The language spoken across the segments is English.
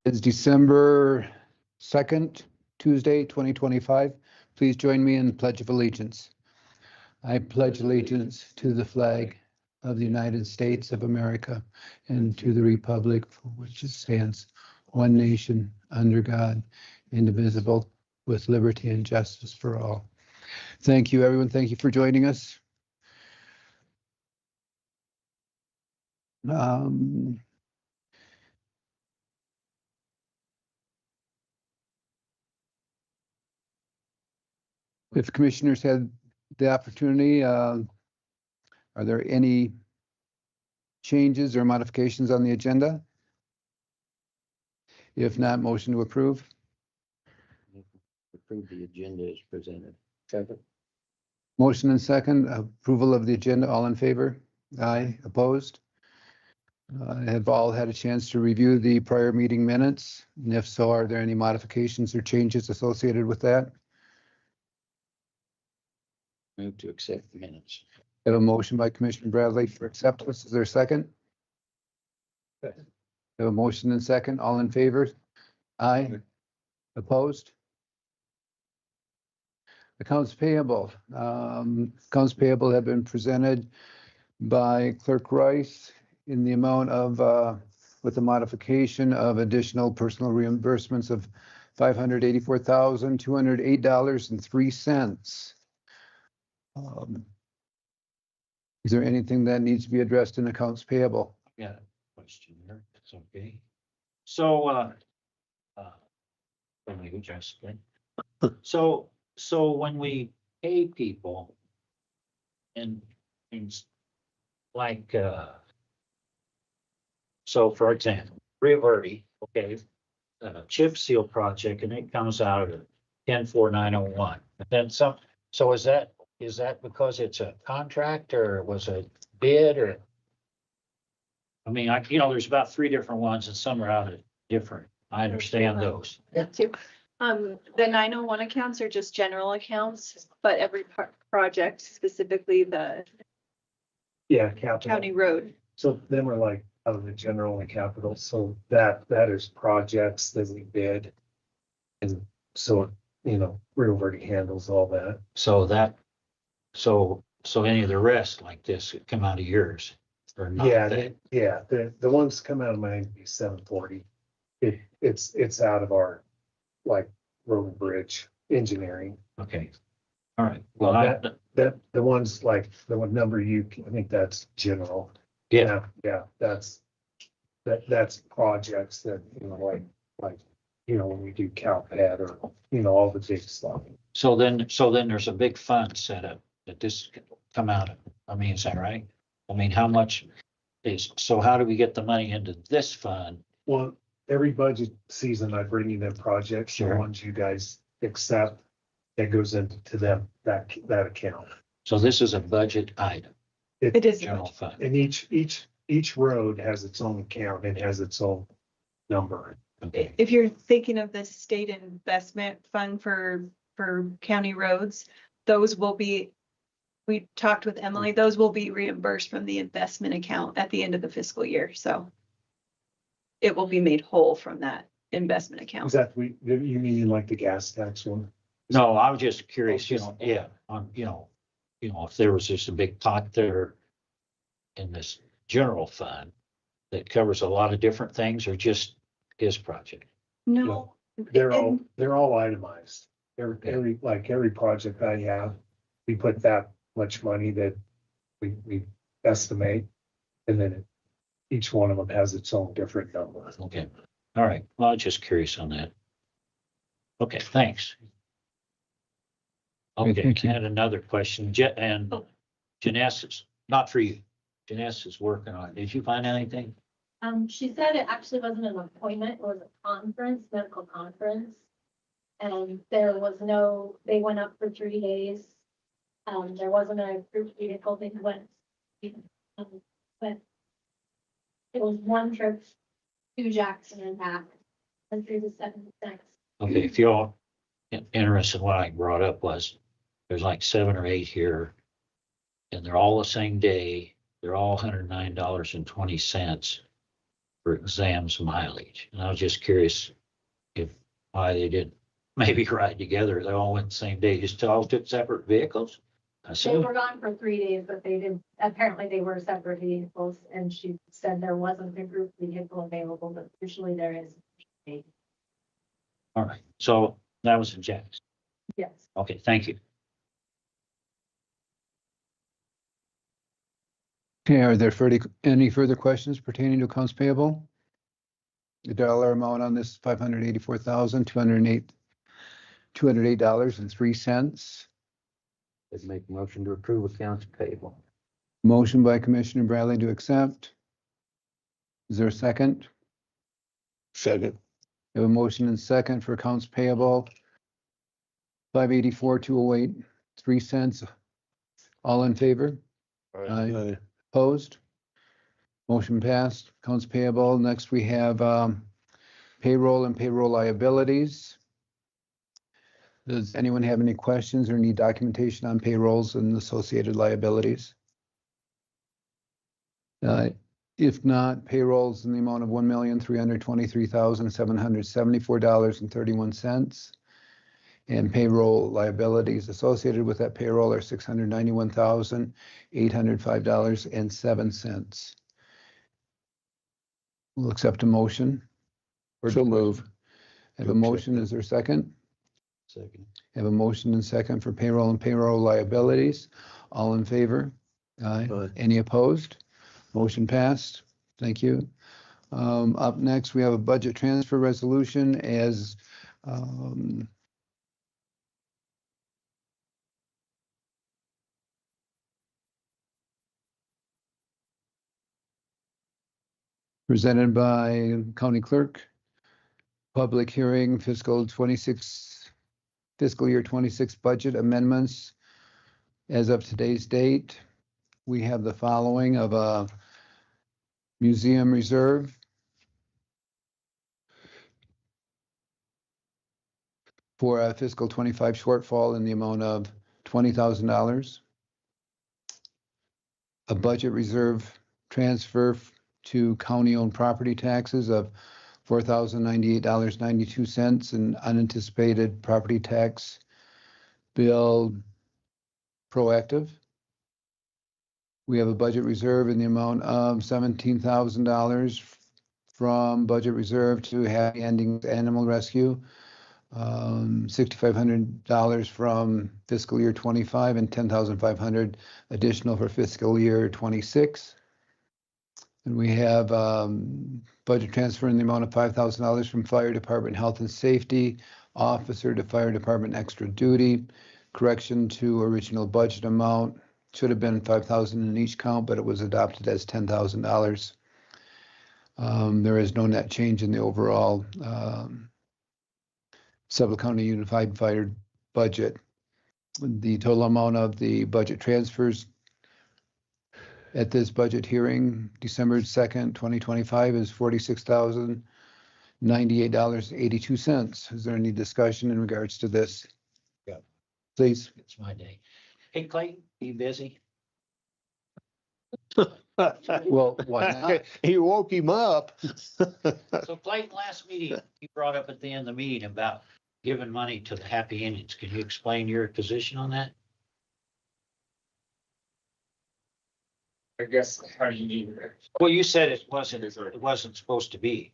It's December 2nd, Tuesday, 2025. Please join me in the Pledge of Allegiance. I pledge allegiance to the flag of the United States of America and to the republic for which it stands, one nation, under God, indivisible, with liberty and justice for all. Thank you, everyone. Thank you for joining us. If commissioners had the opportunity, are there any changes or modifications on the agenda? If not, motion to approve. Approve the agenda as presented. Second. Motion and second, approval of the agenda. All in favor? Aye. Opposed? Have all had a chance to review the prior meeting minutes? And if so, are there any modifications or changes associated with that? Move to accept the minutes. I have a motion by Commissioner Bradley for acceptance. Is there a second? Second. I have a motion and second. All in favor? Aye. Opposed? Accounts payable. Accounts payable have been presented by Clerk Rice in the amount of, with the modification of additional personal reimbursements of $584,208.03. Is there anything that needs to be addressed in accounts payable? Yeah, question here. It's okay. So, let me adjust it. So when we pay people and like, so for example, Rivera, okay, chip seal project, and it comes out at 10-4-901. And then some, so is that because it's a contract or was it bid or? I mean, there's about 3 different ones and some are out of different. I understand those. Yeah, too. The 901 accounts are just general accounts, but every project, specifically the Capital. county road. So then we're like out of the general and capital. So that is projects that we bid. And so, Rio Verde handles all that. So any of the rest like this could come out of yours or not? The ones come out of mine be 740. It's out of our like road and bridge engineering. Okay. All right. Well, that the ones like the one number I think that's general. Yeah. That's projects that, like when we do CalPad or, all the big stuff. So then there's a big fund set up that this can come out of. I mean, is that right? I mean, how much so how do we get the money into this fund? Well, every budget season I bring you them projects, Sure. The ones you guys accept, that goes into them, that account. So this is a budget item, It is. general fund. And each road has its own account and has its own number. Okay. If you're thinking of the state investment fund for county roads, those will be, we talked with Emily, those will be reimbursed from the investment account at the end of the fiscal year. So it will be made whole from that investment account. Is that, you mean like the gas tax one? No, I was just curious, if there was just a big pot there in this general fund that covers a lot of different things or just his project? No. They're all itemized. Every project I have, we put that much money that we estimate, and then each one of them has its own different number. Okay. All right. Well, I was just curious on that. Okay, thanks. Okay, Okay, thank you. I had another question. Jeness is not for you. Jeness is working on it. Did you find anything? She said it actually wasn't an appointment, it was a conference, medical conference. And there was they went up for 3 days. There wasn't a approved vehicle, they went. But it was one trip to Jackson and back, and through the 76. Okay, if you're all interested, what I brought up was there's like 7 or 8 here. And they're all the same day. They're all $109.20. for exams mileage. And I was just curious if why they didn't maybe ride together. They all went the same day, just all took separate vehicles. I They said, were gone for 3 days, but they didn't, apparently they were separate vehicles, and she said there wasn't a group vehicle available, but usually there is. all right, so that was in Jackson. Yes. Okay, thank you. Okay, are there any further questions pertaining to accounts payable? The dollar amount on this $584,208.03. I'd make a motion to approve accounts payable. Motion by Commissioner Bradley to accept. Is there a second? Second. We have a motion and second for accounts payable. $584,208.03. All in favor? Aye. Opposed? Motion passed. Accounts payable. Next, we have payroll and payroll liabilities. Does anyone have any questions or need documentation on payrolls and associated liabilities? If not, payrolls in the amount of $1,323,774.31. And payroll liabilities associated with that payroll are $691,805.07. We'll accept a motion. So move. Have a motion. Is there a second? Second. Have a motion and second for payroll and payroll liabilities. All in favor? Aye. Aye. Any opposed? Motion passed. Thank you. Up next, we have a budget transfer resolution as presented by County Clerk. Public hearing fiscal year 26 budget amendments. As of today's date, we have the following of a museum reserve for a fiscal 25 shortfall in the amount of $20,000. A budget reserve transfer to county-owned property taxes of $4,098.92 and unanticipated property tax bill proactive. We have a budget reserve in the amount of $17,000 from budget reserve to Happy Endings Animal Rescue, $6,500 from fiscal year 25 and $10,500 additional for fiscal year 26. And we have budget transfer in the amount of $5,000 from Fire Department Health and Safety Officer to Fire Department Extra Duty. Correction to original budget amount. Should have been $5,000 in each count, but it was adopted as $10,000. There is no net change in the overall Sublette County Unified Fire budget. The total amount of the budget transfers at this budget hearing, December 2nd, 2025, is $46,098.82. Is there any discussion in regards to this? Yeah. Please. It's my day. Hey, Clayton, you busy? Well, why not? You woke him up. So Clayton, last meeting, you brought up at the end of the meeting about giving money to the Happy Indians. Can you explain your position on that? I guess, how do you need it? Well, you said it wasn't supposed to be.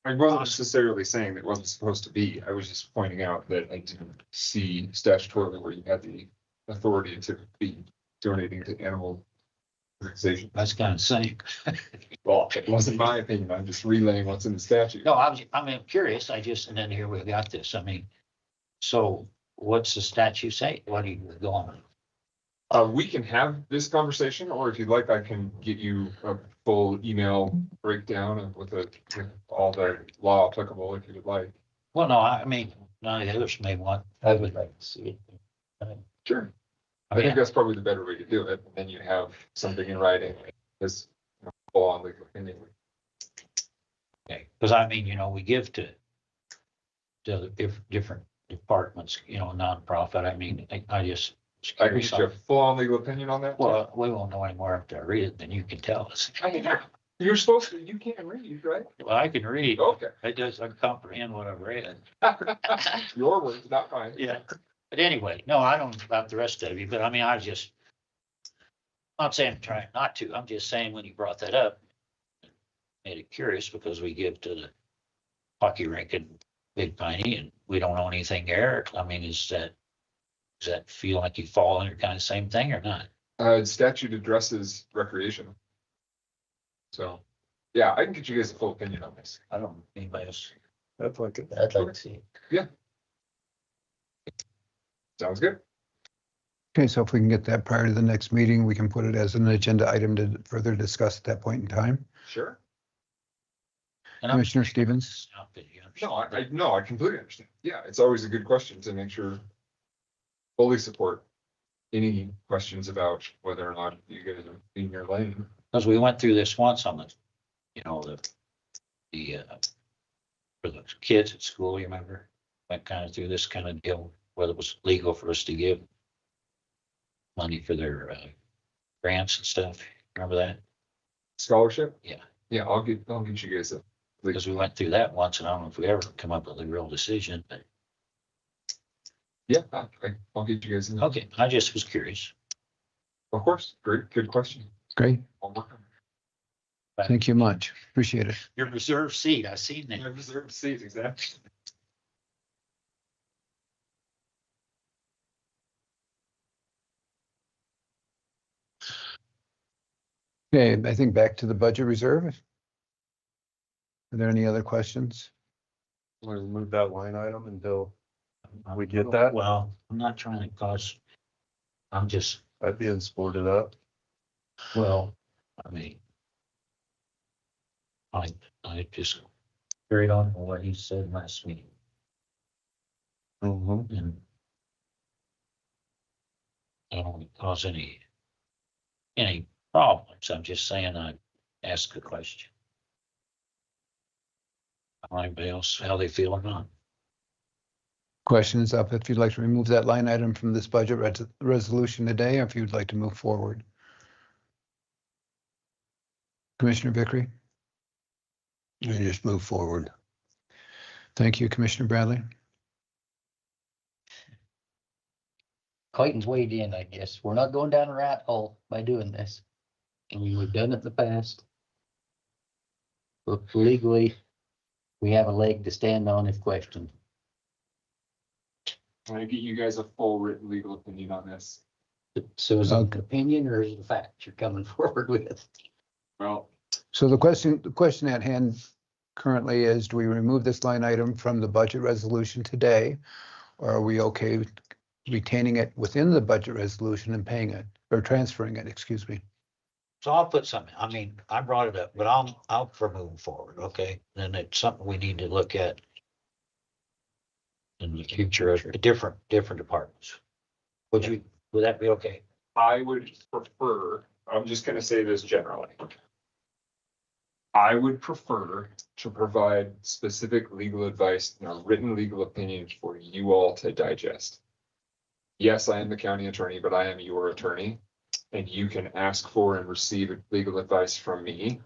I wasn't necessarily saying that it wasn't supposed to be. I was just pointing out that I didn't see statutorily where you had the authority to be donating to animal organizations. That's kind of saying. Well, it wasn't my opinion. I'm just relaying what's in the statute. No, I'm curious. And then here we got this. I mean, so what's the statute say? What are you going on? We can have this conversation, or if you'd like, I can get you a full email breakdown with all the law applicable if you'd like. Well, no, I mean, none of the others may want, I would like to see it. Sure. I think that's probably the better way to do it. And then you have something in writing as full on legal opinion. Okay, because I mean, we give to different departments, nonprofit. I mean, I just. I can get you a full on legal opinion on that. Well, we won't know any more after I read it than you can tell us. You're supposed to, you can't read, right? Well, I can read. Okay. I just, I comprehend what I've read. Your words, not mine. Yeah. But anyway, no, I don't know about the rest of you, but I mean, I just, I'm not saying I'm trying not to. I'm just saying when you brought that up, made it curious because we give to the hockey rink in Big Piney and we don't own anything there. I mean, does that feel like you fall under kind of same thing or not? Statute addresses recreation. So, yeah, I can get you guys a full opinion on this. I don't, anybody else? I'd like to see it. Sounds good. Okay, so if we can get that prior to the next meeting, we can put it as an agenda item to further discuss at that point in time. Sure. And I'm- Commissioner Stevens? No, I completely understand. Yeah, it's always a good question to make sure fully support any questions about whether or not you guys are in your lane. Because we went through this once on the, you know, for the kids at school, you remember? Went kind of through this kind of deal, whether it was legal for us to give money for their grants and stuff. Remember that? Scholarship? Yeah. Yeah, I'll get you guys a. Because we went through that once and I don't know if we ever come up with a real decision, but Yeah, I'll get you guys in. okay, I just was curious. Of course, great, good question. Great, I'll work on it. thank you much. Appreciate it. Your reserved seat, I seen that. I reserved seats, exactly. Okay, I think back to the budget reserve. Are there any other questions? Want to remove that line item until we get that? Well, I'm not trying to cause, I'm just, I'd be in support of that. well, I mean, I just carried on with what he said last meeting Mm-hmm. and I don't want to cause any problems. I'm just saying I asked a question. I don't know anybody else, how they feel or not. Questions up if you'd like to remove that line item from this budget resolution today, or if you'd like to move forward. Commissioner Vickery? You just move forward. Thank you, Commissioner Bradley. Clayton's weighed in, I guess. We're not going down a rat hole by doing this. I mean, we've done it in the past. But legally, we have a leg to stand on if questioned. Can I get you guys a full written legal opinion on this? So is it an Okay. opinion or is it a fact you're coming forward with? Well, So the question at hand currently is, do we remove this line item from the budget resolution today? Or are we okay with retaining it within the budget resolution and paying it, or transferring it, excuse me? So I'll put something, I mean, I brought it up, but I'll for moving forward, okay? And it's something we need to look at in the future of different departments. Would that be okay? I would prefer, I'm just gonna say this generally. I would prefer to provide specific legal advice and a written legal opinion for you all to digest. Yes, I am the county attorney, but I am your attorney, and you can ask for and receive legal advice from me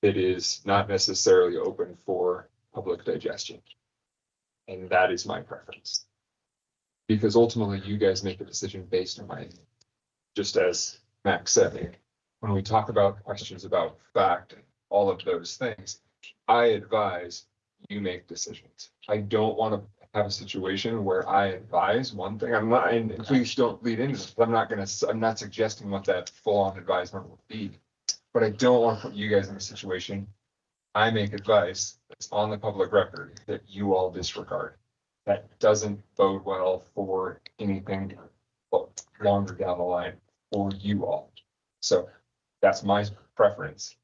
that is not necessarily open for public digestion. And that is my preference. Because ultimately, you guys make a decision based on my, just as Max said, when we talk about questions about fact, and all of those things, I advise you make decisions. I don't want to have a situation where I advise one thing. I'm not, and please don't lead into this. I'm not suggesting what that full-on advisement would be. But I don't want to put you guys in a situation. I make advice that's on the public record that you all disregard. That doesn't bode well for anything longer down the line for you all. So that's my preference,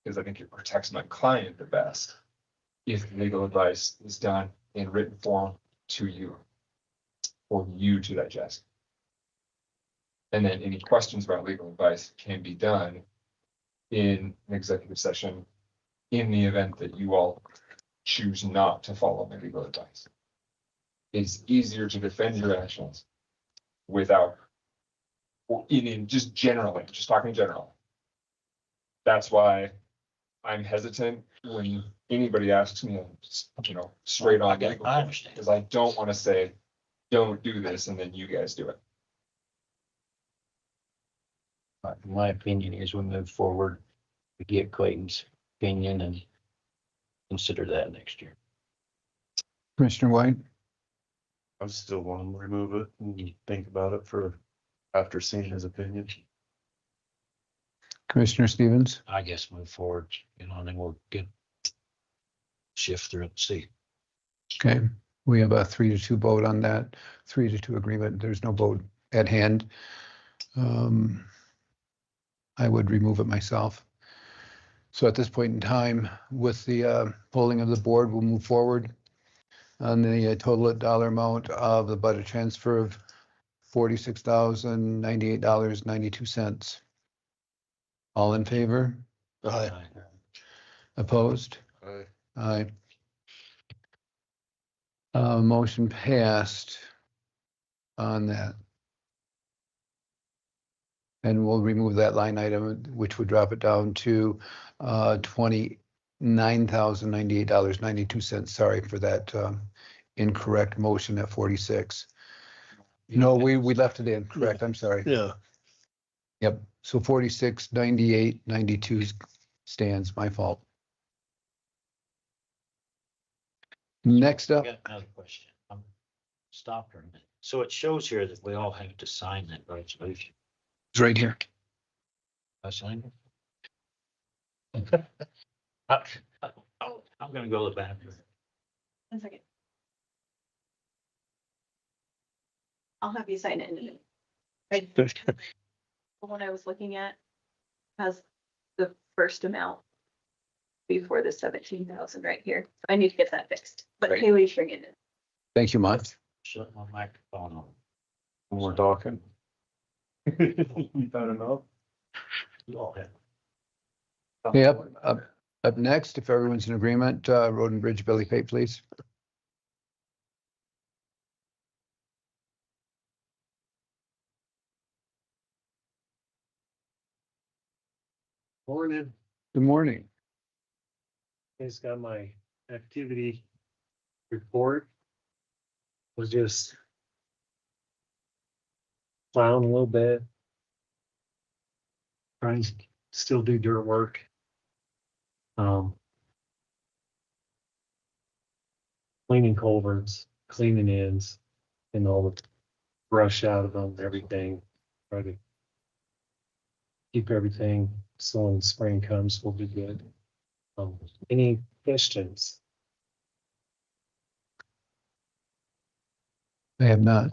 because I think it protects my client the best if legal advice is done in written form to you, for you to digest. And then any questions about legal advice can be done in an executive session in the event that you all choose not to follow my legal advice. It's easier to defend your actions without, or in just generally, just talking general. That's why I'm hesitant when anybody asks me, straight on. I understand. Because I don't want to say, don't do this, and then you guys do it. My opinion is we move forward, we get Clayton's opinion and consider that next year. Commissioner White, I still want to remove it and think about it for after seeing his opinion. Commissioner Stevens, I guess move forward, and then we'll shift through and see. okay, we have a 3-2 vote on that, 3-2 agreement, there's no vote at hand. I would remove it myself. So at this point in time, with the polling of the board, we'll move forward on the total dollar amount of the budget transfer of $46,098.92. All in favor? Aye. Opposed? Aye. Motion passed on that. And we'll remove that line item, which would drop it down to $29,098.92. Sorry for that incorrect motion at 46. No, we left it in, correct, I'm sorry. Yeah. Yep, so 46,98.92 stands, my fault. Next I up, got another question. Stop for a minute. So it shows here that we all have to sign that resolution. it's right here. I signed it. I'm gonna go to the bathroom. 1 second. I'll have you sign it in a minute. The one I was looking at has the first amount before the 17,000 right here. I need to get that fixed, but Right. Hayley's bringing it. Thank you, Mont. Shut my microphone on. When we're talking. You better know. You all have. Yep, up next, if everyone's in agreement, Road and Bridge Billy Pape, please. Morning. Good morning. Guys got my activity report. Was just plowing a little bit. Trying to still do dirt work. Cleaning culverts, cleaning ends, and all the brush out of them, everything. Try to keep everything so when spring comes, we'll be good. Any questions? I have not.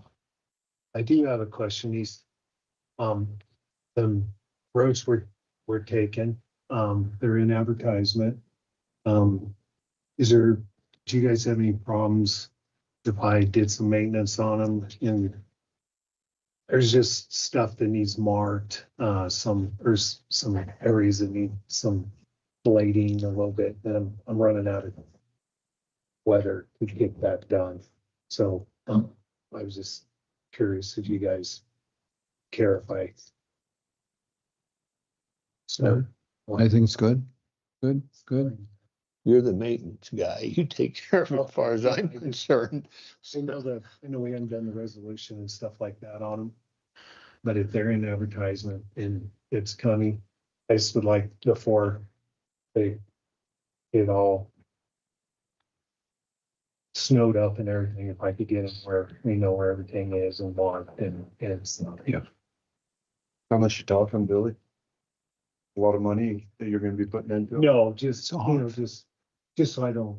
I do have a question. These, the roads were taken, they're in advertisement. Do you guys have any problems if I did some maintenance on them? And there's just stuff that needs marked, there's some areas that need some blading a little bit, and I'm running out of weather to get that done. So, I was just curious if you guys care if I. So, I think it's good. Good, good. You're the maintenance guy. You take care of it as far as I'm concerned. I know we haven't done the resolution and stuff like that on them. But if they're in advertisement and it's coming, I just would like before they get all snowed up and everything, if I could get them where we know where everything is and marked and stuff. Yeah. How much you talking, Billy? A lot of money that you're gonna be putting into it? No, just, So just so I don't,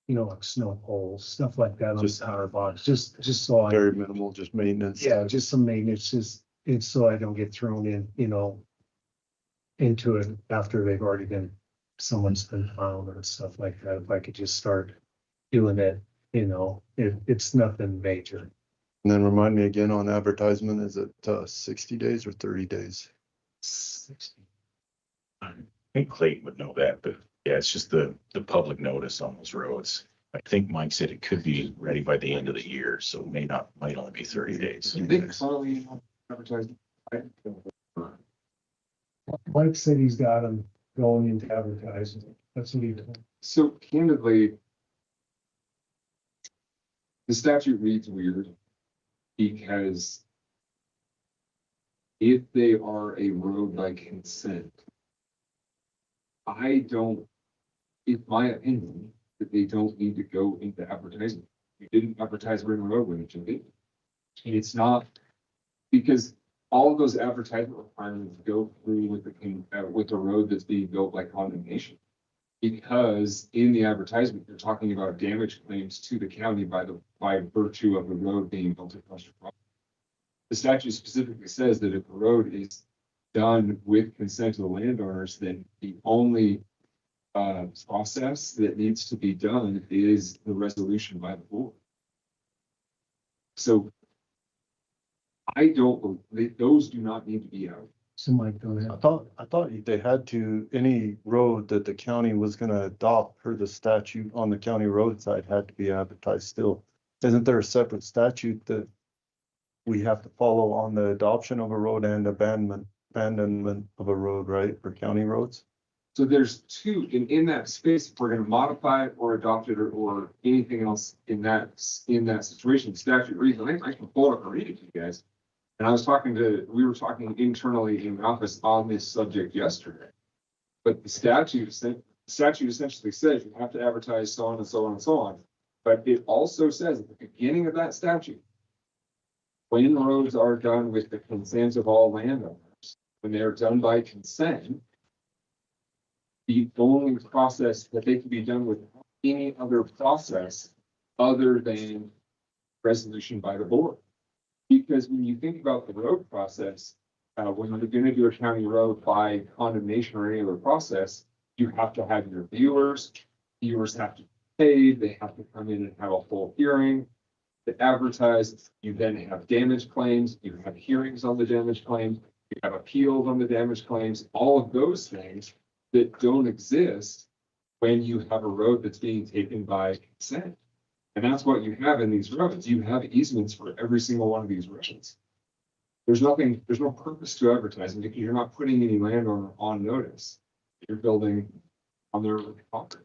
like snow poles, stuff like that on the Just- power box, just so I. Very minimal, just maintenance. Yeah, just some maintenance, it's so I don't get thrown in, into it after they've already been, someone's been found or stuff like that. If I could just start doing it, it's nothing major. And then remind me again on advertisement, is it 60 days or 30 days? I think Clayton would know that, but yeah, it's just the public notice on those roads. I think Mike said it could be ready by the end of the year, so it might only be 30 days. You think Paulin advertised? Mike said he's got them going into advertising. That's neat. So candidly, the statute reads weird because if they are a road by consent, it's my opinion that they don't need to go into advertising. You didn't advertise Ring Road when it should be. It's not, because all of those advertisement requirements go through with the road that's being built by condemnation. Because in the advertisement, you're talking about damage claims to the county by virtue of the road being built across your property. The statute specifically says that if the road is done with consent of the landowners, then the only process that needs to be done is the resolution by the board. So those do not need to be out. So Mike, go ahead. I thought they had to, any road that the county was gonna adopt per the statute on the county roadside had to be advertised still. Isn't there a separate statute that we have to follow on the adoption of a road and abandonment of a road, right, for county roads? So there's two in that space. If we're going to modify it or adopt it or anything else in that situation, statute reads. I can pull it up and read it to you guys. And we were talking internally in the office on this subject yesterday. But the statute essentially says you have to advertise so on and so on and so on. But it also says at the beginning of that statute, when roads are done with the consent of all landowners, when they're done by consent, the only process that they can be done with any other process other than resolution by the board. Because when you think about the road process, when you're going to do a county road by condemnation or any other process, you have to have your viewers. Viewers have to be paid. They have to come in and have a full hearing to advertise. You then have damage claims. You have hearings on the damage claims. You have appeals on the damage claims. All of those things that don't exist when you have a road that's being taken by consent. And that's what you have in these roads. You have easements for every single one of these roads. There's no purpose to advertising. You're not putting any landowner on notice. You're building on their property.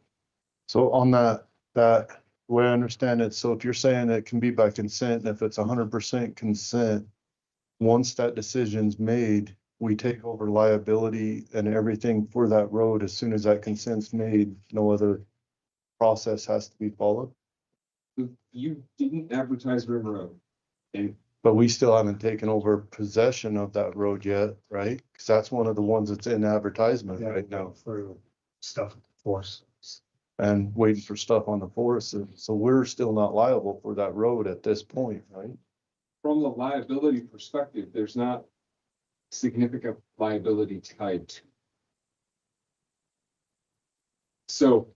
So on that way I understand it, so if you're saying it can be by consent, if it's 100% consent, once that decision's made, we take over liability and everything for that road as soon as that consent's made, no other process has to be followed. You didn't advertise River Road. But we still haven't taken over possession of that road yet, right? Because that's one of the ones that's in advertisement right now. For stuff at the force. And waiting for stuff on the forest. So we're still not liable for that road at this point, right? From the liability perspective, there's not significant liability tied to. So,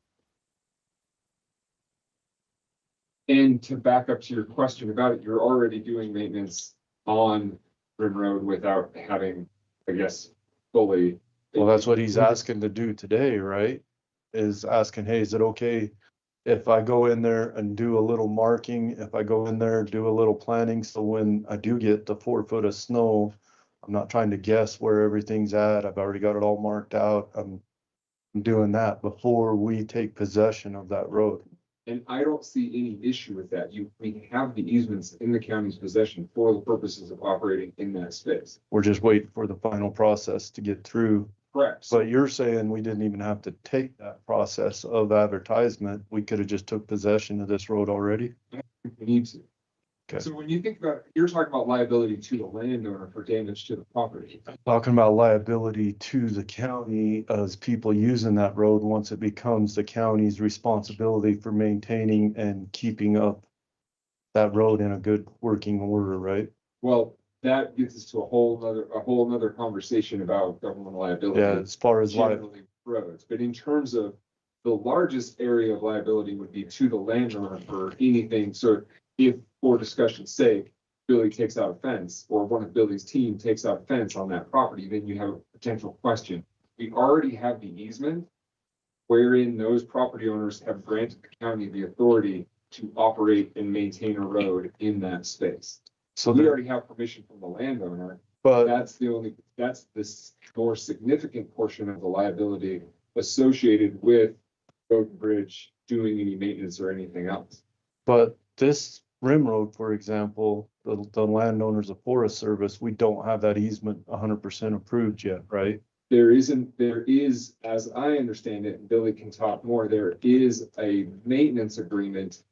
and to back up to your question about it, you're already doing maintenance on Rim Road without having, I guess, fully. Well, that's what he's asking to do today, right? Is asking, hey, is it okay if I go in there and do a little marking, if I go in there, do a little planning, so when I do get the 4 foot of snow, I'm not trying to guess where everything's at. I've already got it all marked out. I'm doing that before we take possession of that road. And I don't see any issue with that. We have the easements in the county's possession for the purposes of operating in that space. We're just waiting for the final process to get through. Correct. But you're saying we didn't even have to take that process of advertisement. We could have just took possession of this road already. We need to. Okay. So when you think about, you're talking about liability to the landowner for damage to the property. Talking about liability to the county as people using that road once it becomes the county's responsibility for maintaining and keeping up that road in a good working order, right? Well, that gets us to a whole nother conversation about government liability. Yeah, as far as generally roads, but in terms of the largest area of liability would be to the landowner for anything. So if, for discussion's sake, Billy takes out a fence or one of Billy's team takes out a fence on that property, then you have a potential question. We already have the easement wherein those property owners have granted the county the authority to operate and maintain a road in that space. So we already have permission from the landowner But That's this more significant portion of the liability associated with road and bridge doing any maintenance or anything else. But this rim road, for example, the landowners of Forest Service, we don't have that easement 100% approved yet, right? There is, as I understand it, and Billy can talk more, there is a maintenance agreement.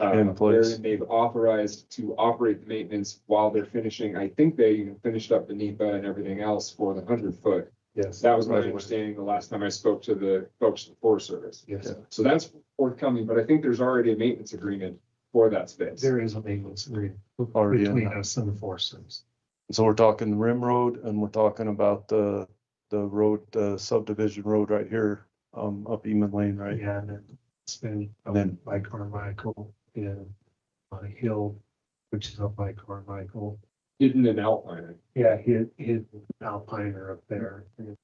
In place. Wherein they've authorized to operate the maintenance while they're finishing. I think they finished up the NEPA and everything else for the 100-foot. Yes. That was my Right. understanding the last time I spoke to the folks at the Forest Service. Yes, So that's forthcoming, but I think there's already a maintenance agreement for that space. there is a maintenance agreement Already in between there. us and the Forest Service. So we're talking the rim road and we're talking about the road, the subdivision road right here, up Eman Lane, right? Yeah, and then it's been And then- by Carmichael and on a hill, which is up by Carmichael. Hidden in Alpine. Yeah, hit Alpiner up there. And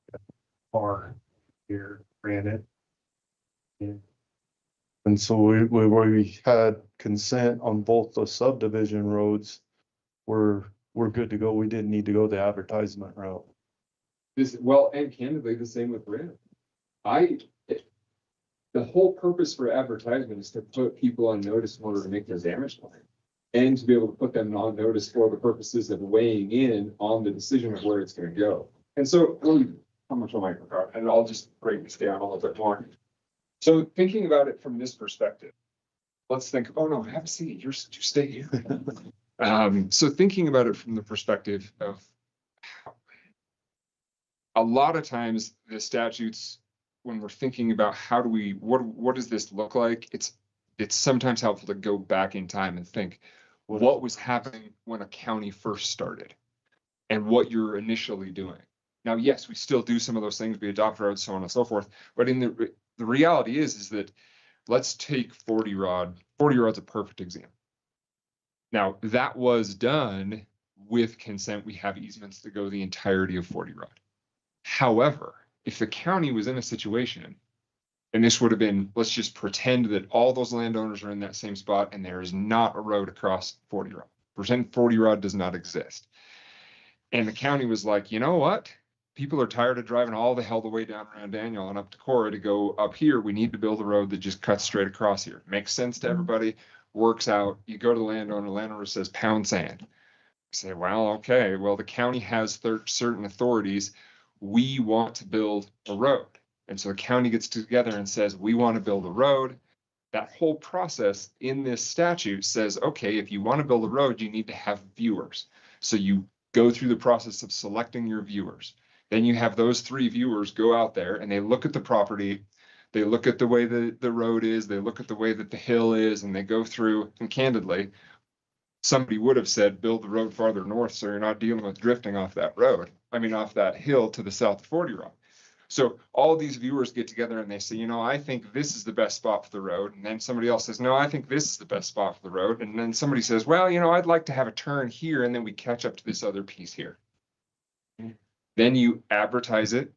Bar here, granite. And And so we had consent on both the subdivision roads. We're good to go. We didn't need to go the advertisement route. And candidly, the same with Rand. The whole purpose for advertisement is to put people on notice in order to make their damage claim. And to be able to put them on notice for the purposes of weighing in on the decision of where it's gonna go. And so, how much am I forgot? And I'll just break this down a little bit more. So thinking about it from this perspective, let's think, oh no, have a seat, you stay here. So thinking about it from the perspective of a lot of times the statutes, when we're thinking about what does this look like? It's sometimes helpful to go back in time and think what was happening when a county first started and what you're initially doing. Now, yes, we still do some of those things, we adopt roads, so on and so forth. But in the reality is that let's take 40 rod. 40 rod's a perfect example. Now, that was done with consent. We have easements to go the entirety of 40 rod. However, if the county was in a situation, and this would have been, let's just pretend that all those landowners are in that same spot and there is not a road across 40 rod. Pretend 40 rod does not exist. And the county was like, you know what? People are tired of driving all the hell the way down around Daniel and up to Cora to go up here. We need to build a road that just cuts straight across here. Makes sense to everybody, works out. You go to the landowner says pound sand. You say, well, okay, well, the county has certain authorities. We want to build a road. And so the county gets together and says, we want to build a road. That whole process in this statute says, okay, if you want to build a road, you need to have viewers. So you go through the process of selecting your viewers. Then you have those 3 viewers go out there and they look at the property. They look at the way the road is. They look at the way that the hill is, and they go through, and candidly, somebody would have said, build the road farther north so you're not dealing with drifting off that road. I mean, off that hill to the south of 40 rod. So all these viewers get together and they say, you know, I think this is the best spot for the road. And then somebody else says, no, I think this is the best spot for the road. And then somebody says, well, you know, I'd like to have a turn here. And then we catch up to this other piece here. Then you advertise it.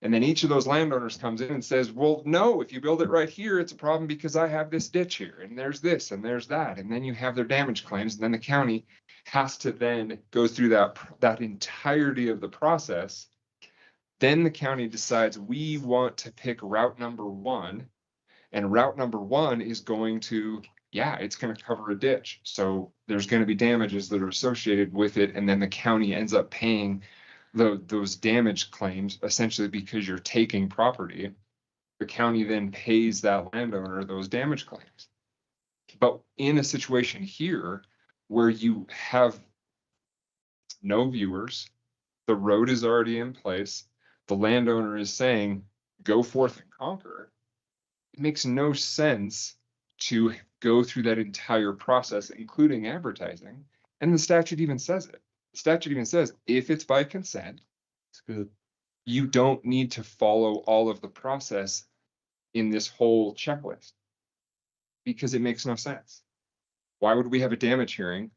And then each of those landowners comes in and says, well, no, if you build it right here, it's a problem because I have this ditch here and there's this and there's that. And then you have their damage claims. And then the county has to then go through that entirety of the process. Then the county decides we want to pick route number 1, and route number 1 is going to, it's going to cover a ditch. So there's going to be damages that are associated with it. And then the county ends up paying those damage claims essentially because you're taking property. The county then pays that landowner those damage claims. But in a situation here where you have no viewers, the road is already in place, the landowner is saying, go forth and conquer. It makes no sense to go through that entire process, including advertising. And the statute even says it. The statute even says, if it's by consent, It's good. you don't need to follow all of the process in this whole checklist because it makes no sense. Why would we have a damage hearing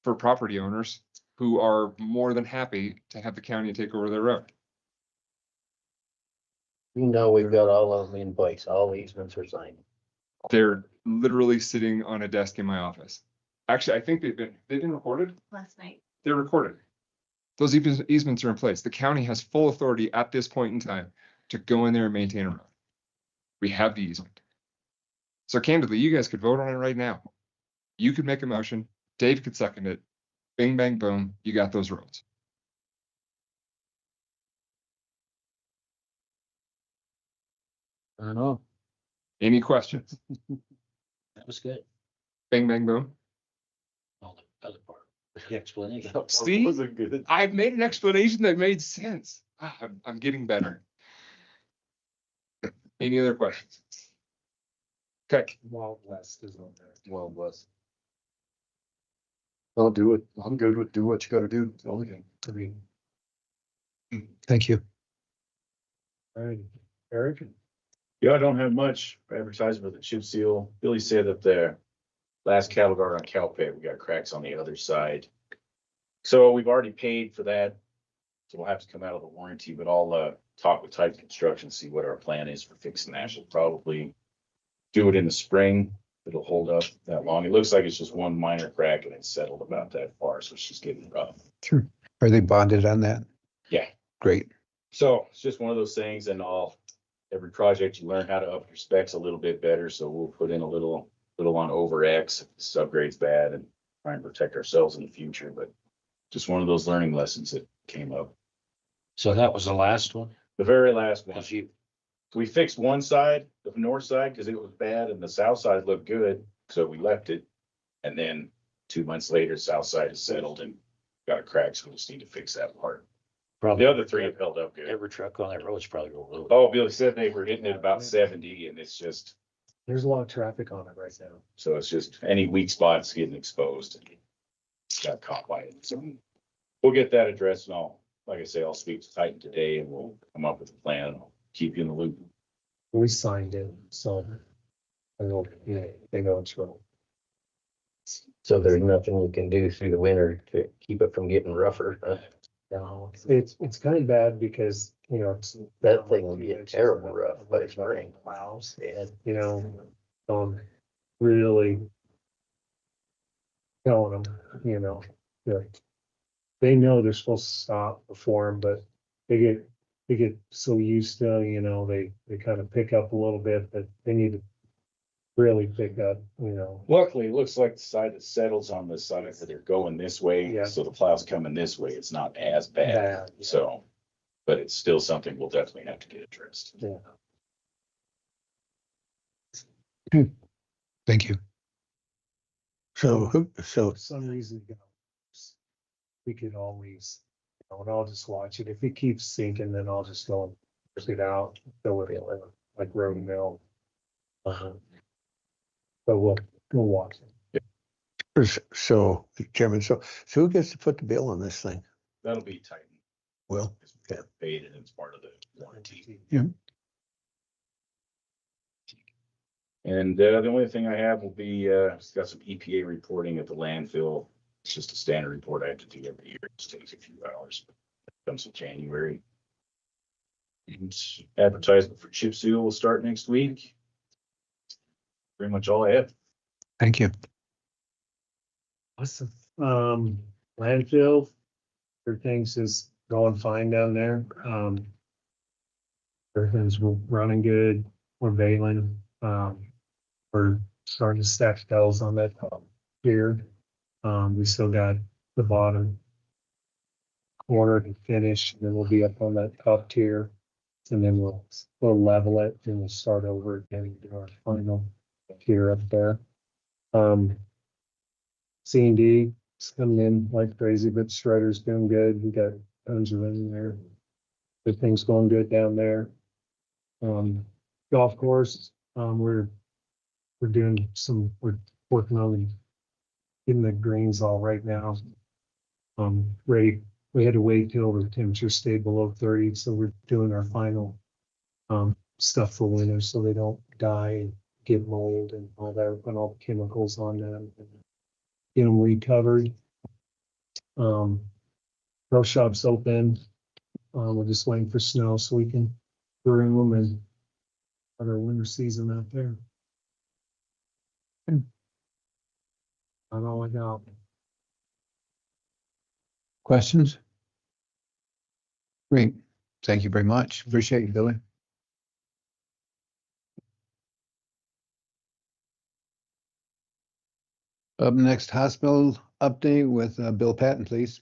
for property owners who are more than happy to have the county take over their road? You know, we've got all of them in place. All easements are signed. They're literally sitting on a desk in my office. Actually, I think they've been recorded. Last night. They're recorded. Those easements are in place. The county has full authority at this point in time to go in there and maintain a road. We have the easement. So candidly, you guys could vote on it right now. You could make a motion, Dave could second it. Bing, bang, boom, you got those roads. I don't know. Any questions? That was good. Bing, bang, boom. All the other part, the explanation. See? Wasn't good. I've made an explanation that made sense. I'm getting better. Any other questions? Okay. Wild West is on there. Well, bless. I'll do it. I'm good with do what you gotta do. All again. Thank you. All right, Eric? Yeah, I don't have much advertisement for the chip seal. Billy said that the last cattle guard on Pape, we got cracks on the other side. So we've already paid for that. So we'll have to come out of the warranty, but I'll talk with Type Construction, see what our plan is for fixing that. We'll probably do it in the spring. It'll hold up that long. It looks like it's just one minor crack and it's settled about that far, so it's just getting rough. Sure. Are they bonded on that? Yeah. Great. So it's just one of those things, and every project you learn how to up your specs a little bit better. So we'll put in a little on over X if this upgrade's bad and try and protect ourselves in the future. But just one of those learning lessons that came up. So that was the last one? The very last one. Cause you, We fixed one side, the north side, because it was bad, and the south side looked good, so we left it. And then 2 months later, south side is settled and got a crack, so we just need to fix that part. probably The other three have held up good. every truck on that road's probably going a little. Oh, Billy said they were hitting it about 70, and it's just, There's a lot of traffic on it right now. so it's just any weak spots getting exposed and got caught by it. So we'll get that addressed, and like I say, I'll speak to Titan today and we'll come up with a plan. I'll keep you in the loop. We signed it, so. I know, they know it's wrong. So there's nothing you can do through the winter to keep it from getting rougher. No, it's kind of bad because, it's. That thing will get terrible rough by spring. Plows, Yeah. Really. Telling them, like. They know they're supposed to stop before them, but they get so used to, they kind of pick up a little bit, but they need to really pick up, Luckily, it looks like the side that settles on the side that they're going this way, Yeah. so the plow's coming this way. It's not as bad. Bad, yeah. So, but it's still something we'll definitely have to get addressed. Yeah. Thank you. So, For some reason, we could always, and I'll just watch it. If it keeps sinking, then I'll just go and push it out, go with it, like road and mill. But we'll watch it. so, Chairman, so who gets to put the bill on this thing? That'll be Titan. Will, It's paid and it's part of the warranty. And the only thing I have will be, it's got some EPA reporting at the landfill. It's just a standard report I have to do every year. It just takes a few hours. Comes in January. And advertisement for chip seal will start next week. Pretty much all I have. Thank you. Awesome. Landfill, everything's just going fine down there. Everything's running good. We're bailing. We're starting to stack shells on that top tier. We still got the bottom corner to finish, and then we'll be up on that top tier. And then we'll level it and we'll start over again to our final tier up there. C&D is coming in like crazy, but Shredder's doing good. We got tons of in there. Everything's going good down there. Golf course, we're working on getting the greens all right now. We had to wait till the temperature stayed below 30, so we're doing our final stuff for winter so they don't die and get mold and all that. We're putting all the chemicals on them and get them recovered. Pro shop's open. We're just waiting for snow so we can groom them and start our winter season out there. That's all I got. Questions? Great. Thank you very much. Appreciate you, Billy. Up next, hospital update with Bill Patten, please.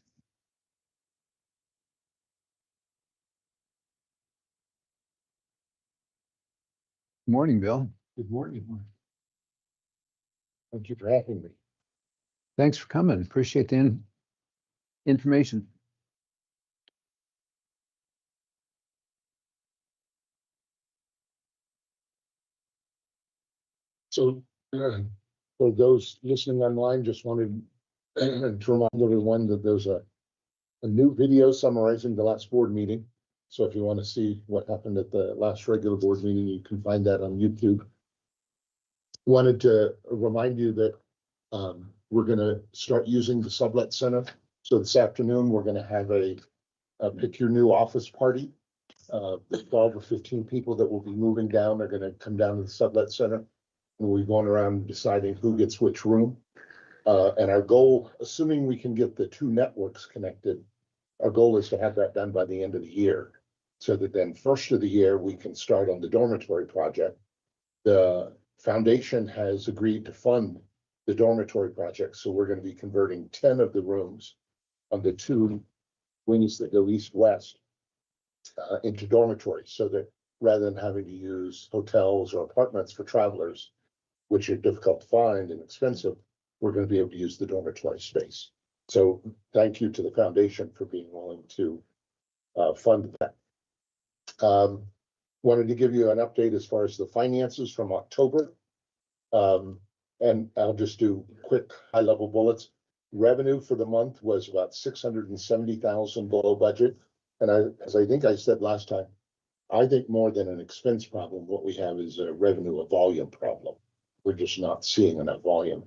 Morning, Bill. Good morning. Thank you for having me. Thanks for coming. Appreciate the information. So, for those listening online, just wanted to remind everyone that there's a new video summarizing the last board meeting. So if you want to see what happened at the last regular board meeting, you can find that on YouTube. Wanted to remind you that we're going to start using the Sublette Center. So this afternoon, we're going to have a pick your new office party. 12 or 15 people that will be moving down are going to come down to the Sublette Center. And we're going around deciding who gets which room. And our goal, assuming we can get the two networks connected, our goal is to have that done by the end of the year. So that then first of the year, we can start on the dormitory project. The foundation has agreed to fund the dormitory project. So we're going to be converting 10 of the rooms on the two wings that go east-west into dormitories. So that rather than having to use hotels or apartments for travelers, which are difficult to find and expensive, we're going to be able to use the dormitory space. So thank you to the foundation for being willing to fund that. Wanted to give you an update as far as the finances from October. And I'll just do quick high-level bullets. Revenue for the month was about 670,000 below budget. And as I think I said last time, I think more than an expense problem, what we have is a revenue, a volume problem. We're just not seeing enough volume.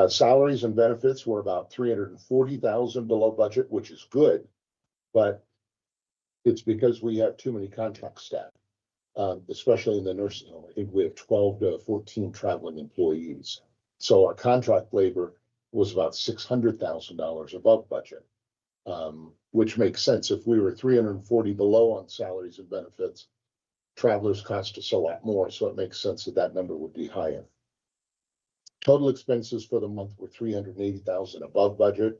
Salaries and benefits were about 340,000 below budget, which is good, but it's because we have too many contract staff, especially in the nursing home. I think we have 12 to 14 traveling employees. So our contract labor was about $600,000 above budget, which makes sense. If we were 340 below on salaries and benefits, travelers cost us a lot more, so it makes sense that that number would be higher. Total expenses for the month were 380,000 above budget.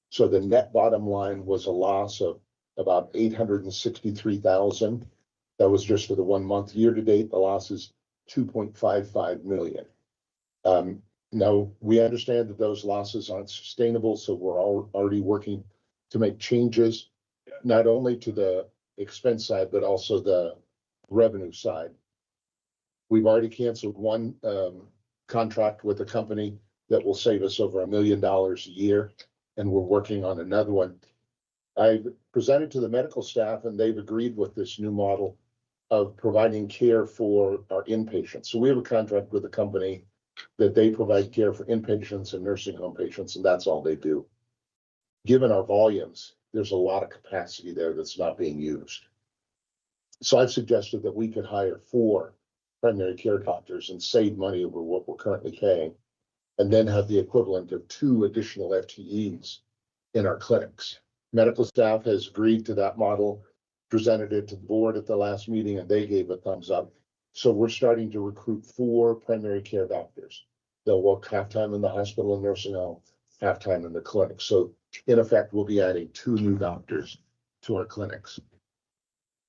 So the net bottom line was a loss of about 863,000. That was just for the 1 month. Year to date, the loss is 2.55 million. Now we understand that those losses aren't sustainable, so we're already working to make changes, not only to the expense side, but also the revenue side. We've already canceled one contract with a company that will save us over $1 million a year, and we're working on another one. I've presented to the medical staff, and they've agreed with this new model of providing care for our inpatients. So we have a contract with a company that they provide care for inpatients and nursing home patients, and that's all they do. Given our volumes, there's a lot of capacity there that's not being used. So I've suggested that we could hire 4 primary care doctors and save money over what we're currently paying, and then have the equivalent of 2 additional FTEs in our clinics. Medical staff has agreed to that model, presented it to the board at the last meeting, and they gave a thumbs up. So we're starting to recruit 4 primary care doctors. They'll work half-time in the hospital and nursing home, half-time in the clinic. So in effect, we'll be adding 2 new doctors to our clinics.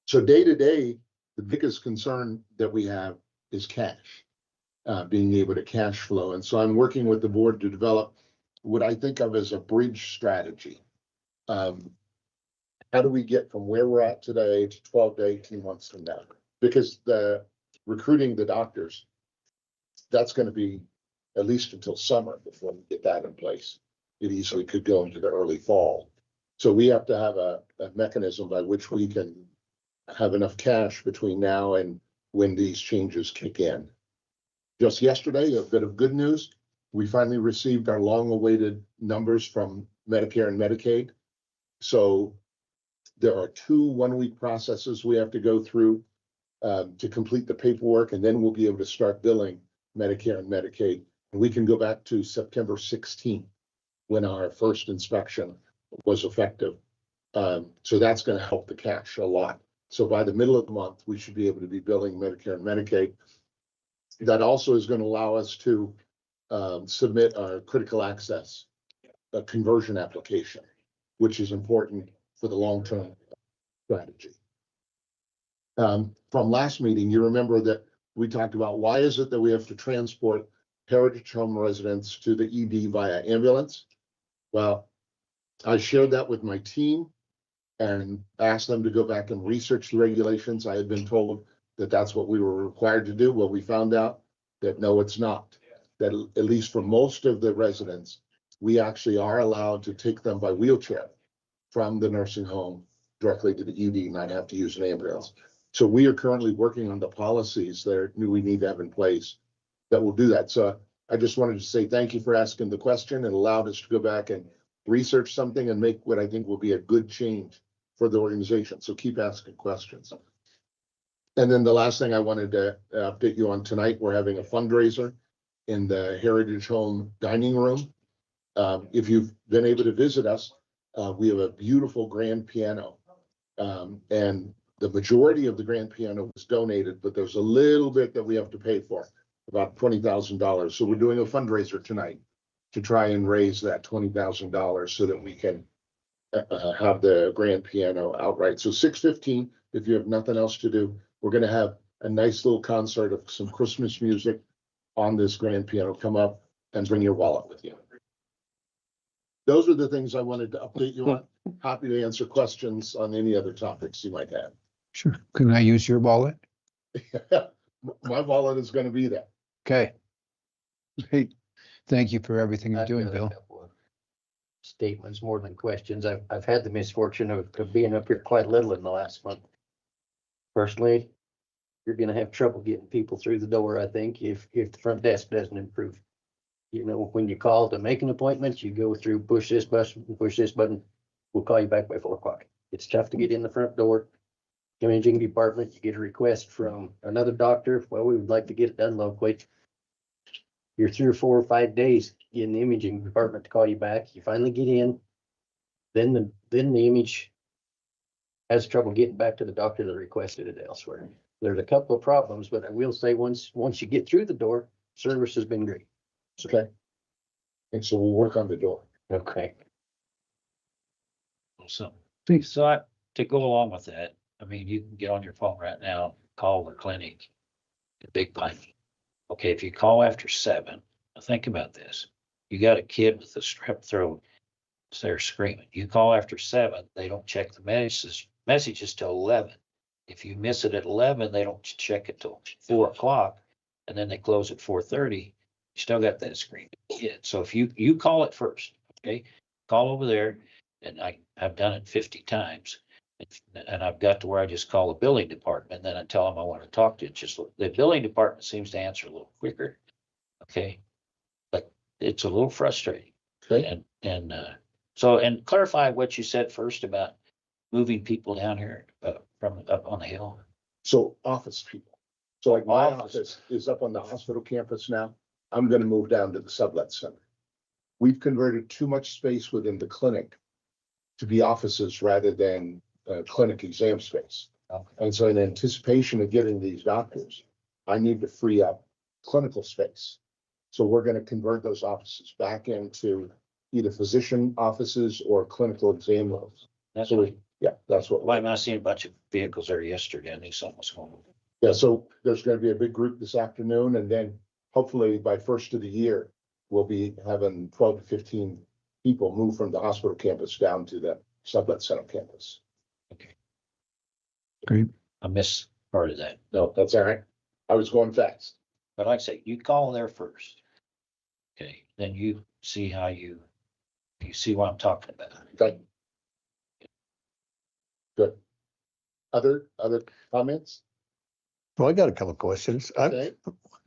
So day to day, the biggest concern that we have is cash, being able to cash flow. And so I'm working with the board to develop what I think of as a bridge strategy. How do we get from where we're at today to 12 to 18 months from now? Because the recruiting the doctors, that's going to be at least until summer before we get that in place. It easily could go into the early fall. So we have to have a mechanism by which we can have enough cash between now and when these changes kick in. Just yesterday, a bit of good news. We finally received our long-awaited numbers from Medicare and Medicaid. So there are 2 one-week processes we have to go through to complete the paperwork, and then we'll be able to start billing Medicare and Medicaid. And we can go back to September 16th, when our first inspection was effective. So that's gonna help the cash a lot. So by the middle of the month, we should be able to be billing Medicare and Medicaid. That also is gonna allow us to submit our critical access conversion application, which is important for the long-term strategy. From last meeting, you remember that we talked about why is it that we have to transport Heritage Home residents to the ED via ambulance? Well, I shared that with my team and asked them to go back and research the regulations. I had been told that that's what we were required to do. Well, we found out that no, it's not. That at least for most of the residents, we actually are allowed to take them by wheelchair from the nursing home directly to the ED and not have to use an ambulance. So we are currently working on the policies that we need to have in place that will do that. So I just wanted to say thank you for asking the question and allowed us to go back and research something and make what I think will be a good change for the organization. So keep asking questions. And then the last thing I wanted to update you on tonight, we're having a fundraiser in the Heritage Home dining room. If you've been able to visit us, we have a beautiful grand piano. And the majority of the grand piano was donated, but there's a little bit that we have to pay for, about $20,000. So we're doing a fundraiser tonight to try and raise that $20,000 so that we can have the grand piano outright. So 6:15, if you have nothing else to do, we're going to have a nice little concert of some Christmas music on this grand piano. Come up and bring your wallet with you. Those are the things I wanted to update you on. Happy to answer questions on any other topics you might have. Sure. Can I use your wallet? My wallet is going to be there. Okay. Great. Thank you for everything you're I've doing, got a Bill. couple of statements more than questions. I've had the misfortune of being up here quite little in the last month. Personally, you're gonna have trouble getting people through the door, I think, if the front desk doesn't improve. You know, when you call to make an appointment, you go through push this button, we'll call you back by 4 o'clock. It's tough to get in the front door. Imaging department, you get a request from another doctor, well, we would like to get it done locally. You're 3 or 4 or 5 days getting the imaging department to call you back. You finally get in. Then the image has trouble getting back to the doctor that requested it elsewhere. There's a couple of problems, but I will say once you get through the door, service has been great. Okay. And so we'll work on the door. Okay. So, Please. to go along with that, I mean, you can get on your phone right now, call the clinic, the Big Pine. Okay, if you call after 7, now think about this. You got a kid with a strep throat, so they're screaming. You call after 7, they don't check the messages till 11. If you miss it at 11, they don't check it till 4 o'clock, and then they close at 4:30. You still got that screaming kid. So if you call it first, okay, call over there, and I've done it 50 times. And I've got to where I just call the billing department, and then I tell them I want to talk to you. Just the billing department seems to answer a little quicker. Okay. But it's a little frustrating. Okay. And clarify what you said first about moving people down here from up on the hill. So office people. So like my Office. office is up on the hospital campus now. I'm going to move down to the Sublette Center. We've converted too much space within the clinic to be offices rather than clinic exam space. Okay. And so in anticipation of getting these doctors, I need to free up clinical space. So we're going to convert those offices back into either physician offices or clinical exam rooms. That's So what, that's what. why am I seeing a bunch of vehicles there yesterday? I knew something was going on. Yeah, so there's going to be a big group this afternoon, and then hopefully by first of the year, we'll be having 12 to 15 people move from the hospital campus down to the Sublette Center campus. Okay. Great. I missed part of that. No, that's all right. I was going fast. But like I say, you call there first. Okay, then you see how you see what I'm talking about. Okay. Good. Other comments? Well, I got a couple of questions. Okay.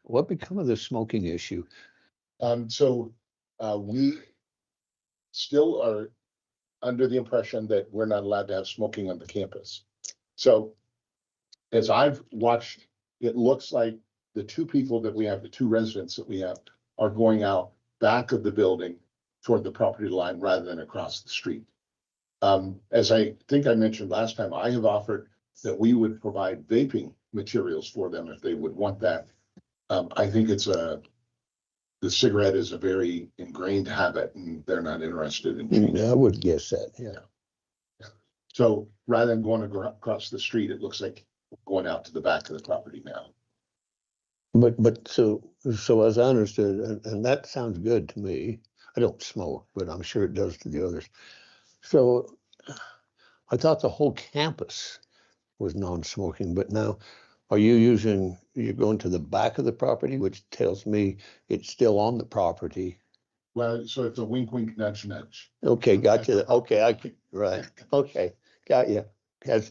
What become of the smoking issue? So we still are under the impression that we're not allowed to have smoking on the campus. So as I've watched, it looks like the 2 people that we have, the 2 residents that we have, are going out back of the building toward the property line rather than across the street. As I think I mentioned last time, I have offered that we would provide vaping materials for them if they would want that. I think the cigarette is a very ingrained habit and they're not interested in changing. I would guess that, yeah. So rather than going across the street, it looks like going out to the back of the property now. But so as I understood, and that sounds good to me. I don't smoke, but I'm sure it does to the others. So I thought the whole campus was non-smoking, but now you're going to the back of the property, which tells me it's still on the property. Well, so it's a wink, wink, nudge, nudge. Okay, got you. Okay, right. Okay, got you.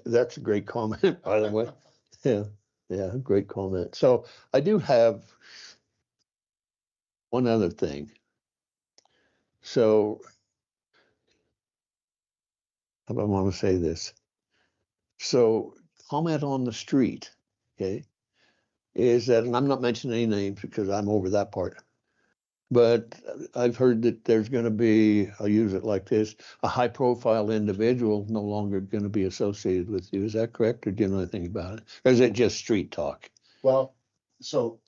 That's a great comment, by the way. Yeah, great comment. So I do have one other thing. So how do I want to say this? So comment on the street, okay, is that, and I'm not mentioning any names because I'm over that part, but I've heard that there's going to be, I'll use it like this, a high profile individual no longer going to be associated with you. Is that correct? Or do you know anything about it? Or is it just street talk? Well, so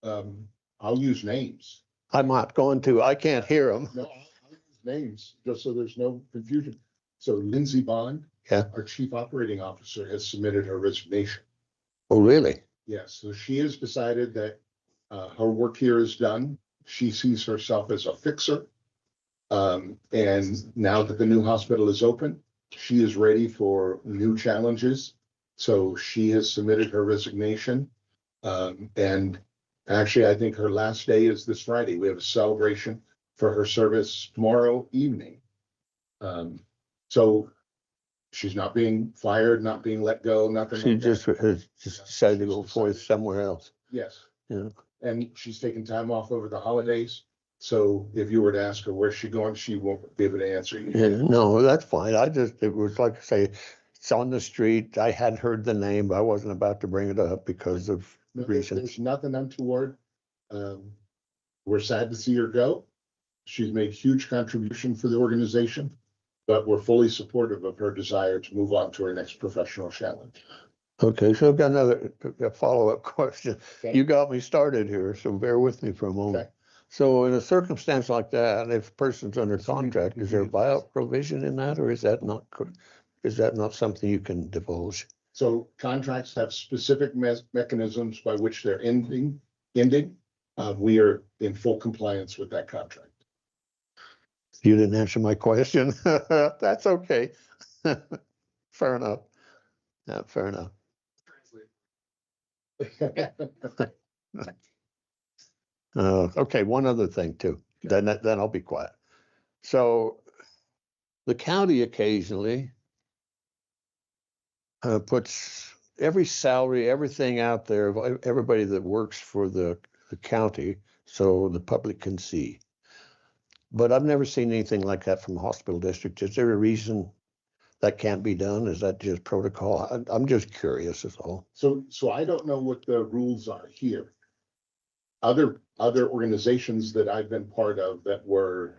I'll use names. I'm not going to, I can't hear them. No, I'll use names just so there's no confusion. So Lindsay Bond, Yeah. our chief operating officer, has submitted her resignation. Oh, really? Yes, so she has decided that her work here is done. She sees herself as a fixer. And now that the new hospital is open, she is ready for new challenges. So she has submitted her resignation. And actually, I think her last day is this Friday. We have a celebration for her service tomorrow evening. So she's not being fired, not being let go, nothing. She like just that. has just decided to go forth somewhere else. Yes. Yeah. And she's taking time off over the holidays. So if you were to ask her where's she going, she won't be able to answer you. Yeah, no, that's fine. It was like I say, it's on the street. I hadn't heard the name, but I wasn't about to bring it up because of No, reasons. there's nothing untoward. We're sad to see her go. She's made huge contribution for the organization, but we're fully supportive of her desire to move on to her next professional challenge. Okay, so I've got a follow-up question. Okay. You got me started here, so bear with me for a moment. Okay. So in a circumstance like that, if a person's under contract, is there a buyout provision in that, or is that not something you can divulge? So contracts have specific mechanisms by which they're ending. We are in full compliance with that contract. You didn't answer my question. That's okay. Fair enough. Yeah, fair enough. Okay, one other thing too, then I'll be quiet. So the county occasionally puts every salary, everything out there of everybody that works for the county so the public can see. But I've never seen anything like that from the hospital district. Is there a reason that can't be done? Is that just protocol? I'm just curious is all. So I don't know what the rules are here. Other organizations that I've been part of that were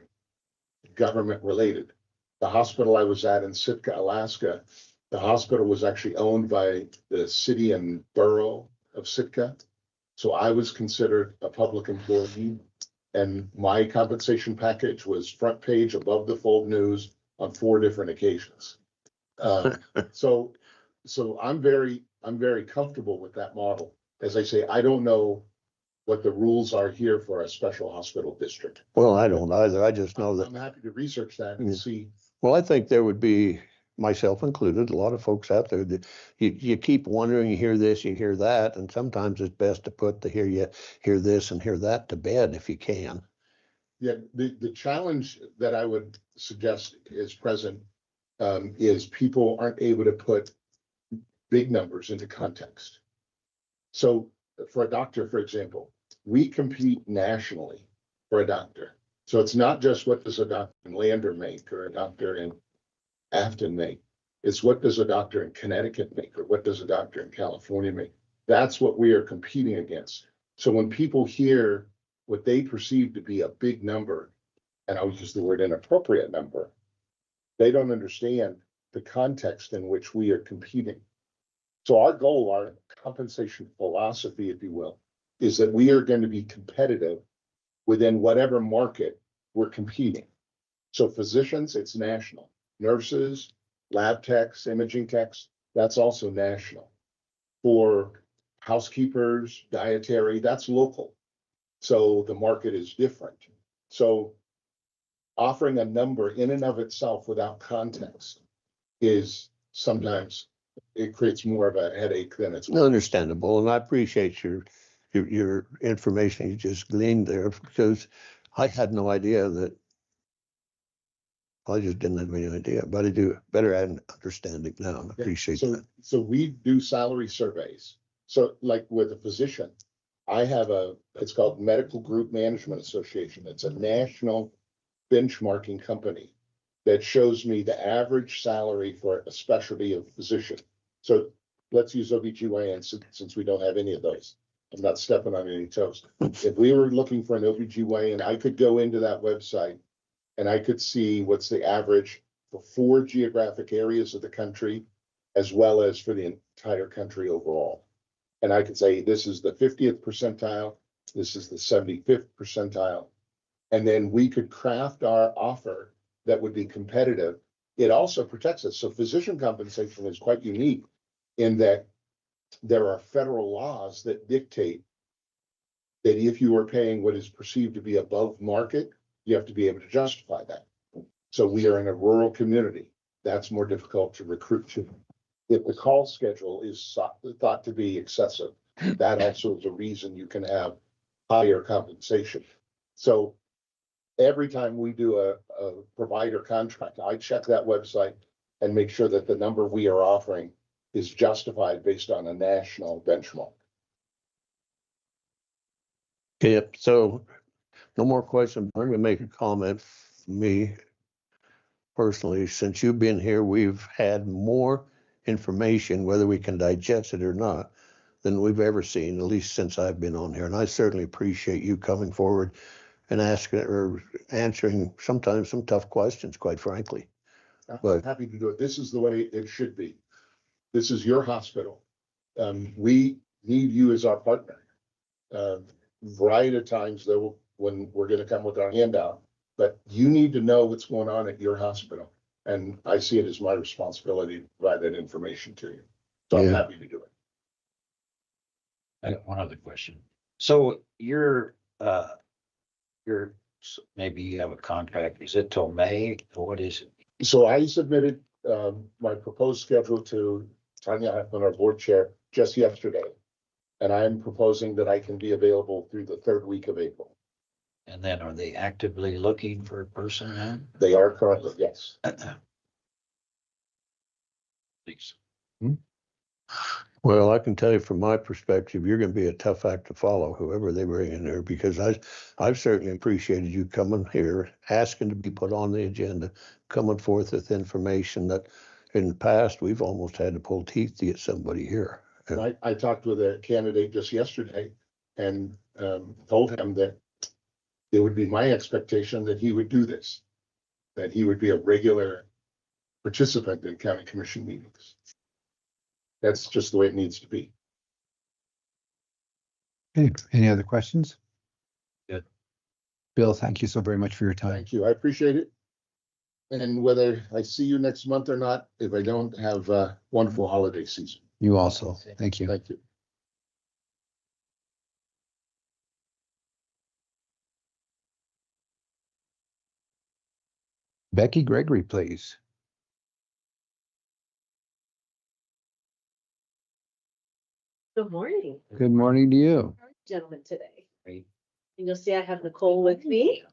government related. The hospital I was at in Sitka, Alaska, the hospital was actually owned by the city and borough of Sitka. So I was considered a public employee, and my compensation package was front page above the fold news on 4 different occasions. So I'm very comfortable with that model. As I say, I don't know what the rules are here for a special hospital district. Well, I don't either. I just know that. I'm happy to research that and see. Well, I think there would be, myself included, a lot of folks out there that you keep wondering, you hear this, you hear that, and sometimes it's best to put the hear this and hear that to bed if you can. Yeah, the challenge that I would suggest is present is people aren't able to put big numbers into context. So for a doctor, for example, we compete nationally for a doctor. So it's not just what does a doctor in Lander make or a doctor in Afton make. It's what does a doctor in Connecticut make or what does a doctor in California make. That's what we are competing against. So when people hear what they perceive to be a big number, and I'll use the word inappropriate number, They don't understand the context in which we are competing. So our goal, our compensation philosophy, if you will, is that we are going to be competitive within whatever market we're competing. So physicians, it's national. Nurses, lab techs, imaging techs, that's also national. For housekeepers, dietary, that's local. So the market is different. So offering a number in and of itself without context is sometimes, it creates more of a headache than it's. Understandable, and I appreciate your information you just gleaned there, because I had no idea that. I just didn't have any idea, but I do better understanding now, and I appreciate So, that. so we do salary surveys. So like with a physician, I have it's called Medical Group Management Association. It's a national benchmarking company that shows me the average salary for a specialty of physician. So let's use OBGYN since we don't have any of those. I'm not stepping on any toes. If we were looking for an OBGYN, I could go into that website and I could see what's the average for 4 geographic areas of the country, as well as for the entire country overall. And I could say, this is the 50th percentile, this is the 75th percentile. And then we could craft our offer that would be competitive. It also protects us. So physician compensation is quite unique in that there are federal laws that dictate that if you are paying what is perceived to be above market, you have to be able to justify that. So we are in a rural community. That's more difficult to recruit to. If the call schedule is thought to be excessive, that also is a reason you can have higher compensation. So every time we do a provider contract, I check that website and make sure that the number we are offering is justified based on a national benchmark. Yep, so no more questions. I'm gonna make a comment for me personally. Since you've been here, we've had more information, whether we can digest it or not, than we've ever seen, at least since I've been on here. And I certainly appreciate you coming forward and asking or answering sometimes some tough questions, quite frankly. I'm happy to do it. This is the way it should be. This is your hospital. We need you as our partner. Variety of times though, when we're going to come with our handout, but you need to know what's going on at your hospital. And I see it as my responsibility to provide that information to you. So I'm happy to do it. I got one other question. So maybe you have a contract, is it till May, or what is it? So I submitted my proposed schedule to Tanya Huffman, our board chair, just yesterday. And I'm proposing that I can be available through the 3rd week of April. And then are they actively looking for a person now? They are currently, yes. Thanks. Well, I can tell you from my perspective, you're gonna be a tough act to follow, whoever they bring in there, because I've certainly appreciated you coming here, asking to be put on the agenda, coming forth with information that in the past, we've almost had to pull teeth to get somebody here. I talked with a candidate just yesterday and told him that it would be my expectation that he would do this, that he would be a regular participant in county commission meetings. That's just the way it needs to be. Okay, any other questions? Good. Bill, thank you so very much for your time. Thank you. I appreciate it. And whether I see you next month or not, if I don't, have a wonderful holiday season. You also. Thank you. Thank you. Becky Gregory, please. Good morning, Good morning to you. gentlemen, today. Great. And you'll see I have Nicole with me.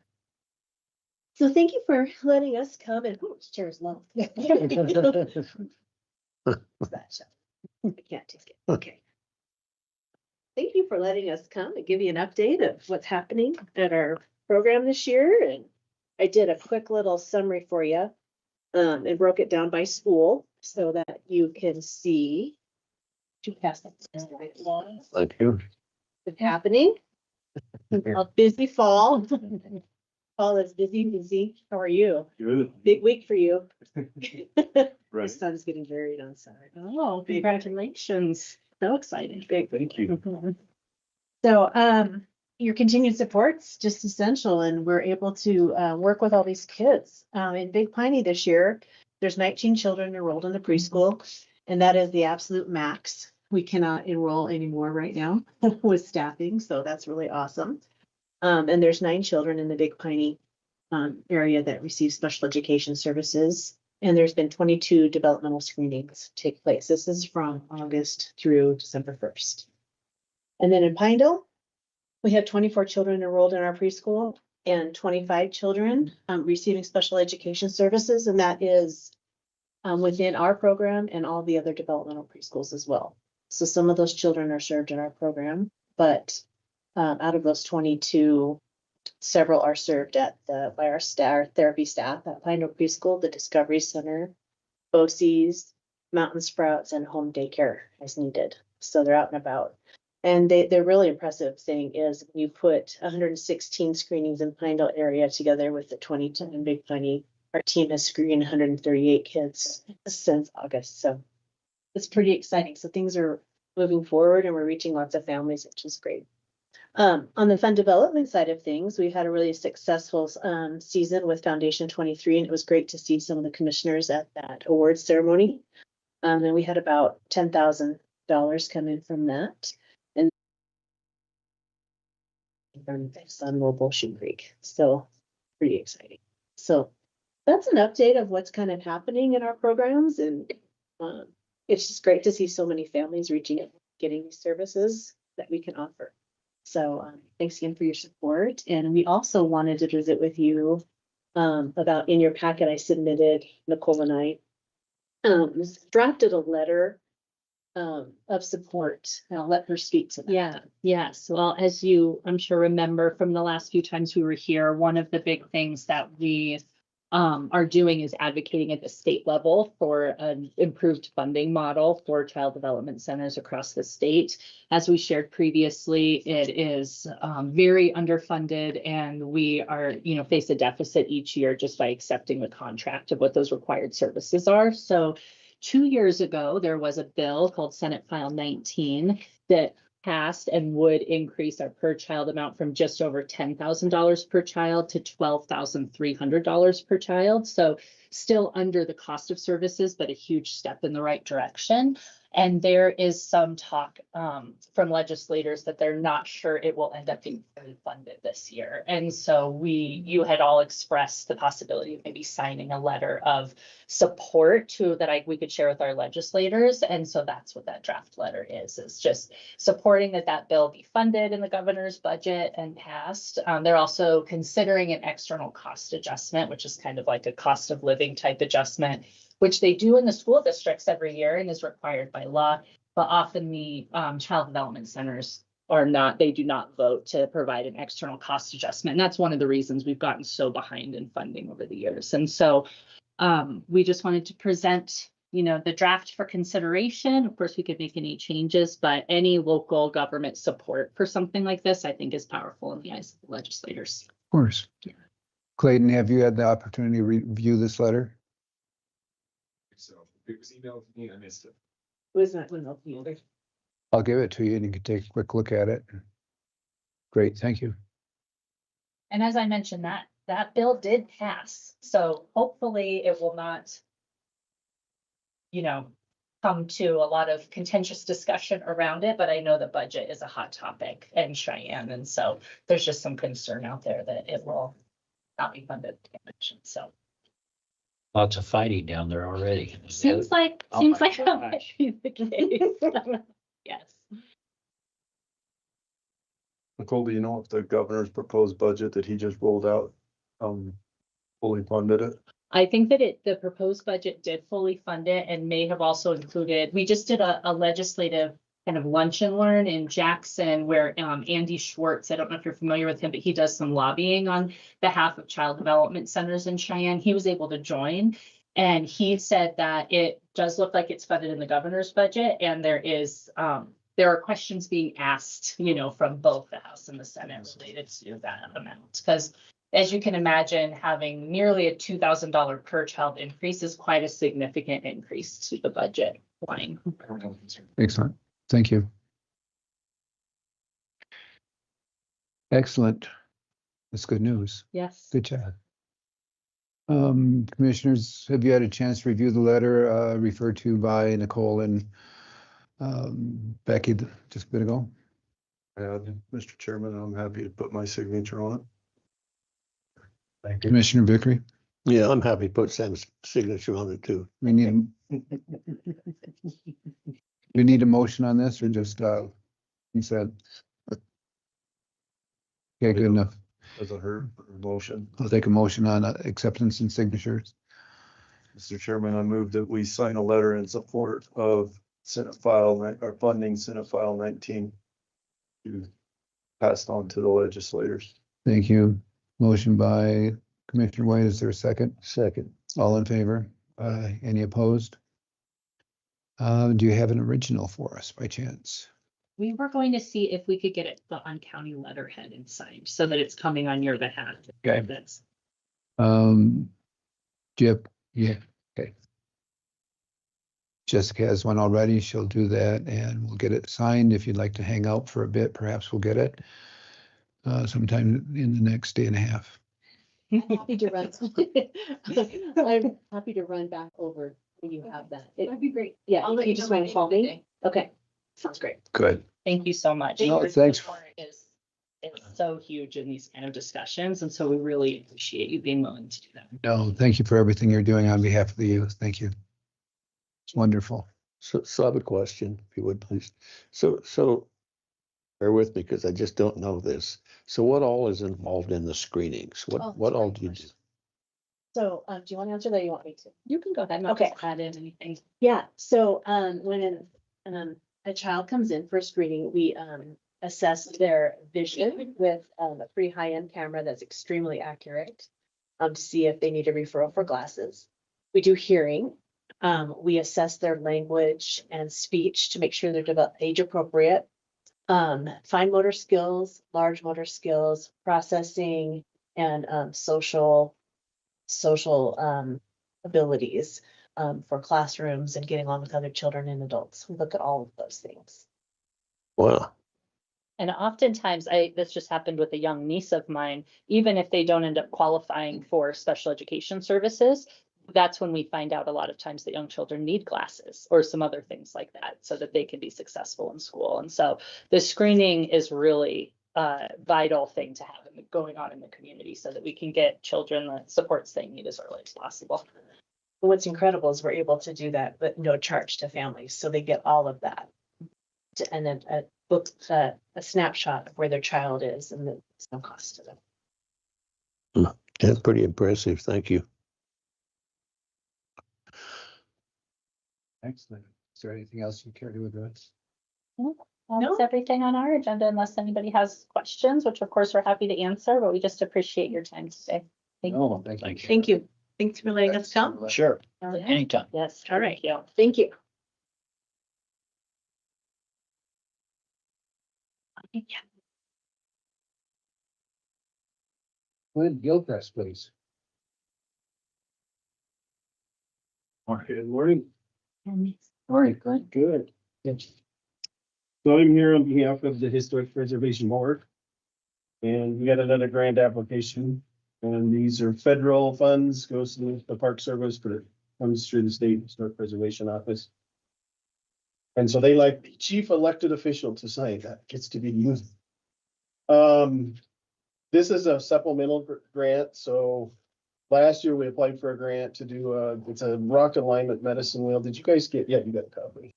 So thank you for letting us come and, oh, this chair is low. I can't take it. Okay. Thank you for letting us come and give you an update of what's happening at our program this year. And I did a quick little summary for you and broke it down by school so that you can see. To pass that. Thank you. What's happening. A busy fall. All is busy. How are you? Good. Big week for you. My Right. son's getting married on Saturday. Oh, congratulations. So exciting. Big. Thank you. So, your continued support's just essential, and we're able to work with all these kids. In Big Piney this year, there's 19 children enrolled in the preschool, and that is the absolute max. We cannot enroll anymore right now with staffing, so that's really awesome. And there's 9 children in the Big Piney area that receive special education services. And there's been 22 developmental screenings take place. This is from August through December 1st. And then in Pineville, we have 24 children enrolled in our preschool and 25 children receiving special education services. And that is within our program and all the other developmental preschools as well. So some of those children are served in our program, but out of those 22, several are served by our therapy staff at Pineville Preschool, the Discovery Center, OCs, Mountain Sprouts, and home daycare as needed. So they're out and about. And they're really impressive thing is you put 116 screenings in Pineville area together with the 22 in Big Piney. Our team has screened 138 kids since August. So it's pretty exciting. So things are moving forward and we're reaching lots of families, which is great. On the fund development side of things, we've had a really successful season with Foundation 23, and it was great to see some of the commissioners at that awards ceremony. And we had about $10,000 come in from that. And from Sun Mobile Shoe Creek. So pretty exciting. So that's an update of what's kind of happening in our programs. And it's just great to see so many families reaching out, getting these services that we can offer. So thanks again for your support. And we also wanted to visit with you about in your packet I submitted, Nicole and I drafted a letter of support. And I'll let her speak to that. Yes. Well, as you, I'm sure, remember from the last few times we were here, one of the big things that we are doing is advocating at the state level for an improved funding model for child development centers across the state. As we shared previously, it is very underfunded, and we are, face a deficit each year just by accepting the contract of what those required services are. So 2 years ago, there was a bill called Senate File 19 that passed and would increase our per child amount from just over $10,000 per child to $12,300 per child. So still under the cost of services, but a huge step in the right direction. And there is some talk from legislators that they're not sure it will end up being fully funded this year. And so you had all expressed the possibility of maybe signing a letter of support we could share with our legislators. And so that's what that draft letter is just supporting that bill be funded in the governor's budget and passed. They're also considering an external cost adjustment, which is kind of like a cost of living type adjustment, which they do in the school districts every year and is required by law. But often the child development centers they do not vote to provide an external cost adjustment. And that's one of the reasons we've gotten so behind in funding over the years. And so we just wanted to present, the draft for consideration. Of course, we could make any changes, but any local government support for something like this, I think, is powerful in the eyes of the legislators. Of course. Yeah. Clayton, have you had the opportunity to review this letter? So it was emailed to me, I missed it. Was not one of you. I'll give it to you and you can take a quick look at it. Great, thank you. And as I mentioned, that bill did pass. So hopefully it will not, come to a lot of contentious discussion around it. But I know the budget is a hot topic in Cheyenne. And so there's just some concern out there that it will not be funded. So Lots of fighting down there already. seems like Oh my that might gosh. be the case. Yes. Nicole, do you know if the governor's proposed budget that he just rolled out, fully funded it? I think that the proposed budget did fully fund it and may have also included, we just did a legislative kind of lunch and learn in Jackson where Andy Schwartz, I don't know if you're familiar with him, but he does some lobbying on behalf of child development centers in Cheyenne. He was able to join. And he said that it does look like it's funded in the governor's budget. And there are questions being asked, from both the House and the Senate related to that amount. Because as you can imagine, having nearly a $2,000 per child increase is quite a significant increase to the budget line. Excellent. Thank you. Excellent. That's good news. Yes. Good job. Commissioners, have you had a chance to review the letter referred to by Nicole and Becky just a bit ago? Mr. Chairman, I'm happy to put my signature on it. Thank you. Commissioner Vickery, Yeah, I'm happy to put Sam's signature on it too. we need, we need a motion on this or just, you said? Okay, good enough. Doesn't hurt, motion. I'll take a motion on acceptance and signatures. Mr. Chairman, I move that we sign a letter in support of Senate file, or funding Senate file 19 to passed on to the legislators. Thank you. Motion by Commissioner White. Is there a second? Second. All in favor? Any opposed? Do you have an original for us by chance? We were going to see if we could get it on county letterhead and signed so that it's coming on your behalf. Okay. That's Do you have, yeah, okay. Jessica has one already. She'll do that and we'll get it signed. If you'd like to hang out for a bit, perhaps we'll get it sometime in the next day and a half. Happy to run. I'm happy to run back over when you have that. That'd be great. Yeah, I'll let you you just know want by to call the end of me? the day. Okay, sounds great. Good. Thank you so much. No, Your thanks. support is so huge in these kind of discussions, and so we really appreciate you being willing to do that. No, thank you for everything you're doing on behalf of the youth. Thank you. It's wonderful. So I have a question, if you would, please. So bear with me because I just don't know this. So what all is involved in the screenings? What all do you do? So, do you want to answer that or you want me to? You can go ahead and Okay. add in anything. Yeah, so, when a child comes in for screening, we, assess their vision with, a pretty high-end camera that's extremely accurate, to see if they need a referral for glasses. We do hearing. We assess their language and speech to make sure they're age appropriate. Fine motor skills, large motor skills, processing, and, social abilities for classrooms and getting on with other children and adults. We look at all of those things. Wow. And oftentimes, this just happened with a young niece of mine, even if they don't end up qualifying for special education services, that's when we find out a lot of times that young children need glasses or some other things like that so that they can be successful in school. And so the screening is really a vital thing to have going on in the community so that we can get children the supports they need as early as possible. What's incredible is we're able to do that, but no charge to families. So they get all of that. And then a snapshot of where their child is, and there's no cost to them. That's pretty impressive. Thank you. Excellent. Is there anything else you care to address? That's everything on our agenda, unless anybody has questions, which of course we're happy to answer, but we just appreciate your time today. Thank you. No, thank you. Thank you. Thanks for letting us come. Sure, Okay. anytime. Yes. All right. Yeah. Thank you. Clint Gilchrist, please. Good morning. Morning, Clint. Good. So I'm here on behalf of the Historic Preservation Board. And we got another grant application. And these are federal funds, goes to the Park Service, but it comes through the State Historic Preservation Office. And so they like the chief elected official to sign that, gets to be used. This is a supplemental grant, so last year we applied for a grant to do it's a rock alignment medicine wheel. Did you guys get, yeah, you got a copy.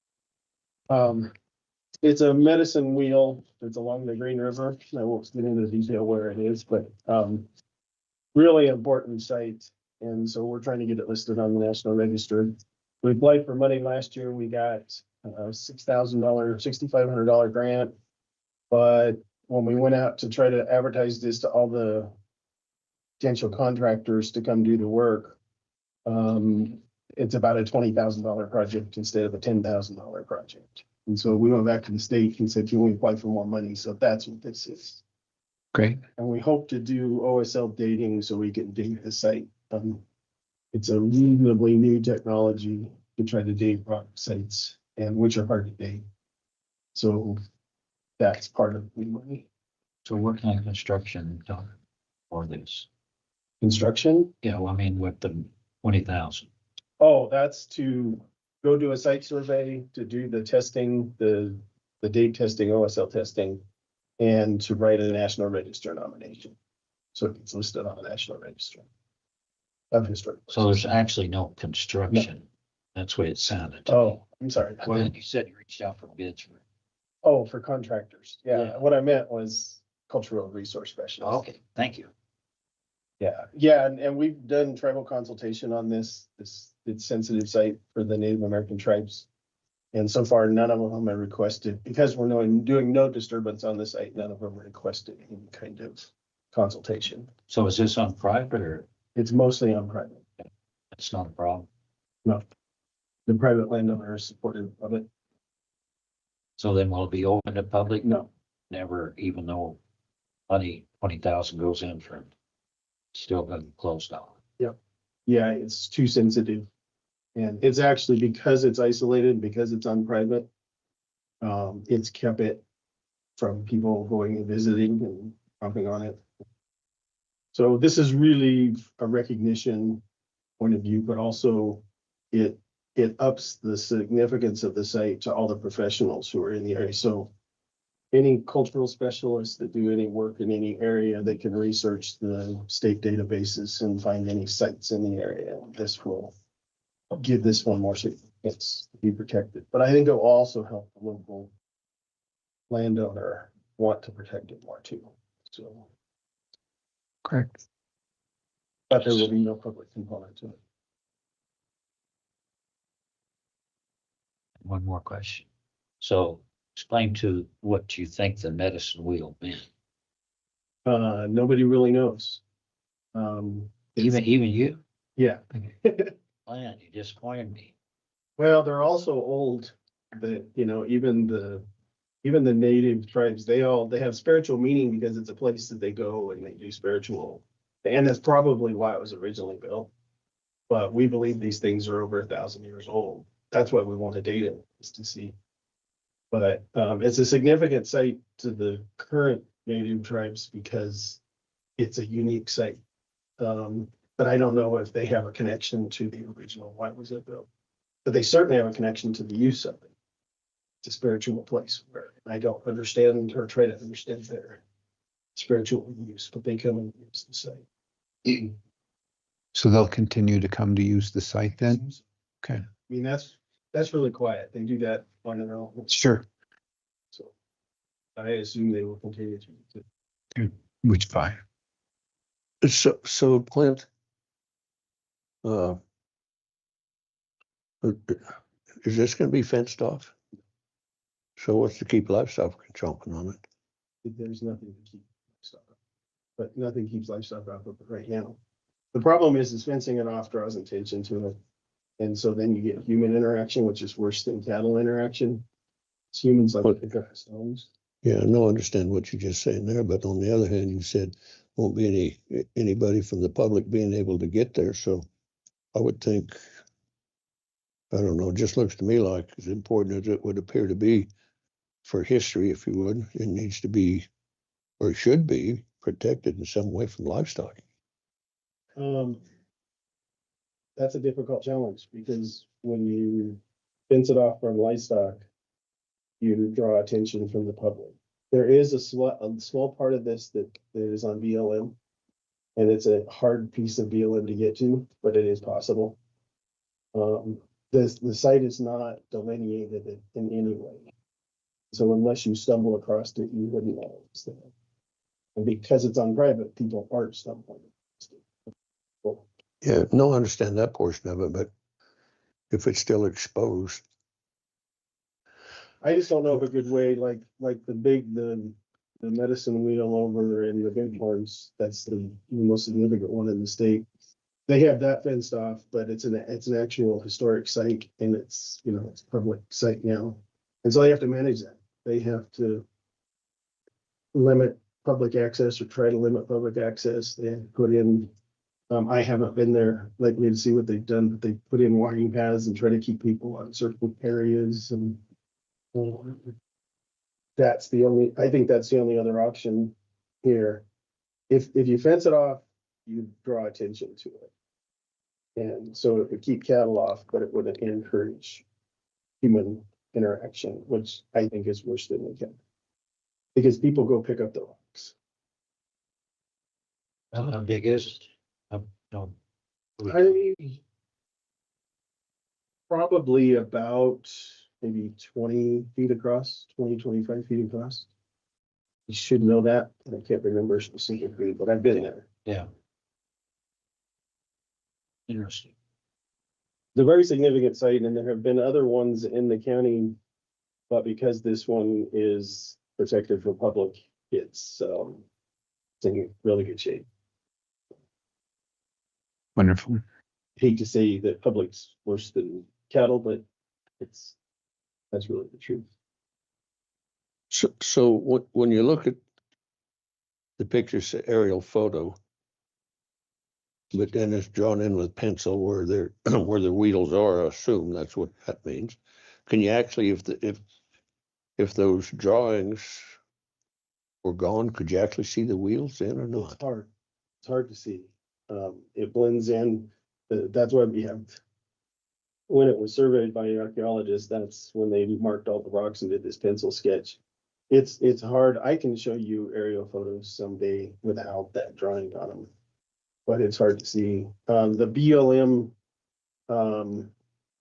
It's a medicine wheel that's along the Green River. I won't get into the detail where it is, but really important site. And so we're trying to get it listed on the National Register. We applied for money last year. We got $6,000, $6,500 grant. But when we went out to try to advertise this to all the potential contractors to come do the work, it's about a $20,000 project instead of a $10,000 project. And so we went back to the state and said, can we apply for more money? So that's what this is. Great. And we hope to do OSL dating so we can date the site. It's a reasonably new technology to try to date rock sites and which are hard to date. So that's part of the money. So what kind of construction done for this? Construction. Yeah, well, I mean, with the 20,000. Oh, that's to go do a site survey, to do the testing, the date testing, OSL testing, and to write a national register nomination. So it's listed on the national register of historic. So there's actually no construction. That's the way it sounded. Oh, I'm sorry. Well, you said you reached out for bids for. Oh, for contractors. Yeah, Yeah. what I meant was cultural resource specialists. Okay, thank you. Yeah, and we've done tribal consultation on this. It's sensitive site for the Native American tribes. And so far, none of them have requested, because we're doing no disturbance on the site, none of them requested any kind of consultation. So is this on private or It's mostly on private. it's not a problem? No. The private landowner is supportive of it. So then will it be open to public? No. Never, even though 20,000 goes in for it. Still been closed down. Yeah, it's too sensitive. And it's actually because it's isolated, because it's on private. It's kept it from people going and visiting and pumping on it. So this is really a recognition point of view, but also it ups the significance of the site to all the professionals who are in the area. So any cultural specialists that do any work in any area, they can research the state databases and find any sites in the area. This will give this one more significance to be protected. But I think it'll also help the local landowner want to protect it more too. So, Correct. but there will be no public component to it. One more question. So explain to what you think the medicine wheel meant. Nobody really knows. Even you? Yeah. Man, you disappointed me. Well, they're also old, that, even the native tribes, they have spiritual meaning because it's a place that they go and they do spiritual. And that's probably why it was originally built. But we believe these things are over 1,000 years old. That's why we want to date it, is to see. But it's a significant site to the current native tribes because it's a unique site. But I don't know if they have a connection to the original, why was it built? But they certainly have a connection to the use of it. It's a spiritual place where I don't understand or try to understand their spiritual use, but they come and use the site. So they'll continue to come to use the site then? Okay, I mean, that's really quiet. They do that on their own. sure. So I assume they will continue to use it. Which fine. So Clint, is this gonna be fenced off? So what's to keep livestock from chomping on it? There's nothing to keep livestock up, but nothing keeps livestock off of it right now. The problem is fencing it off draws attention to it. And so then you get human interaction, which is worse than cattle interaction. It's humans like to pick up stones. Yeah, no, I understand what you're just saying there, but on the other hand, you said won't be anybody from the public being able to get there, so I would think, I don't know, it just looks to me like as important as it would appear to be for history, if you would, it needs to be, or should be, protected in some way from livestock. That's a difficult challenge because when you fence it off from livestock, you draw attention from the public. There is a small part of this that is on BLM, and it's a hard piece of BLM to get to, but it is possible. The site is not delineated in any way. So unless you stumble across it, you wouldn't know it's there. And because it's on private, people aren't stumbling. Yeah, no, I understand that portion of it, but if it's still exposed. I just don't know of a good way, like the medicine wheel over in the Bighorns, that's the most significant one in the state. They have that fenced off, but it's an actual historic site and it's a public site now. And so they have to manage that. They have to limit public access or try to limit public access. They put in, I haven't been there lately to see what they've done, but they put in walking paths and try to keep people on certain areas and that's the only, I think that's the only other option here. If you fence it off, you draw attention to it. And so it would keep cattle off, but it wouldn't encourage human interaction, which I think is worse than we can. Because people go pick up the rocks. How big is it? No. Probably about maybe 20 feet across, 25 feet across. You should know that, and I can't remember specifically, but I've been there. Yeah. Interesting. It's a very significant site, and there have been other ones in the county, but because this one is protected for public, it's in really good shape. Wonderful. Hate to say that public's worse than cattle, but that's really the truth. So when you look at the pictures, aerial photo, but then it's drawn in with pencil where where the wheels are, I assume that's what that means. Can you actually, if those drawings were gone, could you actually see the wheels in or not? It's hard to see. It blends in. That's why we have, when it was surveyed by archaeologists, that's when they marked all the rocks and did this pencil sketch. It's hard. I can show you aerial photos someday without that drawing on them, but it's hard to see. The BLM,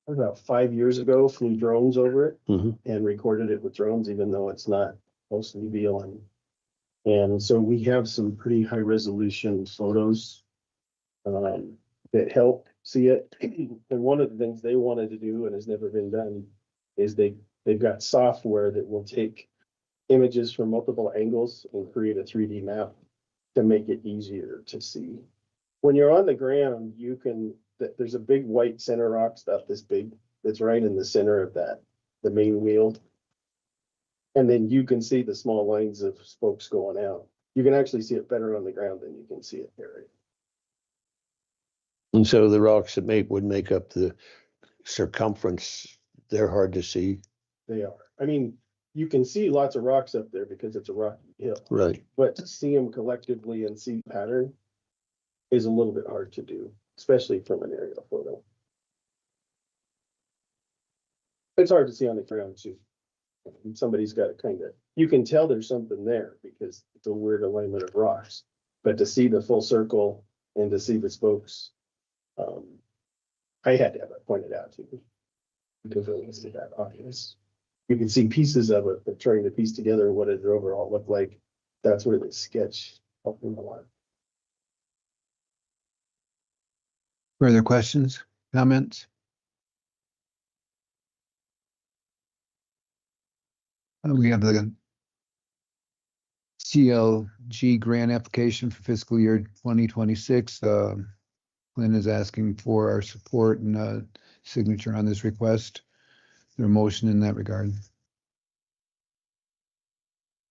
about 5 years ago, flew drones over it and recorded it with drones, even though it's not mostly BLM. And so we have some pretty high resolution photos that help see it. And one of the things they wanted to do and has never been done is they've got software that will take images from multiple angles and create a 3D map to make it easier to see. When you're on the ground, there's a big white center rock stuff this big that's right in the center of the main wheel. And then you can see the small lines of spokes going out. You can actually see it better on the ground than you can see it there. And so the rocks that would make up the circumference, they're hard to see. They are. I mean, you can see lots of rocks up there because it's a rocky hill. Right. But to see them collectively and see pattern is a little bit hard to do, especially from an aerial photo. It's hard to see on the ground too. Somebody's got to you can tell there's something there because it's a weird alignment of rocks, but to see the full circle and to see the spokes, I had to have it pointed out to me because it was that obvious. You can see pieces of it, but trying to piece together what it overall looked like, that's where the sketch helped me a lot. Further questions, comments? We have the CLG grant application for fiscal year 2026. Clint is asking for our support and signature on this request. Their motion in that regard.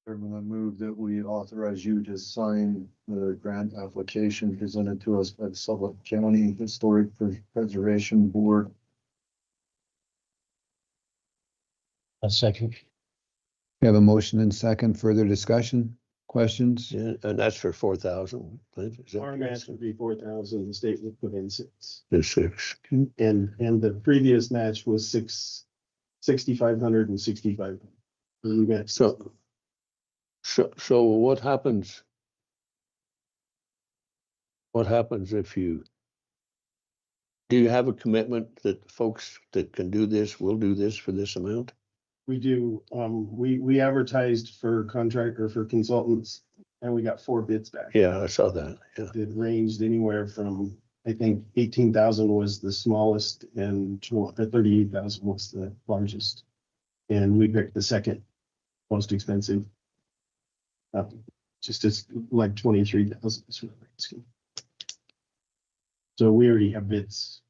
Chairman, I move that we authorize you to sign the grant application presented to us by the Sublette County Historic Preservation Board. A second. We have a motion and second. Further discussion, questions? Yeah, and that's for 4,000. Our match would be 4,000, the state would put in 6. There's 6. And the previous match was 6,500 and 6,500. We matched. So what happens? What happens if do you have a commitment that folks that can do this will do this for this amount? We do. We advertised for contractor for consultants and we got 4 bids back. Yeah, I saw that. Yeah. It ranged anywhere from, I think 18,000 was the smallest and 38,000 was the largest. And we picked the second most expensive. Just as like 23,000. So we already have bids.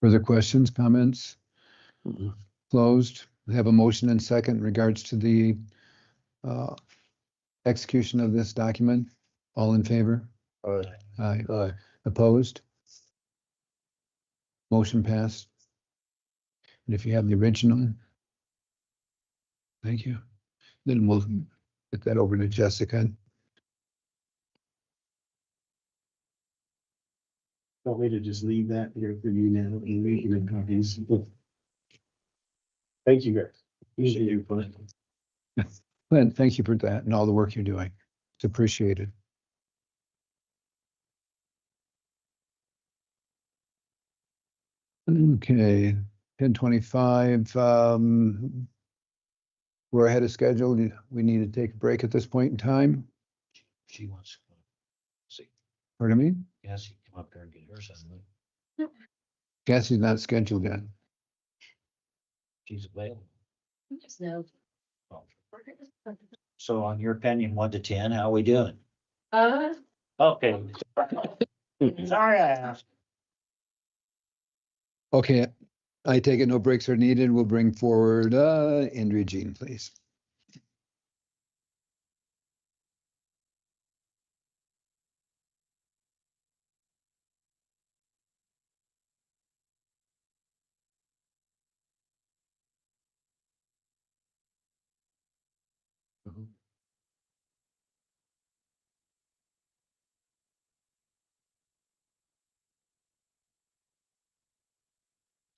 Further questions, comments? closed. We have a motion and second in regards to the execution of this document. All in favor? Aye. Aye. Opposed? Motion passed. And if you have the original, thank you. Then we'll get that over to Jessica. Want me to just leave that here for you now and we can make copies? Thank you, guys. Appreciate you for it. Clint, thank you for that and all the work you're doing. It's appreciated. Okay, 10:25. We're ahead of schedule. We need to take a break at this point in time. She wants to see, Pardon me? Cassie, come up there and get her something. Cassie's not scheduled yet. She's available. No. So on your opinion, 1 to 10, how are we doing? Uh, Okay. Sorry I asked. Okay, I take it no breaks are needed. We'll bring forward Andrea Jean, please.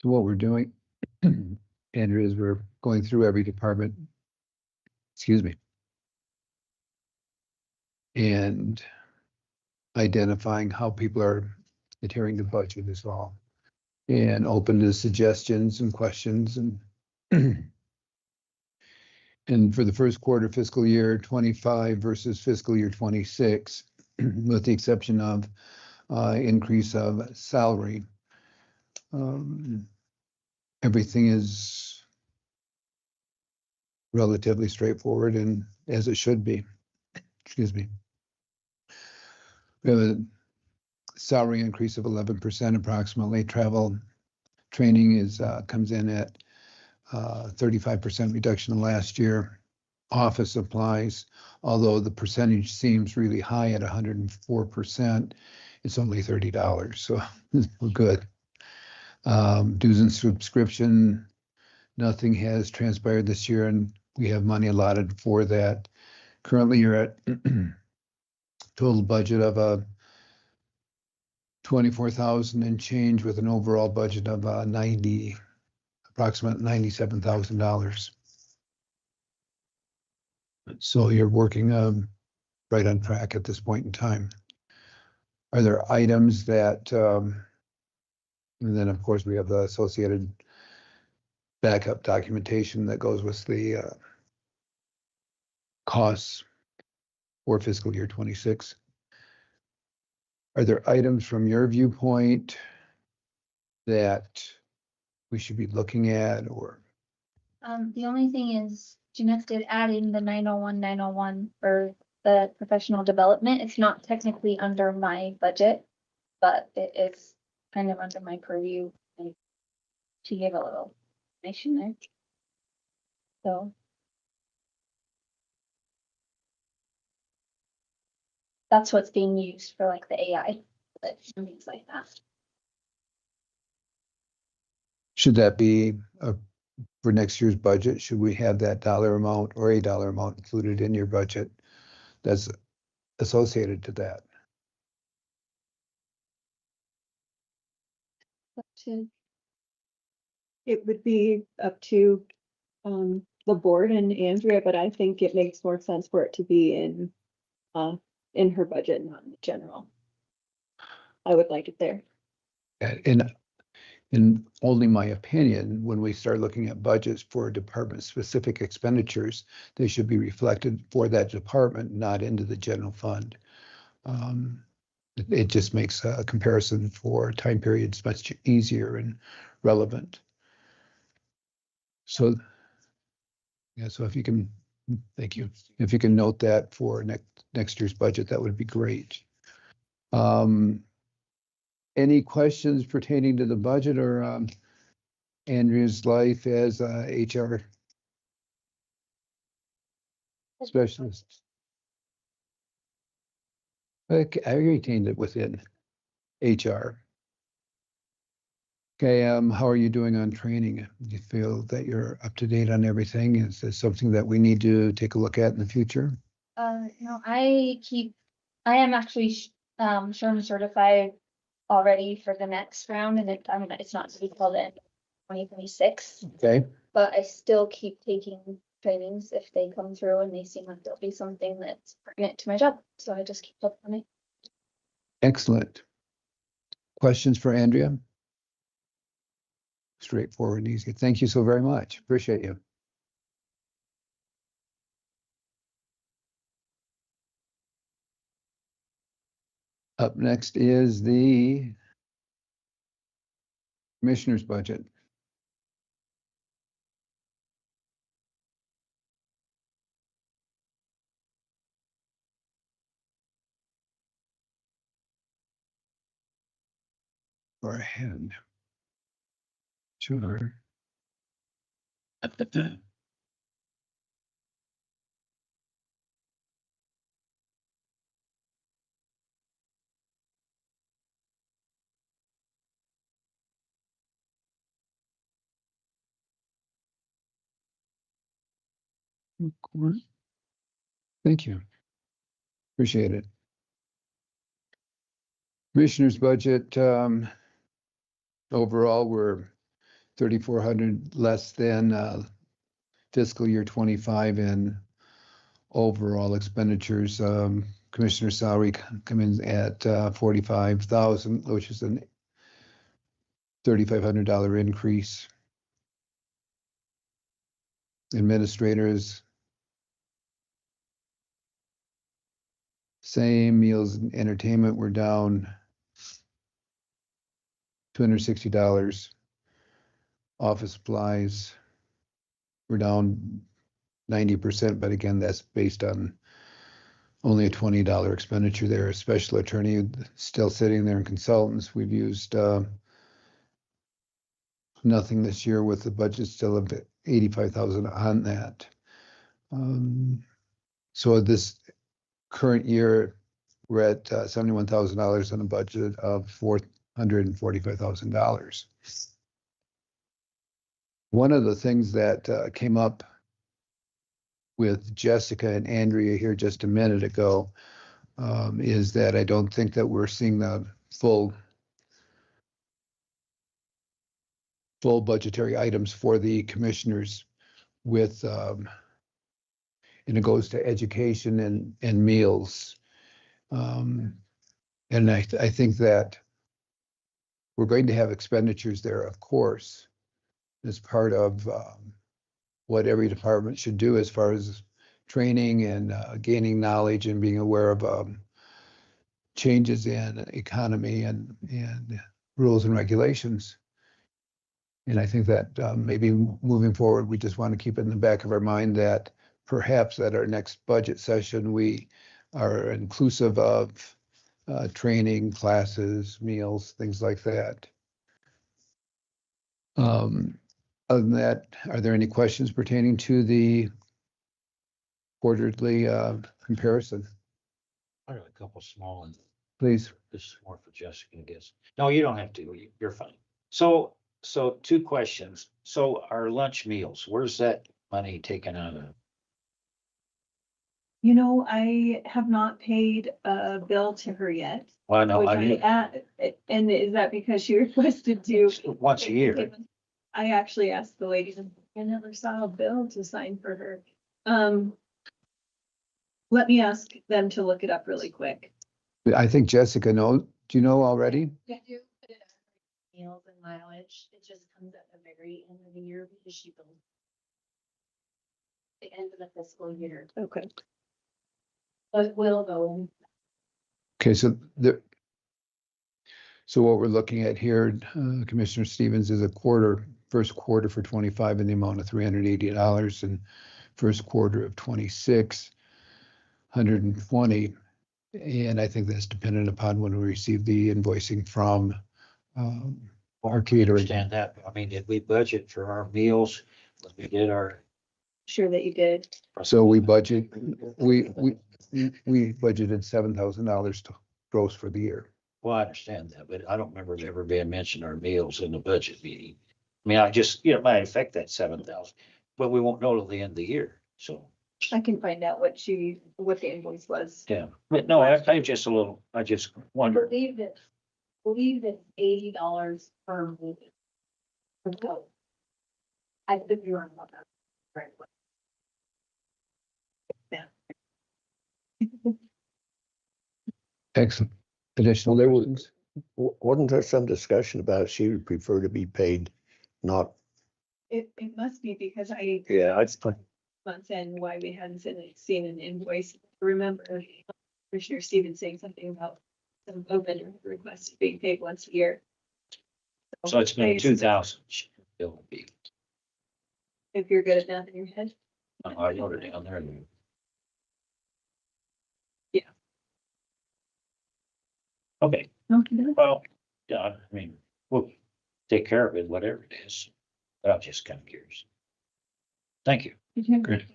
So what we're doing, Andrea, is we're going through every department, excuse me, and identifying how people are adhering to budget is all, and open to suggestions and questions and and for the first quarter fiscal year 25 versus fiscal year 26, with the exception of increase of salary, everything is relatively straightforward and as it should be. Excuse me. We have a salary increase of 11% approximately. Travel training is comes in at 35% reduction last year. Office supplies, although the percentage seems really high at 104%, it's only $30, so we're good. Dues and subscription, nothing has transpired this year, and we have money allotted for that. Currently, you're at total budget of 24,000 and change with an overall budget of approximate $97,000. So you're working right on track at this point in time. Are there items that, and then of course we have the associated backup documentation that goes with the costs for fiscal year 26. Are there items from your viewpoint that we should be looking at, or? The only thing is Jeness did add in the 901 for the professional development. It's not technically under my budget, but it is kind of under my purview. And she gave a little information there. So. That's what's being used for like the AI, and things like that. Should that be for next year's budget? Should we have that dollar amount or a dollar amount included in your budget that's associated to that? It would be up to the board and Andrea, but I think it makes more sense for it to be in her budget, not in the general. I would like it there. In only my opinion, when we start looking at budgets for department-specific expenditures, they should be reflected for that department, not into the general fund. It just makes a comparison for time periods much easier and relevant. So, yeah, so if you can, thank you. If you can note that for next year's budget, that would be great. Any questions pertaining to the budget or Andrea's life as HR specialist. Okay, I retained it within HR. Okay, how are you doing on training? Do you feel that you're up to date on everything? Is this something that we need to take a look at in the future? No, I am actually, SHRM certified already for the next round, and it's not to be called in 2026, Okay, but I still keep taking trainings if they come through and they seem like there'll be something that's pertinent to my job, so I just keep up on it. excellent. Questions for Andrea? Straightforward and easy. Thank you so very much. Appreciate you. Up next is the commissioner's budget. Go ahead. Sure. Thank you. Appreciate it. Commissioner's budget, overall, we're 3,400 less than fiscal year 25 in overall expenditures. Commissioner salary come in at 45,000, which is an $3,500 increase. Administrators, same. Meals and entertainment, we're down $260. Office supplies, we're down 90%, but again, that's based on only a $20 expenditure there. A special attorney still sitting there, and consultants, we've used nothing this year with the budget still of 85,000 on that. So this current year, we're at $71,000 on a budget of $445,000. One of the things that came up with Jessica and Andrea here just a minute ago is that I don't think that we're seeing the full budgetary items for the commissioners with, and it goes to education and meals. And I think that we're going to have expenditures there, of course, as part of what every department should do as far as training and gaining knowledge and being aware of changes in economy and rules and regulations. And I think that maybe moving forward, we just want to keep it in the back of our mind that perhaps at our next budget session, we are inclusive of training, classes, meals, things like that. Other than that, are there any questions pertaining to the quarterly comparison? I got a couple small ones. Please. This is more for Jessica, I guess. No, you don't have to. You're fine. So two questions. So our lunch meals, where's that money taken out of? You know, I have not paid a bill to her yet. Well, I know, Which and is that because she requested to? once a year. I actually asked the ladies, and I never saw a bill to sign for her. Let me ask them to look it up really quick. I think Jessica knows. Do you know already? I do put it on meals and mileage. It just comes at the very end of the year because she bills the end of the fiscal year. Okay. But it will go in. Okay, so what we're looking at here, Commissioner Stevens, is first quarter for 25 in the amount of $380, and first quarter of 26, $120. And I think that's dependent upon when we receive the invoicing from Our catering. Understand that. I mean, did we budget for our meals? When we did our. Sure that you did. So we budgeted $7,000 to gross for the year. Well, I understand that, but I don't remember it ever being mentioned our meals in the budget meeting. I mean, I just, it might affect that 7,000, but we won't know till the end of the year. So, I can find out what the invoice was. yeah, but no, I just I just I wonder. believe it's $80 per meeting. So, I could be wrong about that. Right. Excellent. Additional Well, there was- questions? Wasn't there some discussion about she would prefer to be paid not? It must be because I Yeah, it's. months in why we hadn't seen an invoice. Remember Commissioner Stevens saying something about some open requests being paid once a year. So it's been I- 2,000. It will be. If you're good at math in your head. I wrote it down there. Yeah. Okay, Okay. well, yeah, I mean, we'll take care of it, whatever it is. But I'm just kind of curious. Thank you. Good.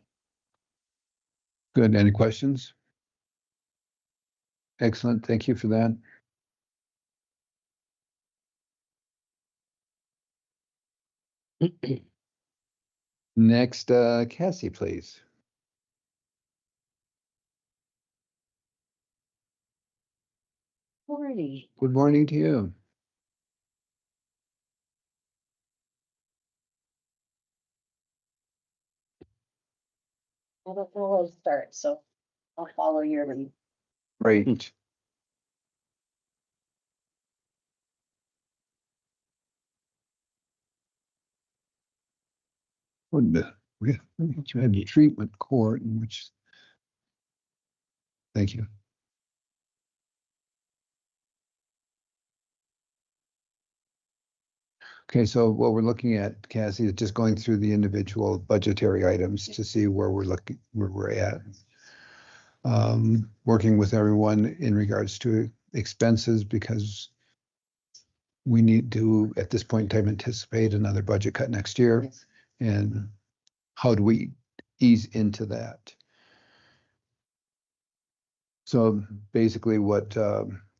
Good. Any questions? Excellent. Thank you for that. Next, Cassie, please. Morning. Good morning to you. I don't know where to start, so I'll follow your lead. Great. We had a treatment court in which. Thank you. Okay, so what we're looking at, Cassie, is just going through the individual budgetary items to see where we're at. Working with everyone in regards to expenses because we need to, at this point in time, anticipate another budget cut next year. Yes. And how do we ease into that? So basically what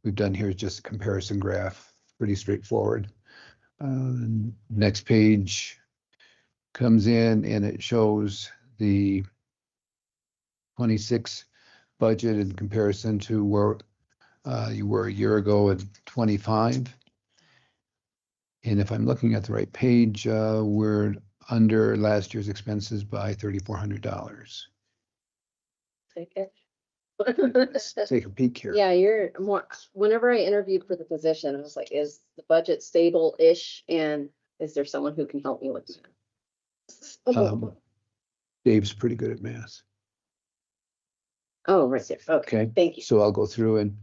we've done here is just a comparison graph, pretty straightforward. Next page comes in and it shows the 26 budget in comparison to where you were a year ago at 25. And if I'm looking at the right page, we're under last year's expenses by $3,400. Take it. Let's take a peek here. Yeah, you're more, whenever I interviewed for the position, I was like, is the budget stable-ish? And is there someone who can help me with that? Dave's pretty good at math. Oh, right there. Okay, Okay. thank you. So I'll go through and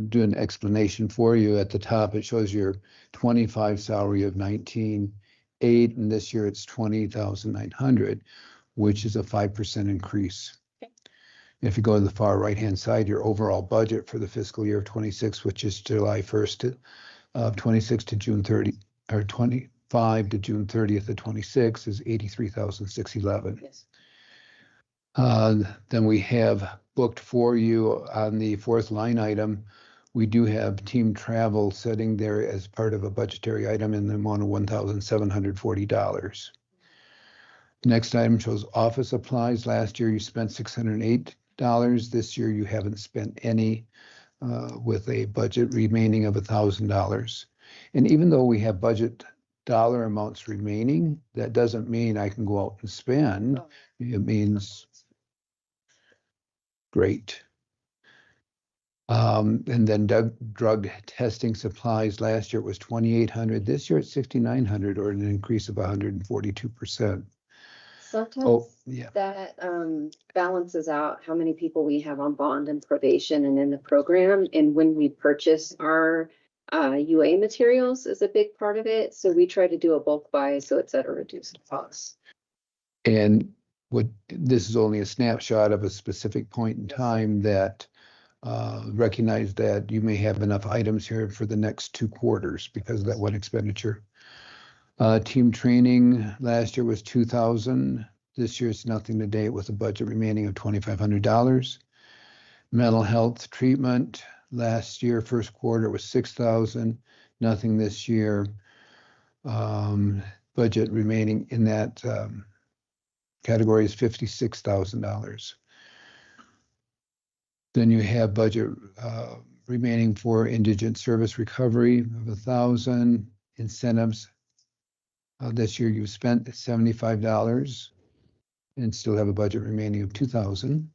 do an explanation for you. At the top, it shows your 25 salary of 19,800, and this year it's 20,900, which is a 5% increase. Okay. If you go to the far right-hand side, your overall budget for the fiscal year of 26, which is July 1st of 26 to June 30, or 25 to June 30th of 26 is 83,611. Yes. Then we have booked for you on the fourth line item. We do have team travel sitting there as part of a budgetary item in the amount of $1,740. Next item shows office supplies. Last year you spent $608. This year you haven't spent any with a budget remaining of $1,000. And even though we have budget dollar amounts remaining, that doesn't mean I can go out and spend. It means great. And then drug testing supplies, last year it was 2,800. This year it's 6,900, or an increase of 142%. Sometimes Oh, yeah. that balances out how many people we have on bond and probation and in the program. And when we purchase our UA materials is a big part of it. So we try to do a bulk buy, so it's at a reduced cost. And this is only a snapshot of a specific point in time that recognize that you may have enough items here for the next 2 quarters because of that one expenditure. Team training last year was $2,000. This year it's nothing to date with a budget remaining of $2,500. Mental health treatment last year, first quarter was $6,000, nothing this year. Budget remaining in that category is $56,000. Then you have budget remaining for indigent service recovery of $1,000. Incentives. This year you've spent $75 and still have a budget remaining of $2,000.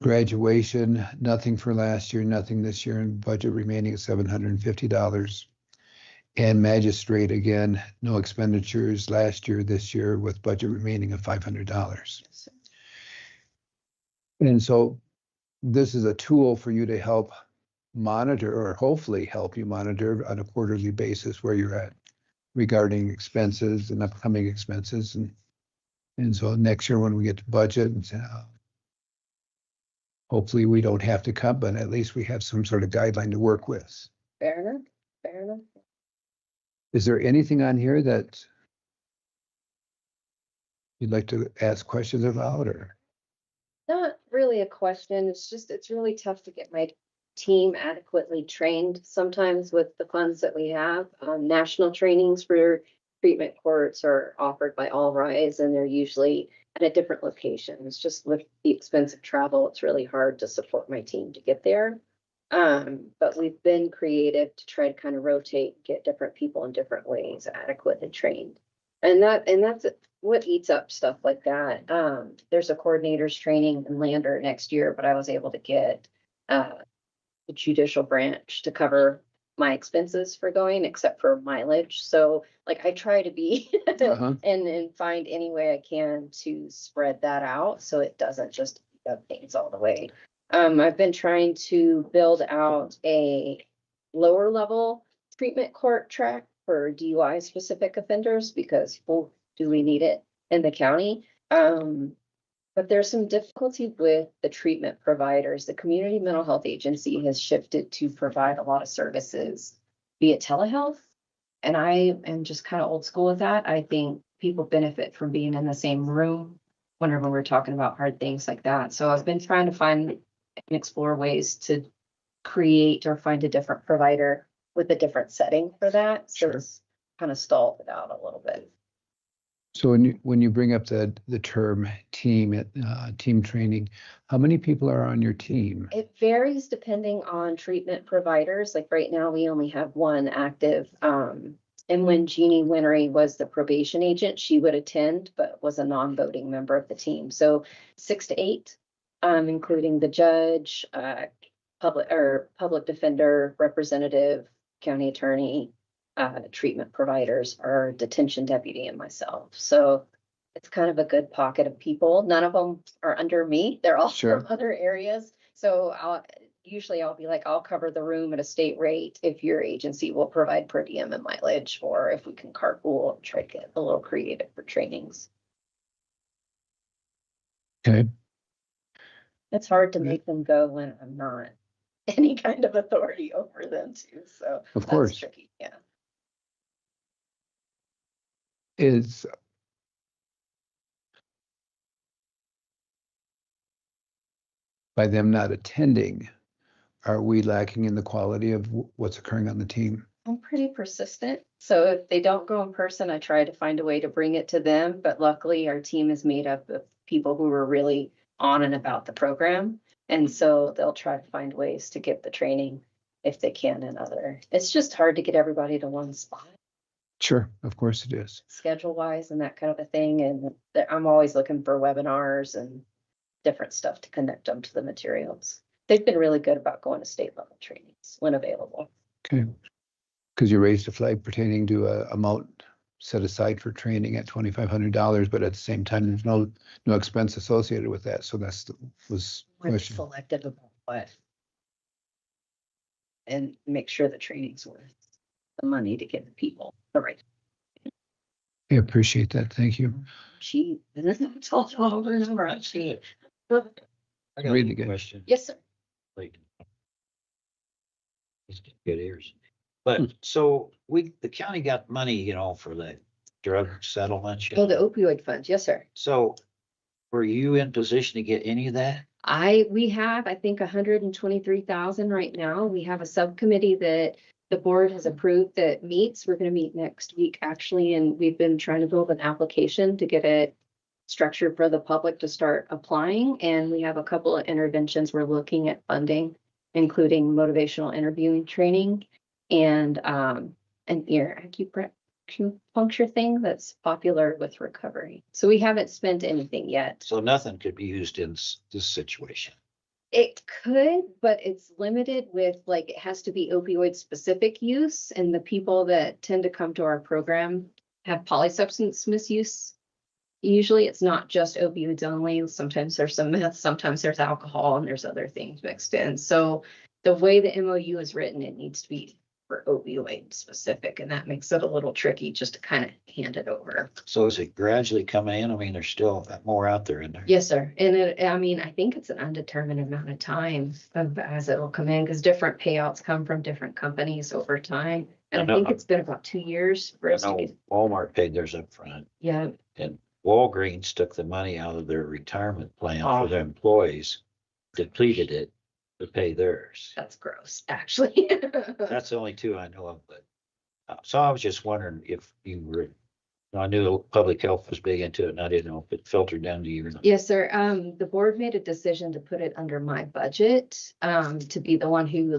Graduation, nothing for last year, nothing this year, and budget remaining of $750. And magistrate, again, no expenditures last year, this year, with budget remaining of $500. And so this is a tool for you to help monitor, or hopefully help you monitor on a quarterly basis where you're at regarding expenses and upcoming expenses. And so next year when we get to budget, hopefully we don't have to cut, but at least we have some sort of guideline to work with. Fair enough, fair enough. Is there anything on here that you'd like to ask questions about, or? Not really a question. It's just, it's really tough to get my team adequately trained sometimes with the funds that we have. National trainings for treatment courts are offered by All Rise, and they're usually at a different location. It's just with the expense of travel, it's really hard to support my team to get there. But we've been creative to try to kind of rotate, get different people in different ways, adequate and trained. And that's what eats up stuff like that. There's a coordinators training in Lander next year, but I was able to get the judicial branch to cover my expenses for going, except for mileage. So like I try to be and find any way I can to spread that out so it doesn't just eat up things all the way. I've been trying to build out a lower level treatment court track for DUI specific offenders because, well, do we need it in the county? But there's some difficulty with the treatment providers. The Community Mental Health Agency has shifted to provide a lot of services via telehealth. And I am just kind of old school with that. I think people benefit from being in the same room whenever we're talking about hard things like that. So I've been trying to find and explore ways to create or find a different provider with a different setting for that. So it's kind of stalled it out a little bit. So when you bring up the term team training, how many people are on your team? It varies depending on treatment providers. Like right now, we only have one active. And when Jeannie Winery was the probation agent, she would attend, but was a non-voting member of the team. So 6 to 8, including the judge, public defender, representative, county attorney, treatment providers, our detention deputy, and myself. So it's kind of a good pocket of people. None of them are under me. They're all from other areas. So I'll be like, I'll cover the room at a state rate if your agency will provide per diem and mileage, or if we can carpool and try to get a little creative for trainings. Okay. It's hard to make them go when I'm not any kind of authority over them too. So of course, that's tricky. Yeah. Is by them not attending, are we lacking in the quality of what's occurring on the team? I'm pretty persistent. So if they don't go in person, I try to find a way to bring it to them. But luckily our team is made up of people who are really on and about the program. And so they'll try to find ways to get the training if they can in other. It's just hard to get everybody to one spot. Sure, of course it is. Schedule wise and that kind of a thing. And I'm always looking for webinars and different stuff to connect them to the materials. They've been really good about going to state level trainings when available. Okay. Because you raised a flag pertaining to a amount set aside for training at $2,500, but at the same time, there's no expense associated with that. So was question. Selective about what. And make sure the training's worth the money to get the people the right. I appreciate that. Thank you. She, it's all over and over. She. I got Really a good. question. Yes, sir. Clayton. He's got good ears. But so the county got money, for the drug settlement. Oh, the opioid fund. Yes, sir. So were you in position to get any of that? We have, I think, 123,000 right now. We have a subcommittee that the board has approved that meets. We're gonna meet next week, actually, and we've been trying to build an application to get it structured for the public to start applying. And we have a couple of interventions we're looking at funding, including motivational interviewing training and an ear acupuncture thing that's popular with recovery. So we haven't spent anything yet. So nothing could be used in this situation. It could, but it's limited with, like, it has to be opioid specific use, and the people that tend to come to our program have polysubstance misuse. Usually it's not just opioids only. Sometimes there's some meth, sometimes there's alcohol, and there's other things mixed in. So the way the MOU is written, it needs to be for opioid specific, and that makes it a little tricky just to kind of hand it over. So is it gradually coming in? I mean, there's still more out there in there. Yes, sir. And I think it's an undetermined amount of time as it will come in, because different payouts come from different companies over time. And I think it's been about 2 years for I us to know get. Walmart paid theirs up front, Yeah, and Walgreens took the money out of their retirement plan Oh. for their employees, depleted it to pay theirs. that's gross, actually. That's the only two I know of, but, so I was just wondering if you were, I knew public health was big into it, and I didn't know if it filtered down to you or not. Yes, sir. The board made a decision to put it under my budget, to be the one who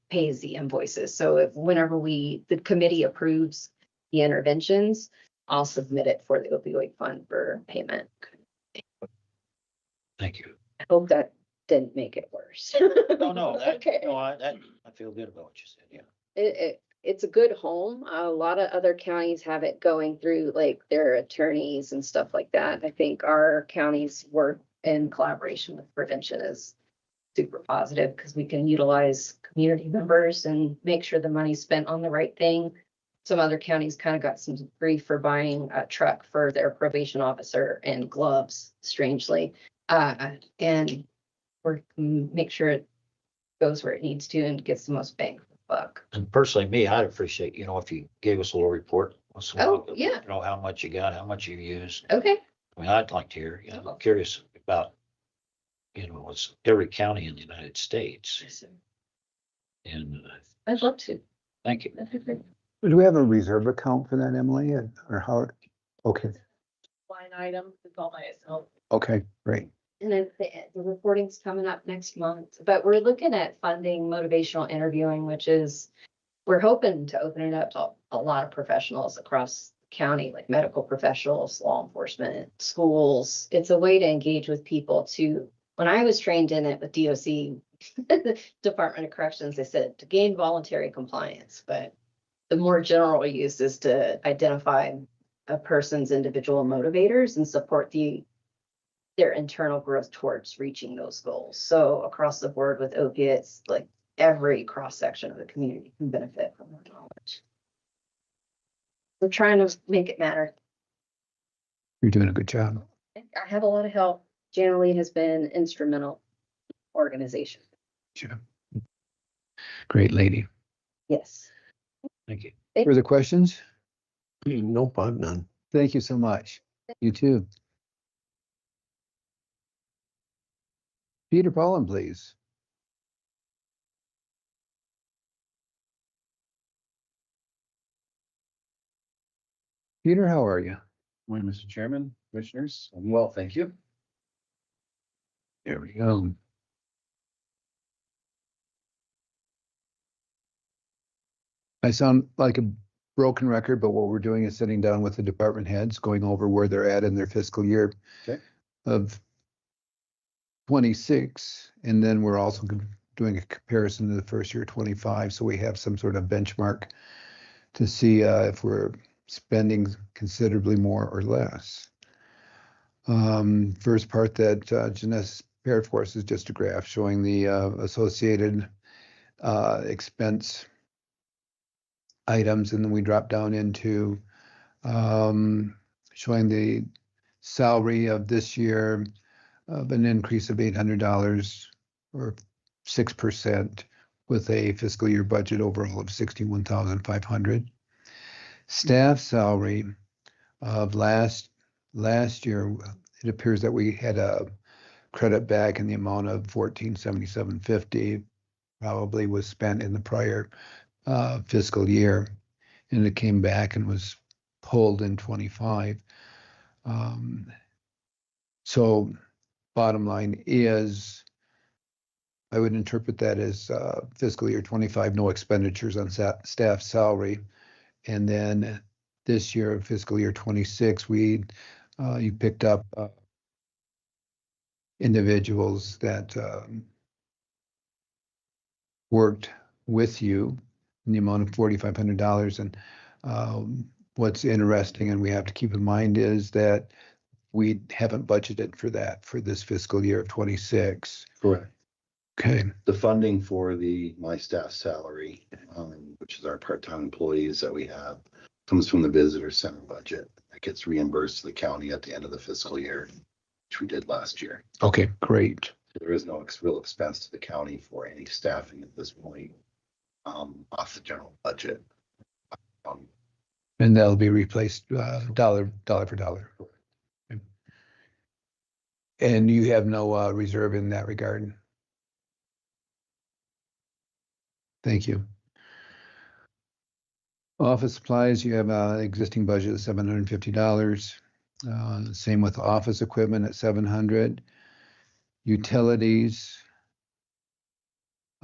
pays the invoices. So whenever the committee approves the interventions, I'll submit it for the opioid fund for payment. Thank you. I hope that didn't make it worse. No, Okay. I feel good about what you said, yeah. It's a good home. A lot of other counties have it going through their attorneys and stuff like that. I think our county's work in collaboration with prevention is super positive, because we can utilize community members and make sure the money's spent on the right thing. Some other counties kind of got some grief for buying a truck for their probation officer and gloves, strangely. And we're make sure it goes where it needs to and gets the most bang for the buck. And personally, me, I'd appreciate, if you gave us a little report. once in a while, Yeah. How much you got, how much you used. Okay. I mean, I'd like to hear, I'm curious about, what's every county in the United States. Yes, sir. And I'd love to. thank you. That'd be great. Do we have a reserve account for that, Emily, or how? Okay, Line item, it's all by itself. okay, great. And then the reporting's coming up next month, but we're looking at funding motivational interviewing, which is, we're hoping to open it up to a lot of professionals across the county, like medical professionals, law enforcement, schools. It's a way to engage with people when I was trained in it with DOC, the Department of Corrections, they said to gain voluntary compliance, but the more general use is to identify a person's individual motivators and support their internal growth towards reaching those goals. So across the board with opiates, every cross section of the community can benefit from that knowledge. We're trying to make it matter. You're doing a good job. I have a lot of help. Janelle has been instrumental organization. Sure. Great lady. Yes. Thank you. Further questions? Nope, I've none. Thank you so much. You too. Peter Paulin, please. Peter, how are you? Morning, Mr. Chairman, Commissioners. I'm well, thank you. There we go. I sound like a broken record, but what we're doing is sitting down with the department heads, going over where they're at in their fiscal year Okay. of 26, and then we're also doing a comparison to the first year 25, so we have some sort of benchmark to see if we're spending considerably more or less. First part that Jeness prepared for us is just a graph showing the associated expense items, and then we drop down into showing the salary of this year, of an increase of $800 or 6% with a fiscal year budget overall of 61,500. Staff salary of last year, it appears that we had a credit back in the amount of 1477.50, probably was spent in the prior fiscal year, and it came back and was pulled in 25. So bottom line is, I would interpret that as fiscal year 25, no expenditures on staff salary. And then this year, fiscal year 26, you picked up individuals that worked with you in the amount of $4,500. And what's interesting, and we have to keep in mind, is that we haven't budgeted for that for this fiscal year of 26. Correct. Okay. The funding for my staff salary, which is our part-time employees that we have, comes from the visitor center budget. It gets reimbursed to the county at the end of the fiscal year, which we did last year. Okay, great. There is no real expense to the county for any staffing at this point, off the general budget. And that'll be replaced dollar for dollar. Okay. And you have no reserve in that regard. Thank you. Office supplies, you have an existing budget of $750. Same with office equipment at $700. Utilities,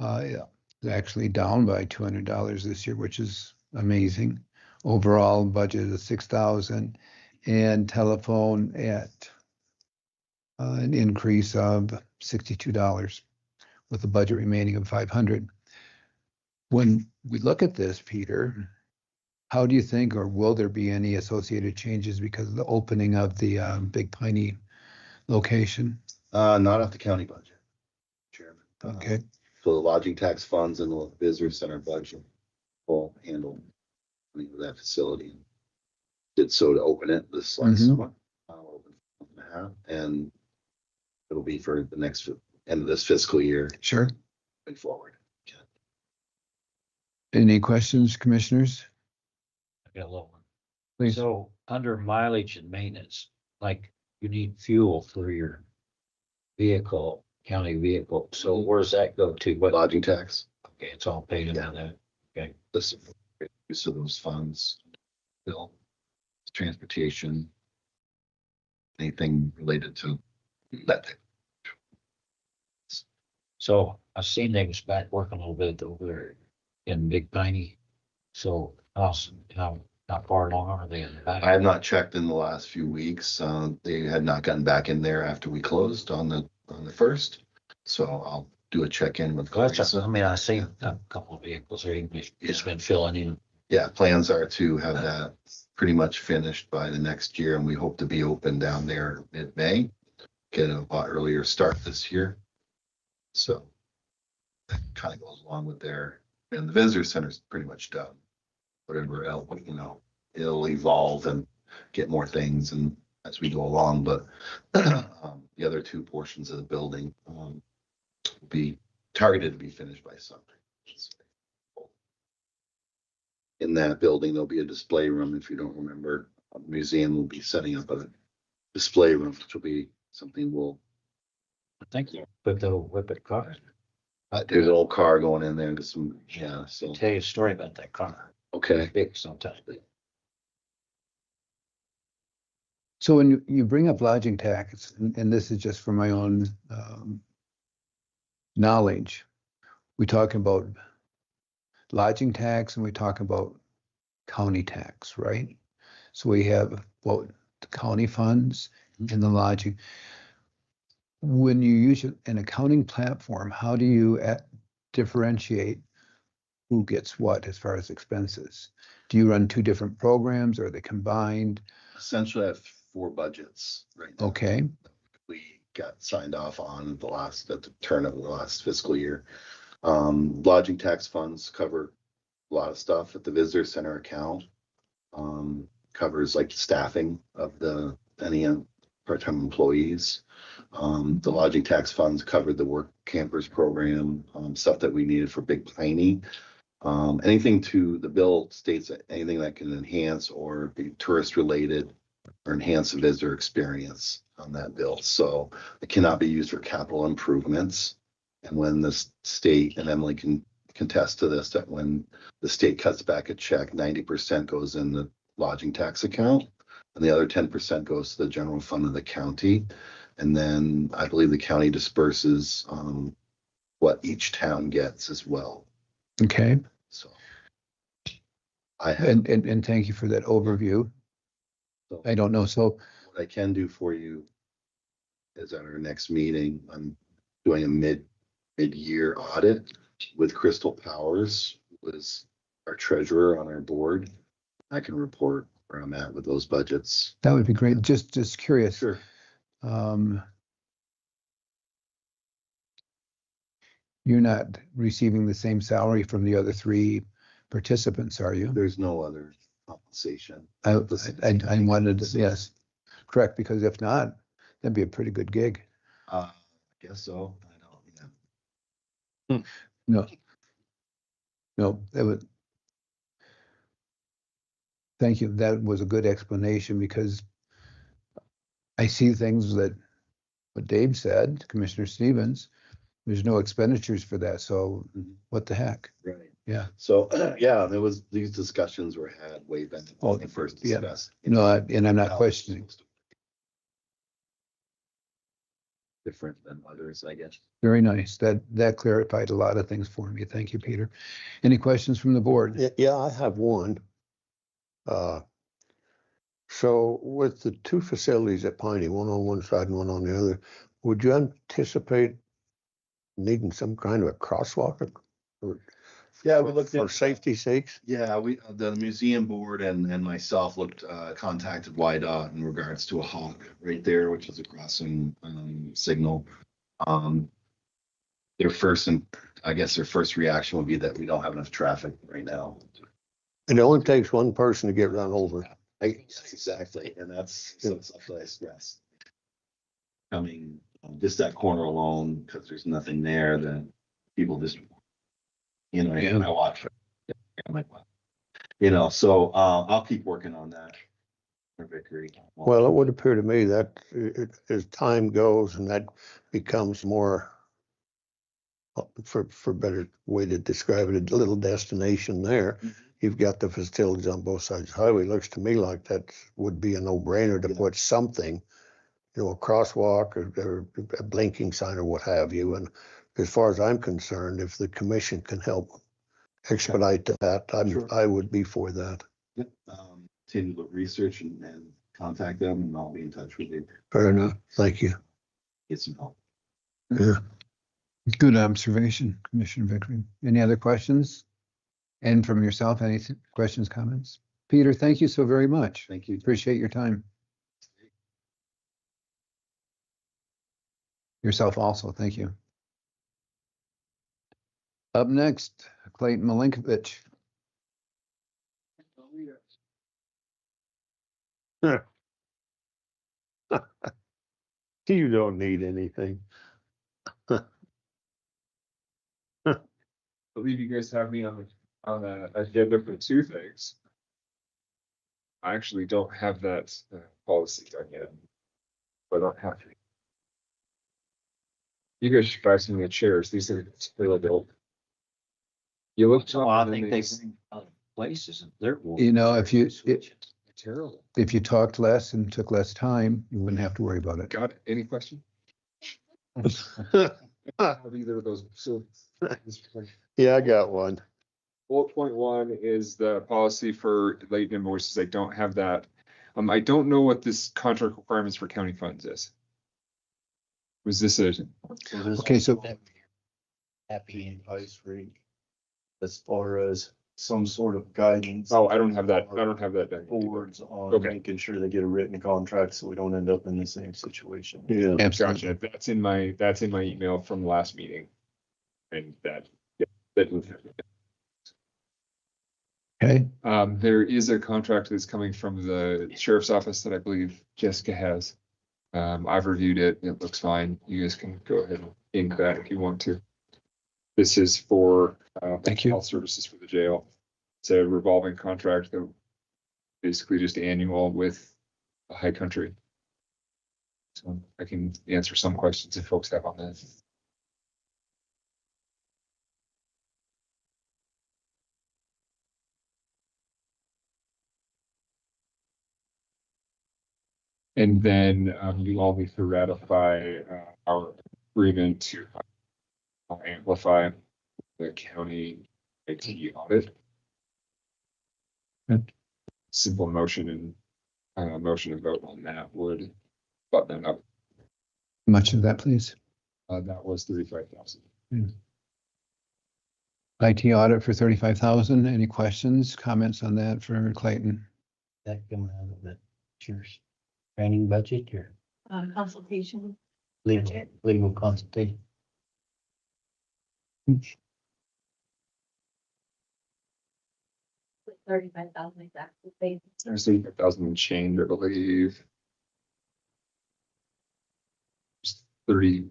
actually down by $200 this year, which is amazing. Overall budget is $6,000, and telephone at an increase of $62 with a budget remaining of $500. When we look at this, Peter, how do you think, or will there be any associated changes because of the opening of the Big Piney location? Not off the county budget, Chairman. Okay. So the lodging tax funds and the visitor center budget will handle that facility. Did so to open it this last summer. And it'll be for the next end of this fiscal year. Sure. Going forward. Any questions, commissioners? I got a little one. Please. So under mileage and maintenance, like you need fuel for your vehicle, county vehicle. So where does that go to? What? Lodging tax. Okay, it's all paid into that. Okay. This use of those funds, bill, transportation, anything related to that. So I've seen they was back working a little bit over there in Big Piney. So how far along are they in the back? I have not checked in the last few weeks. They had not gotten back in there after we closed on the 1st. So I'll do a check-in with. I mean, I see a couple of vehicles there. It's been filling in. Yeah, plans are to have that pretty much finished by the next year, and we hope to be open down there mid-May. Get a lot earlier start this year. So that kind of goes along with and the visitor center is pretty much done. Whatever else, it'll evolve and get more things and as we go along, but the other two portions of the building will be targeted to be finished by summer. In that building, there'll be a display room. If you don't remember, a museum will be setting up a display room, which will be something we'll. Thank you. But the Whippet car. There's an old car going in there. So I'll tell you a story about that car. Okay. Big sometimes. So when you bring up lodging tax, and this is just for my own knowledge, we talk about lodging tax and we talk about county tax, right? So we have both the county funds and the lodging. When you use an accounting platform, how do you differentiate who gets what as far as expenses? Do you run two different programs? Or are they combined? Essentially, I have 4 budgets right now. Okay. We got signed off on at the turn of the last fiscal year. Lodging tax funds cover a lot of stuff at the visitor center account. Covers like staffing of any part-time employees. The lodging tax funds covered the work campers program, stuff that we needed for Big Piney. Anything to the bill states that anything that can enhance or be tourist related or enhance the visitor experience on that bill. So it cannot be used for capital improvements. And when the state, and Emily can contest to this, that when the state cuts back a check, 90% goes in the lodging tax account and the other 10% goes to the general fund of the county. And then I believe the county disperses what each town gets as well. Okay. So I have, And thank you for that overview. so I don't know. So what I can do for you is at our next meeting, I'm doing a mid-year audit with Crystal Powers, who is our treasurer on our board. I can report where I'm at with those budgets. that would be great. Just curious. Sure. You're not receiving the same salary from the other three participants, are you? There's no other compensation. I wanted to, yes, correct, because if not, that'd be a pretty good gig. I guess so. I don't, No. No, that would. Thank you. That was a good explanation because I see things that what Dave said, Commissioner Stevens, there's no expenditures for that. So what the heck? right. Yeah. So, yeah, these discussions were had way back when we first yeah. discussed. And I'm not How questioning. it's different than others, I guess. Very nice. That clarified a lot of things for me. Thank you, Peter. Any questions from the board? Yeah, I have one. So with the two facilities at Piney, one on one side and one on the other, would you anticipate needing some kind of a crosswalk? Yeah, we looked for at safety sakes. Yeah, the museum board and myself contacted YDOT in regards to a hawk right there, which is a crossing signal. Their first reaction would be that we don't have enough traffic right now. It only takes one person to get run over. Exactly, and that's something I stress. Coming just that corner alone, because there's nothing there, that people just, I watch. I'm like, wow. So I'll keep working on that. Victory. Well, it would appear to me that as time goes and that becomes more, for better way to describe it, a little destination there. You've got the facilities on both sides of the highway. Looks to me like that would be a no-brainer to put something, a crosswalk or a blinking sign or what have you. And as far as I'm concerned, if the commission can help expedite that, I would be for that. Yep. Continue to research and contact them, and I'll be in touch with you. Fair enough. Thank you. Get some help. Yeah. Good observation, Commissioner Vickery. Any other questions? And from yourself, any questions, comments? Peter, thank you so very much. Thank you. Appreciate your time. Yourself also, thank you. Up next, Clayton Melinkovich. You don't need anything. I believe you guys have me on the agenda for two things. I actually don't have that policy done yet, but I don't have to. You guys should buy some of the chairs. These are really built. You look. I think they bring other places and they're. Terrible. If you talked less and took less time, you wouldn't have to worry about it. Got it? Any question? Have either of those. So. Yeah, I got one. Bullet point 1 is the policy for latent invoices. I don't have that. I don't know what this contract requirements for county funds is. Was this a? Okay, so Happy advice rate as far as some sort of guidance. Oh, I don't have that. I don't have that. Boards on Okay. making sure they get a written contract so we don't end up in the same situation. Yeah. Gotcha. That's in my email from the last meeting. And that. okay. There is a contract that's coming from the sheriff's office that I believe Jessica has. I've reviewed it. It looks fine. You guys can go ahead and ink that if you want to. This is for Thank you. health services for the jail. It's a revolving contract that basically just annual with a High Country. So I can answer some questions if folks have on that. And then you all need to ratify our agreement to amplify the county IT audit. Simple motion and motion and vote on that would button that up. Much of that, please. That was 35,000. IT audit for 35,000. Any questions, comments on that for Clayton? That coming out of the cheers training budget or Consultation. legal consultation? 35,000 exactly. There's 35,000 and change, I believe. Just 30.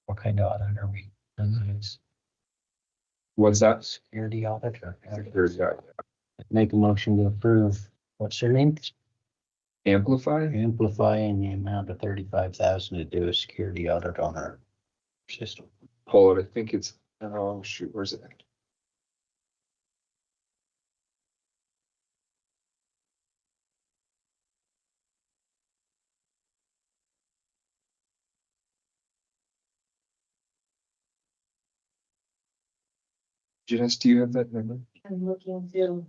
What kind of audit are we? What's that? Security audit or? Security audit. Make a motion to approve, what's their name? Amplify? Amplifying the amount of 35,000 to do a security audit on our system. Pull it. I think it's, oh shoot, where's it? Jeness, do you have that number? I'm looking to.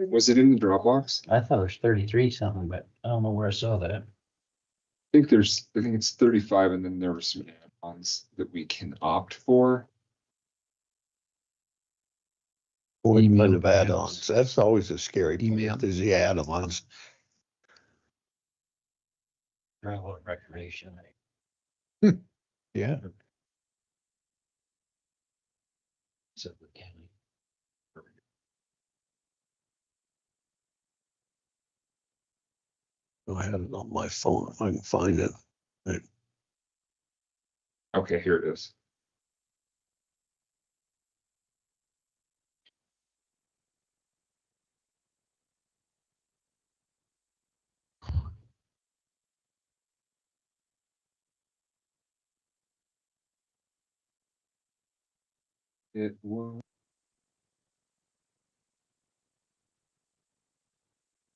Was it in the Dropbox? I thought it was 33 something, but I don't know where I saw that. I think it's 35 and then there were some add-ons that we can opt for. What Email kind of perhaps. add-ons? That's always a scary Email. part, is the add-ons. Travel and recreation. Yeah. Sublette County. I had it on my phone, if I can find it. Okay, here it is. It was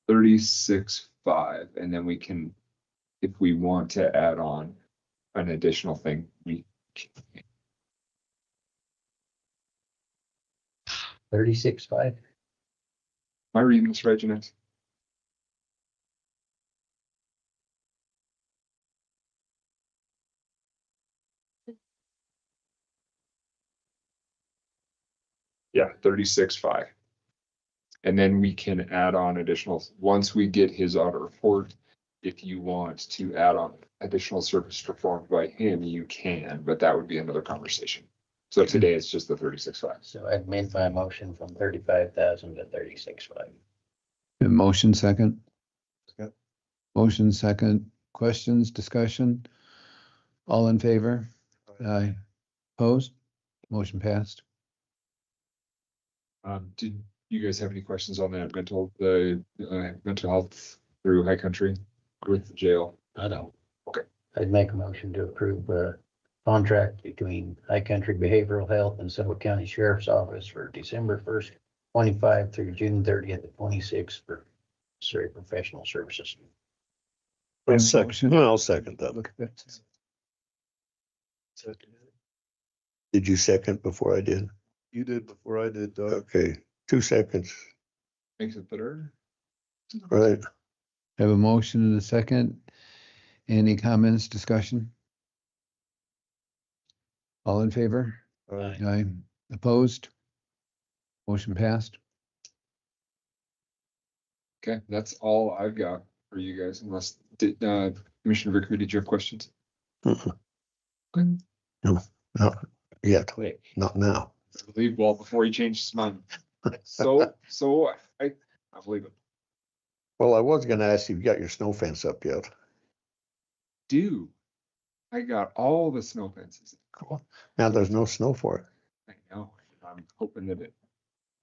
36.5, and then we can, if we want to add on an additional thing, we can. 36.5. Am I reading this right, Jeanette? Yeah, 36.5. And then we can add on additional, once we get his audit report, if you want to add on additional service performed by him, you can, but that would be another conversation. So today it's just the 36.5. So I'd made my motion from 35,000 to 36.5. Motion second. Second. Motion second. Questions, discussion? All in favor? Aye. Opposed? Motion passed. Did you guys have any questions on that mental health through High Country with the jail? I don't. Okay. I'd make a motion to approve a contract between High Country Behavioral Health and Sublette County Sheriff's Office for December 1st, 25 through June 30th of 26 for professional services. I'll second that. Look at that. Did you second before I did? You did before I did, Doug. Okay, 2 seconds, Makes it better. right? Have a motion and a second. Any comments, discussion? All in favor? Aye. Aye. Opposed? Motion passed. Okay, that's all I've got for you guys, unless Commissioner Vickery, did you have questions? No, not yet, Quick. not now. I believe, well, before he changed his mind. So I believe it. Well, I was gonna ask you, if you got your snow fence up yet? Do. I got all the snow fences. Cool. Now there's no snow for it. I know. I'm hoping that it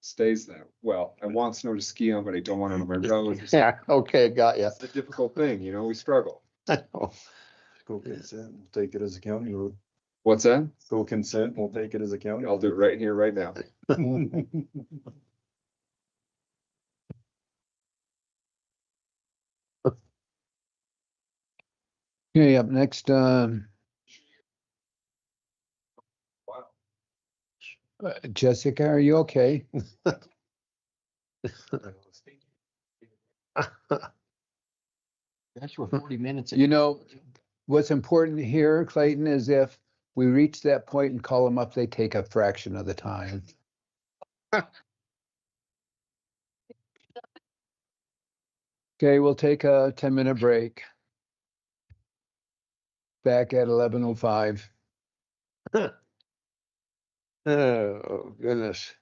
stays that. Well, I want snow to ski on, but I don't want it on my roads. Yeah, okay, got ya. It's a difficult thing, you know, we struggle. I know. Go consent, we'll take it as a county road. What's that? Go consent, we'll take it as a county. I'll do it right here, right now. Okay, up next, Jessica, are you okay? Gosh, we're 40 minutes. You know, what's important here, Clayton, is if we reach that point and call them up, they take a fraction of the time. Okay, we'll take a 10-minute break. Back at 11:05. Oh, goodness.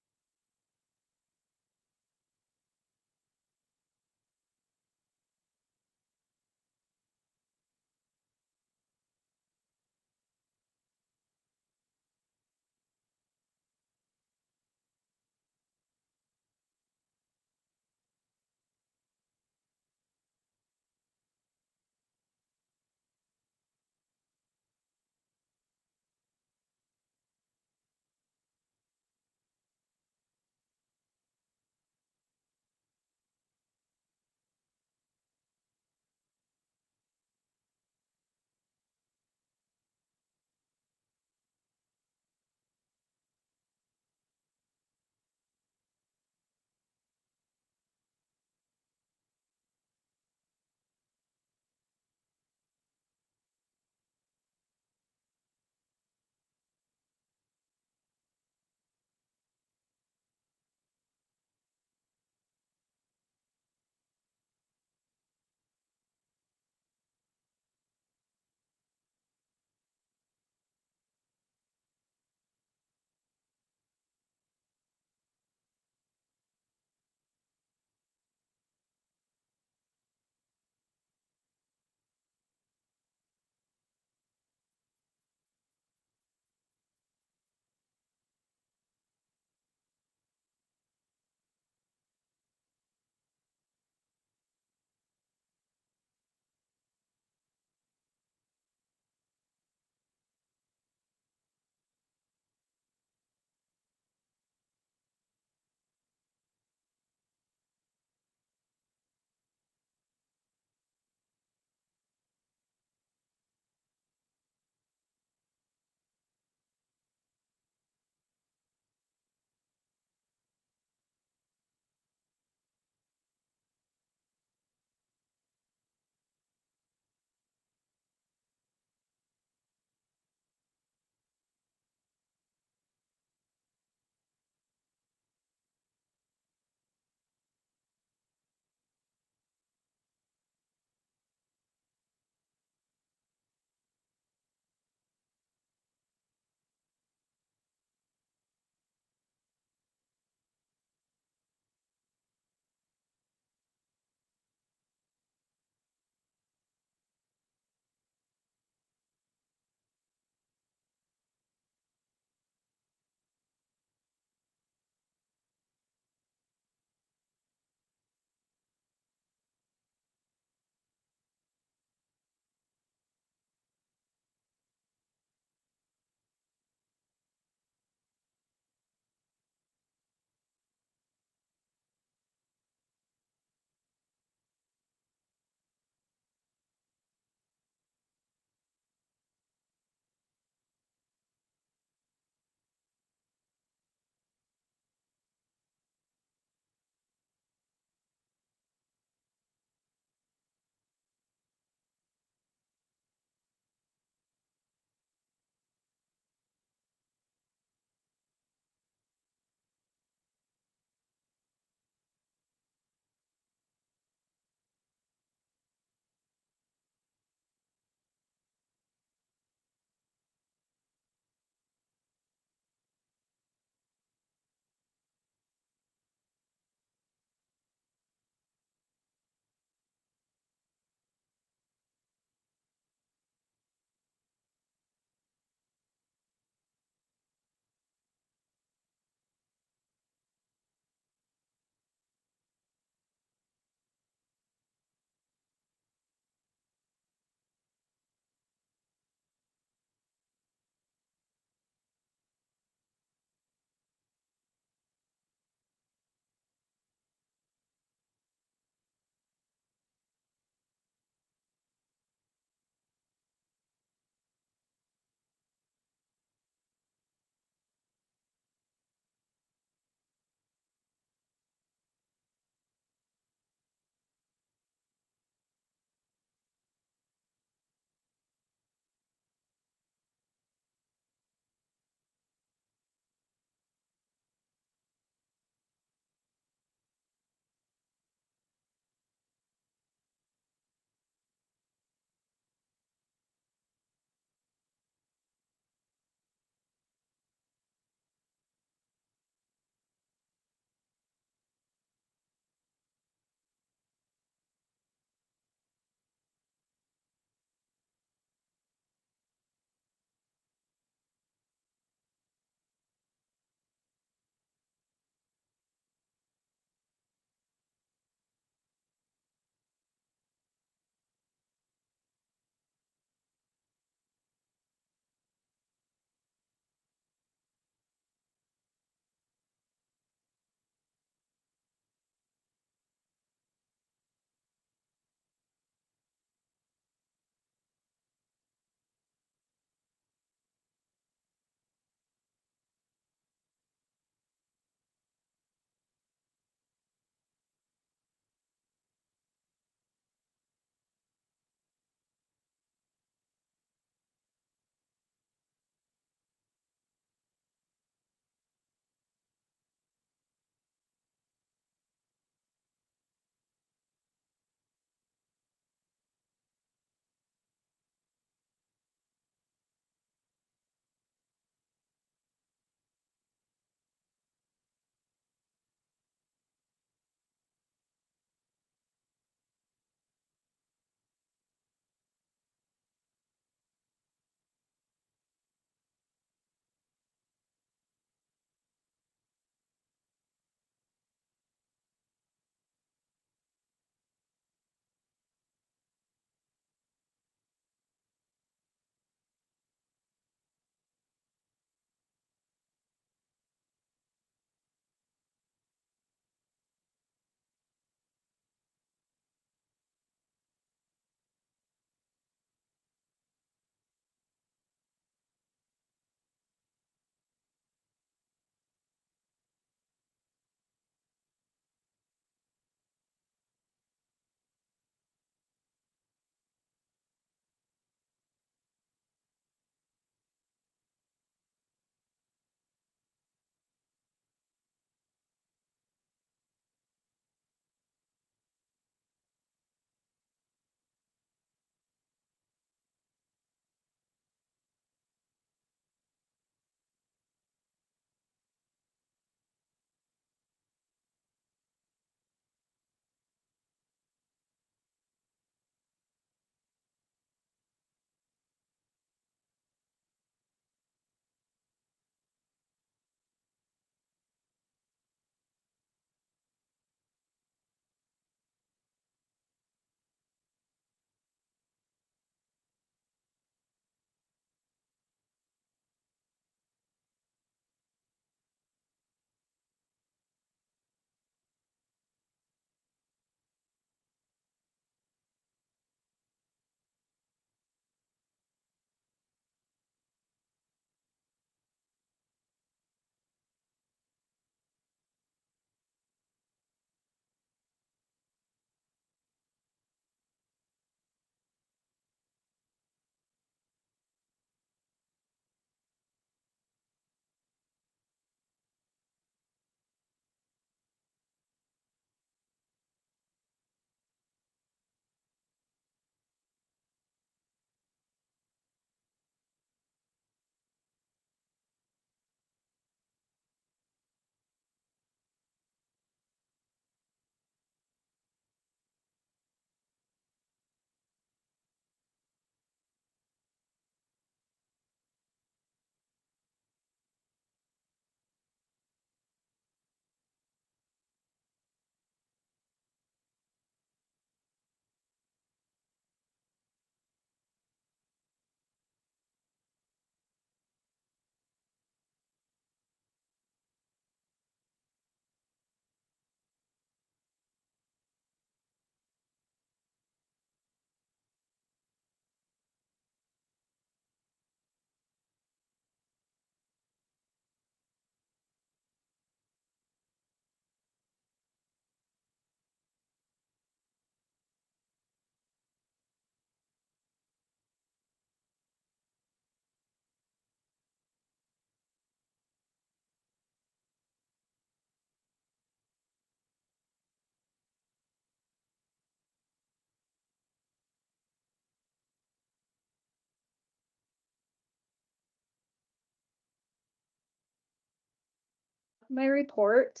my report.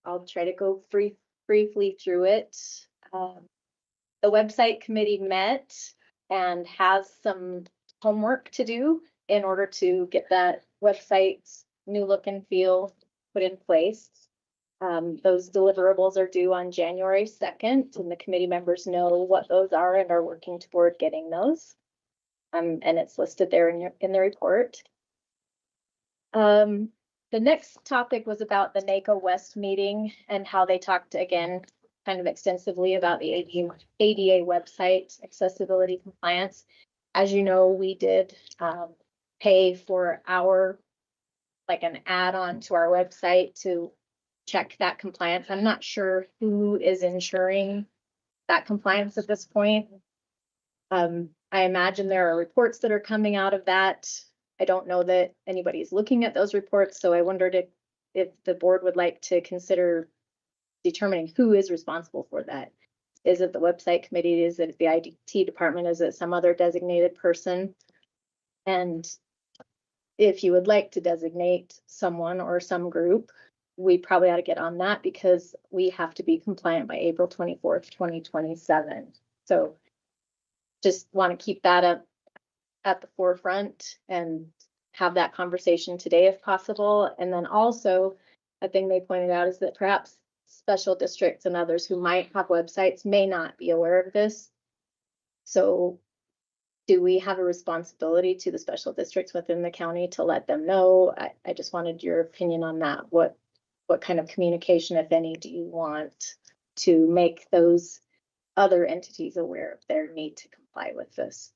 I'll try to go briefly through it. The website committee met and has some homework to do in order to get that website's new look and feel put in place. Those deliverables are due on January 2nd, and the committee members know what those are and are working toward getting those. And it's listed there in the report. The next topic was about the NACO West meeting and how they talked again kind of extensively about the ADA website accessibility compliance. As you know, we did pay for like an add-on to our website to check that compliance. I'm not sure who is ensuring that compliance at this point. I imagine there are reports that are coming out of that. I don't know that anybody's looking at those reports, so I wondered if the board would like to consider determining who is responsible for that. Is it the website committee? Is it the IT department? Is it some other designated person? And if you would like to designate someone or some group, we probably ought to get on that because we have to be compliant by April 24th, 2027. So just want to keep that up at the forefront and have that conversation today if possible. And then also a thing they pointed out is that perhaps special districts and others who might have websites may not be aware of this. So do we have a responsibility to the special districts within the county to let them know? I just wanted your opinion on that. What kind of communication, if any, do you want to make those other entities aware of their need to comply with this?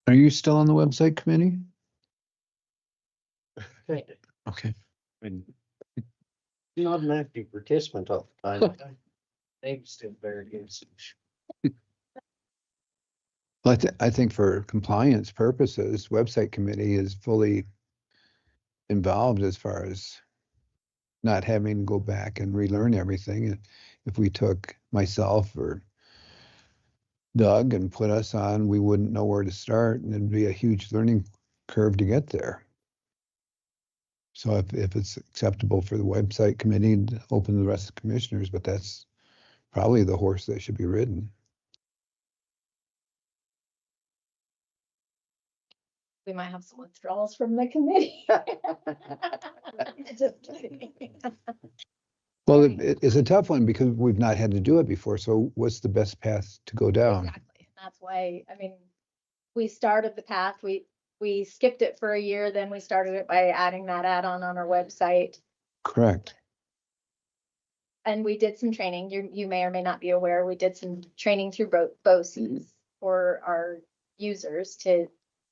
Are you still on the website committee? Okay. Not an active participant all the time. They've still very good. Well, I think for compliance purposes, website committee is fully involved as far as not having to go back and relearn everything. If we took myself or Doug and put us on, we wouldn't know where to start, and it'd be a huge learning curve to get there. So if it's acceptable for the website committee to open the rest of the commissioners, but that's probably the horse that should be ridden. We might have some withdrawals from the committee. Just kidding. Well, it's a tough one because we've not had to do it before. So what's the best path to go down? Exactly. That's why, I mean, we started the path, we skipped it for a year, then we started it by adding that add-on on our website. Correct. And we did some training. You may or may not be aware, we did some training through BOCES for our users to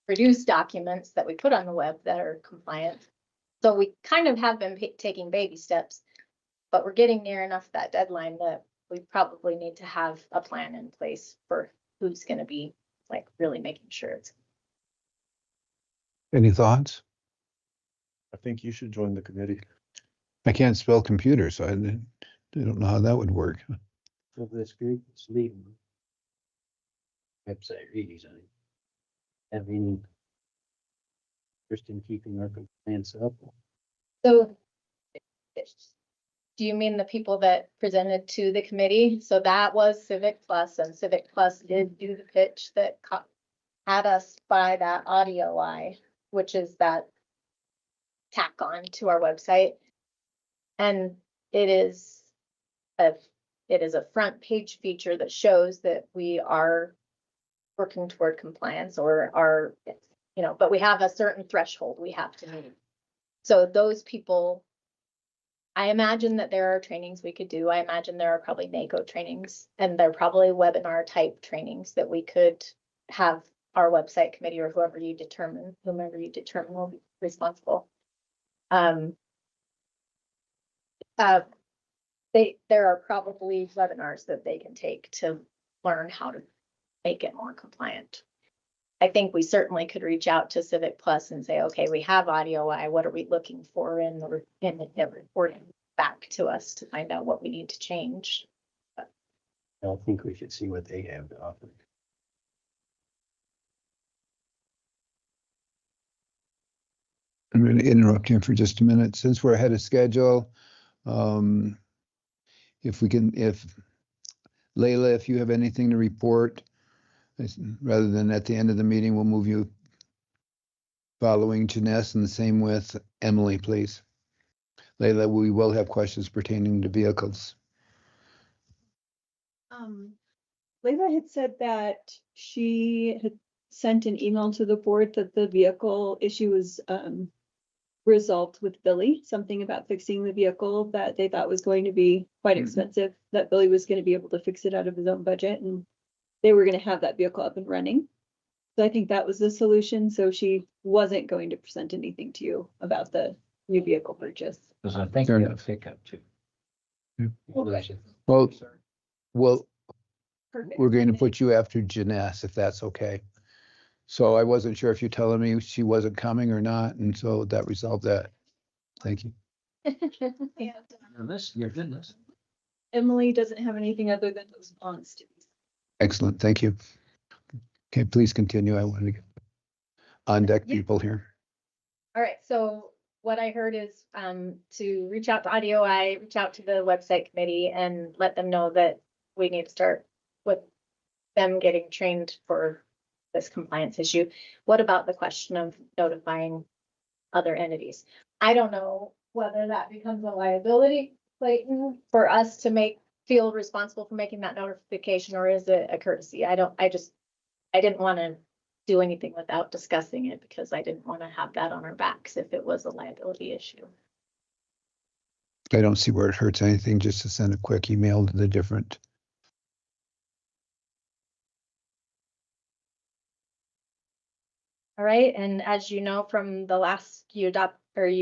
produce documents that we put on the web that are compliant. So we kind of have been taking baby steps, but we're getting near enough that deadline that we probably need to have a plan in place for who's going to be like really making sure it's. Any thoughts? I think you should join the committee. I can't spell computer, so I don't know how that would work. Of this group, it's leading. Website redesign. Have any interest in keeping our compliance up? So do you mean the people that presented to the committee? So that was Civic Plus, and Civic Plus did do the pitch that had us buy that audio eye, which is that tack on to our website. And it is a front page feature that shows that we are working toward compliance or are, but we have a certain threshold we have to meet. So those people, I imagine that there are trainings we could do. I imagine there are probably NACO trainings, and there are probably webinar type trainings that we could have our website committee or whomever you determine will be responsible. There are probably webinars that they can take to learn how to make it more compliant. I think we certainly could reach out to Civic Plus and say, okay, we have audio eye. What are we looking for in the reporting back to us to find out what we need to change? I think we should see what they have to offer. I'm going to interrupt him for just a minute. Since we're ahead of schedule, if we can, if Layla, if you have anything to report, rather than at the end of the meeting, we'll move you following Jeness, and the same with Emily, please. Layla, we will have questions pertaining to vehicles. Layla had said that she had sent an email to the board that the vehicle issue was resolved with Billy, something about fixing the vehicle that they thought was going to be quite expensive, that Billy was going to be able to fix it out of his own budget, and they were going to have that vehicle up and running. So I think that was the solution. So she wasn't going to present anything to you about the new vehicle purchase. Because I think Fair you got a enough. pickup too. Well, Perfect. we're going to put you after Jeness, if that's okay. So I wasn't sure if you're telling me she wasn't coming or not, and so that resolved that. Thank you. Your goodness. Emily doesn't have anything other than those bonds to be. Excellent, thank you. Okay, please continue. I want to get on deck Yeah. people here. All right, so what I heard is to reach out to AudioEye, reach out to the website committee and let them know that we need to start with them getting trained for this compliance issue. What about the question of notifying other entities? I don't know whether that becomes a liability, Clayton, for us to feel responsible for making that notification, or is it a courtesy? I didn't want to do anything without discussing it because I didn't want to have that on our backs if it was a liability issue. I don't see where it hurts anything just to send a quick email to the different. All right, and as you know from the last, you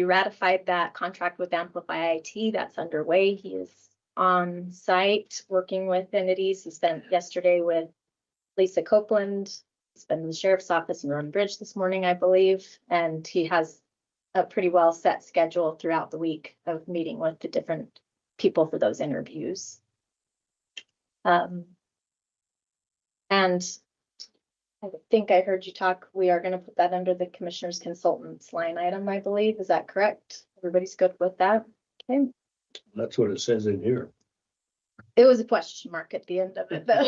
ratified that contract with Amplify IT, that's underway. He is on site working with entities. He spent yesterday with Lisa Copeland. He's been in the sheriff's office in Roden Bridge this morning, I believe, and he has a pretty well set schedule throughout the week of meeting with the different people for those interviews. And I think I heard you talk, we are going to put that under the commissioner's consultants line item, I believe. Is that correct? Everybody's good with that? Okay. That's what it says in here. It was a question mark at the end of it, though.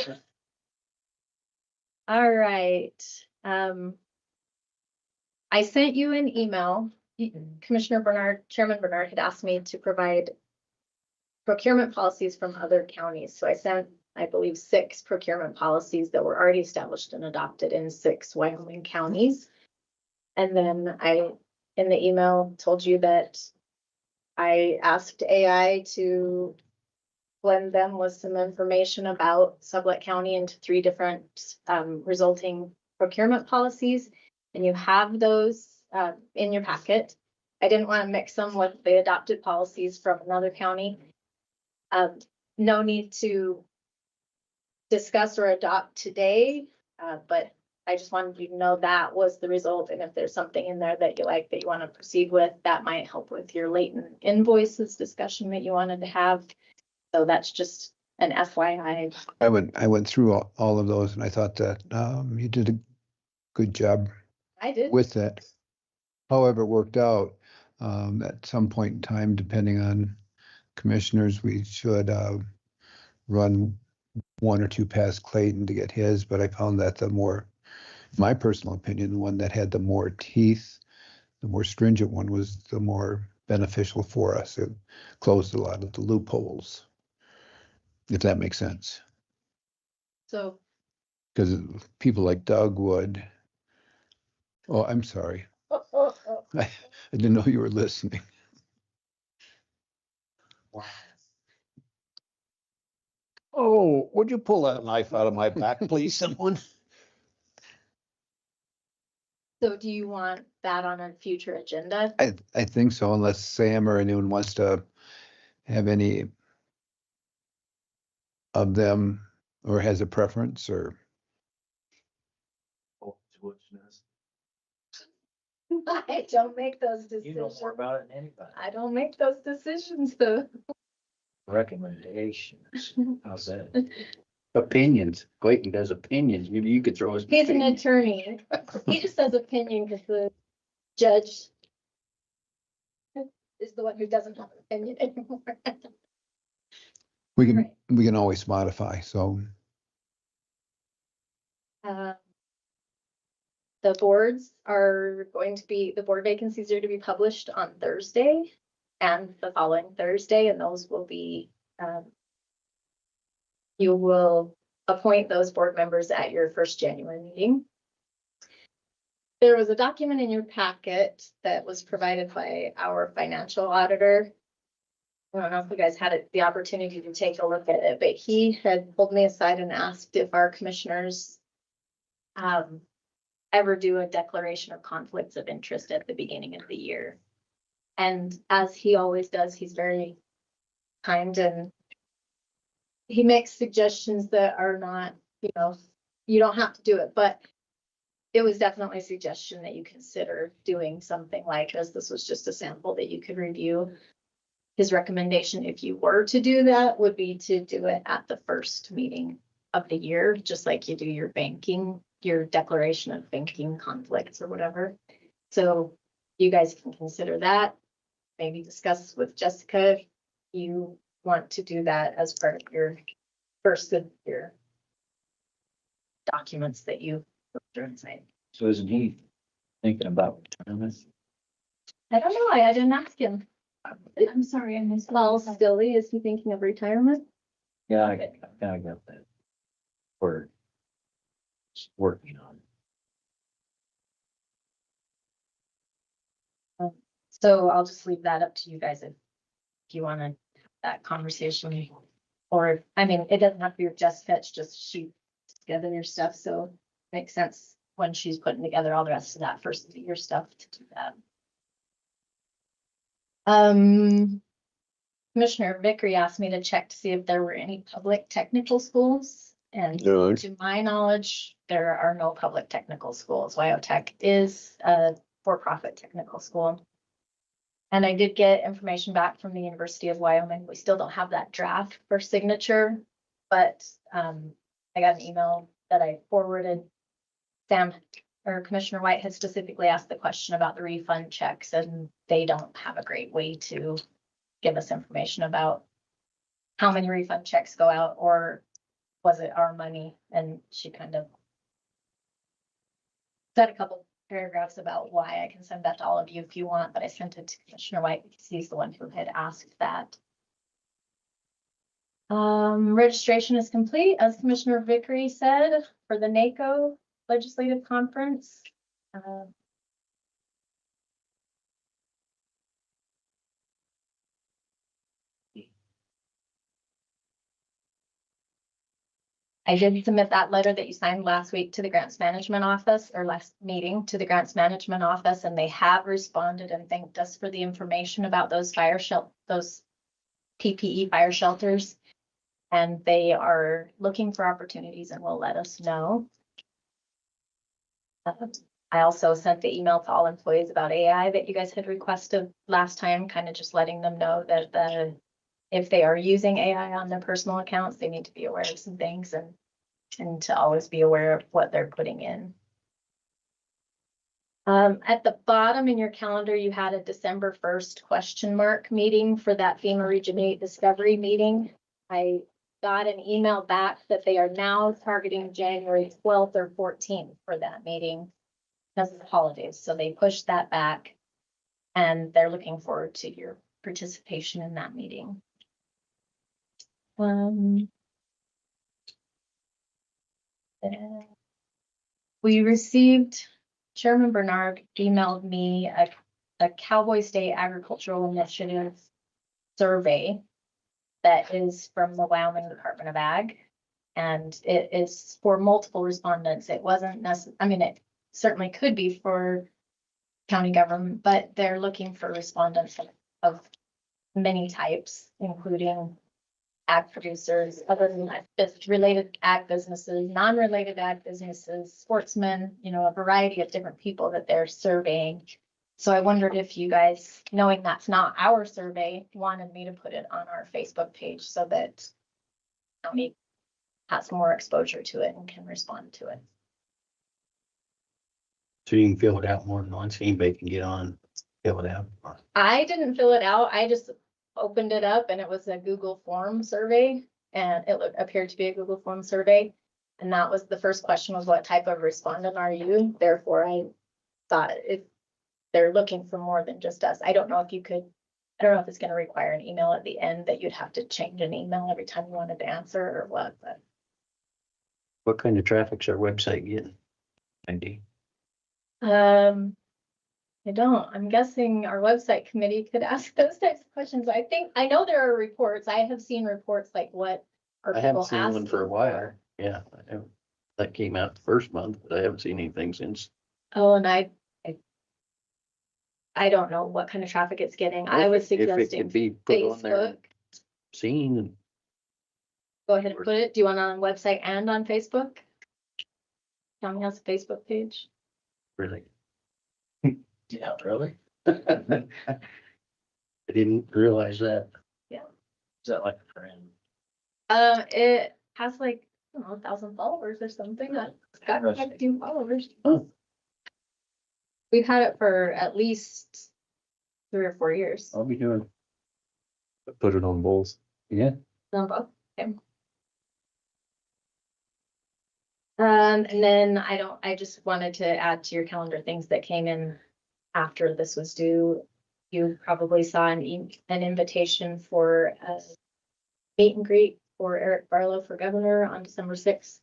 All right. I sent you an email. Chairman Bernard had asked me to provide procurement policies from other counties. So I sent, I believe, 6 procurement policies that were already established and adopted in 6 Wyoming counties. And then in the email, told you that I asked AI to blend them with some information about Sublette County into 3 different resulting procurement policies. And you have those in your packet. I didn't want to mix them with the adopted policies from another county. No need to discuss or adopt today, but I just wanted you to know that was the result. And if there's something in there that you like, that you want to proceed with, that might help with your latent invoices discussion that you wanted to have. So that's just an FYI. I went through all of those, and I thought that you did a good job I did. with that. However, it worked out at some point in time, depending on commissioners, we should run 1 or 2 past Clayton to get his, but I found that my personal opinion, the one that had the more teeth, the more stringent one was the more beneficial for us. It closed a lot of the loopholes, if that makes sense. So, Because people like Doug would, oh, I'm sorry. I didn't know you were listening. Oh, would you pull that knife out of my back, please, someone? so do you want that on a future agenda? I think so, unless Sam or anyone wants to have any of them or has a preference or. I don't make those decisions. You know more about it than anybody. I don't make those decisions, though. Recommendations. How's that? Opinions. Clayton does opinions. Maybe you could throw his. He's an attorney. He just says opinion because the judge is the one who doesn't have an opinion anymore. We can, Right. we can always modify, so. Uh, The boards are going to be, the board vacancies are to be published on Thursday and the following Thursday, and those will be, you will appoint those board members at your first January meeting. There was a document in your packet that was provided by our financial auditor. I don't know if you guys had the opportunity to take a look at it, but he had pulled me aside and asked if our commissioners ever do a declaration of conflicts of interest at the beginning of the year. And as he always does, he's very kind and he makes suggestions that are not, you know, you don't have to do it, but it was definitely a suggestion that you consider doing something like this. This was just a sample that you could review. His recommendation, if you were to do that, would be to do it at the first meeting of the year, just like you do your banking, your declaration of banking conflicts or whatever. So you guys can consider that. Maybe discuss with Jessica if you want to do that as part of your first of your documents that you go through and sign. So isn't he thinking about retirement? I don't know. I didn't ask him. I'm sorry, I missed. Well, Stilly, is he thinking of retirement? Yeah, I got that. We're working on. So I'll just leave that up to you guys if you want to have that conversation. Or, I mean, it doesn't have to be with Jessica, it's just shoot together your stuff, so it makes sense when she's putting together all the rest of that first of the year stuff to do that. Commissioner Vickery asked me to check to see if there were any public technical schools. And No. to my knowledge, there are no public technical schools. Wyotech is a for-profit technical school. And I did get information back from the University of Wyoming. We still don't have that draft for signature, but I got an email that I forwarded. Sam or Commissioner White had specifically asked the question about the refund checks, and they don't have a great way to give us information about how many refund checks go out, or was it our money? And she kind of said a couple paragraphs about why. I can send that to all of you if you want, but I sent it to Commissioner White because he's the one who had asked that. Registration is complete, as Commissioner Vickery said, for the NACO Legislative Conference. I did submit that letter that you signed last week to the Grants Management Office, or last meeting to the Grants Management Office, and they have responded and thanked us for the information about those those PPE fire shelters. And they are looking for opportunities and will let us know. I also sent the email to all employees about AI that you guys had requested last time, kind of just letting them know that if they are using AI on their personal accounts, they need to be aware of some things and to always be aware of what they're putting in. At the bottom in your calendar, you had a December 1st ? Meeting for that FEMA Region 8 Discovery meeting. I got an email back that they are now targeting January 12th or 14th for that meeting because of the holidays. So they pushed that back and they're looking forward to your participation in that meeting. We received, Chairman Bernard emailed me a Cowboys Day Agricultural Initiative survey that is from the Wyoming Department of Ag. And it is for multiple respondents. It wasn't necessarily, I mean, it certainly could be for county government, but they're looking for respondents of many types, including ag producers, other than that, related ag businesses, non-related ag businesses, sportsmen, you know, a variety of different people that they're surveying. So I wondered if you guys, knowing that's not our survey, wanted me to put it on our Facebook page so that county has more exposure to it and can respond to it. So you can fill it out more than once, anybody can get on. fill it out. I didn't fill it out. I just opened it up and it was a Google form survey. And appeared to be a Google form survey. And that was the first question was, what type of respondent are you? Therefore, I thought they're looking for more than just us. I don't know if it's gonna require an email at the end that you'd have to change an email every time you wanted to answer or what, but. What kind of traffic's our website getting? Andy? I don't. I'm guessing our website committee could ask those types of questions. I know there are reports. I have seen reports like what are I haven't people seen one asking for a while. Yeah, that came out the first month, but I haven't seen anything since. Oh, and I don't know what kind of traffic it's getting. I was If it suggesting could be put on there, Facebook. and seen and Go ahead and put it. Do you want it on website and on Facebook? County has a Facebook page. really. Yeah, really? I didn't realize that. Is that like a friend? It has like, I don't know, 1,000 followers or something. It's got quite a few followers. Oh. We've had it for at least 3 or 4 years. I'll be doing. Put it on both. Yeah. On both. Okay. And then I just wanted to add to your calendar things that came in after this was due. You probably saw an invitation for a meet and greet for Eric Barlow for governor on December 6th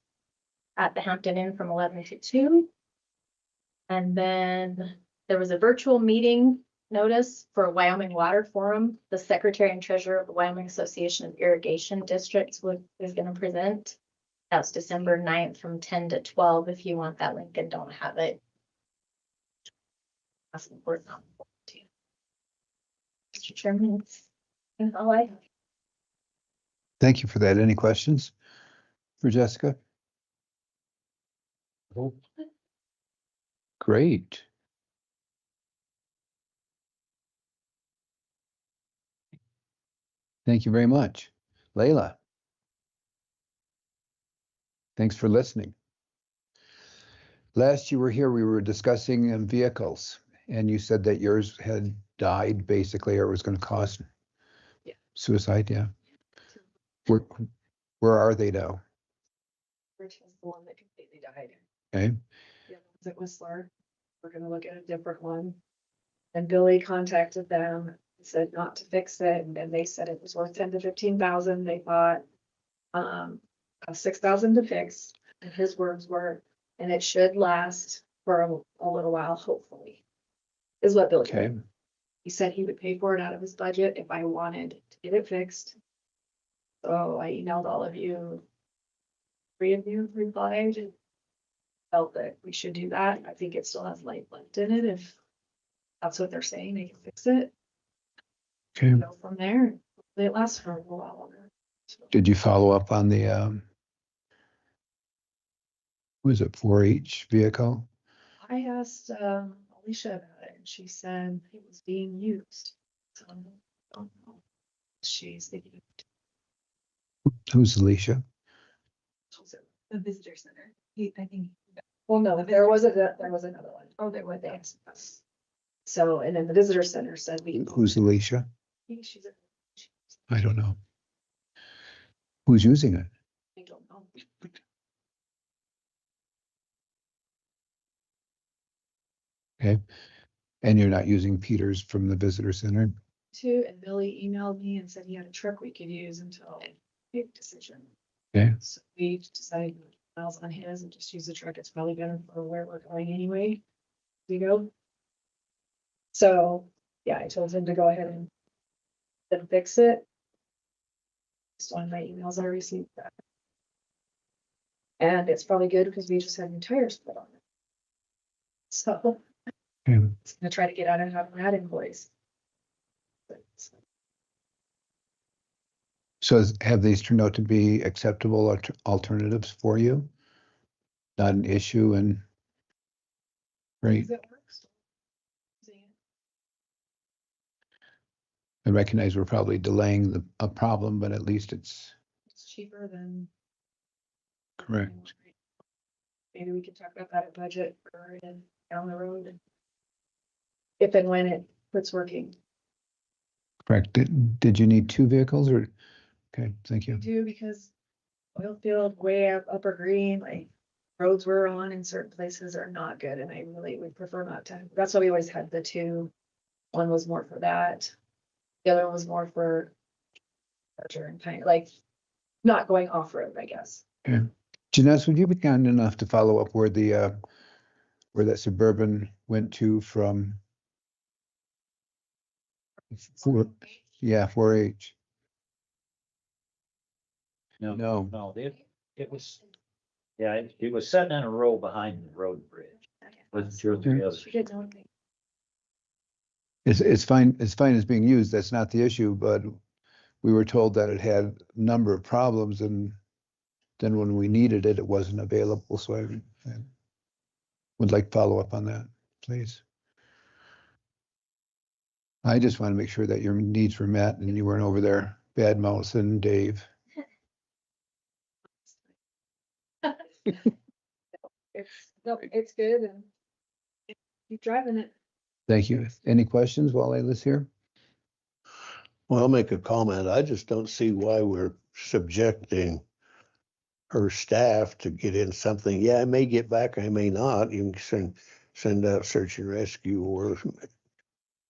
at the Hampton Inn from 11 to 2. And then there was a virtual meeting notice for Wyoming Water Forum. The secretary and treasurer of the Wyoming Association of Irrigation Districts is going to present. That's December 9th from 10 to 12 if you want that link and don't have it. That's important. Mr. Chairman, that's all I have. Thank you for that. Any questions for Jessica? Great. Thank you very much. Layla. Thanks for listening. Last you were here, we were discussing vehicles, and you said that yours had died basically, or it was going to cause suicide. Yeah. Where are they now? Rich was the one that completely died. Okay. The other one's at Whistler. We're gonna look at a different one. And Billy contacted them, and said not to fix it, and they said it was worth 10 to 15,000. They thought of 6,000 to fix, and his words were, and it should last for a little while, hopefully. Is what Billy said. Okay. He said he would pay for it out of his budget if I wanted to get it fixed. So I emailed all of you. 3 of you replied and felt that we should do that. I think it still has light left in it. If that's what they're saying, they can fix it. Okay. Go from there. Hopefully it lasts for a little while longer. Did you follow up on the was it 4-H vehicle? I asked Alicia about it and she said it was being used. So I don't know. She's thinking Who's Alicia? The visitor center. I think. well, no, there was another one. Oh, there was. They asked us. So, and then the visitor center said Who's Alicia? she's I don't know. Who's using it? I don't know. Okay. And you're not using Peter's from the visitor center? Too, and Billy emailed me and said he had a truck we could use until big decision. Okay. So we decided to put miles on his and just use the truck. It's probably better for where we're going anyway. You know? So, yeah, I told him to go ahead and then fix it. Just on my emails I received that. And it's probably good because we just had new tires put on it. So Okay. it's gonna try to get out and have that invoice. So have these turned out to be acceptable alternatives for you? Not an issue and great. It works. I recognize we're probably delaying a problem, but at least it's It's cheaper than. correct. Maybe we could talk about that at budget or down the road. If and when it it's working. Correct. Did you need two vehicles or? Okay, thank We you. do because oil field way up Upper Green, like roads we're on in certain places are not good and I really would prefer not to. That's why we always had the two. One was more for that. The other one was more for larger and kind of like not going off-road, I guess. Okay. Jeness, would you be kind enough to follow up where the, where that Suburban went to from? Yeah, 4H. No. No, it was, yeah, it was sitting in a row behind the road bridge with two or three others. She didn't know anything. It's fine, it's fine as being used, that's not the issue, but we were told that it had a number of problems and then when we needed it, it wasn't available, so I would like follow up on that, please. I just want to make sure that your needs were met and you weren't over there bad mouthing Dave. It's good and keep driving it. Thank you. Any questions while Ayla's here? Well, I'll make a comment. I just don't see why we're subjecting her staff to get in something. Yeah, I may get back, I may not. You can send out search and rescue or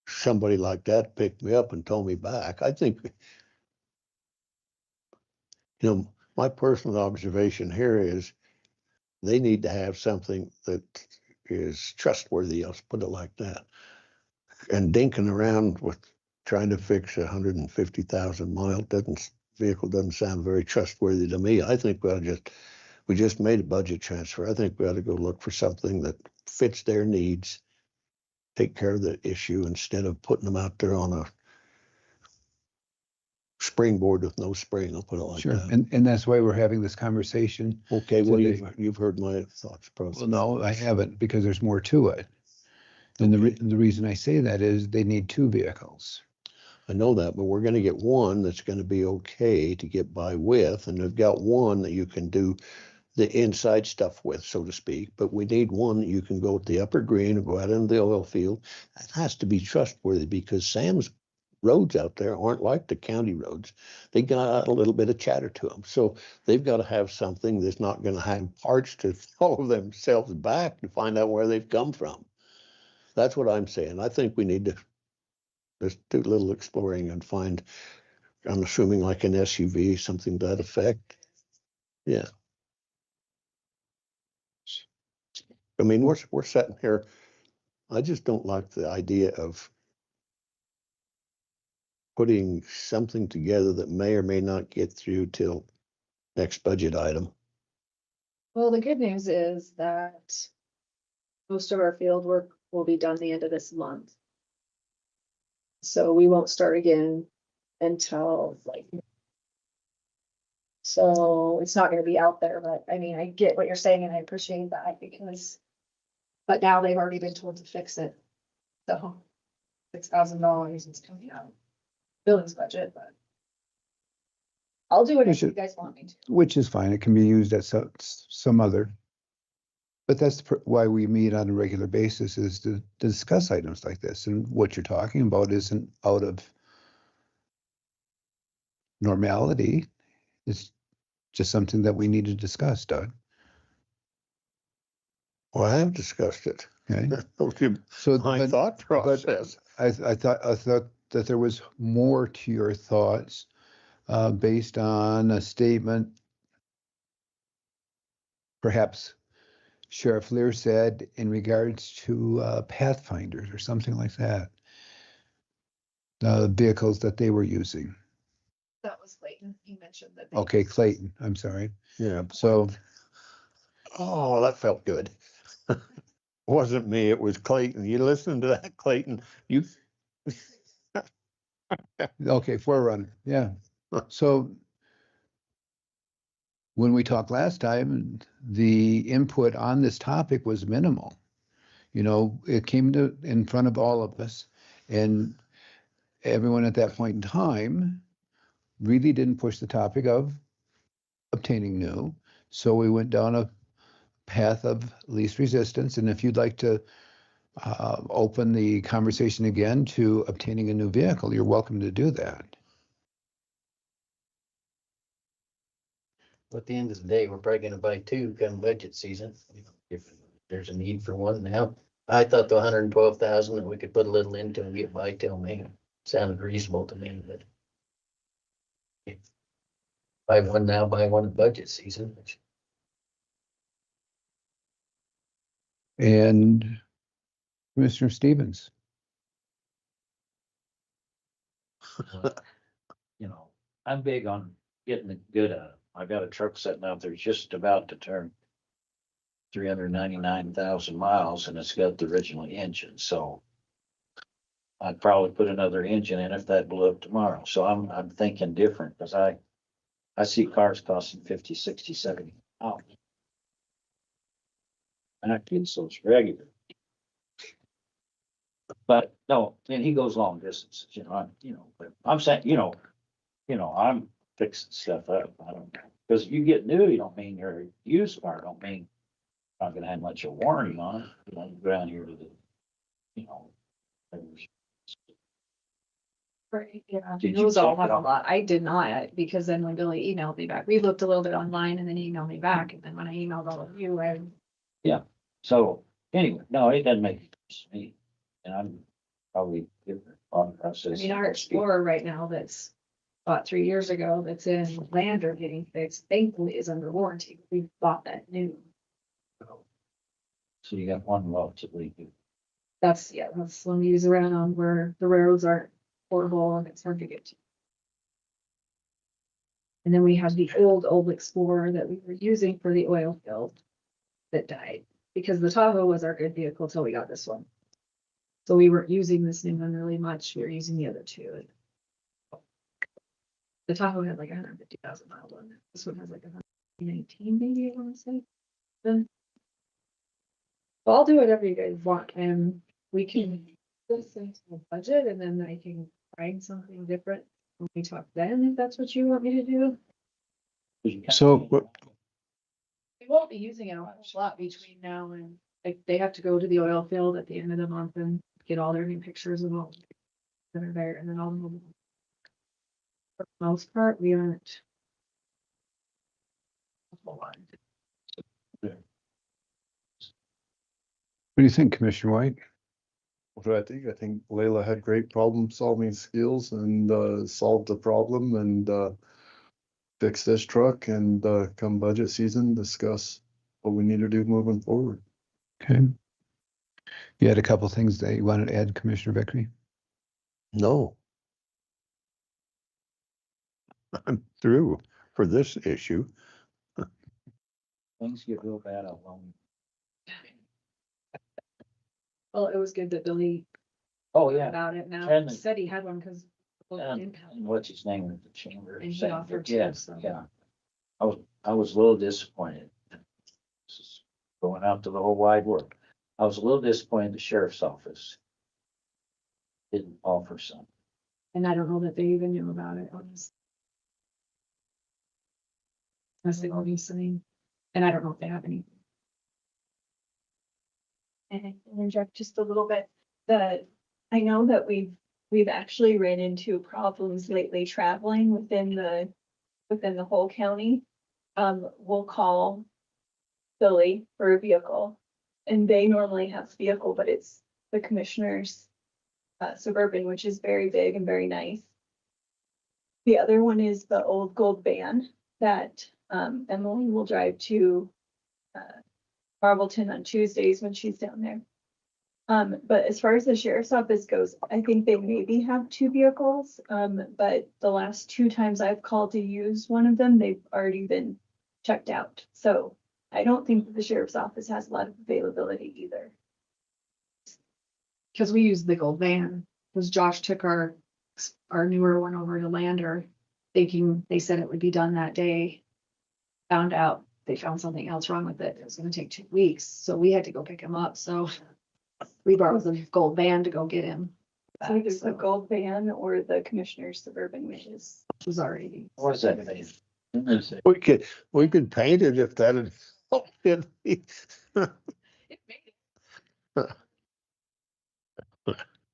somebody like that picked me up and tow me back. I think, my personal observation here is they need to have something that is trustworthy. I'll put it like that. And dinking around with trying to fix 150,000 mile vehicle doesn't sound very trustworthy to me. I think we just made a budget transfer. I think we ought to go look for something that fits their needs, take care of the issue instead of putting them out there on a springboard with no spring. I'll put it like Sure, that. and that's why we're having this conversation. Okay, well, today. you've heard my thoughts process. Well, no, I haven't, because there's more to it. And the reason I say that is they need two vehicles. I know that, but we're gonna get one that's gonna be okay to get by with, and they've got one that you can do the inside stuff with, so to speak, but we need one that you can go at the upper green or go out into the oil field. It has to be trustworthy because Sam's roads out there aren't like the county roads. They got a little bit of chatter to them. So they've got to have something that's not going to have parts to follow themselves back to find out where they've come from. That's what I'm saying. I think we need to just do a little exploring and find, I'm assuming like an SUV, something to that effect. Yeah. I mean, we're sitting here. I just don't like the idea of putting something together that may or may not get through till next budget item. Well, the good news is that most of our field work will be done the end of this month. So we won't start again until so it's not gonna be out there, but I mean, I get what you're saying and I appreciate that but now they've already been told to fix it. So $6,000 is coming out buildings budget, but I'll do it if you guys want me to. Which is fine. It can be used at some other. But that's why we meet on a regular basis, is to discuss items like this. And what you're talking about isn't out of normality. It's just something that we need to discuss, Doug. Well, I have discussed it. Okay. So my thought process. I thought that there was more to your thoughts based on a statement perhaps Sheriff Lear said in regards to Pathfinders or something like that. The vehicles that they were using. That was Clayton. He mentioned that. Okay, Clayton, I'm sorry. Yeah. So. Oh, that felt good. Wasn't me, it was Clayton. You listen to that, Clayton? You. Okay, Forerunner, yeah. So when we talked last time, the input on this topic was minimal. It came in front of all of us, and everyone at that point in time really didn't push the topic of obtaining new. So we went down a path of least resistance. And if you'd like to open the conversation again to obtaining a new vehicle, you're welcome to do that. At the end of the day, we're probably gonna buy two come budget season, if there's a need for one now. I thought the 112,000 that we could put a little into and get by till May sounded reasonable to me, but. Buy one now, buy one in budget season. And Commissioner Stevens. You know, I'm big on getting a good, I got a truck sitting out there just about to turn 399,000 miles and it's got the original engine, so I'd probably put another engine in if that blew up tomorrow. So I'm thinking different because I see cars costing 50, 60, 70. Oh. Actually, so it's regular. But no, and he goes long distances, but I'm saying, I'm fixing stuff up. I don't know. Because you get new, you don't mean you're a used car, don't mean not gonna have much of a warranty on it. You go down here to the, Right, yeah, Did it you was all check it a out? lot. I did not, because then when Billy emailed me back, we looked a little bit online and then he emailed me back, and then when I emailed all of you, So anyway, no, it doesn't make sense to me. And I'm probably different on the process. I mean, our Explorer right now that's bought 3 years ago, that's in Lander getting fixed, thankfully is under warranty. We bought that new. So you got one relatively good. That's one we use around where the roads aren't horrible and it's hard to get to. And then we have the old Explorer that we were using for the oil field that died, because the Tahoe was our good vehicle till we got this one. So we weren't using this new one really much. We were using the other two. The Tahoe had like 150,000 miles on it. This one has like 119 maybe, I want to say. Then I'll do whatever you guys want, and we can this into the budget, and then I can find something different when we talk then, if that's what you want me to do. So We won't be using it a lot between now and, like, they have to go to the oil field at the end of the month and get all their new pictures of all that are there, and then all the. For the most part, we aren't. what do you think, Commissioner White? What do I think? I think Layla had great problem solving skills and solved the problem and fix this truck and come budget season, discuss what we need to do moving forward. Okay. You had a couple things that you wanted to add, Commissioner Vickery? No. I'm through for this issue. Things get real bad out long. Well, it was good that Billy Oh, yeah. about it now. And- He said he had one because. And what's his name at the chamber? And he saying, offered to, yeah, so. yeah. I was a little disappointed. This is going out to the whole wide world. I was a little disappointed the sheriff's office didn't offer some. And I don't know that they even knew about it, honestly. Unless they all be saying, and I don't know if they have any. And I can interject just a little bit, I know that we've actually ran into problems lately traveling within the whole county. We'll call Billy for a vehicle, and they normally have vehicle, but it's the commissioner's Suburban, which is very big and very nice. The other one is the old gold van that Emily will drive to Marvelton on Tuesdays when she's down there. But as far as the sheriff's office goes, I think they maybe have two vehicles. But the last 2 times I've called to use one of them, they've already been checked out. So I don't think that the sheriff's office has a lot of availability either. Because we used the gold van, because Josh took our newer one over to Lander, thinking they said it would be done that day. Found out they found something else wrong with it. It was gonna take 2 weeks, so we had to go pick him up, so we borrowed the gold van to go get him. So either the gold van or the commissioner's Suburban, which was already. What is that van? We could paint it if that had helped it.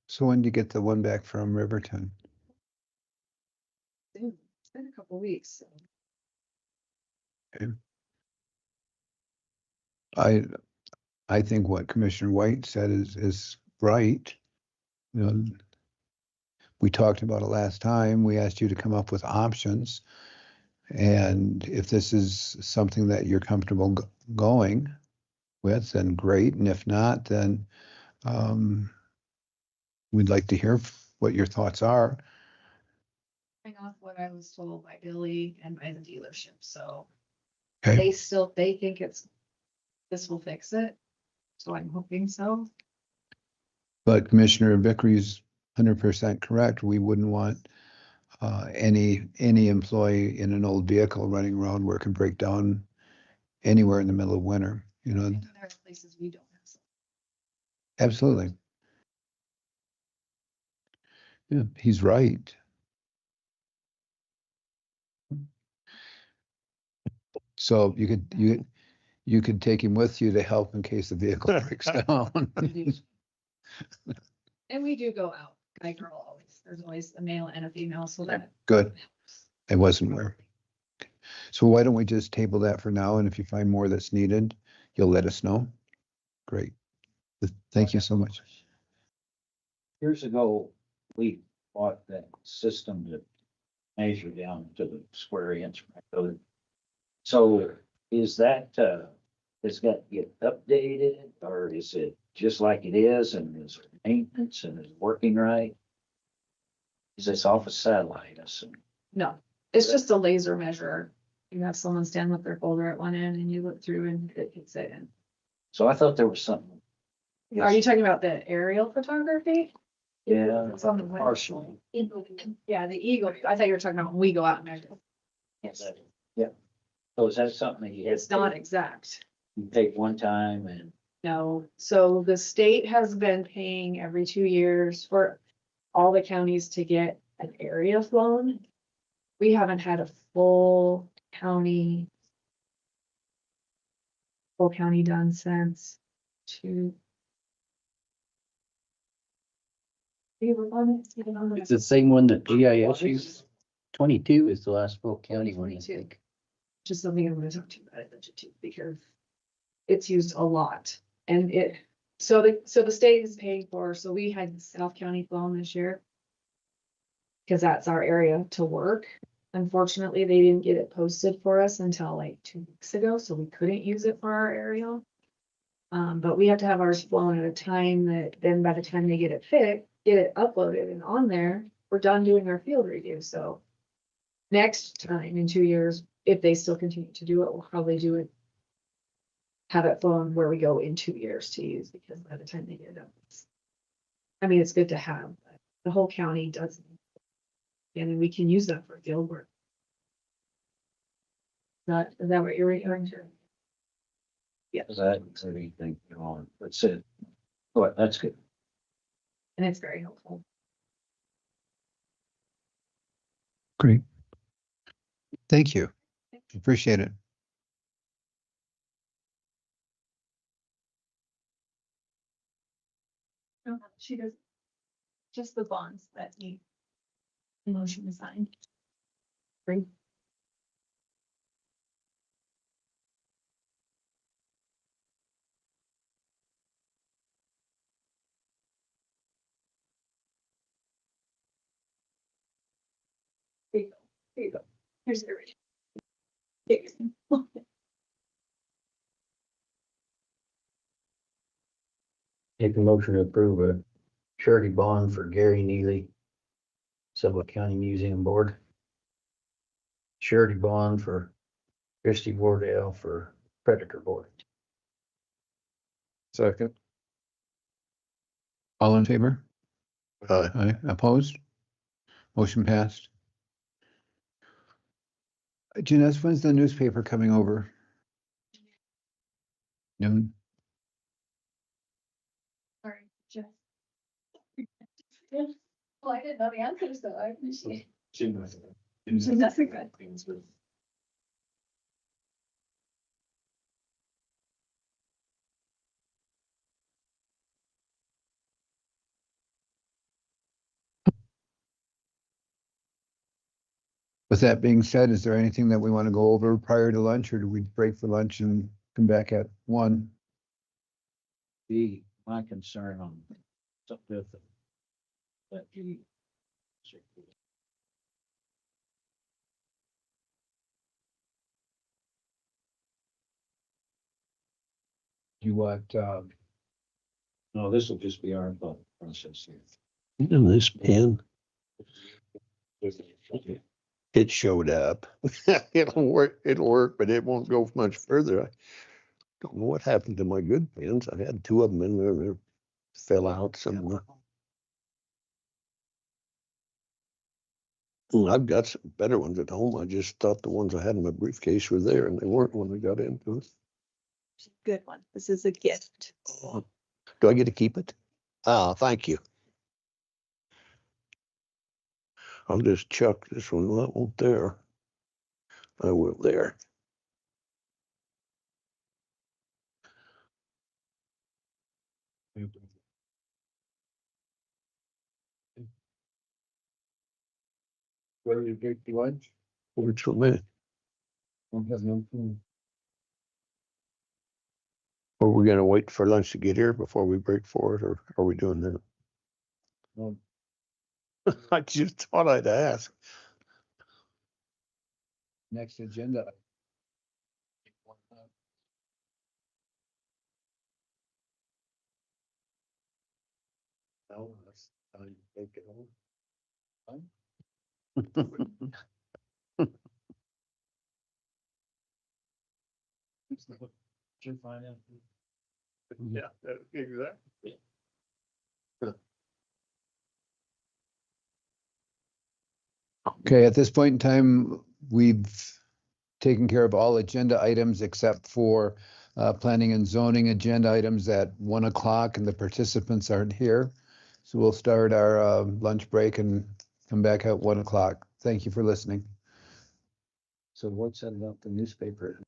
So when do you get the one back from Riverton? It's been a couple weeks. So. I think what Commissioner White said is right. You know, we talked about it last time. We asked you to come up with options. And if this is something that you're comfortable going with, then great. And if not, then we'd like to hear what your thoughts are. Off what I was told by Billy and by the dealership, so Okay. they think this will fix it. So I'm hoping so. But Commissioner Vickery's 100% correct. We wouldn't want any employee in an old vehicle running around where it could break down anywhere in the middle of winter, you know. And there are places we don't have. Some. Absolutely. Yeah, he's right. So you could take him with you to help in case the vehicle breaks down. And we do go out, guy girl always. There's always a male and a female, so that. Good. I wasn't aware. So why don't we just table that for now? And if you find more that's needed, you'll let us know. Great. Thank you so much. Years ago, we bought that system to measure down to the square inch. So is that, has got to get updated, or is it just like it is, and is it maintenance and is it working right? Is this off a satellite? No, it's just a laser measure. You have someone stand with their folder at one end and you look through and it hits it in. So I thought there was something. Are you talking about the aerial photography? Yeah, It's on the web. partially. Yeah, the eagle. I thought you were talking about when we go out and measure. Yes. Yeah. So is that something that you It's not exact. you take one time and? No, so the state has been paying every 2 years for all the counties to get an area flown. We haven't had a full county done since two. It's the same one that GIS used. 22 is the last full county one, I think. Just something I'm gonna talk to you about it too, because it's used a lot. And so the state is paying for, so we had South County flown this year. Because that's our area to work. Unfortunately, they didn't get it posted for us until like 2 weeks ago, so we couldn't use it for our aerial. But we have to have ours flown at a time that then by the time they get it uploaded and on there, we're done doing our field review. So next time in 2 years, if they still continue to do it, we'll probably have it flown where we go in 2 years to use, because by the time they get it up, it's good to have, but the whole county doesn't. And we can use that for field work. Is that what you're referring to? Yeah. Is that anything on? That's it. What, that's good. And it's very helpful. Great. Thank you. Appreciate it. No, she does. Just the bonds that need motion assigned. Great. Here you go. Here you go. Here's the original. Make a motion to approve a surety bond for Gary Neely, Sublette County Museum Board. Surety bond for Christy Wardell for Predator Board. Second. All in favor? Aye. Aye. Opposed? Motion passed. Jeness, when's the newspaper coming over? Noon? Sorry, Jeff. Well, I didn't know the answer, so I appreciate it. She knows. That's good. Things with. With that being said, is there anything that we want to go over prior to lunch, or do we break for lunch and come back at 1? Be my concern on something that you. You want, No, this will just be our thought process here. And this pen, it showed up. It'll work, but it won't go much further. I don't know what happened to my good pens. I had 2 of them in there, they fell out somewhere. I've got some better ones at home. I just thought the ones I had in my briefcase were there, and they weren't when I got into it. Good one. This is a gift. Oh, do I get to keep it? Ah, thank you. I'll just chuck this one. That won't there. I will there. whether you break for lunch? Works for me. Don't have no food. Are we gonna wait for lunch to get here before we break for it, or are we doing that? No. I just thought I'd ask. Next agenda. No, that's time to take it home. Yeah, exactly. Okay, at this point in time, we've taken care of all agenda items except for planning and zoning agenda items at 1 o'clock, and the participants aren't here. So we'll start our lunch break and come back at 1 o'clock. Thank you for listening. So what's that about the newspaper?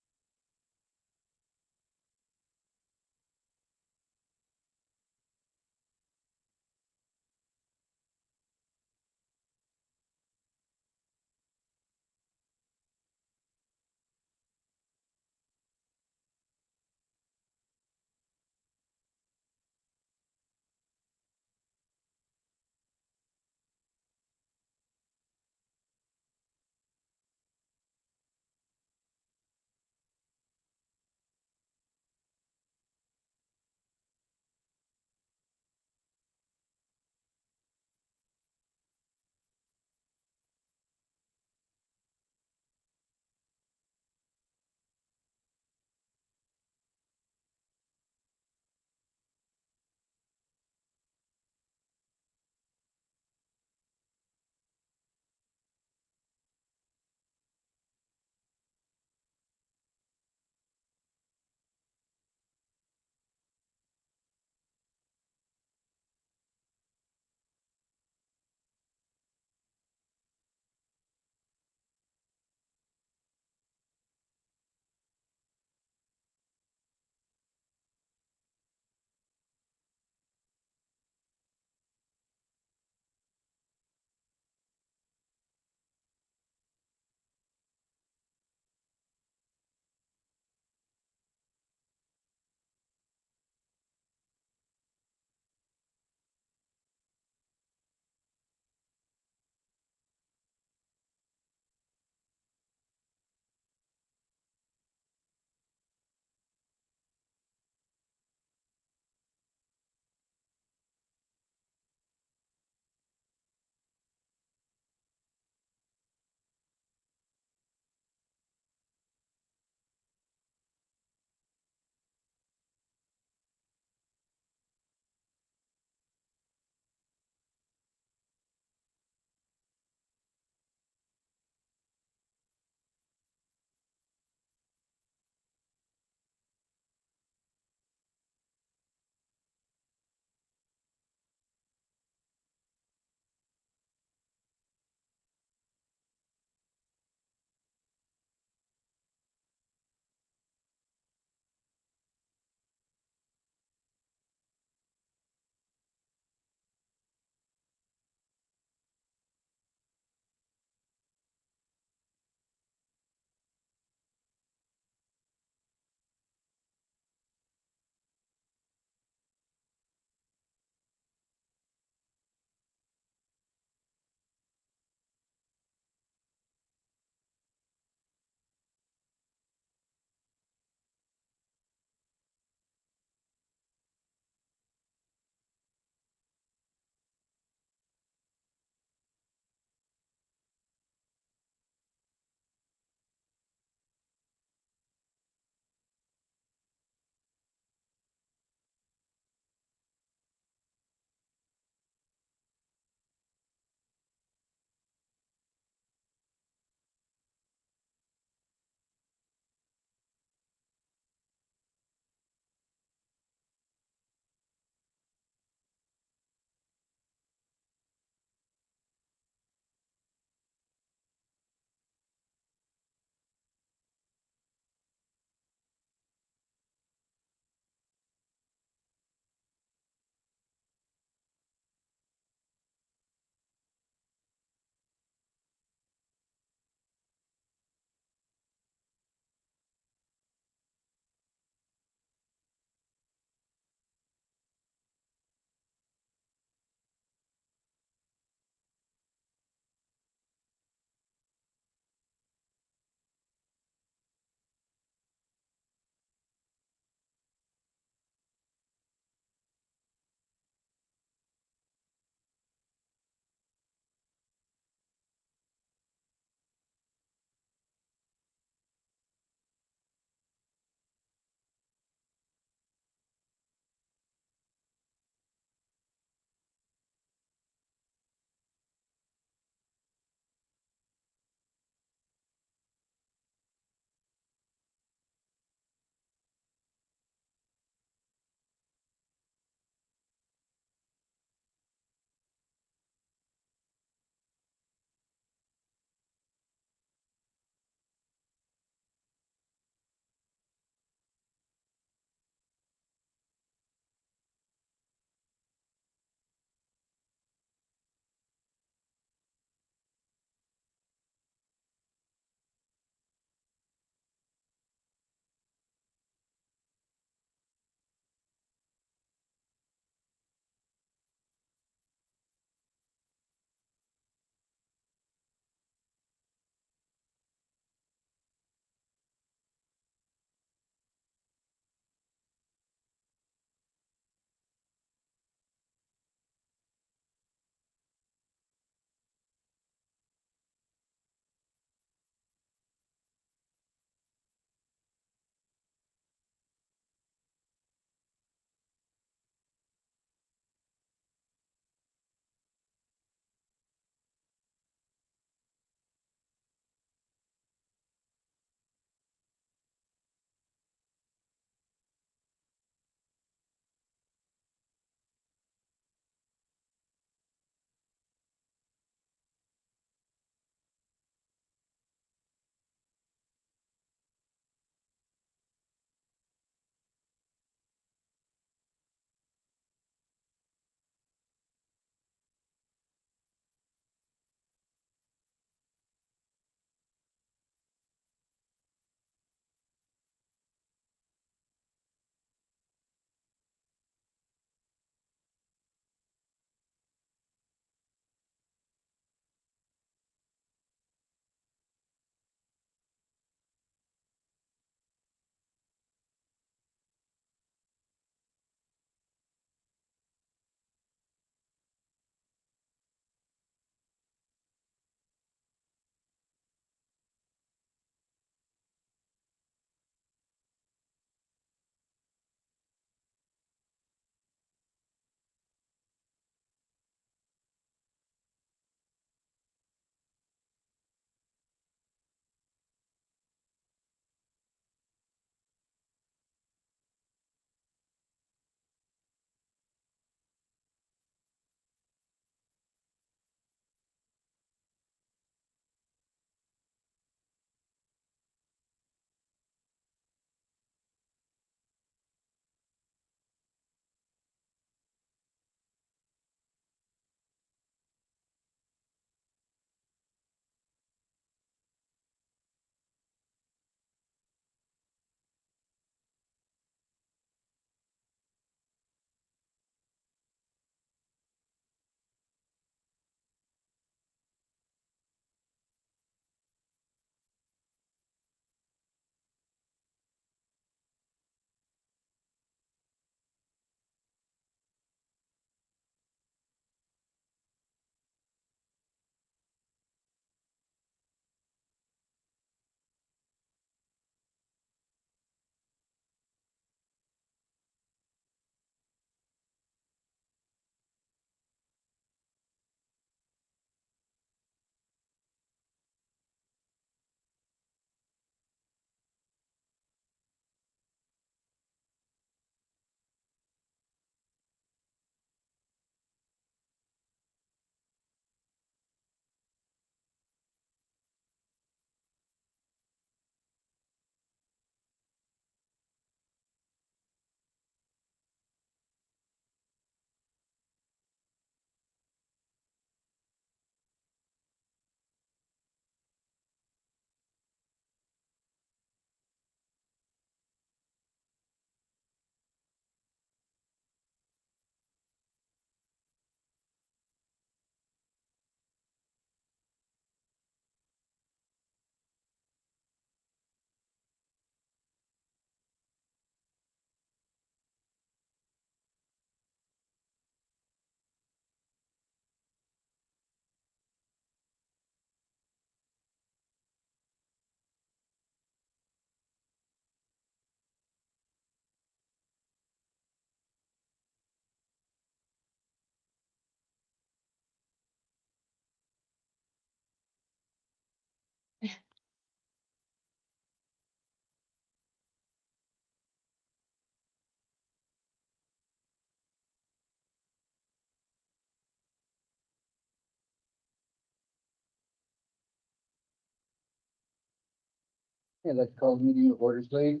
Let's call the meeting to order, please.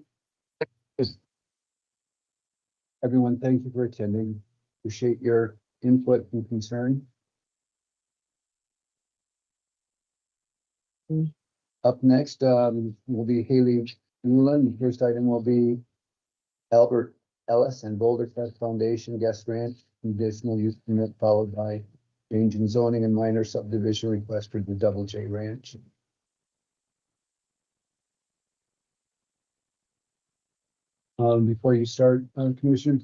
Everyone, thank you for attending. Appreciate your input and concern. Up next, will be Hayley Ruland. First item will be Albert Ellis and Boulder Crest Foundation Guest Ranch conditional use permit, followed by change in zoning and minor subdivision request for the Double J Ranch. Before you start, Commissioner,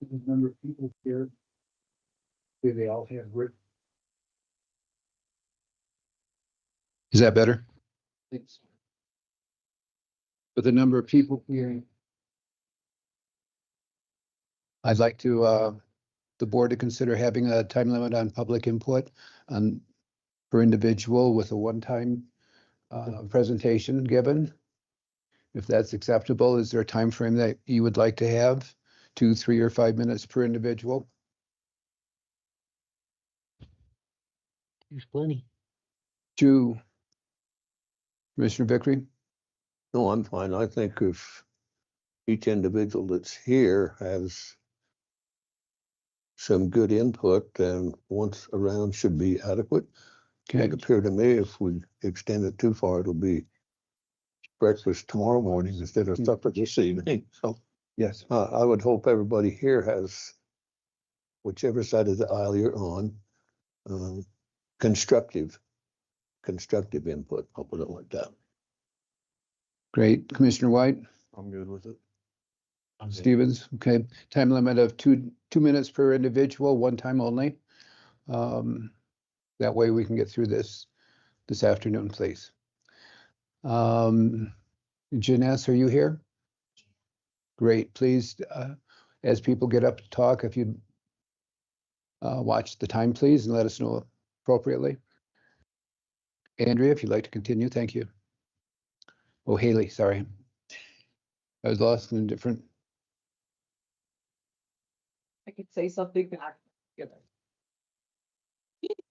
the number of people here, do they all have written? Is that better? Thanks. With the number of people here, I'd like to, the board to consider having a time limit on public input on per individual with a one-time presentation given. If that's acceptable, is there a time frame that you would like to have? 2, 3, or 5 minutes per individual? There's plenty. 2. Commissioner Vickery? No, I'm fine. I think if each individual that's here has some good input, then once around should be adequate. Okay. It appeared to me if we extend it too far, it'll be breakfast tomorrow morning instead of supper this evening. So Yes. I would hope everybody here has, whichever side of the aisle you're on, constructive input. I'll put it like that. Great. Commissioner White? I'm good with it. Stevens? Okay. Time limit of 2 minutes per individual, one time only. That way we can get through this afternoon, please. Jeness, are you here? Great. Please, as people get up to talk, if you watch the time, please, and let us know appropriately. Andrea, if you'd like to continue, thank you. Oh, Hayley, sorry. I was lost in a different. I could say something back.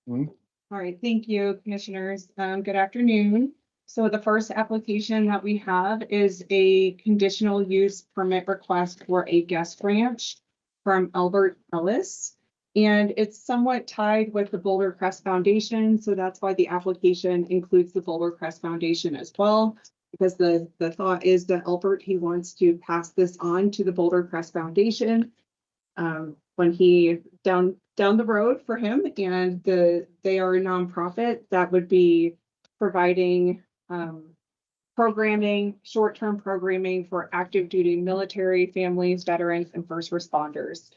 All right, thank you, commissioners. Good afternoon. So the first application that we have is a conditional use permit request for a guest ranch from Albert Ellis. And it's somewhat tied with the Boulder Crest Foundation. So that's why the application includes the Boulder Crest Foundation as well. Because the thought is that Albert, he wants to pass this on to the Boulder Crest Foundation when he down the road for him, and they are a nonprofit that would be providing programming, short-term programming for active duty military families, veterans, and first responders.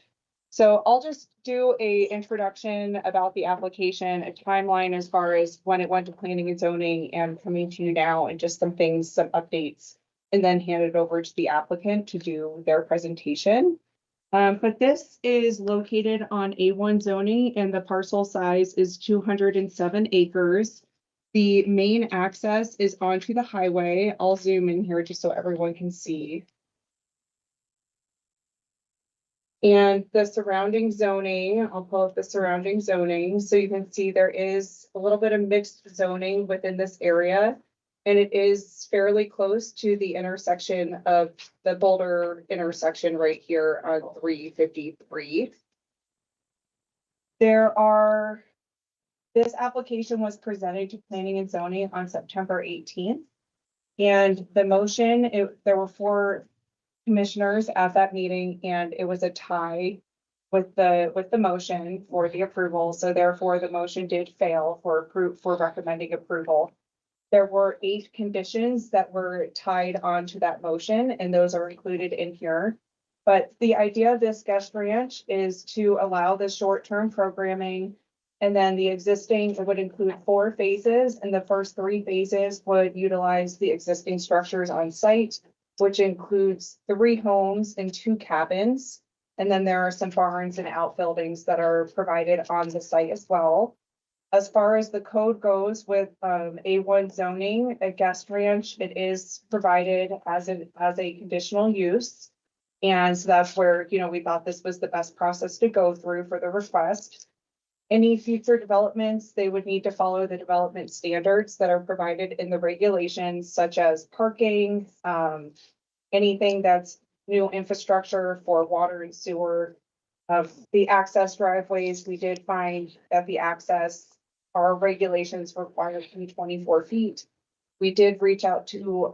So I'll just do a introduction about the application, a timeline as far as when it went to planning and zoning and coming to you now, and just some things, some updates, and then hand it over to the applicant to do their presentation. But this is located on A1 zoning and the parcel size is 207 acres. The main access is onto the highway. I'll zoom in here just so everyone can see. And the surrounding zoning, I'll pull up the surrounding zoning. So you can see there is a little bit of mixed zoning within this area. And it is fairly close to the intersection of the Boulder intersection right here on 353. This application was presented to planning and zoning on September 18th. And the motion, there were 4 commissioners at that meeting, and it was a tie with the motion for the approval. So therefore the motion did fail for recommending approval. There were 8 conditions that were tied onto that motion, and those are included in here. But the idea of this guest ranch is to allow the short-term programming, and then the existing, it would include 4 phases, and the first 3 phases would utilize the existing structures on site, which includes 3 homes and 2 cabins. And then there are some barns and outbuildings that are provided on the site as well. As far as the code goes with A1 zoning, a guest ranch, it is provided as a conditional use. And so that's where, we thought this was the best process to go through for the request. Any future developments, they would need to follow the development standards that are provided in the regulations, such as parking, anything that's new infrastructure for water and sewer. Of the access driveways, we did find that the access, our regulations require 24 feet. We did reach out to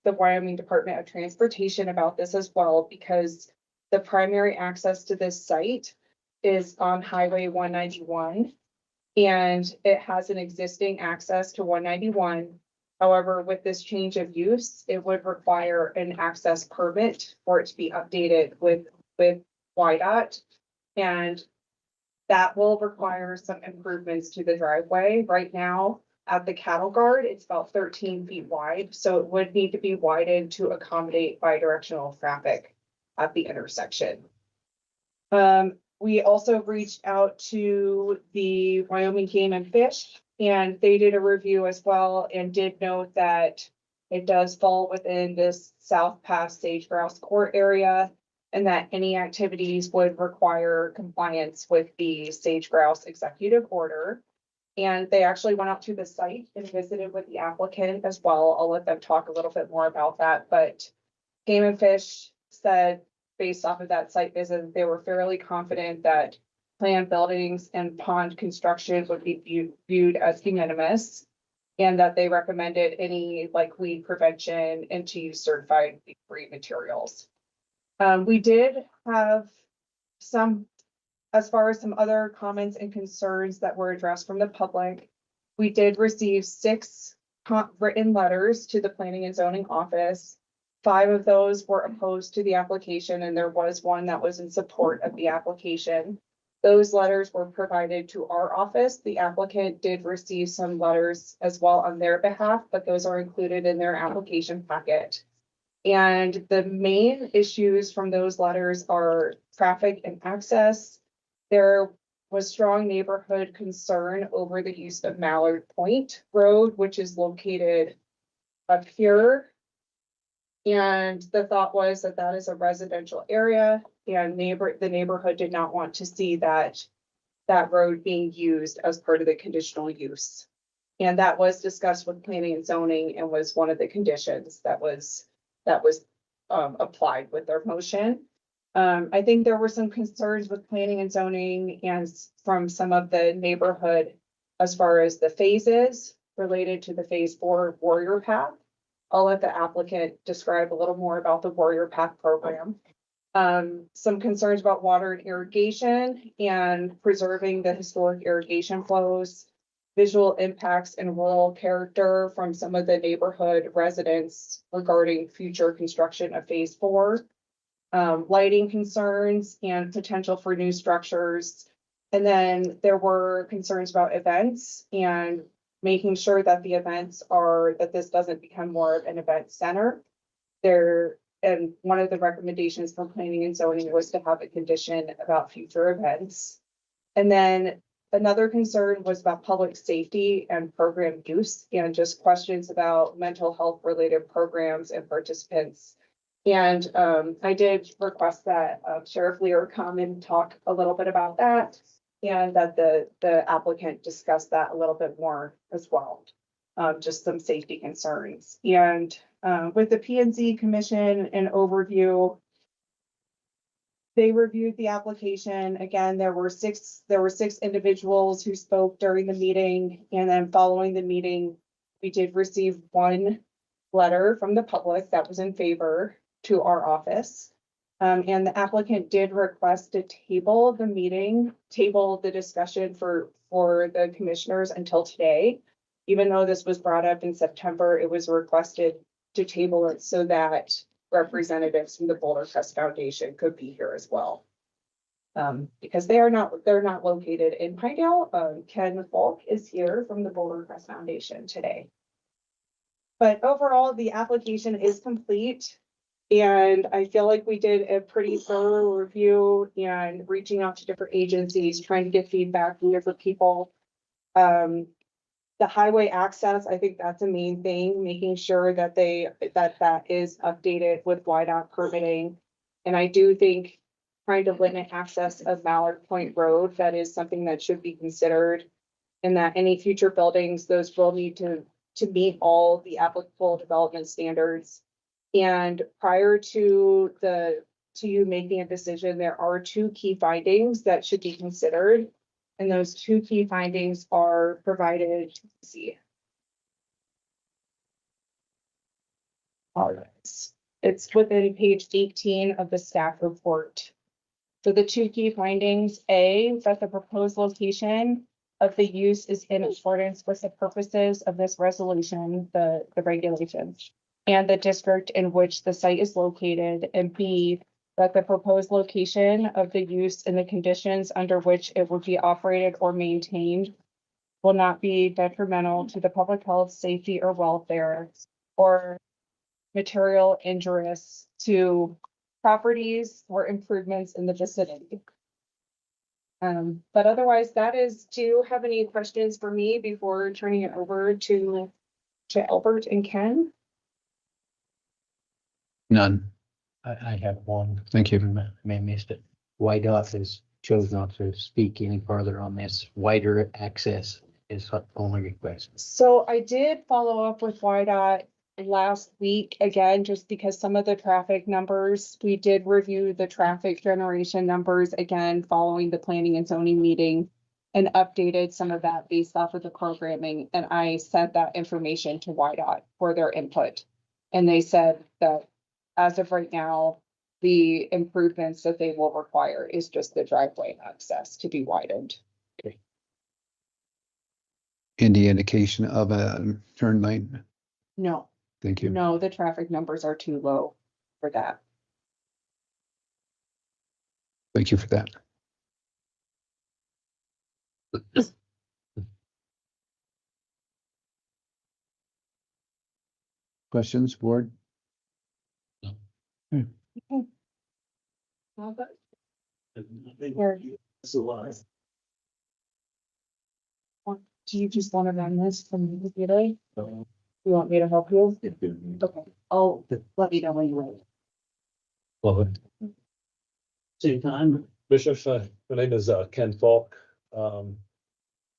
the Wyoming Department of Transportation about this as well, because the primary access to this site is on Highway 191. And it has an existing access to 191. However, with this change of use, it would require an access permit for it to be updated with YDOT. And that will require some improvements to the driveway. Right now, at the cattle guard, it's about 13 feet wide, so it would need to be widened to accommodate bidirectional traffic at the intersection. We also reached out to the Wyoming Game and Fish, and they did a review as well and did note that it does fall within this South Pass Sage Grouse Court area, and that any activities would require compliance with the Sage Grouse executive order. And they actually went out to the site and visited with the applicant as well. I'll let them talk a little bit more about that, but Game and Fish said, based off of that site visit, they were fairly confident that planned buildings and pond construction would be viewed as de minimis, and that they recommended any like weed prevention and to use certified weed-free materials. We did have some, as far as some other comments and concerns that were addressed from the public. We did receive 6 written letters to the Planning and Zoning Office. 5 of those were opposed to the application, and there was one that was in support of the application. Those letters were provided to our office. The applicant did receive some letters as well on their behalf, but those are included in their application packet. And the main issues from those letters are traffic and access. There was strong neighborhood concern over the use of Mallard Point Road, which is located up here. And the thought was that that is a residential area, and the neighborhood did not want to see that road being used as part of the conditional use. And that was discussed with planning and zoning and was one of the conditions that was applied with their motion. I think there were some concerns with planning and zoning and from some of the neighborhood as far as the phases related to the phase 4 Warrior Path. I'll let the applicant describe a little more about the Warrior Path program. Some concerns about water and irrigation and preserving the historic irrigation flows, visual impacts and rural character from some of the neighborhood residents regarding future construction of phase 4, lighting concerns and potential for new structures. And then there were concerns about events and making sure that the events that this doesn't become more of an event center. And one of the recommendations from planning and zoning was to have a condition about future events. And then another concern was about public safety and program use and just questions about mental health related programs and participants. And I did request that Sheriff Lear come and talk a little bit about that, and that the applicant discuss that a little bit more as well. Just some safety concerns. And with the P&Z Commission and overview, they reviewed the application. Again, there were six individuals who spoke during the meeting, and then following the meeting, we did receive 1 letter from the public that was in favor to our office. And the applicant did request to table the discussion for the commissioners until today. Even though this was brought up in September, it was requested to table it so that representatives from the Boulder Crest Foundation could be here as well. Because they're not located in Pinedale. Ken Falk is here from the Boulder Crest Foundation today. But overall, the application is complete. And I feel like we did a pretty thorough review and reaching out to different agencies, trying to get feedback from different people. The highway access, I think that's a main thing, making sure that that is updated with YDOT permitting. And I do think trying to limit access of Mallard Point Road. That is something that should be considered. And that any future buildings, those will need to meet all the applicable development standards. And prior to you making a decision, there are two key findings that should be considered. And those two key findings are provided to see. All right. It's within page 18 of the staff report. So the two key findings, A, that the proposed location of the use is in accordance with the purposes of this resolution, the regulations, and the district in which the site is located, and B, that the proposed location of the use and the conditions under which it would be operated or maintained will not be detrimental to the public health, safety, or welfare, or material injurious to properties or improvements in the vicinity. But otherwise, do you have any questions for me before turning it over to Albert and Ken? None. I have one. Thank you. May have missed it. YDOT has chose not to speak any further on this. Wider access is the only request. So I did follow up with YDOT last week, again, just because some of the traffic numbers, we did review the traffic generation numbers again following the planning and zoning meeting and updated some of that based off of the programming. And I sent that information to YDOT for their input. And they said that as of right now, the improvements that they will require is just the driveway access to be widened. Any indication of a turn lane? No. Thank you. No, the traffic numbers are too low for that. Thank you for that. Questions, board? Okay. Or do you just want to run this from the computer? You want me to help you? Okay. Oh, let me know when you're ready. Love it. Same time. Bishop, my name is Ken Falk.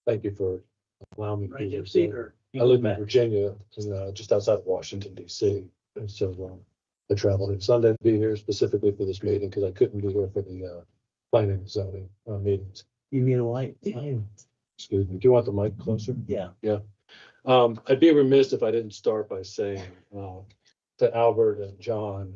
Thank you for allowing me to be here. I live in Virginia, just outside of Washington, D.C. And so I traveled in Sunday to be here specifically for this meeting because I couldn't be here for the planning and zoning meetings. You mean white? Excuse me. Do you want the mic closer? Yeah. Yeah. I'd be remiss if I didn't start by saying to Albert and John,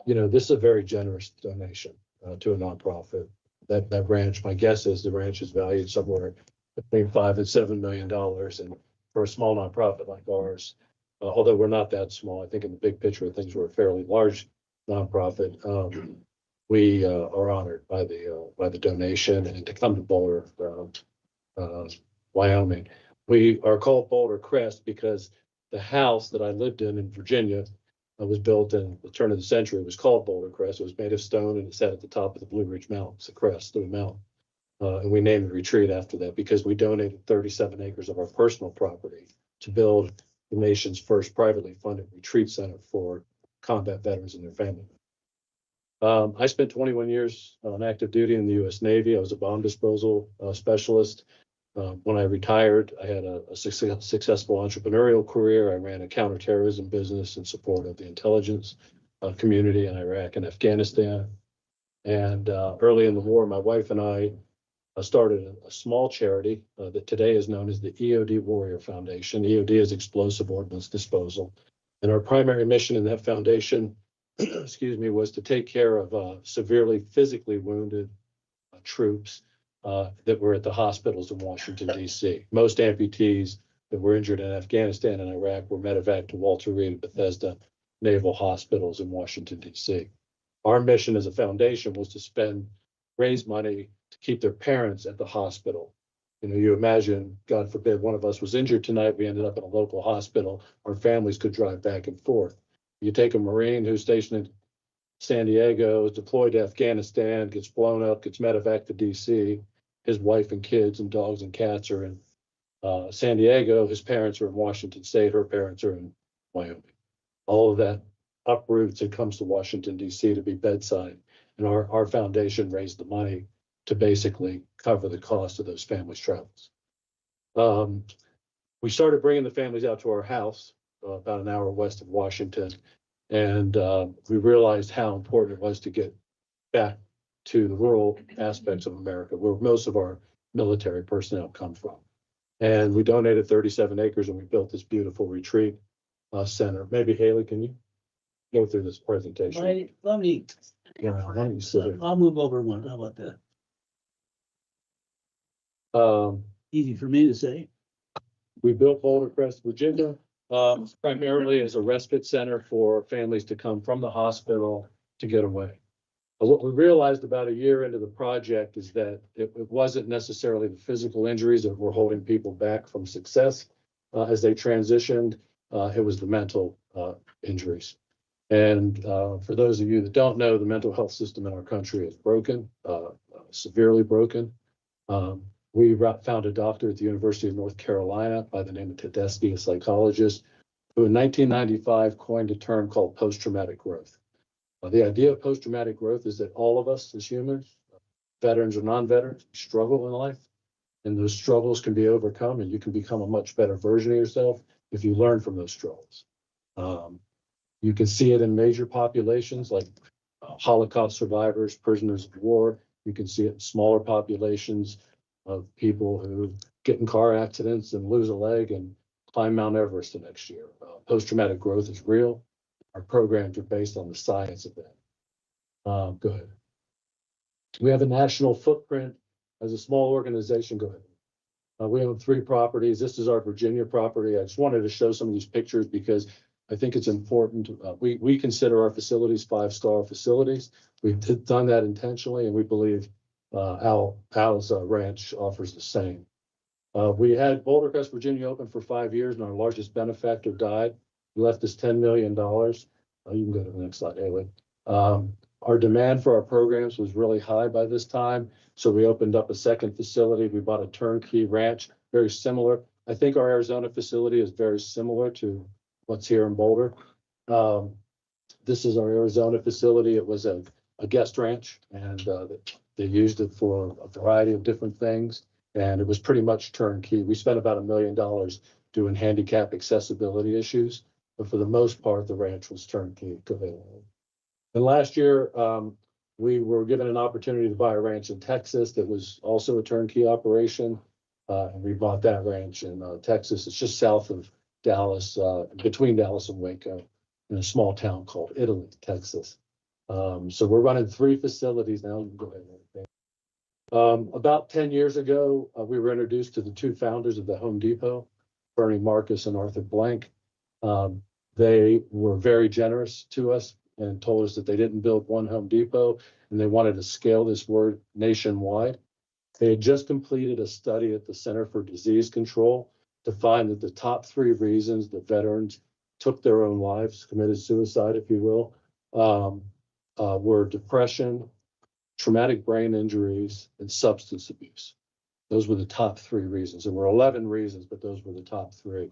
this is a very generous donation to a nonprofit. That ranch, my guess is the ranch is valued somewhere between $5 and $7 million. And for a small nonprofit like ours, although we're not that small, I think in the big picture of things, we're a fairly large nonprofit. We are honored by the donation and to come to Boulder, Wyoming. We are called Boulder Crest because the house that I lived in Virginia was built in the turn of the century. It was called Boulder Crest. It was made of stone and it sat at the top of the Blue Ridge Mountains, the crest of the mountain. And we named the retreat after that because we donated 37 acres of our personal property to build the nation's first privately funded retreat center for combat veterans and their family members. I spent 21 years on active duty in the U.S. Navy. I was a bomb disposal specialist. When I retired, I had a successful entrepreneurial career. I ran a counterterrorism business in support of the intelligence community in Iraq and Afghanistan. And early in the war, my wife and I started a small charity that today is known as the EOD Warrior Foundation. EOD is Explosive Ordnance Disposal. And our primary mission in that foundation, was to take care of severely physically wounded troops that were at the hospitals in Washington, D.C. Most amputees that were injured in Afghanistan and Iraq were medevaced to Walter Reed and Bethesda Naval Hospitals in Washington, D.C. Our mission as a foundation was to raise money to keep their parents at the hospital. You imagine, God forbid, one of us was injured tonight, we ended up in a local hospital, our families could drive back and forth. You take a Marine who's stationed in San Diego, is deployed to Afghanistan, gets blown up, gets medevaced to D.C., his wife and kids and dogs and cats are in San Diego. His parents are in Washington State. Her parents are in Wyoming. All of that uproots and comes to Washington DC to be bedside. And our foundation raised the money to basically cover the cost of those families' travels. We started bringing the families out to our house about an hour west of Washington. And we realized how important it was to get back to the rural aspects of America, where most of our military personnel come from. And we donated 37 acres and we built this beautiful retreat center. Maybe Hayley, can you go through this presentation? Let me, Yeah, why don't you sit here? I'll move over one. How about that? Easy for me to say. We built Boulder Crest, Virginia, primarily as a respite center for families to come from the hospital to get away. But what we realized about a year into the project is that it wasn't necessarily the physical injuries that were holding people back from success as they transitioned. It was the mental injuries. And for those of you that don't know, the mental health system in our country is broken, severely broken. We found a doctor at the University of North Carolina by the name of Tedeschi, a psychologist, who in 1995 coined a term called post-traumatic growth. The idea of post-traumatic growth is that all of us as humans, veterans or non-veterans, struggle in life, and those struggles can be overcome, and you can become a much better version of yourself if you learn from those struggles. You can see it in major populations like Holocaust survivors, prisoners of war. You can see it in smaller populations of people who get in car accidents and lose a leg and climb Mount Everest the next year. Post-traumatic growth is real. Our programs are based on the science of that. Go ahead. We have a national footprint as a small organization. Go ahead. We own 3 properties. This is our Virginia property. I just wanted to show some of these pictures because I think it's important. We consider our facilities 5-star facilities. We've done that intentionally, and we believe Al's ranch offers the same. We had Boulder Crest, Virginia open for 5 years, and our largest benefactor died. He left us $10 million. You can go to the next slide, Hayley. Our demand for our programs was really high by this time, so we opened up a second facility. We bought a turnkey ranch, very similar. I think our Arizona facility is very similar to what's here in Boulder. This is our Arizona facility. It was a guest ranch, and they used it for a variety of different things, and it was pretty much turnkey. We spent about $1 million doing handicap accessibility issues, but for the most part, the ranch was turnkey. And last year, we were given an opportunity to buy a ranch in Texas that was also a turnkey operation, and we bought that ranch in Texas. It's just south of Dallas, between Dallas and Waco, in a small town called Italy, Texas. So we're running 3 facilities now. Go ahead. About 10 years ago, we were introduced to the 2 founders of the Home Depot, Bernie Marcus and Arthur Blank. They were very generous to us and told us that they didn't build one Home Depot and they wanted to scale this word nationwide. They had just completed a study at the Center for Disease Control to find that the top 3 reasons that veterans took their own lives, committed suicide, if you will, were depression, traumatic brain injuries, and substance abuse. Those were the top 3 reasons. There were 11 reasons, but those were the top 3.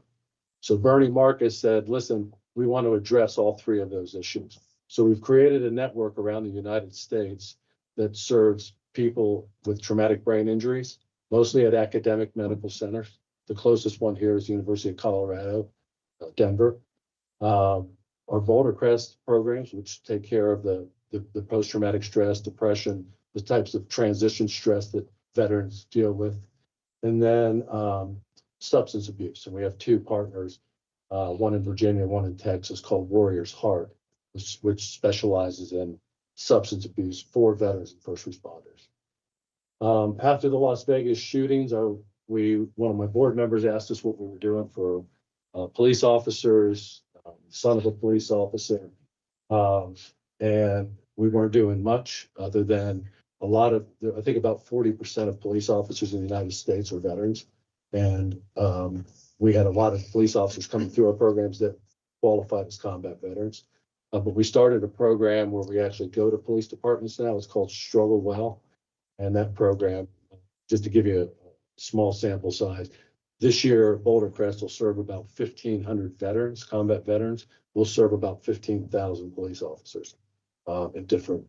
So Bernie Marcus said, listen, we want to address all 3 of those issues. So we've created a network around the United States that serves people with traumatic brain injuries, mostly at academic medical centers. The closest one here is the University of Colorado, Denver. Our Boulder Crest programs, which take care of the post-traumatic stress, depression, the types of transition stress that veterans deal with. And then substance abuse. And we have 2 partners, one in Virginia, one in Texas, called Warrior's Heart, which specializes in substance abuse for veterans and first responders. After the Las Vegas shootings, one of my board members asked us what we were doing for police officers, son of a police officer, and we weren't doing much other than I think about 40% of police officers in the United States are veterans. And we had a lot of police officers coming through our programs that qualified as combat veterans. But we started a program where we actually go to police departments now. It's called Struggle Well. And that program, just to give you a small sample size, This year, Boulder Crest will serve about 1,500 veterans, combat veterans. We'll serve about 15,000 police officers in different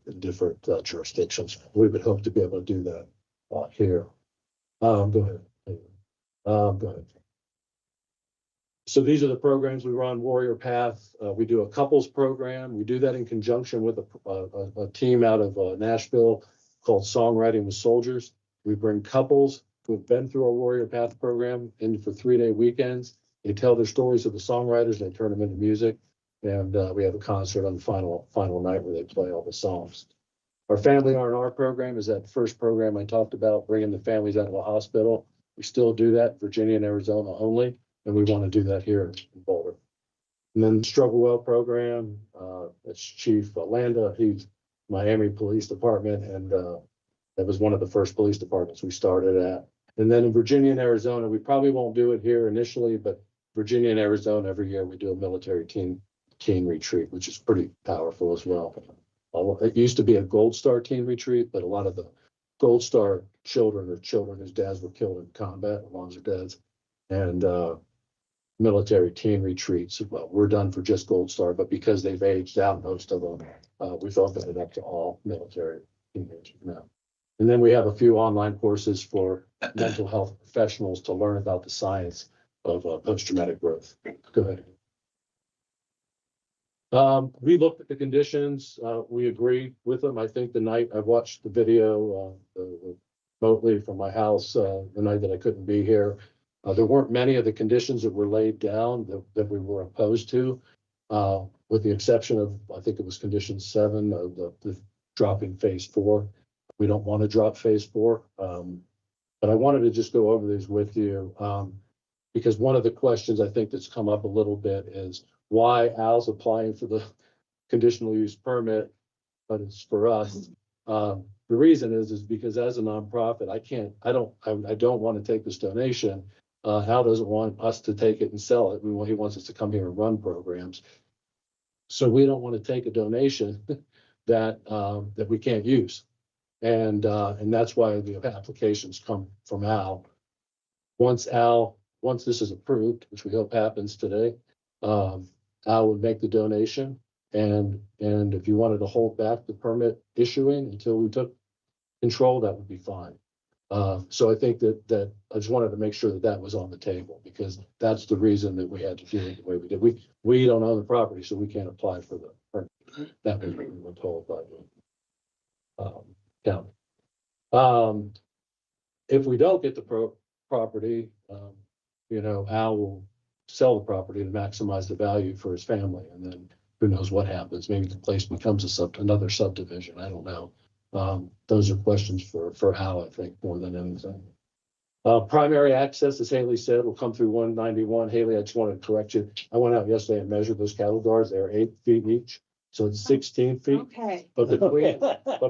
jurisdictions. We would hope to be able to do that here. Go ahead. Go ahead. So these are the programs we run. Warrior Path. We do a couples program. We do that in conjunction with a team out of Nashville called Songwriting with Soldiers. We bring couples who have been through our Warrior Path program in for 3-day weekends. They tell their stories to the songwriters. They turn them into music. And we have a concert on the final night where they play all the songs. Our Family R&R program is that first program I talked about, bringing the families out of the hospital. We still do that in Virginia and Arizona only, and we want to do that here in Boulder. And then Struggle Well program, that's Chief Landa. He's Miami Police Department, and that was one of the first police departments we started at. And then in Virginia and Arizona, we probably won't do it here initially, but Virginia and Arizona, every year we do a military teen retreat, which is pretty powerful as well. It used to be a Gold Star teen retreat, but a lot of the Gold Star children are children whose dads were killed in combat, moms or dads, and military teen retreats. Well, we're done for just Gold Star, but because they've aged out, most of them, we've opened it up to all military teenagers now. And then we have a few online courses for mental health professionals to learn about the science of post-traumatic growth. Go ahead. We looked at the conditions. We agreed with them. I think the night I watched the video remotely from my house, the night that I couldn't be here, there weren't many of the conditions that were laid down that we were opposed to, with the exception of, I think it was condition 7 of the dropping phase 4. We don't want to drop phase 4. But I wanted to just go over these with you because one of the questions I think that's come up a little bit is why Al's applying for the conditional use permit, but it's for us. The reason is because as a nonprofit, I don't want to take this donation. Al doesn't want us to take it and sell it. He wants us to come here and run programs. So we don't want to take a donation that we can't use. And that's why the applications come from Al. Once this is approved, which we hope happens today, Al would make the donation. And if you wanted to hold back the permit issuing until we took control, that would be fine. So I think that I just wanted to make sure that was on the table because that's the reason that we had to do it the way we did. We don't own the property, so we can't apply for the permit. That was what we were told by the county. If we don't get the property, Al will sell the property to maximize the value for his family, and then who knows what happens? Maybe the place becomes another subdivision. I don't know. Those are questions for Al, I think, more than anything. Primary access, as Hayley said, will come through 191. Hayley, I just wanted to correct you. I went out yesterday and measured those cattle guards. They're 8 feet each, so it's 16 feet. Okay. But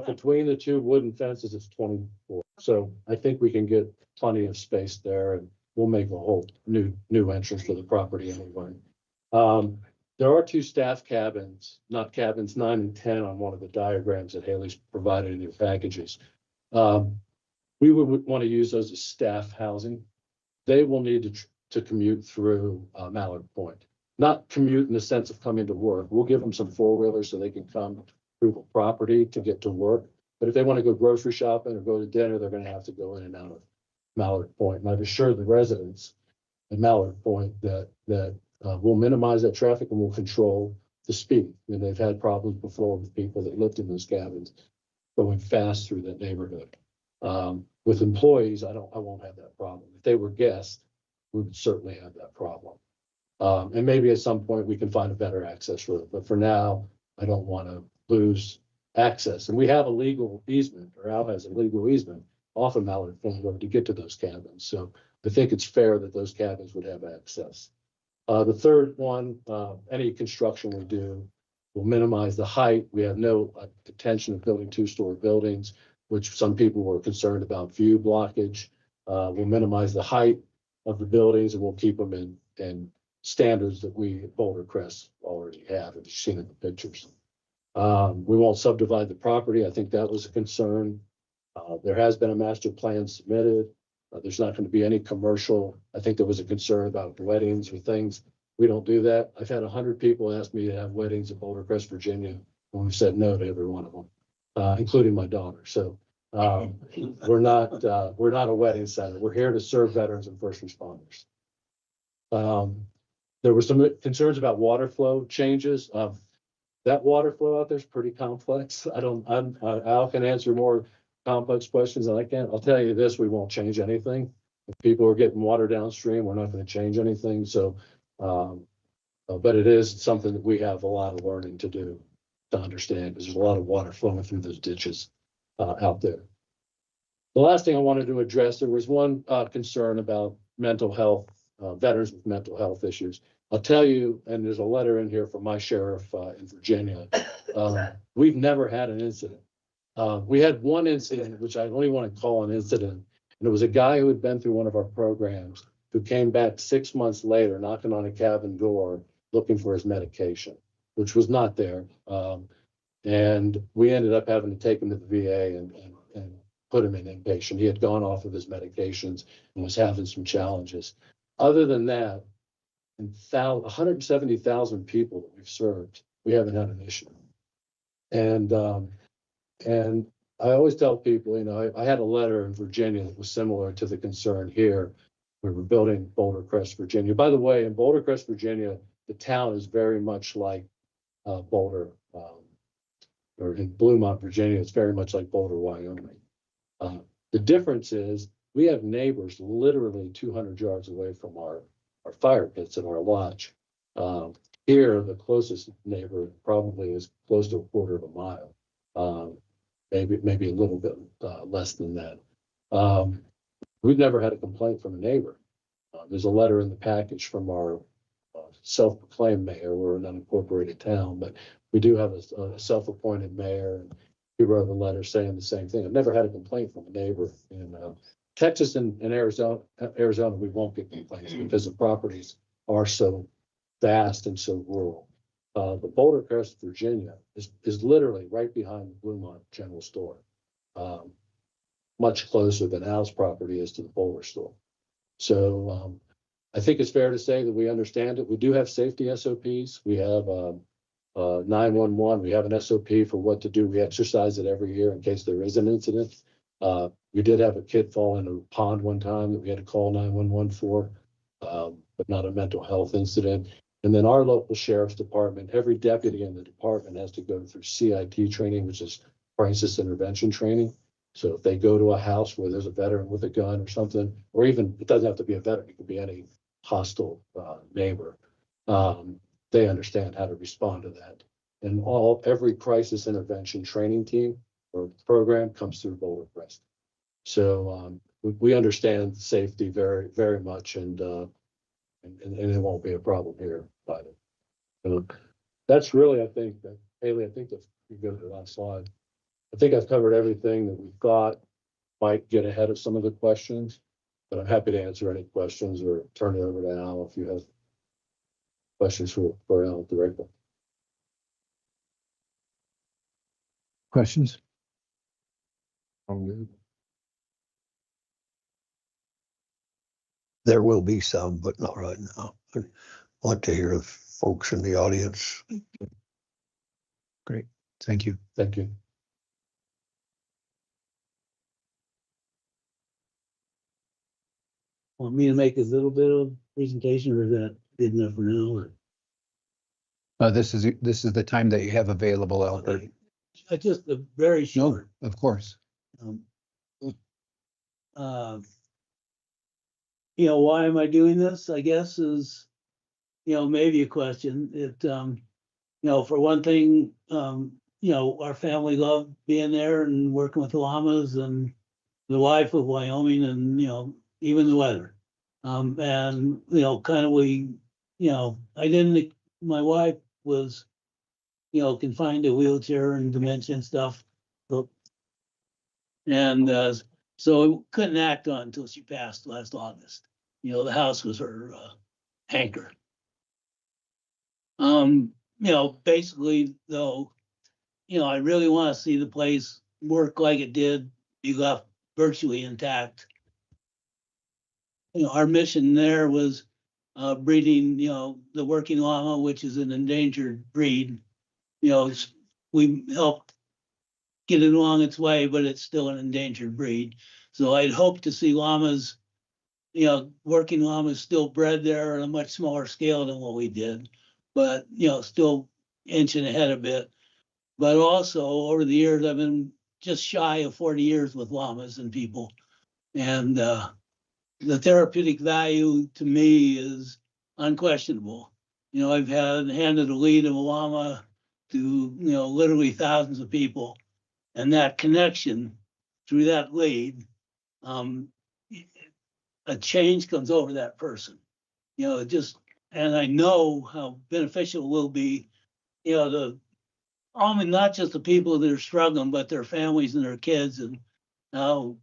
between the two wooden fences, it's 24. So I think we can get plenty of space there, and we'll make a whole new entrance to the property anyway. There are 2 staff cabins, not cabins 9 and 10 on one of the diagrams that Hayley's provided in your packages. We would want to use those as staff housing. They will need to commute through Mallard Point. Not commute in the sense of coming to work. We'll give them some 4-wheelers so they can come through the property to get to work. But if they want to go grocery shopping or go to dinner, they're going to have to go in and out of Mallard Point. And I've assured the residents at Mallard Point that we'll minimize that traffic and we'll control the speed. And they've had problems before with people that lived in those cabins going fast through that neighborhood. With employees, I won't have that problem. If they were guests, we would certainly have that problem. And maybe at some point we can find a better access route. But for now, I don't want to lose access. And we have a legal easement, or Al has a legal easement off of Mallard Point Road to get to those cabins. So I think it's fair that those cabins would have access. The third one, any construction we do will minimize the height. We have no intention of building 2-story buildings, which some people were concerned about view blockage. We'll minimize the height of the buildings and we'll keep them in standards that we at Boulder Crest already have, if you've seen in the pictures. We won't subdivide the property. I think that was a concern. There has been a master plan submitted. There's not gonna be any commercial. I think there was a concern about weddings or things. We don't do that. I've had 100 people ask me to have weddings in Boulder Crest, Virginia, and we've said no to every one of them, including my daughter. So we're not a wedding center. We're here to serve veterans and first responders. There were some concerns about water flow changes. That water flow out there is pretty complex. Al can answer more complex questions than I can. I'll tell you this, we won't change anything. If people are getting water downstream, we're not going to change anything. So, but it is something that we have a lot of learning to do to understand, because there's a lot of water flowing through those ditches out there. The last thing I wanted to address, there was one concern about mental health, veterans with mental health issues. I'll tell you, and there's a letter in here from my sheriff in Virginia. We've never had an incident. We had one incident, which I don't even want to call an incident. And it was a guy who had been through one of our programs who came back 6 months later, knocking on a cabin door, looking for his medication, which was not there. And we ended up having to take him to the VA and put him in inpatient. He had gone off of his medications and was having some challenges. Other than that, in 170,000 people that we've served, we haven't had an issue. And I always tell people, you know, I had a letter in Virginia that was similar to the concern here. We were building Boulder Crest, Virginia. By the way, in Boulder Crest, Virginia, the town is very much like Boulder, or in Bluemont, Virginia, it's very much like Boulder, Wyoming. The difference is we have neighbors literally 200 yards away from our fire pits at our lodge. Here, the closest neighbor probably is close to a quarter of a mile, maybe a little bit less than that. We've never had a complaint from a neighbor. There's a letter in the package from our self-proclaimed mayor. We're an unincorporated town, but we do have a self-appointed mayor, and he wrote a letter saying the same thing. I've never had a complaint from a neighbor. In Texas and Arizona, we won't get complaints because the properties are so vast and so rural. The Boulder Crest, Virginia is literally right behind the Bluemont General Store, much closer than Al's property is to the Boulder store. So I think it's fair to say that we understand it. We do have safety SOPs. We have 911. We have an SOP for what to do. We exercise it every year in case there is an incident. We did have a kid fall in a pond one time that we had to call 911 for, but not a mental health incident. And then our local sheriff's department, every deputy in the department has to go through CIT training, which is crisis intervention training. So if they go to a house where there's a veteran with a gun or something, or even, it doesn't have to be a veteran, it could be any hostile neighbor, they understand how to respond to that. And every crisis intervention training team or program comes through Boulder Crest. So we understand safety very, very much, and it won't be a problem here either. So that's really, I think, that Hayley, I think that you go to the last slide. I think I've covered everything that we thought might get ahead of some of the questions, but I'm happy to answer any questions or turn it over to Al if you have questions for Al directly. Questions? I'm good. There will be some, but not right now. I want to hear folks in the audience. Great, thank you. Thank you. Want me to make a little bit of presentation, or is that good enough for now? Or? This is the time that you have available, Albert. Just a very short. No, of course. You know, why am I doing this? I guess is, you know, maybe a question. It, you know, for one thing, you know, our family loved being there and working with the llamas and the life of Wyoming, and, you know, even the weather. And, you know, kind of you know, my wife was, you know, confined to wheelchair and dementia and stuff. And so we couldn't act on until she passed last August. You know, the house was her anchor. You know, basically though, you know, I really want to see the place work like it did. You got virtually intact. our mission there was breeding, the working llama, which is an endangered breed. We helped get it along its way, but it's still an endangered breed. So I'd hope to see llamas, working llamas still bred there on a much smaller scale than what we did, but, still inching ahead a bit. But also over the years, I've been just shy of 40 years with llamas and people. And the therapeutic value to me is unquestionable. I've handed a lead of a llama to, literally thousands of people. And that connection through that lead, a change comes over that person. And I know how beneficial it will be, not just the people that are struggling, but their families and their kids, and how,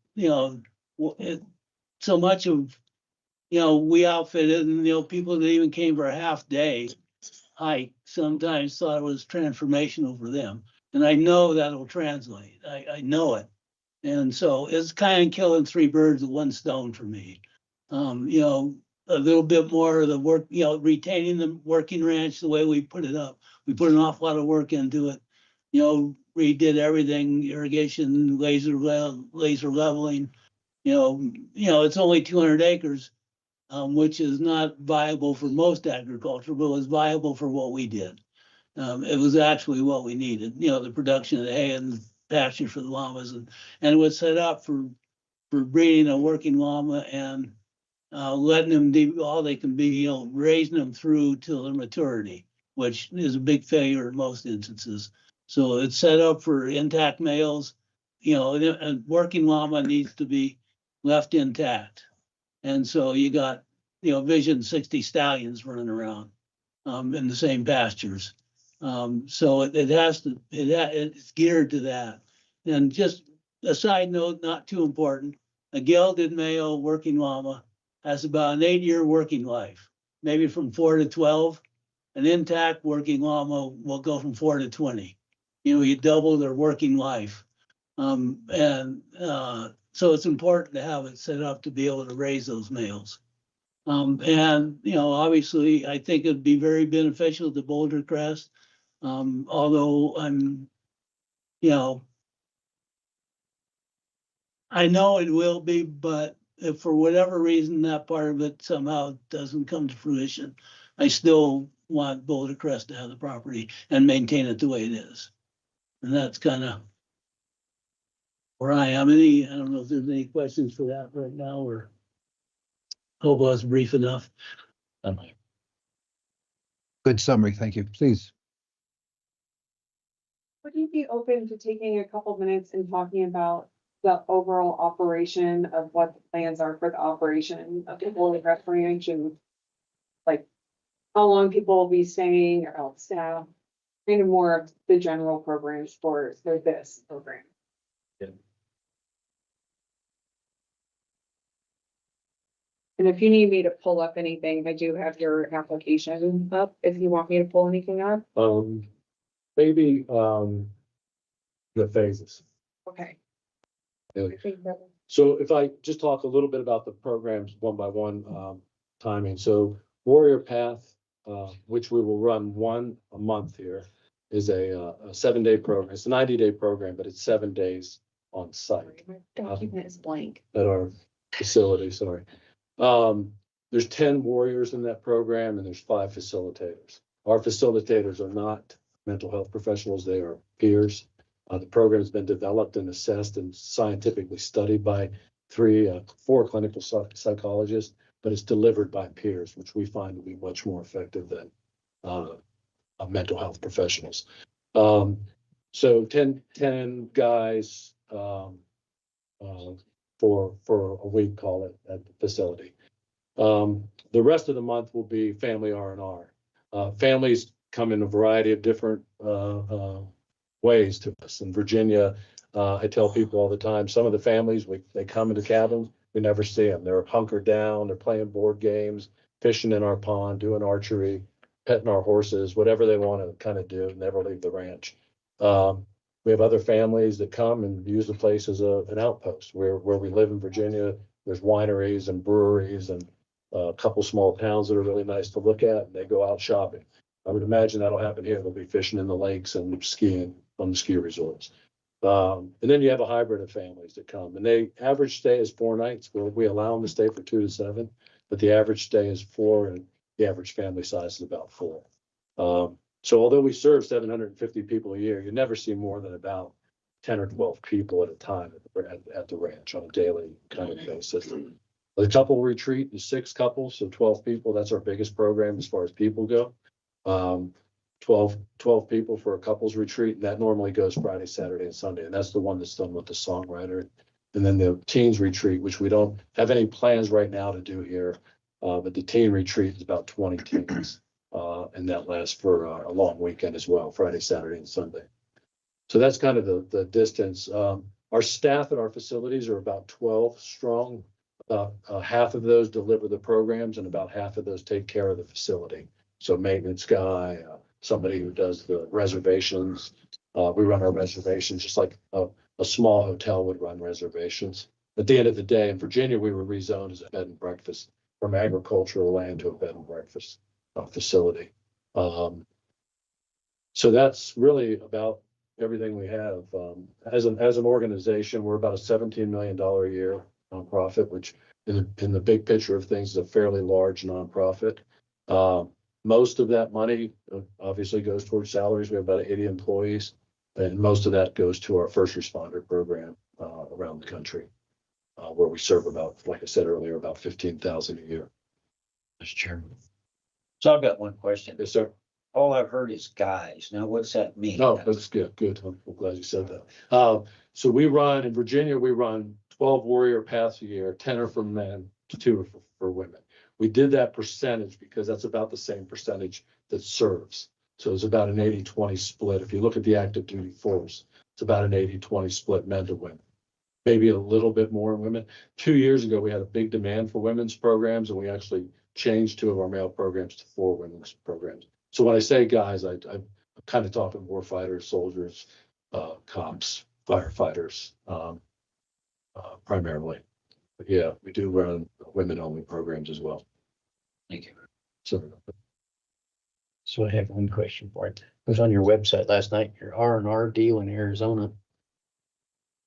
so much of, we outfitted, and, people that even came for a half day hike sometimes thought it was transformational for them. And I know that'll translate. I know it. And so it's kind of killing three birds with one stone for me. A little bit more of the work, retaining the working ranch the way we put it up. We put an awful lot of work into it. Redid everything, irrigation, laser leveling. It's only 200 acres, which is not viable for most agriculture, but was viable for what we did. It was actually what we needed, the production of the hay and pasture for the llamas, and it was set up for breeding a working llama and letting them do all they can be, raising them through till their maturity, which is a big failure in most instances. So it's set up for intact males, a working llama needs to be left intact. And so you got, Vision 60 stallions running around in the same pastures. So it's geared to that. And just a side note, not too important, a gelded male working llama has about an 8-year working life, maybe from 4 to 12. An intact working llama will go from 4 to 20. You double their working life. So it's important to have it set up to be able to raise those males. Obviously, I think it'd be very beneficial to Boulder Crest. Although I know it will be, but if for whatever reason that part of it somehow doesn't come to fruition, I still want Boulder Crest to have the property and maintain it the way it is. And that's kind of where I am. I don't know if there's any questions for that right now, or hope I was brief enough. Good summary, thank you. Please. Would you be open to taking a couple minutes and talking about the overall operation of what the plans are for the operation of the Boulder Crest Ranch, and like how long people will be staying, or how staff, kind of more of the general programs for this program? Yeah. And if you need me to pull up anything, I do have your application up if you want me to pull anything up. Maybe the phases. Okay. So if I just talk a little bit about the programs one by one, timing. So Warrior Path, which we will run one a month here, is a 7-day program. It's a 90-day program, but it's 7 days on site. My document is blank. At our facility, sorry. There's 10 warriors in that program, and there's 5 facilitators. Our facilitators are not mental health professionals, they are peers. The program has been developed and assessed and scientifically studied by 4 clinical psychologists, but it's delivered by peers, which we find to be much more effective than mental health professionals. So 10 guys for a week, call it, at the facility. The rest of the month will be family R&R. Families come in a variety of different ways to us. In Virginia, I tell people all the time, some of the families, they come into cabins, we never see them. They're hunkered down, they're playing board games, fishing in our pond, doing archery, petting our horses, whatever they want to kind of do, never leave the ranch. We have other families that come and use the place as an outpost where we live in Virginia. There's wineries and breweries and a couple small towns that are really nice to look at, and they go out shopping. I would imagine that'll happen here. They'll be fishing in the lakes and skiing on the ski resorts. And then you have a hybrid of families that come, and they average stay is 4 nights. We allow them to stay for 2 to 7, but the average stay is 4, and the average family size is about 4. So although we serve 750 people a year, you never see more than about 10 or 12 people at a time at the ranch on a daily kind of basis. The couple retreat is 6 couples, so 12 people. That's our biggest program as far as people go. 12 people for a couples retreat, and that normally goes Friday, Saturday, and Sunday. And that's the one that's done with the songwriter. And then the teens retreat, which we don't have any plans right now to do here. But the teen retreat is about 20 teens. And that lasts for a long weekend as well, Friday, Saturday, and Sunday. So that's kind of the distance. Our staff at our facilities are about 12 strong. About half of those deliver the programs, and about half of those take care of the facility. So maintenance guy, somebody who does the reservations. We run our reservations just like a small hotel would run reservations. At the end of the day, in Virginia, we were rezoned as a bed and breakfast from agricultural land to a bed and breakfast facility. So that's really about everything we have. As an organization, we're about a $17 million a year nonprofit, which in the big picture of things is a fairly large nonprofit. Most of that money obviously goes towards salaries. We have about 80 employees, and most of that goes to our first responder program around the country, where we serve about, like I said earlier, about 15,000 a year. Mr. Chairman. So I've got one question. Yes, sir. All I've heard is guys. Now, what's that mean? No, that's good. Good. I'm glad you said that. So we run in Virginia, we run 12 warrior paths a year, 10 are for men, 2 are for women. We did that percentage because that's about the same percentage that serves. So it's about an 80-20 split. If you look at the active duty force, it's about an 80-20 split men to women. Maybe a little bit more in women. 2 years ago, we had a big demand for women's programs, and we actually changed 2 of our male programs to 4 women's programs. So when I say guys, I'm kind of talking war fighters, soldiers, cops, firefighters, primarily. But yeah, we do run women-only programs as well. Thank you. So I have one question for you. I was on your website last night, your R&R deal in Arizona.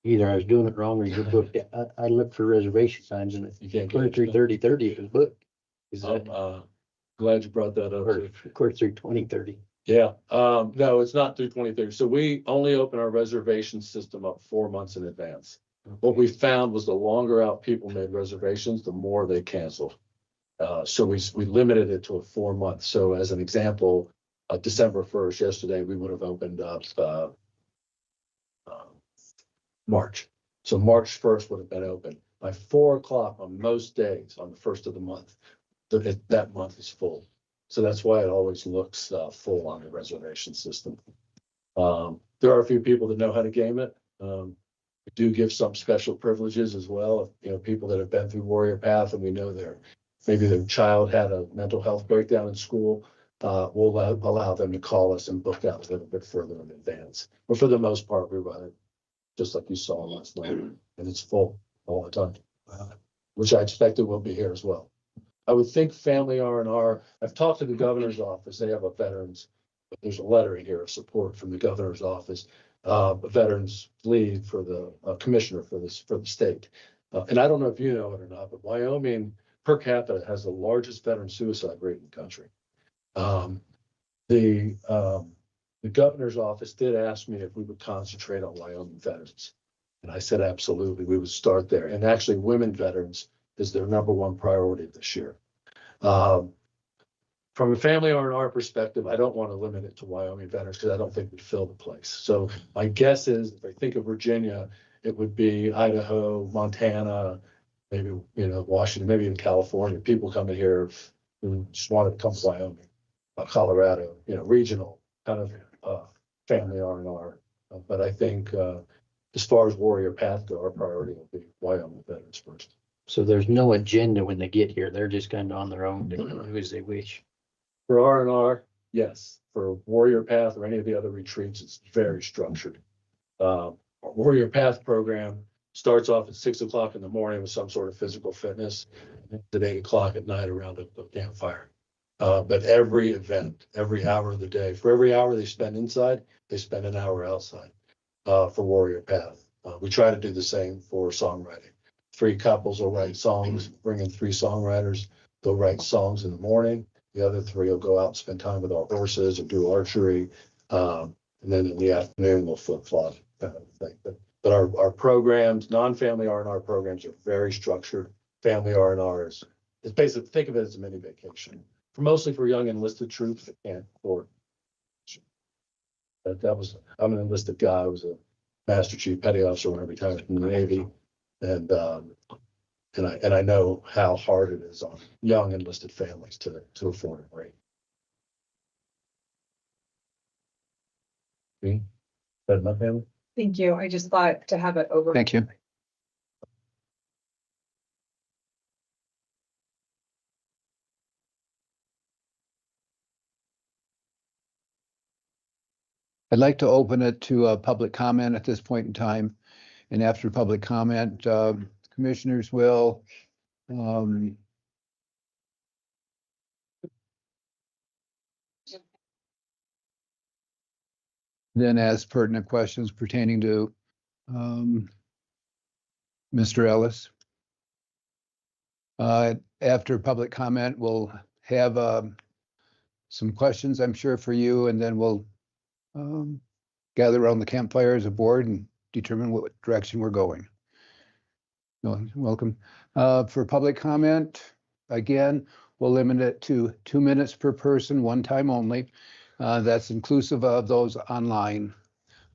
Either I was doing it wrong or you booked it. I looked for reservation signs and You can't it get clear it. through 3030, it was booked. Is I'm that, glad you brought that up. or of course through 2030? Yeah, no, it's not through 2030. So we only open our reservation system up 4 months in advance. What we found was the longer out people made reservations, the more they canceled. So we limited it to a 4 month. So as an example, December 1st, yesterday, we would have opened up March. So March 1st would have been open. By 4 o'clock on most days on the 1st of the month, that month is full. So that's why it always looks full on the reservation system. There are a few people that know how to game it. We do give some special privileges as well. You know, people that have been through Warrior Path and we know maybe their child had a mental health breakdown in school. We'll allow them to call us and book out a little bit further in advance. But for the most part, we run it just like you saw last night, and it's full all the time, which I expect it will be here as well. I would think family R&R, I've talked to the governor's office, they have a veterans, but there's a letter in here of support from the governor's office, veterans lead for the commissioner for the state. And I don't know if you know it or not, but Wyoming per capita has the largest veteran suicide rate in the country. The governor's office did ask me if we would concentrate on Wyoming veterans. And I said, absolutely, we would start there. And actually women veterans is their #1 priority this year. From a family R&R perspective, I don't want to limit it to Wyoming veterans because I don't think we'd fill the place. So my guess is if I think of Virginia, it would be Idaho, Montana, maybe, Washington, maybe even California, people coming here who just wanted to come to Wyoming, Colorado, regional kind of family R&R. But I think as far as Warrior Path go, our priority will be Wyoming veterans first. So there's no agenda when they get here. They're just kind of on their own, they can do as they wish. For R&R, yes. For Warrior Path or any of the other retreats, it's very structured. Our Warrior Path program starts off at 6 o'clock in the morning with some sort of physical fitness, at 8 o'clock at night around a campfire. But every event, every hour of the day, for every hour they spend inside, they spend an hour outside for Warrior Path. We try to do the same for songwriting. 3 couples will write songs, bring in 3 songwriters. They'll write songs in the morning. The other 3 will go out and spend time with our horses and do archery. And then in the afternoon, we'll flip-flop kind of thing. But our programs, non-family R&R programs are very structured. Family R&R is basically, think of it as a mini vacation. Mostly for young enlisted troops that can't afford. I'm an enlisted guy. I was a Master Chief Petty Officer when I retired from the Navy. And I know how hard it is on young enlisted families to afford a rate. Me? That my family? Thank you. I just thought to have it over. Thank you. I'd like to open it to a public comment at this point in time. And after public comment, commissioners will then ask pertinent questions pertaining to Mr. Ellis. After public comment, we'll have some questions, I'm sure, for you, and then we'll gather around the campfire as a board and determine what direction we're going. No, welcome. For public comment, again, we'll limit it to 2 minutes per person, one time only. That's inclusive of those online.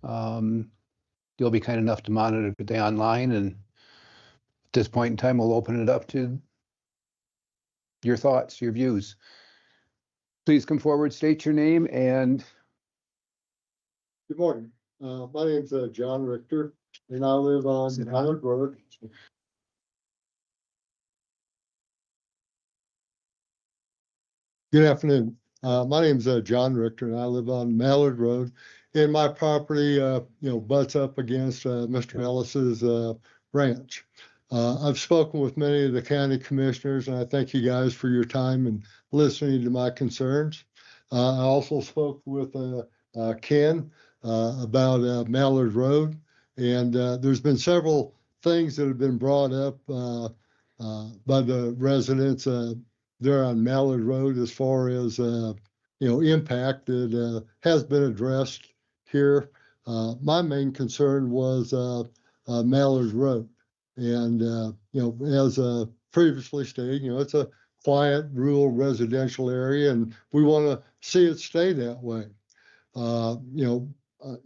You'll be kind enough to monitor the online, and at this point in time, we'll open it up to your thoughts, your views. Please come forward, state your name and. Good morning. My name's John Richter, and I live on Highland Road. Good afternoon. My name's John Richter, and I live on Mallard Road. And my property, butts up against Mr. Ellis's ranch. I've spoken with many of the county commissioners, and I thank you guys for your time and listening to my concerns. I also spoke with Ken about Mallard Road, and there's been several things that have been brought up by the residents there on Mallard Road as far as impact that has been addressed here. My main concern was Mallard Road, and as previously stated, it's a quiet, rural residential area, and we want to see it stay that way.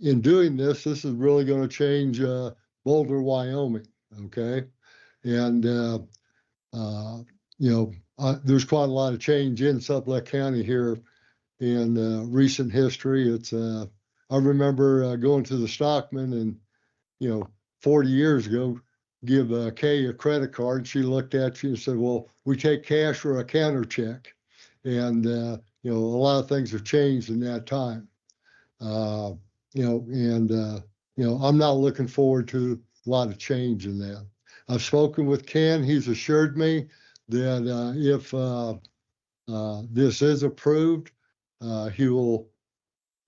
In doing this is really going to change Boulder, Wyoming. Okay. And, there's quite a lot of change in Sublette County here in recent history. I remember going to the Stockman and, 40 years ago, give Kay a credit card. She looked at you and said, well, we take cash or a counter check. And, a lot of things have changed in that time. I'm not looking forward to a lot of change in that. I've spoken with Ken. He's assured me that if this is approved, he will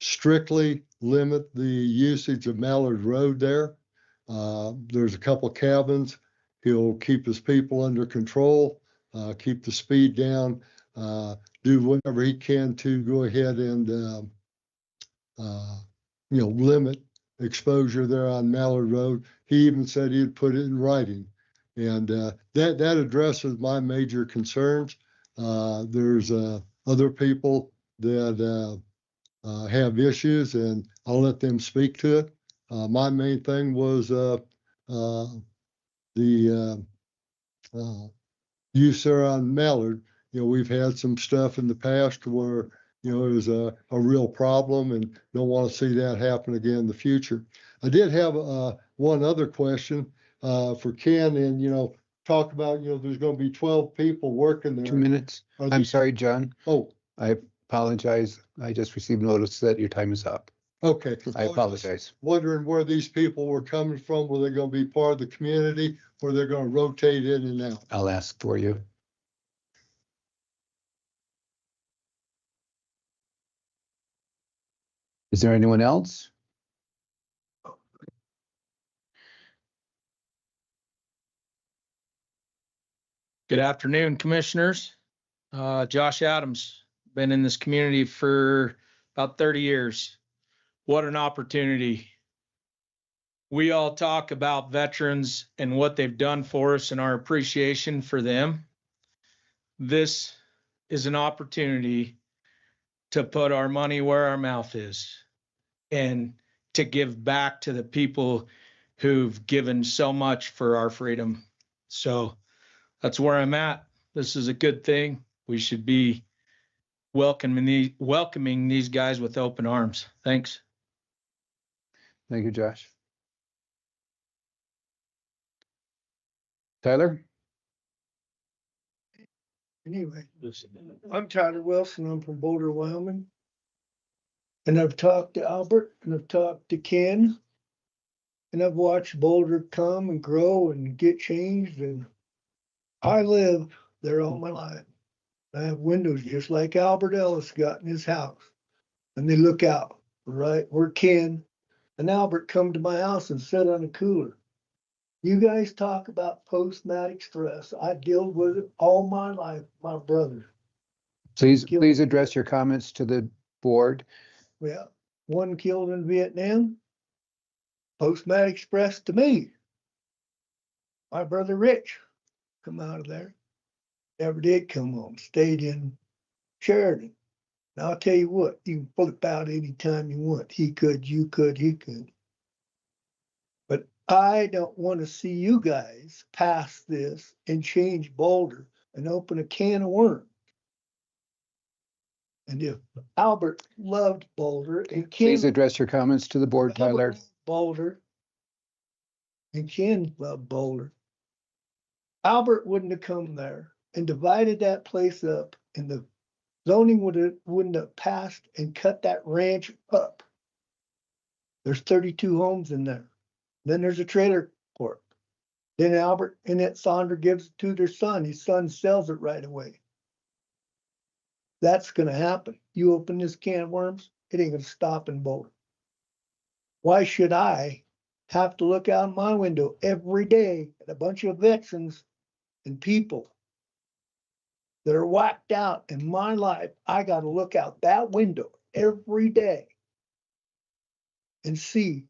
strictly limit the usage of Mallard Road there. There's a couple cabins. He'll keep his people under control, keep the speed down, do whatever he can to go ahead and limit exposure there on Mallard Road. He even said he'd put it in writing. And that addresses my major concerns. There's other people that have issues, and I'll let them speak to it. My main thing was the use there on Mallard. We've had some stuff in the past where it was a real problem, and don't want to see that happen again in the future. I did have one other question for Ken, and talk about there's going to be 12 people working there. 2 minutes. I'm sorry, John. Oh, I apologize. I just received notice that your time is up. Okay. I apologize. Wondering where these people were coming from. Were they gonna be part of the community or they're gonna rotate in and out? I'll ask for you. Is there anyone else? Good afternoon, commissioners. Josh Adams, been in this community for about 30 years. What an opportunity. We all talk about veterans and what they've done for us and our appreciation for them. This is an opportunity to put our money where our mouth is and to give back to the people who've given so much for our freedom. So that's where I'm at. This is a good thing. We should be welcoming these guys with open arms. Thanks. Thank you, Josh. Tyler? Anyway, I'm Tyler Wilson. I'm from Boulder, Wyoming. And I've talked to Albert and I've talked to Ken. And I've watched Boulder come and grow and get changed. And I live there all my life. I have windows just like Albert Ellis got in his house. And they look out, right? Where Ken and Albert come to my house and sit on a cooler. You guys talk about post-traumatic stress. I dealt with it all my life, my brother. Please address your comments to the board. Yeah, one killed in Vietnam. Post-traumatic stress to me. My brother Rich come out of there. Never did come home. Stayed in Sheridan. Now I'll tell you what, you can flip out anytime you want. He could, you could, he could. But I don't want to see you guys pass this and change Boulder and open a can of worms. And if Albert loved Boulder and Ken Please address your comments to the board, Tyler. Boulder and Ken loved Boulder, Albert wouldn't have come there and divided that place up, and the zoning wouldn't have passed and cut that ranch up. There's 32 homes in there. Then there's a trailer court. Then Albert and that Sandra gives it to their son. His son sells it right away. That's gonna happen. You open this can of worms, it ain't gonna stop in Boulder. Why should I have to look out my window every day at a bunch of veterans and people that are whacked out in my life? I gotta look out that window every day and see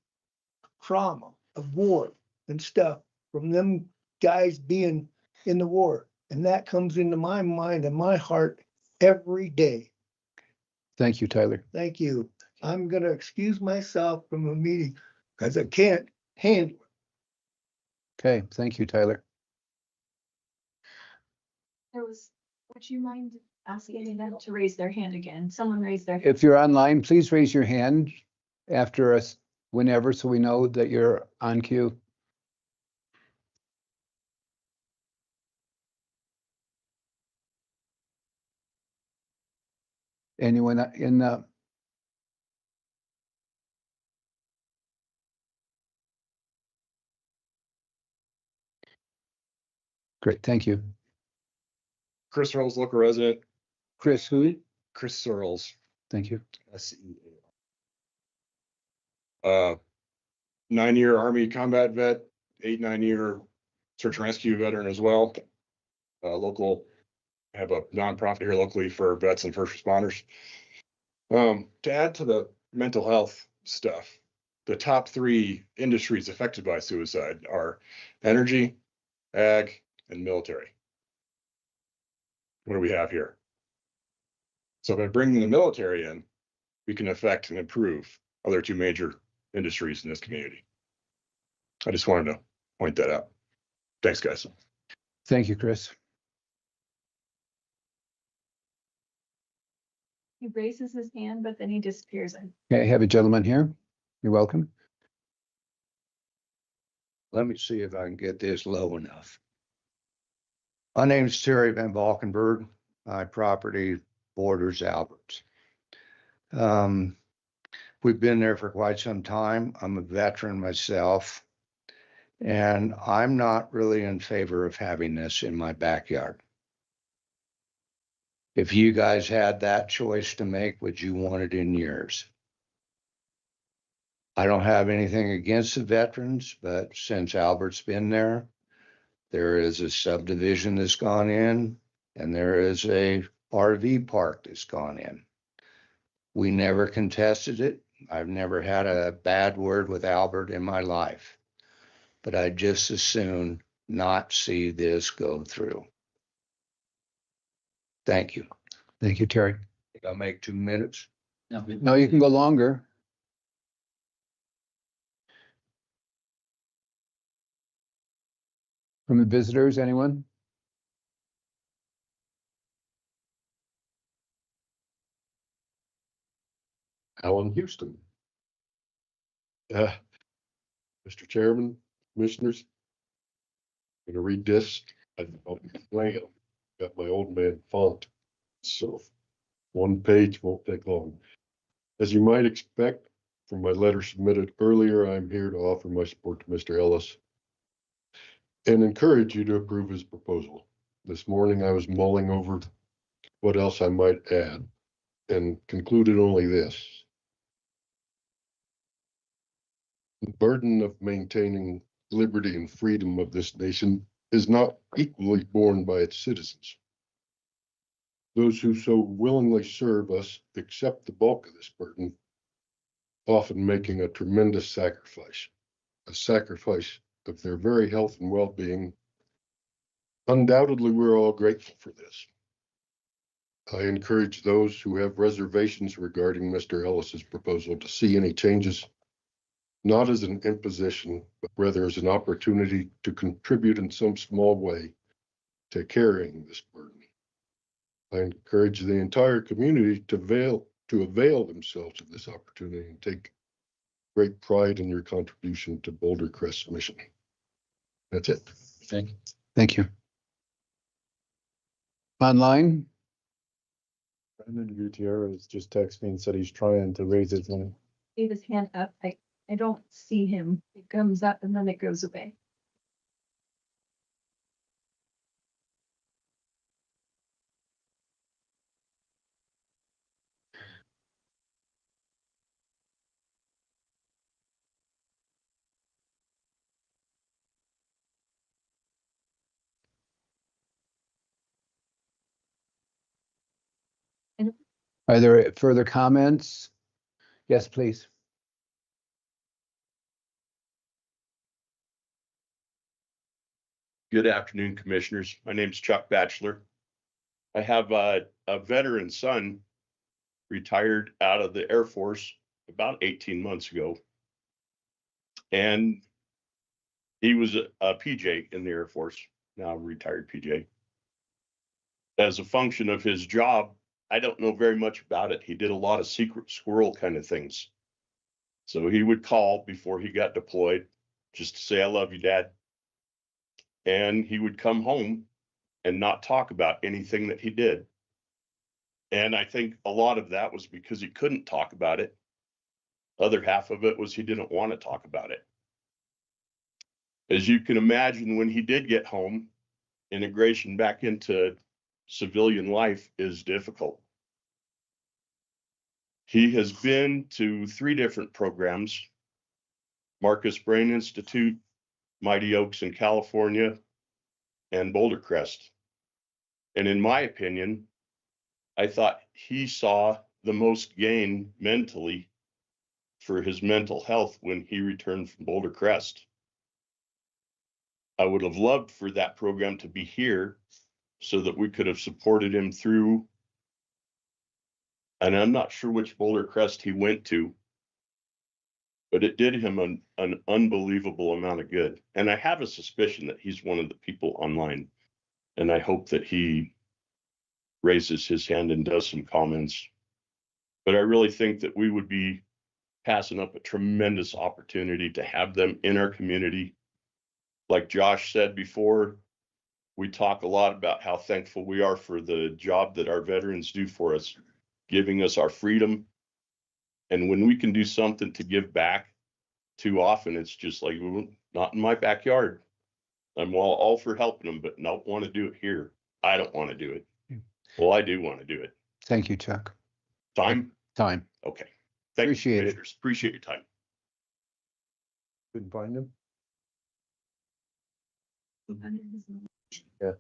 trauma of war and stuff from them guys being in the war. And that comes into my mind and my heart every day. Thank you, Tyler. Thank you. I'm gonna excuse myself from a meeting because I can't handle it. Okay, thank you, Tyler. Would you mind asking them to raise their hand again? Someone raised their. If you're online, please raise your hand after us whenever, so we know that you're on cue. Anyone in the? Great, thank you. Chris Searles, local resident. Chris, who? Chris Searles. Thank you. SEA. 9-year Army combat vet, 8-9-year search and rescue veteran as well. Local, have a nonprofit here locally for vets and first responders. To add to the mental health stuff, the top 3 industries affected by suicide are energy, ag, and military. What do we have here? So by bringing the military in, we can affect and improve other 2 major industries in this community. I just wanted to point that out. Thanks, guys. Thank you, Chris. He raises his hand, but then he disappears. Okay, I have a gentleman here. You're welcome. Let me see if I can get this low enough. My name is Terry Van Valkenburg. My property borders Alberts. We've been there for quite some time. I'm a veteran myself. And I'm not really in favor of having this in my backyard. If you guys had that choice to make, would you want it in yours? I don't have anything against the veterans, but since Albert's been there, there is a subdivision that's gone in and there is a RV park that's gone in. We never contested it. I've never had a bad word with Albert in my life, but I'd just as soon not see this go through. Thank you. Thank you, Terry. Think I'll make 2 minutes. No, you can go longer. From the visitors, anyone? Alan Houston. Mr. Chairman, Commissioners, I'm gonna read this. Got my old man font, so 1 page won't take long. As you might expect from my letter submitted earlier, I'm here to offer my support to Mr. Ellis and encourage you to approve his proposal. This morning I was mulling over what else I might add and concluded only this. The burden of maintaining liberty and freedom of this nation is not equally borne by its citizens. Those who so willingly serve us accept the bulk of this burden, often making a tremendous sacrifice, a sacrifice of their very health and well-being. Undoubtedly, we're all grateful for this. I encourage those who have reservations regarding Mr. Ellis's proposal to see any changes not as an imposition, but rather as an opportunity to contribute in some small way to carrying this burden. I encourage the entire community to avail themselves of this opportunity and take great pride in your contribution to Boulder Crest's mission. That's it. Thank you. Thank you. Online? Brandon Gutierrez just texted me and said he's trying to raise his hand. Leave his hand up. I don't see him. It comes up and then it goes away. Are there further comments? Yes, please. Good afternoon, Commissioners. My name's Chuck Batchelor. I have a veteran son, retired out of the Air Force about 18 months ago. And he was a PJ in the Air Force, now retired PJ. As a function of his job, I don't know very much about it. He did a lot of secret squirrel kind of things. So he would call before he got deployed just to say, "I love you, Dad." And he would come home and not talk about anything that he did. And I think a lot of that was because he couldn't talk about it. Other half of it was he didn't want to talk about it. As you can imagine, when he did get home, integration back into civilian life is difficult. He has been to 3 different programs: Marcus Brain Institute, Mighty Oaks in California, and Boulder Crest. And in my opinion, I thought he saw the most gain mentally for his mental health when he returned from Boulder Crest. I would have loved for that program to be here so that we could have supported him through. And I'm not sure which Boulder Crest he went to, but it did him an unbelievable amount of good. And I have a suspicion that he's one of the people online. And I hope that he raises his hand and does some comments. But I really think that we would be passing up a tremendous opportunity to have them in our community. Like Josh said before, we talk a lot about how thankful we are for the job that our veterans do for us, giving us our freedom. And when we can do something to give back, too often it's just like, "Well, not in my backyard. I'm all for helping them, but don't want to do it here. I don't want to do it." Well, I do want to do it. Thank you, Chuck. Time? Time. Okay. Thank you, Appreciate it. commissioners. Appreciate your time. Couldn't find him. Yeah.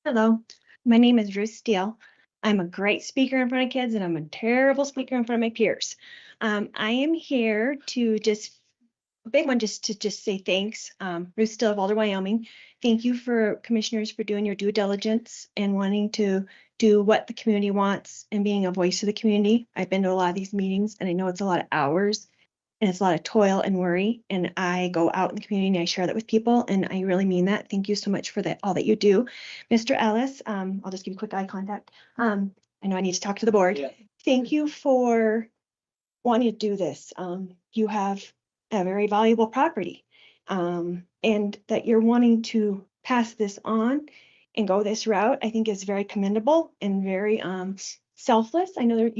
Hello, my name is Ruth Steele. I'm a great speaker in front of kids and I'm a terrible speaker in front of my peers. I am here to a big one, just to say thanks. Ruth Steele of Alder, Wyoming. Thank you for commissioners for doing your due diligence and wanting to do what the community wants and being a voice of the community. I've been to a lot of these meetings and I know it's a lot of hours and it's a lot of toil and worry. And I go out in the community and I share that with people. And I really mean that. Thank you so much for that, all that you do. Mr. Ellis, I'll just give you quick eye contact. I know I need to talk to the board. Yeah. Thank you for wanting to do this. You have a very valuable property. And that you're wanting to pass this on and go this route, I think is very commendable and very selfless. I know that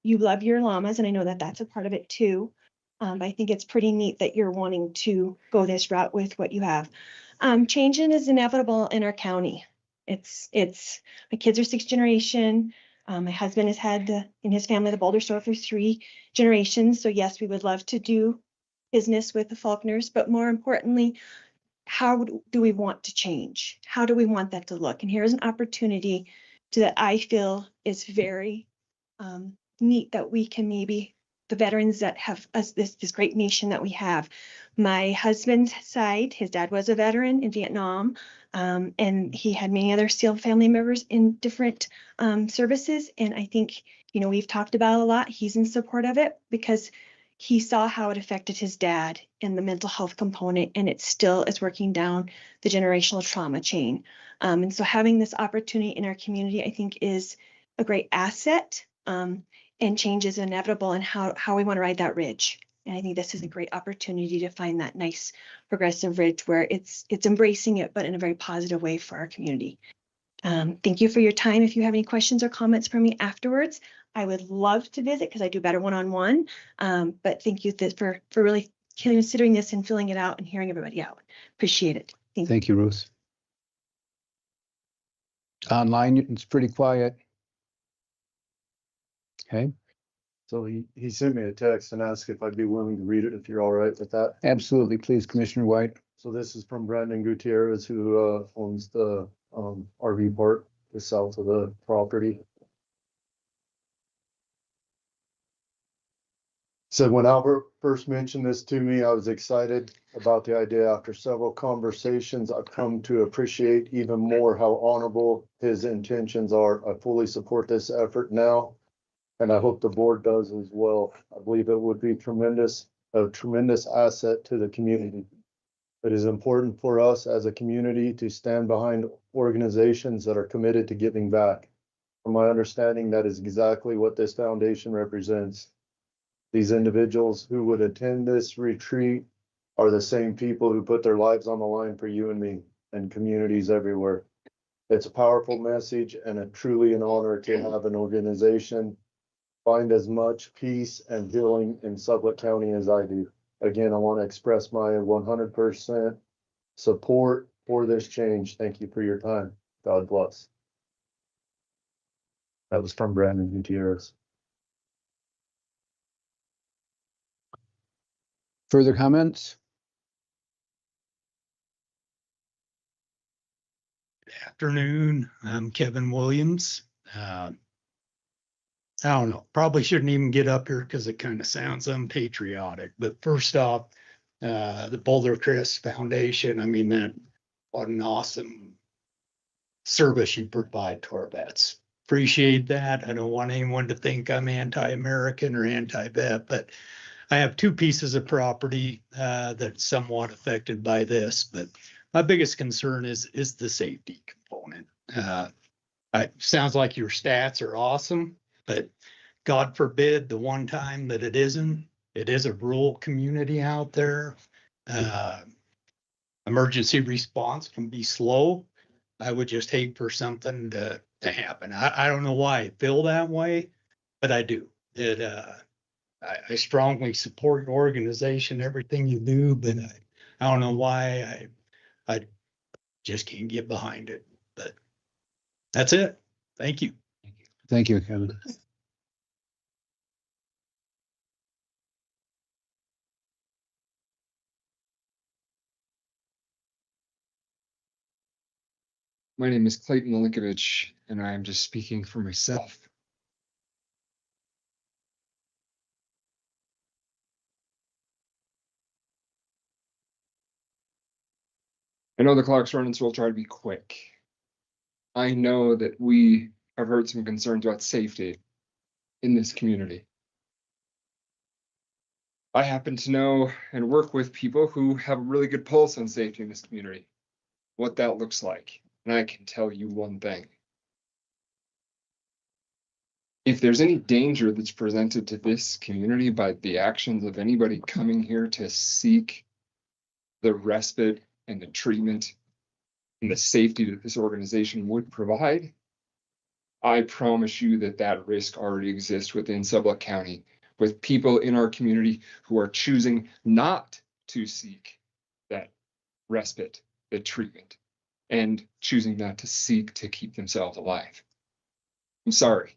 you love your llamas, and I know that that's a part of it too. But I think it's pretty neat that you're wanting to go this route with what you have. Changing is inevitable in our county. It's my kids are 6th generation. My husband has had in his family the Boulder store for 3 generations. So yes, we would love to do business with the Faulkners, but more importantly, how do we want to change? How do we want that to look? And here's an opportunity that I feel is very neat, that we can maybe, the veterans that have us, this great nation that we have. My husband's side, his dad was a veteran in Vietnam, and he had many other SEAL family members in different services. And I think, we've talked about it a lot. He's in support of it because he saw how it affected his dad and the mental health component, and it still is working down the generational trauma chain. And so having this opportunity in our community, I think, is a great asset, and change is inevitable in how we want to ride that ridge. And I think this is a great opportunity to find that nice progressive ridge where it's embracing it, but in a very positive way for our community. Thank you for your time. If you have any questions or comments for me afterwards, I would love to visit because I do better one-on-one. But thank you for really considering this and filling it out and hearing everybody out. Appreciate it. Thank you, Ruth. Online, it's pretty quiet. Okay. So he sent me a text and asked if I'd be willing to read it, if you're all right with that. Absolutely. Please, Commissioner White. So this is from Brandon Gutierrez, who owns the RV park just south of the property. Said, when Albert first mentioned this to me, I was excited about the idea. After several conversations, I've come to appreciate even more how honorable his intentions are. I fully support this effort now, and I hope the board does as well. I believe it would be a tremendous asset to the community. It is important for us as a community to stand behind organizations that are committed to giving back. From my understanding, that is exactly what this foundation represents. These individuals who would attend this retreat are the same people who put their lives on the line for you and me and communities everywhere. It's a powerful message and truly an honor to have an organization find as much peace and healing in Sublette County as I do. Again, I want to express my 100% support for this change. Thank you for your time. God bless. That was from Brandon Gutierrez. Further comments? Afternoon, I'm Kevin Williams. I don't know, probably shouldn't even get up here because it kind of sounds unpatriotic. But first off, the Boulder Crest Foundation, I mean, what an awesome service you provide to our vets. Appreciate that. I don't want anyone to think I'm anti-American or anti-vet, but I have 2 pieces of property that's somewhat affected by this. But my biggest concern is the safety component. It sounds like your stats are awesome, but God forbid the one time that it isn't. It is a rural community out there. Emergency response can be slow. I would just hate for something to happen. I don't know why I feel that way, but I do. I strongly support your organization, everything you do, but I don't know why I just can't get behind it, but that's it. Thank you. Thank you, Kevin. My name is Clayton Melinkovich, and I am just speaking for myself. I know the clock's running, so we'll try to be quick. I know that we have heard some concerns about safety in this community. I happen to know and work with people who have a really good pulse on safety in this community, what that looks like. And I can tell you one thing. If there's any danger that's presented to this community by the actions of anybody coming here to seek the respite and the treatment and the safety that this organization would provide, I promise you that that risk already exists within Sublette County, with people in our community who are choosing not to seek that respite, the treatment, and choosing not to seek to keep themselves alive. I'm sorry.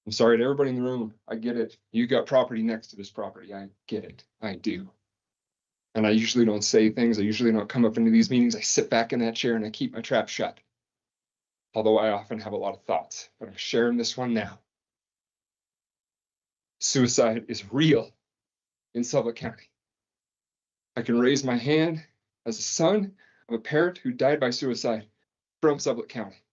I'm sorry to everybody in the room. I get it. You got property next to this property. I get it. I do. And I usually don't say things. I usually don't come up into these meetings. I sit back in that chair and I keep my trap shut. Although I often have a lot of thoughts, but I'm sharing this one now. Suicide is real in Sublette County. I can raise my hand as a son of a parent who died by suicide from Sublette County.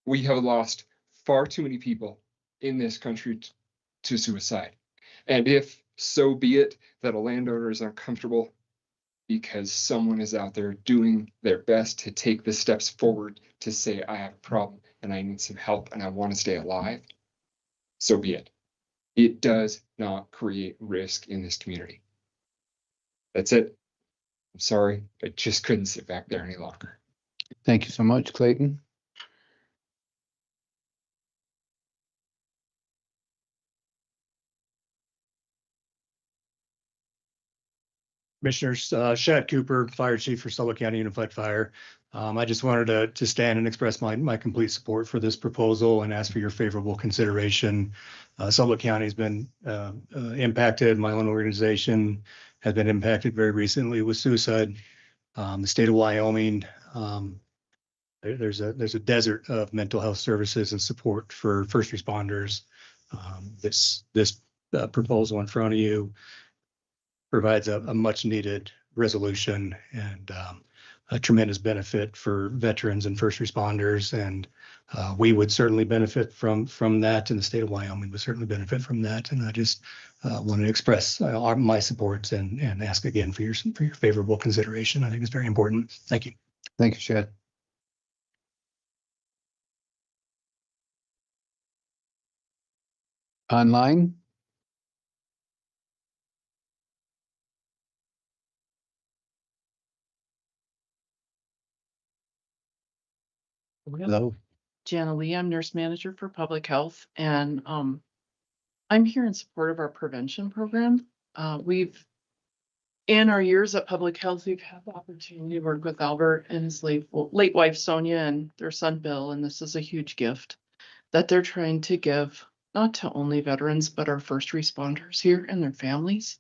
We have lost far too many people in this country to suicide. And if so be it that a landowner is uncomfortable because someone is out there doing their best to take the steps forward to say, I have a problem and I need some help and I want to stay alive, so be it. It does not create risk in this community. That's it. I'm sorry. I just couldn't sit back there any longer. Thank you so much, Clayton. Commissioners, Shad Cooper, Fire Chief for Sublette County Unified Fire. I just wanted to stand and express my complete support for this proposal and ask for your favorable consideration. Sublette County has been impacted. My own organization has been impacted very recently with suicide. The state of Wyoming, there's a desert of mental health services and support for first responders. This proposal in front of you provides a much needed resolution and a tremendous benefit for veterans and first responders. And we would certainly benefit from that, and the state of Wyoming would certainly benefit from that. And I just want to express my support and ask again for your favorable consideration. I think it's very important. Thank you. Thank you, Shad. Online? Hello. Jana Lee, I'm nurse manager for public health, and I'm here in support of our prevention program. In our years at public health, we've had the opportunity to work with Albert and his late wife Sonia and their son Bill, and this is a huge gift that they're trying to give not to only veterans, but our first responders here and their families.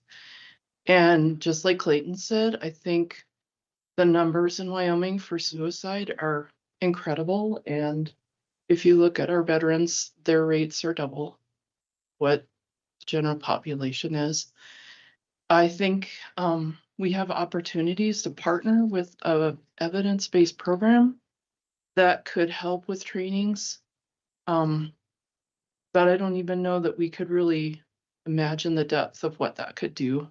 And just like Clayton said, I think the numbers in Wyoming for suicide are incredible. And if you look at our veterans, their rates are double what the general population is. I think we have opportunities to partner with a evidence-based program that could help with trainings. But I don't even know that we could really imagine the depth of what that could do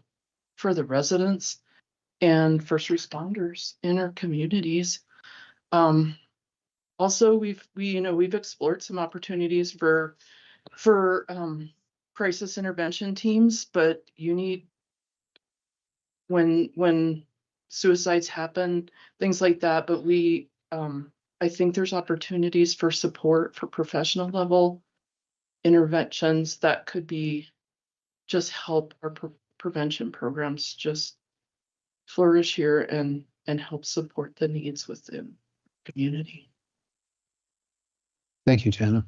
for the residents and first responders in our communities. Also, we've explored some opportunities for crisis intervention teams, but you need when suicides happen, things like that, but I think there's opportunities for support for professional level interventions that could be just help our prevention programs just flourish here and help support the needs within the community. Thank you, Jenna.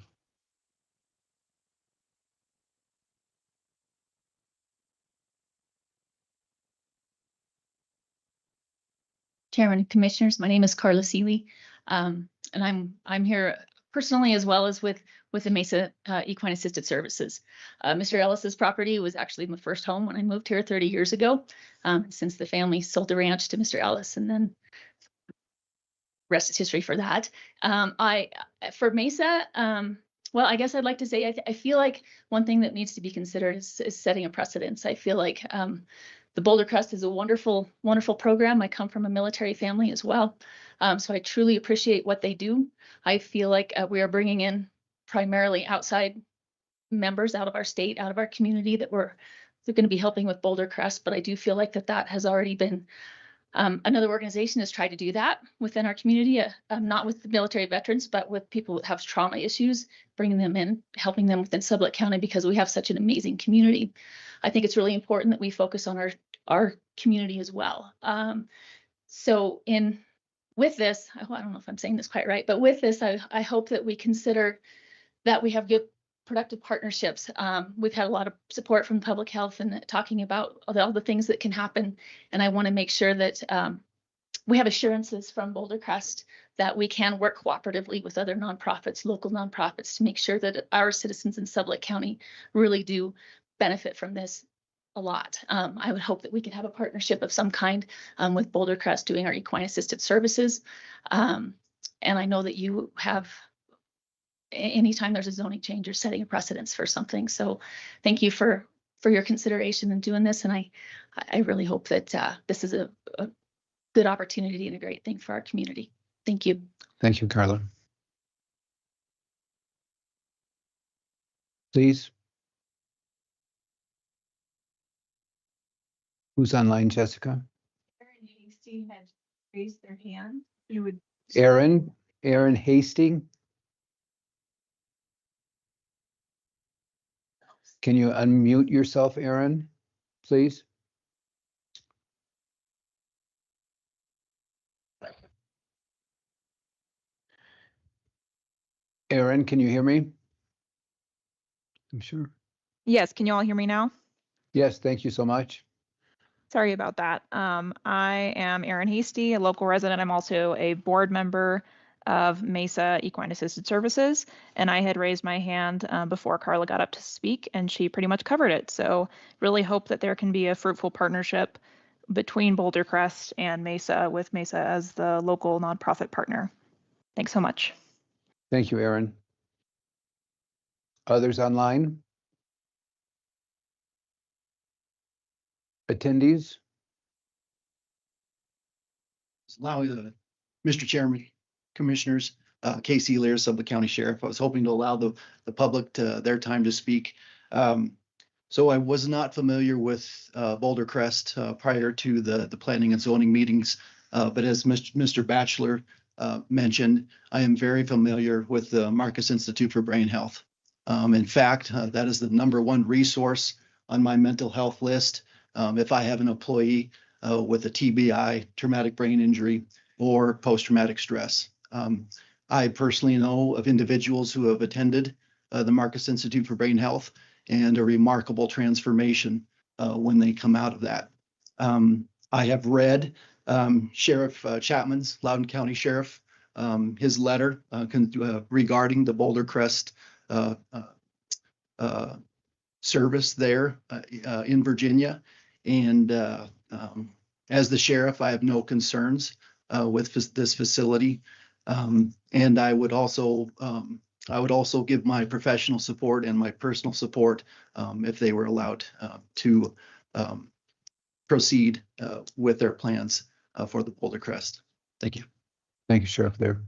Chairman and Commissioners, my name is Carla Seeley, and I'm here personally as well as with the Mesa Equine Assisted Services. Mr. Ellis's property was actually my first home when I moved here 30 years ago, since the family sold the ranch to Mr. Ellis, and then rest is history for that. For Mesa, well, I guess I'd like to say I feel like one thing that needs to be considered is setting a precedence. I feel like the Boulder Crest is a wonderful, wonderful program. I come from a military family as well. So I truly appreciate what they do. I feel like we are bringing in primarily outside members out of our state, out of our community they're going to be helping with Boulder Crest. But I do feel like that has already been, another organization has tried to do that within our community, not with the military veterans, but with people that have trauma issues, bringing them in, helping them within Sublette County because we have such an amazing community. I think it's really important that we focus on our community as well. So with this, I don't know if I'm saying this quite right, but with this, I hope that we consider that we have good productive partnerships. We've had a lot of support from public health and talking about all the things that can happen. And I want to make sure that we have assurances from Boulder Crest that we can work cooperatively with other nonprofits, local nonprofits, to make sure that our citizens in Sublette County really do benefit from this a lot. I would hope that we could have a partnership of some kind with Boulder Crest doing our equine assisted services. And I know that you have, anytime there's a zoning change, you're setting a precedence for something. So thank you for your consideration in doing this. And I really hope that this is a good opportunity and a great thing for our community. Thank you. Thank you, Carla. Please. Who's online, Jessica? Aaron Hasty had raised their hand. You would. Aaron Hastings. Can you unmute yourself, Aaron, please? Aaron, can you hear me? I'm sure. Yes, can you all hear me now? Yes, thank you so much. Sorry about that. I am Erin Hasty, a local resident. I'm also a board member of Mesa Equine Assisted Services, and I had raised my hand before Carla got up to speak, and she pretty much covered it. So really hope that there can be a fruitful partnership between Boulder Crest and Mesa, with Mesa as the local nonprofit partner. Thanks so much. Thank you, Aaron. Others online? Attendees? Allow Mr. Chairman, Commissioners, Casey Lear, Sublette County Sheriff. I was hoping to allow the public their time to speak. So I was not familiar with Boulder Crest prior to the planning and zoning meetings. But as Mr. Batchelor mentioned, I am very familiar with the Marcus Institute for Brain Health. In fact, that is the #1 resource on my mental health list. If I have an employee with a TBI, traumatic brain injury, or post-traumatic stress. I personally know of individuals who have attended the Marcus Institute for Brain Health and a remarkable transformation when they come out of that. I have read Sheriff Chapman's, Loudoun County Sheriff, his letter regarding the Boulder Crest service there in Virginia. And as the sheriff, I have no concerns with this facility. And I would also give my professional support and my personal support if they were allowed to proceed with their plans for the Boulder Crest. Thank you. Thank you, Sheriff Lear.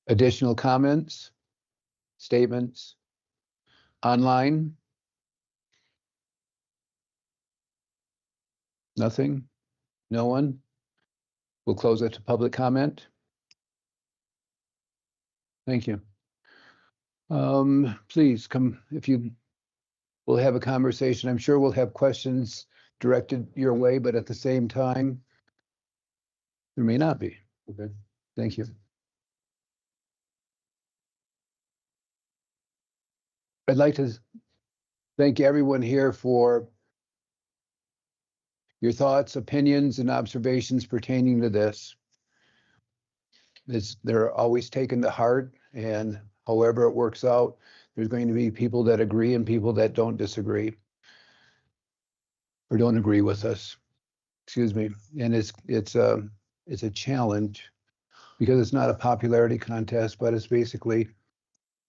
Additional comments, statements online? Nothing? No one? We'll close it to public comment. Thank you. Please come, if you, we'll have a conversation. I'm sure we'll have questions directed your way, but at the same time, there may not be. Okay. Thank you. I'd like to thank everyone here for your thoughts, opinions, and observations pertaining to this. They're always taken to heart, and however it works out, there's going to be people that agree and people that don't disagree or don't agree with us. Excuse me. And it's a challenge because it's not a popularity contest, but it's basically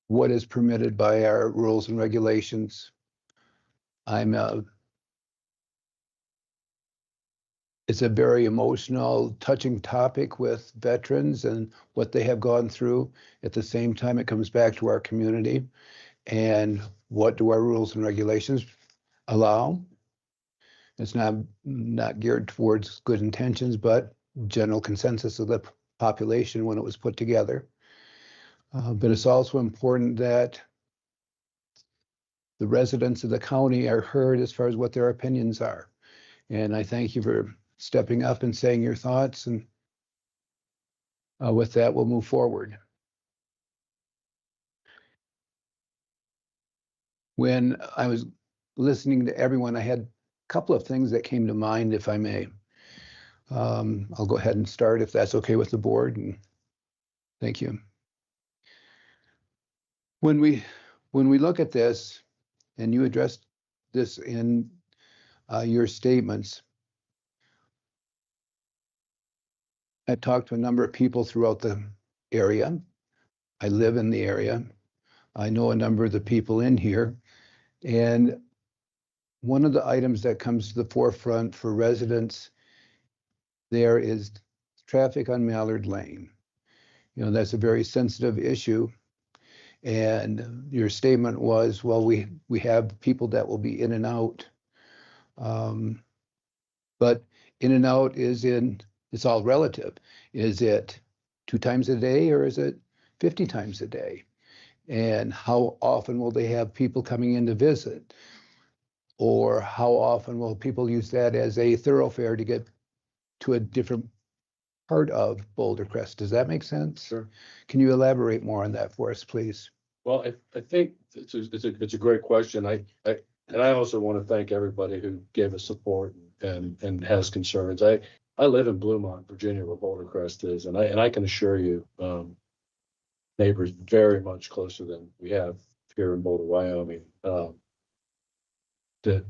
what is permitted by our rules and regulations. It's a very emotional, touching topic with veterans and what they have gone through. At the same time, it comes back to our community and what do our rules and regulations allow? It's not geared towards good intentions, but general consensus of the population when it was put together. But it's also important that the residents of the county are heard as far as what their opinions are. And I thank you for stepping up and saying your thoughts. And with that, we'll move forward. When I was listening to everyone, I had a couple of things that came to mind, if I may. I'll go ahead and start if that's okay with the board. And thank you. When we look at this, and you addressed this in your statements, I've talked to a number of people throughout the area. I live in the area. I know a number of the people in here. And one of the items that comes to the forefront for residents there is traffic on Mallard Lane. You know, that's a very sensitive issue. And your statement was, well, we have people that will be in and out. But in and out it's all relative. Is it 2 times a day or is it 50 times a day? And how often will they have people coming in to visit? Or how often will people use that as a thoroughfare to get to a different part of Boulder Crest? Does that make sense? Sure. Can you elaborate more on that for us, please? Well, I think it's a great question. I also want to thank everybody who gave us support and has concerns. I live in Bluemont, Virginia, where Boulder Crest is, and I can assure you, neighbors very much closer than we have here in Boulder, Wyoming, that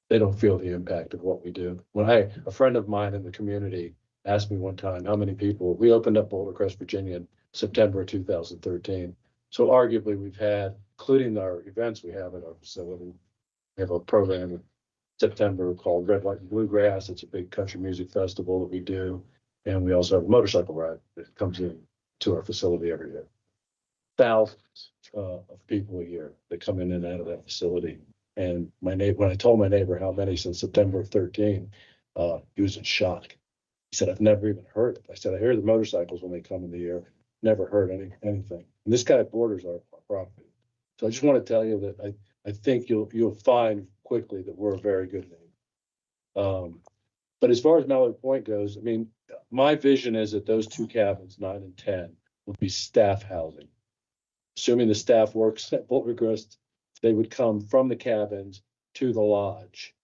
they don't feel the impact of what we do. When a friend of mine in the community asked me one time how many people, we opened up Boulder Crest, Virginia in September of 2013. So arguably we've had, including our events we have at our facility, we have a program in September called Red, White, and Bluegrass. It's a big country music festival that we do. And we also have a motorcycle ride that comes in to our facility every year. Thousands of people a year that come in and out of that facility. And when I told my neighbor how many since September of 13, he was in shock. He said, I've never even heard it. I said, I hear the motorcycles when they come in the year. Never heard anything. And this guy borders our property. So I just want to tell you that I think you'll find quickly that we're a very good neighbor. But as far as Mallard Point goes, I mean, my vision is that those 2 cabins, 9 and 10, will be staff housing. Assuming the staff works at Boulder Crest, they would come from the cabins to the lodge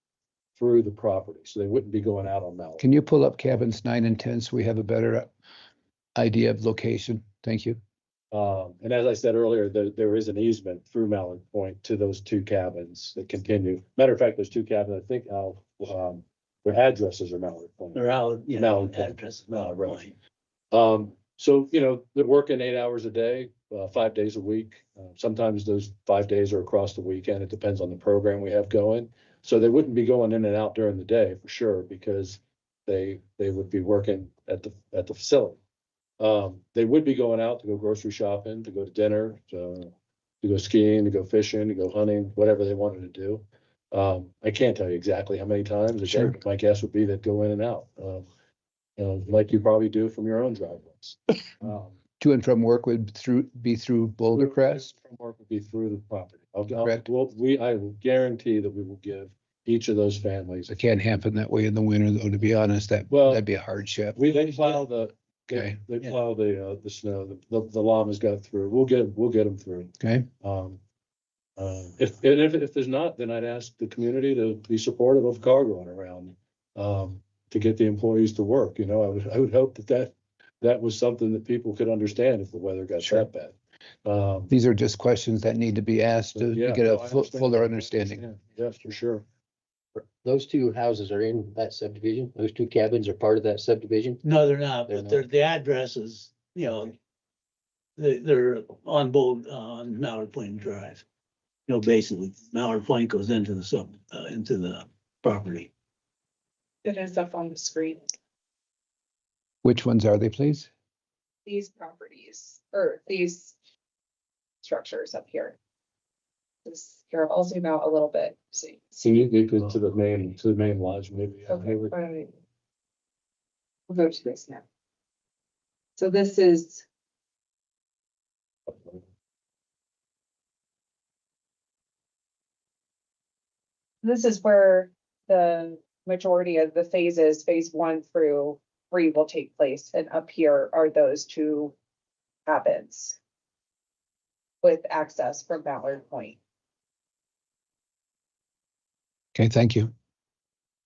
through the property. So they wouldn't be going out on Mallard. Can you pull up cabins 9 and 10 so we have a better idea of location? Thank you. And as I said earlier, there is an easement through Mallard Point to those 2 cabins that continue. Matter of fact, those 2 cabins, I think, their addresses are Mallard Point. They're out, yeah, Mallard address, Mallard Point. So, you know, they're working 8 hours a day, 5 days a week. Sometimes those 5 days are across the weekend. It depends on the program we have going. So they wouldn't be going in and out during the day for sure, because they would be working at the facility. They would be going out to go grocery shopping, to go to dinner, to go skiing, to go fishing, to go hunting, whatever they wanted to do. I can't tell you exactly how many times a day, Sure. but my guess would be that go in and out. Like you probably do from your own driveways. To and from work would be through Boulder Crest? From work would be through the property. Correct. I will guarantee that we will give each of those families. It can't happen that way in the winter, though, to be honest, that'd be a hardship. They plow the, Okay. they plow the snow, the llamas got through. We'll get them through. Okay. If there's not, then I'd ask the community to be supportive of car going around, to get the employees to work. You know, I would hope that was something that people could understand if the weather got that bad. These are just questions that need to be asked to Yeah, get no, a I understand. fuller understanding. Yes, for sure. Those two houses are in that subdivision? Those two cabins are part of that subdivision? No, they're not, They're but not. they're, the addresses, you know, they're on both, on Mallard Plain Drive. You know, basically, Mallard Plain goes into the property. It is up on the screen. Which ones are they, please? These properties, or these structures up here. This, here, I'll zoom out a little bit, see. So you go to the main lodge, maybe. Okay, right. We'll go to this now. So this is. This is where the majority of the phases, phase 1 through 3 will take place. And up here are those two cabins with access from Ballard Point. Okay, thank you.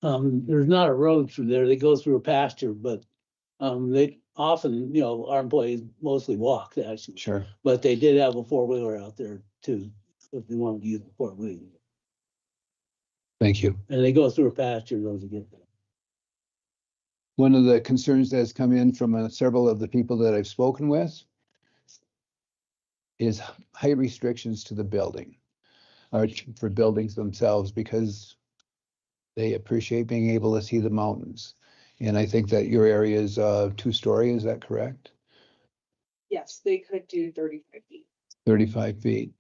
There's not a road through there. They go through a pasture, but they often, you know, our employees mostly walk actually. Sure. But they did have a 4-wheeler out there too, if they wanted to use the 4-wheeler. Thank you. And they go through a pasture in order to get there. One of the concerns that has come in from several of the people that I've spoken with is height restrictions to the building, or for buildings themselves, because they appreciate being able to see the mountains. And I think that your area is 2-story, is that correct? Yes, they could do 35 feet. 35 feet.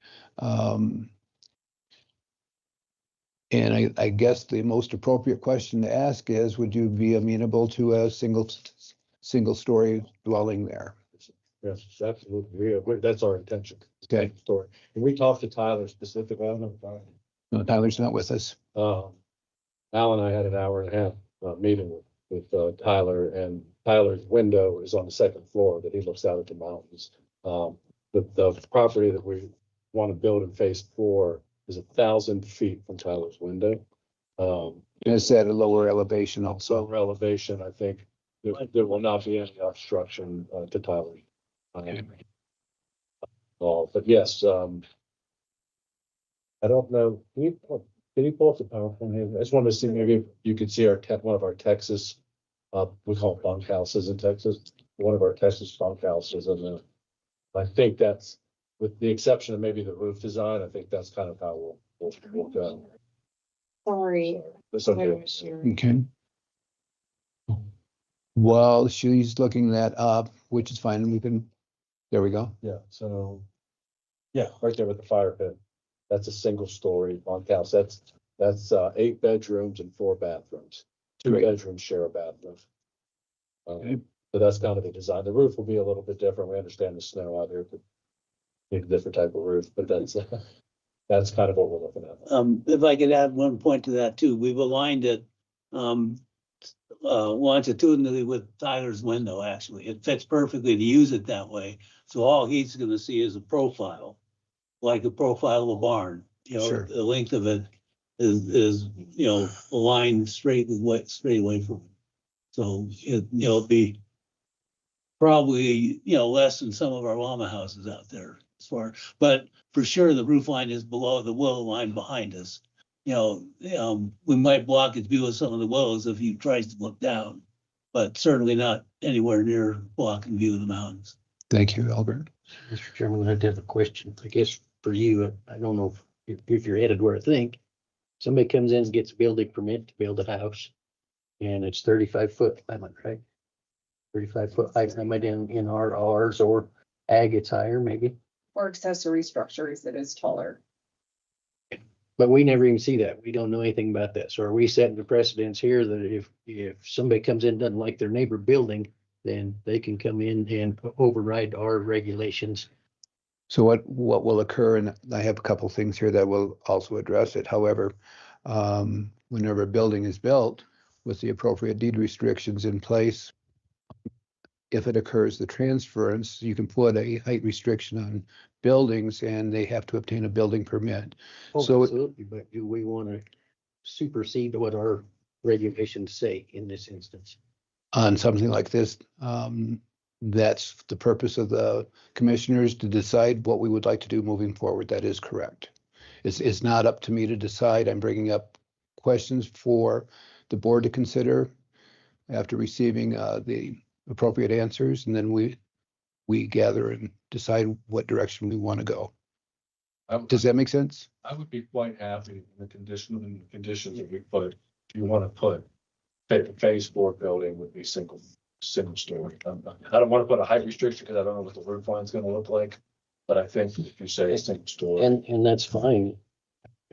And I guess the most appropriate question to ask is, would you be amenable to a single-story dwelling there? Yes, absolutely. That's our intention. Okay. Story. And we talked to Tyler specifically. I don't know if Tyler. No, Tyler's not with us. Al and I had an hour and a half meeting with Tyler, and Tyler's window is on the 2nd floor that he looks out at the mountains. The property that we want to build in phase 4 is 1,000 feet from Tyler's window. Is that a lower elevation also? Lower elevation, I think there will not be any obstruction to Tyler's. But yes, I don't know. Can you pull up the PowerPoint here? I just wanted to see, maybe if you could see one of our Texas, we call it bunkhouses in Texas, one of our Texas bunkhouses. And I think that's, with the exception of maybe the roof design, I think that's kind of how we'll go. Sorry. That's okay. Okay. Well, she's looking that up, which is fine. There we go. Yeah, so, yeah, right there with the fire pit. That's a single-story bunkhouse. That's 8 bedrooms and 4 bathrooms. 2 bedrooms share a bathroom. So that's kind of the design. The roof will be a little bit different. We understand the snow out here, but need a different type of roof, but that's kind of what we're looking at. If I could add one point to that too, we've aligned it longitudinally with Tyler's window, actually. It fits perfectly to use it that way. So all he's gonna see is a profile, like a profile of a barn. You know, Sure. The length of it is you know, aligned straight away from it. So it'll be probably, you know, less than some of our llama houses out there as far, but for sure the roof line is below the willow line behind us. You know, we might block his view of some of the willows if he tries to look down, but certainly not anywhere near blocking view of the mountains. Thank you, Albert. Mr. Chairman, I have a question, I guess, for you. I don't know if you're headed where I think. Somebody comes in and gets a building permit to build a house, and it's 35-foot limit, right? 35-foot height limit in ours, or ag, it's higher maybe. Or accessory structures that is taller. But we never even see that. We don't know anything about that. So are we setting the precedence here that if somebody comes in and doesn't like their neighbor building, then they can come in and override our regulations? So what will occur, and I have a couple things here that will also address it. However, whenever a building is built with the appropriate deed restrictions in place, if it occurs the transference, you can put a height restriction on buildings and they have to obtain a building permit. Oh, So absolutely, but do we want to supersede what our regulations say in this instance? on something like this, that's the purpose of the commissioners to decide what we would like to do moving forward. That is correct. It's not up to me to decide. I'm bringing up questions for the board to consider after receiving the appropriate answers, and then we gather and decide what direction we want to go. Does that make sense? I would be quite happy in the conditions that we put, if you want to put phase 4 building would be single story. I don't want to put a height restriction because I don't know what the roof line's going to look like. But I think if you say a single story. And that's fine.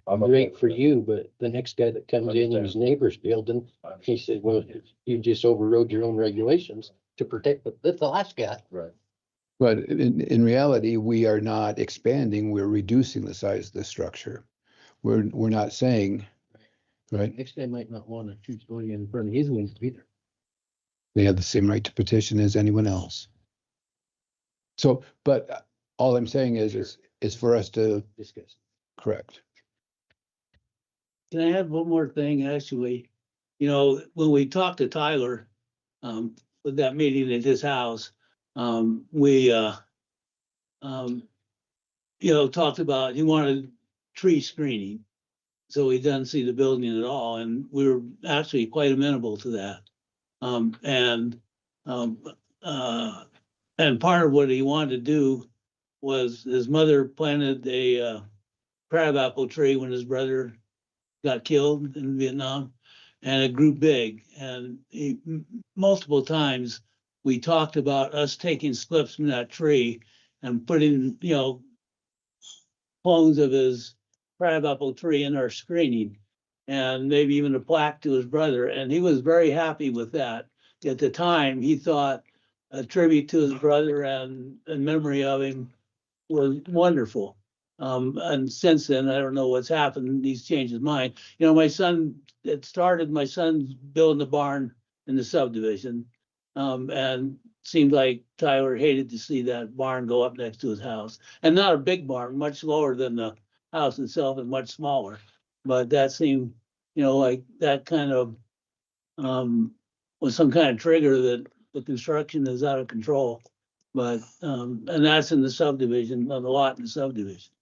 Great for you, but the next guy that comes in and his neighbor's building, he said, well, you just overrode your own regulations to protect the last guy. Right. But in reality, we are not expanding, we're reducing the size of the structure. We're not saying, right? Next guy might not want a 2-story in front of his window either. They have the same right to petition as anyone else. So, but all I'm saying is for us to discuss. Correct. Can I add one more thing, actually? You know, when we talked to Tyler, with that meeting at his house, we, you know, talked about, he wanted tree screening. So he doesn't see the building at all, and we were actually quite amenable to that. And part of what he wanted to do was his mother planted a crabapple tree when his brother got killed in Vietnam, and it grew big. And multiple times we talked about us taking slips from that tree and putting, you know, clones of his crabapple tree in our screening, and maybe even a plaque to his brother. And he was very happy with that. At the time, he thought a tribute to his brother and in memory of him was wonderful. And since then, I don't know what's happened. He's changed his mind. You know, my son's building the barn in the subdivision. And seemed like Tyler hated to see that barn go up next to his house. And not a big barn, much lower than the house itself and much smaller. But that seemed, you know, like that kind of was some kind of trigger that the construction is out of control. But and that's in the subdivision, on the lot in the subdivision,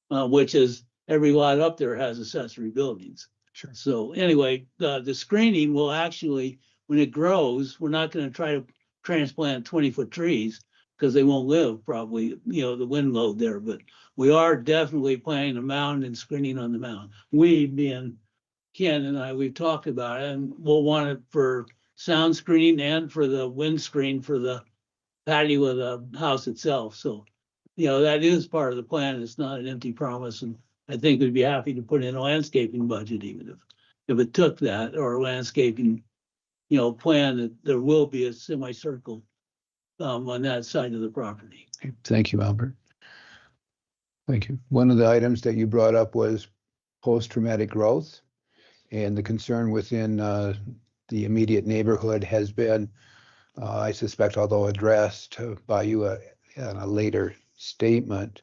which is every lot up there has accessory buildings. Sure. So anyway, the screening will actually, when it grows, we're not going to try to transplant 20-foot trees because they won't live probably, you know, the wind load there. But we are definitely planting a mound and screening on the mound. We, being Ken and I, we've talked about it, and we'll want it for sound screening and for the wind screen for the patio of the house itself. So, you know, that is part of the plan. It's not an empty promise. And I think we'd be happy to put in a landscaping budget, even if it took that, or a landscaping, you know, plan that there will be a semicircle on that side of the property. Thank you, Albert. Thank you. One of the items that you brought up was post-traumatic growth, and the concern within the immediate neighborhood has been, I suspect, although addressed by you in a later statement,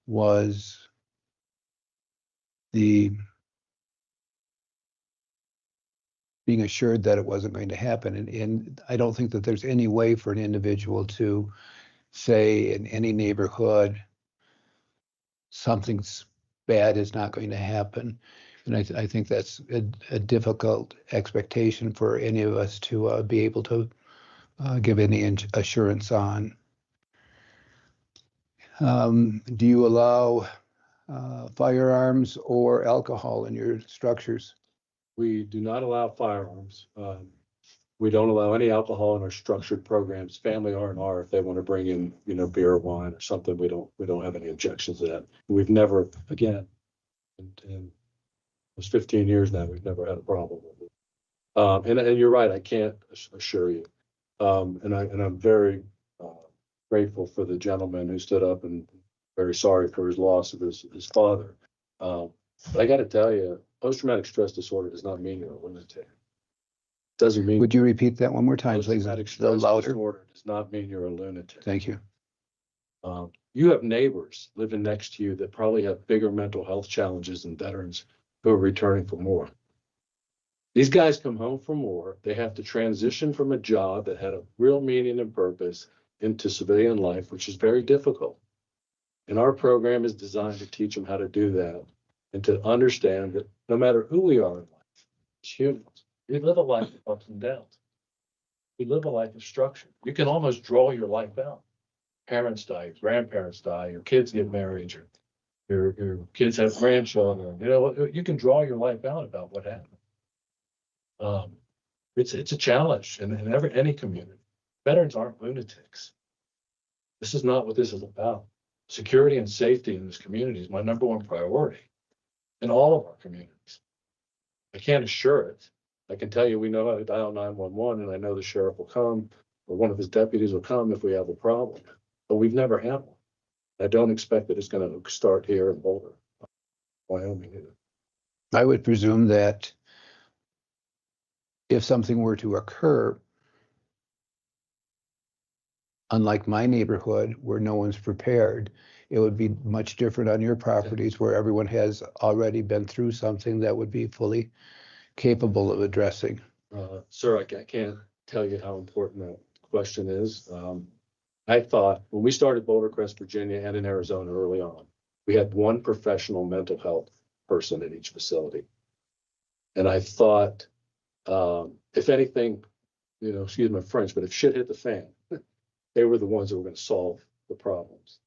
was the being assured that it wasn't going to happen. And I don't think that there's any way for an individual to say in any neighborhood something's bad is not going to happen. And I think that's a difficult expectation for any of us to be able to give any assurance on. Do you allow firearms or alcohol in your structures? We do not allow firearms. We don't allow any alcohol in our structured programs, family R&R. If they want to bring in, you know, beer or wine or something, we don't have any objections to that. We've never, again, and It's 15 years now, we've never had a problem with it. And you're right, I can't assure you. And I'm very grateful for the gentleman who stood up and very sorry for his loss of his father. But I got to tell you, post-traumatic stress disorder does not mean you're a lunatic. Doesn't mean. Would you repeat that one more time, please? Post-traumatic The stress louder. disorder does not mean you're a lunatic. Thank you. You have neighbors living next to you that probably have bigger mental health challenges than veterans who are returning from war. These guys come home from war. They have to transition from a job that had a real meaning and purpose into civilian life, which is very difficult. And our program is designed to teach them how to do that and to understand that no matter who we are in life, as humans, we live a life of ups and downs. We live a life of structure. You can almost draw your life out. Parents die, grandparents die, your kids get married, your kids have grandchildren. You know, you can draw your life out about what happened. It's a challenge in any community. Veterans aren't lunatics. This is not what this is about. Security and safety in this community is my number one priority in all of our communities. I can't assure it. I can tell you we know how to dial 911, and I know the sheriff will come or one of his deputies will come if we have a problem. But we've never had one. I don't expect that it's going to start here in Boulder, Wyoming either. I would presume that if something were to occur, unlike my neighborhood where no one's prepared, it would be much different on your properties where everyone has already been through something that would be fully capable of addressing. Sir, I can't tell you how important that question is. I thought when we started Boulder Crest, Virginia, and in Arizona early on, we had one professional mental health person in each facility. And I thought, if anything, you know, excuse my French, but if shit hit the fan, they were the ones that were going to solve the problems.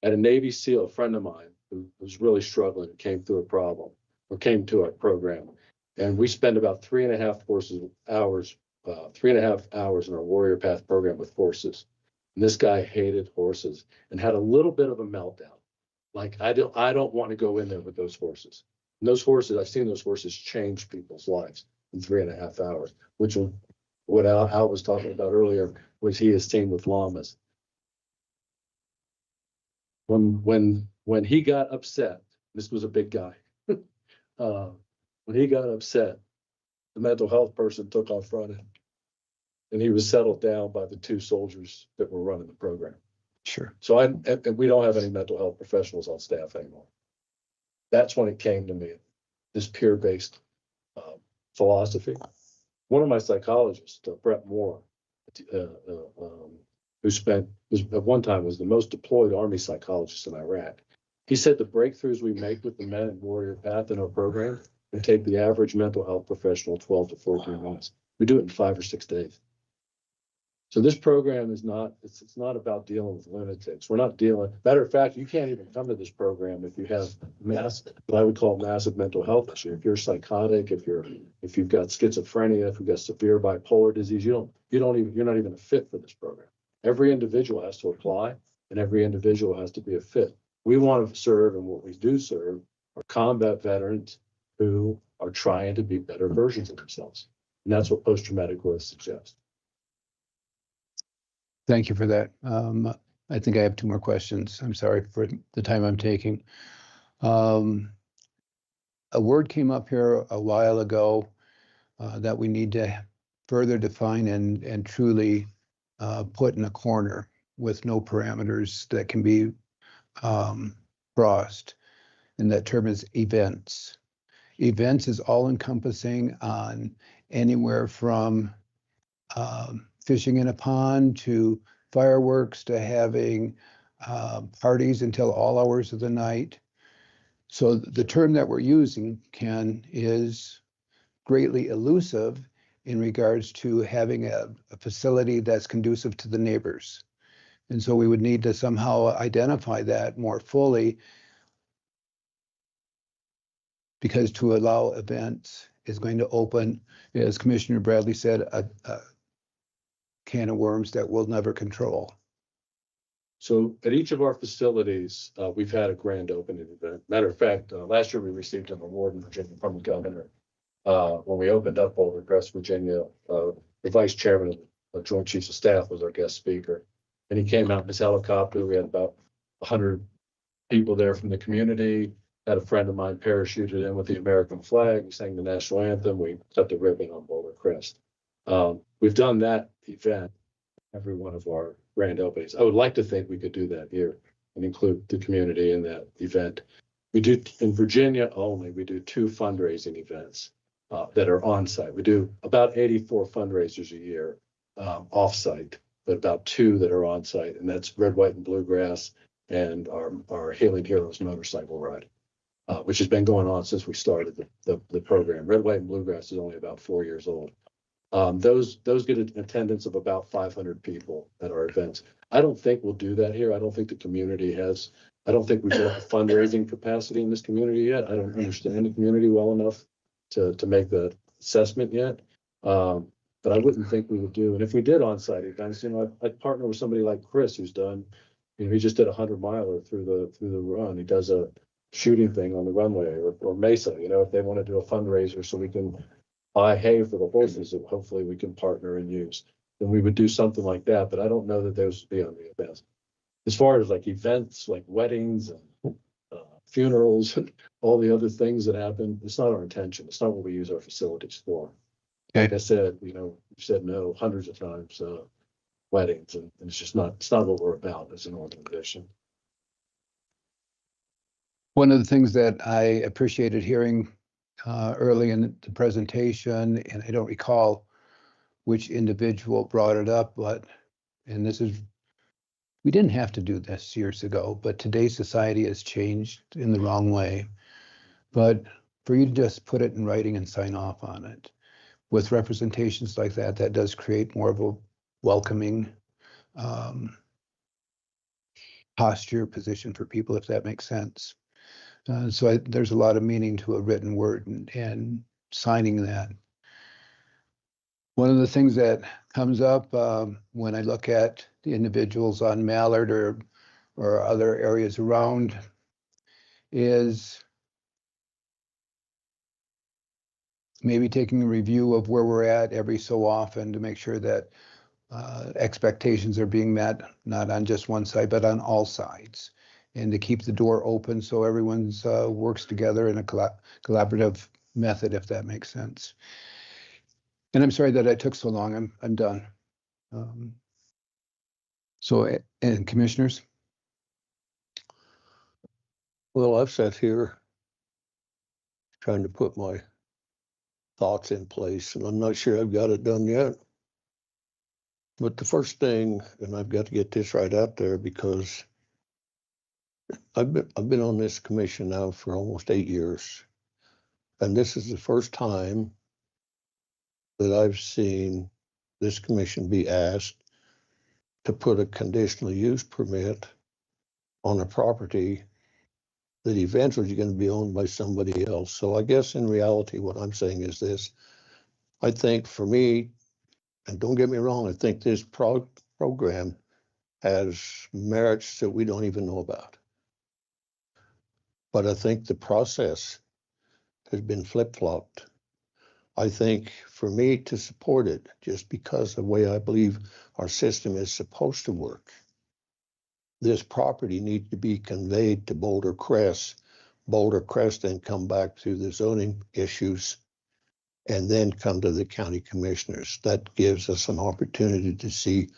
At a Navy SEAL, a friend of mine who was really struggling, came through a problem or came to our program. And we spent about 3.5 hours in our Warrior Path program with horses. And this guy hated horses and had a little bit of a meltdown. Like, I don't want to go in there with those horses. And those horses, I've seen those horses change people's lives in 3.5 hours, which was what Al was talking about earlier, which he has seen with llamas. When he got upset, this was a big guy. When he got upset, the mental health person took off running, and he was settled down by the 2 soldiers that were running the program. Sure. So and we don't have any mental health professionals on staff anymore. That's when it came to me, this peer-based philosophy. One of my psychologists, Brett Moore, who at one time was the most deployed Army psychologist in Iraq. He said the breakthroughs we make with the men in Warrior Path in our program can take the average mental health professional 12 to 14 months. We do it in 5 or 6 days. So this program is not, it's not about dealing with lunatics. We're not dealing, matter of fact, you can't even come to this program if you have what I would call massive mental health issue. If you're psychotic, if you've got schizophrenia, if you've got severe bipolar disease, you're not even a fit for this program. Every individual has to apply, and every individual has to be a fit. We want to serve, and what we do serve are combat veterans who are trying to be better versions of themselves. And that's what post-traumatic growth suggests. Thank you for that. I think I have 2 more questions. I'm sorry for the time I'm taking. A word came up here a while ago that we need to further define and truly put in a corner with no parameters that can be crossed. And that term is events. Events is all encompassing on anywhere from fishing in a pond to fireworks to having parties until all hours of the night. So the term that we're using, Ken, is greatly elusive in regards to having a facility that's conducive to the neighbors. And so we would need to somehow identify that more fully, because to allow events is going to open, as Commissioner Bradley said, a can of worms that we'll never control. So at each of our facilities, we've had a grand opening event. Matter of fact, last year we received an award in Virginia from the governor. When we opened up Boulder Crest, Virginia, the vice chairman of Joint Chiefs of Staff was our guest speaker. And he came out in his helicopter. We had about 100 people there from the community. Had a friend of mine parachuted in with the American flag. We sang the national anthem. We cut the ribbon on Boulder Crest. We've done that event every one of our grand openings. I would like to think we could do that here and include the community in that event. We do in Virginia only, we do 2 fundraising events that are on site. We do about 84 fundraisers a year off site, but about 2 that are on site, and that's Red, White, and Bluegrass and our Healing Heroes motorcycle ride, which has been going on since we started the program. Red, White, and Bluegrass is only about 4 years old. Those get an attendance of about 500 people at our events. I don't think we'll do that here. I don't think the community has, I don't think we've got the fundraising capacity in this community yet. I don't understand the community well enough to make the assessment yet. But I wouldn't think we would do. And if we did on-site events, I'd partner with somebody like Chris, who's done, he just did a 100-miler through the run. He does a shooting thing on the runway, or Mesa, if they want to do a fundraiser so we can buy hay for the horses that hopefully we can partner and use, then we would do something like that. But I don't know that those would be on the events. As far as like events, like weddings and funerals and all the other things that happen, it's not our intention. It's not what we use our facilities for. Okay. Like I said, we've said no hundreds of times, weddings, and it's not what we're about as an organization. One of the things that I appreciated hearing early in the presentation, and I don't recall which individual brought it up, we didn't have to do this years ago, but today's society has changed in the wrong way. But for you to just put it in writing and sign off on it, with representations like that, that does create more of a welcoming posture, position for people, if that makes sense. So there's a lot of meaning to a written word and signing that. One of the things that comes up when I look at the individuals on Mallard or other areas around is maybe taking a review of where we're at every so often to make sure that expectations are being met, not on just one side, but on all sides, and to keep the door open so everyone's works together in a collaborative method, if that makes sense. And I'm sorry that I took so long. I'm done. And commissioners? Well, I've sat here trying to put my thoughts in place, and I'm not sure I've got it done yet. But the first thing, and I've got to get this right out there because I've been on this commission now for almost 8 years, and this is the first time that I've seen this commission be asked to put a conditional use permit on a property that eventually is going to be owned by somebody else. So I guess in reality, what I'm saying is this. I think for me, and don't get me wrong, I think this program has merits that we don't even know about. But I think the process has been flip-flopped. I think for me to support it, just because of the way I believe our system is supposed to work, this property needs to be conveyed to Boulder Crest. Boulder Crest then come back through the zoning issues and then come to the county commissioners. That gives us an opportunity to see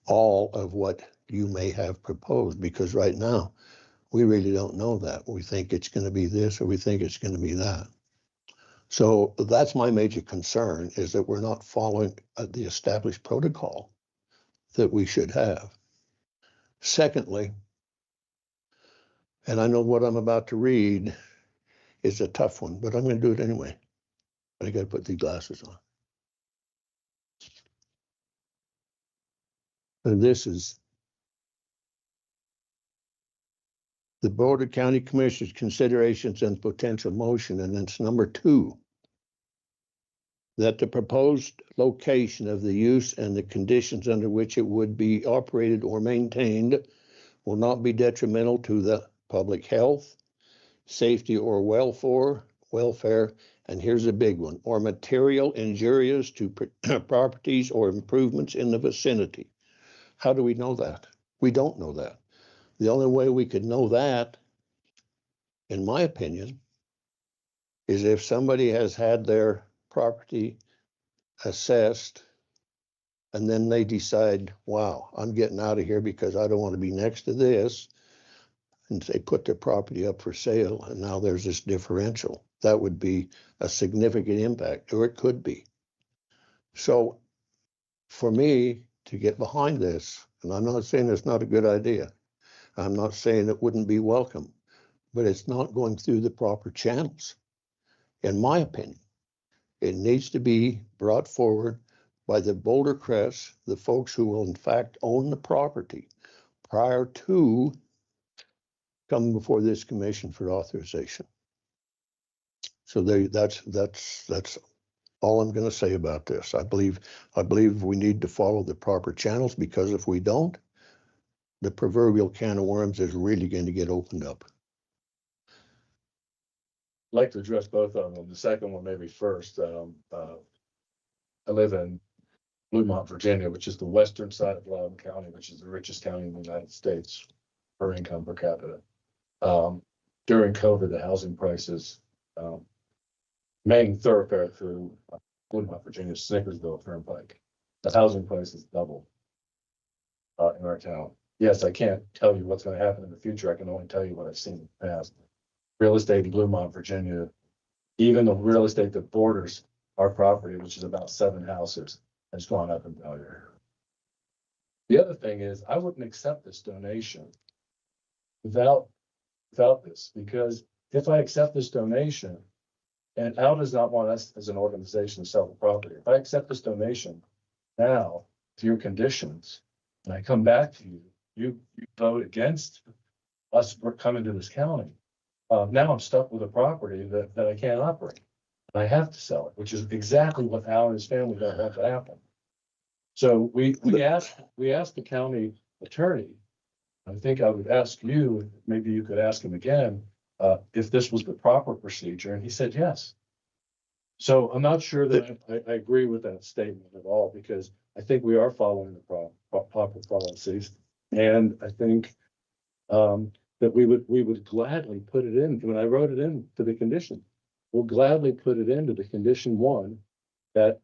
all of what you may have proposed, because right now we really don't know that. We think it's going to be this or we think it's going to be that. So that's my major concern, is that we're not following the established protocol that we should have. Secondly, and I know what I'm about to read is a tough one, but I'm going to do it anyway. I got to put these glasses on. And this is the Boulder County Commissioners' considerations and potential motion, and it's number 2. That the proposed location of the use and the conditions under which it would be operated or maintained will not be detrimental to the public health, safety, or welfare, and here's a big one, or material injurious to properties or improvements in the vicinity. How do we know that? We don't know that. The only way we could know that, in my opinion, is if somebody has had their property assessed and then they decide, wow, I'm getting out of here because I don't want to be next to this. And they put their property up for sale and now there's this differential. That would be a significant impact, or it could be. So for me to get behind this, and I'm not saying it's not a good idea. I'm not saying it wouldn't be welcome, but it's not going through the proper channels. In my opinion, it needs to be brought forward by the Boulder Crest, the folks who will in fact own the property, prior to coming before this commission for authorization. So that's all I'm going to say about this. I believe we need to follow the proper channels, because if we don't, the proverbial can of worms is really going to get opened up. I'd like to address both of them. The second one maybe first. I live in Bluemont, Virginia, which is the western side of Loudoun County, which is the richest county in the United States per income per capita. During COVID, the housing prices, main thoroughfare through Bluemont, Virginia, Snickersville Turnpike, the housing prices doubled in our town. Yes, I can't tell you what's going to happen in the future. I can only tell you what I've seen in the past. Real estate in Bluemont, Virginia, even the real estate that borders our property, which is about 7 houses, has gone up in value. The other thing is, I wouldn't accept this donation without this, because if I accept this donation, and Al does not want us as an organization to sell the property. If I accept this donation now to your conditions, and I come back to you, you vote against us coming to this county. Now I'm stuck with a property that I can't operate. And I have to sell it, which is exactly what Al and his family don't want to happen. So we asked the county attorney, I think I would ask you, maybe you could ask him again, if this was the proper procedure, and he said yes. So I'm not sure that I agree with that statement at all, because I think we are following the proper policies, and I think that we would gladly put it in. When I wrote it in to the condition, we'll gladly put it into the condition 1 that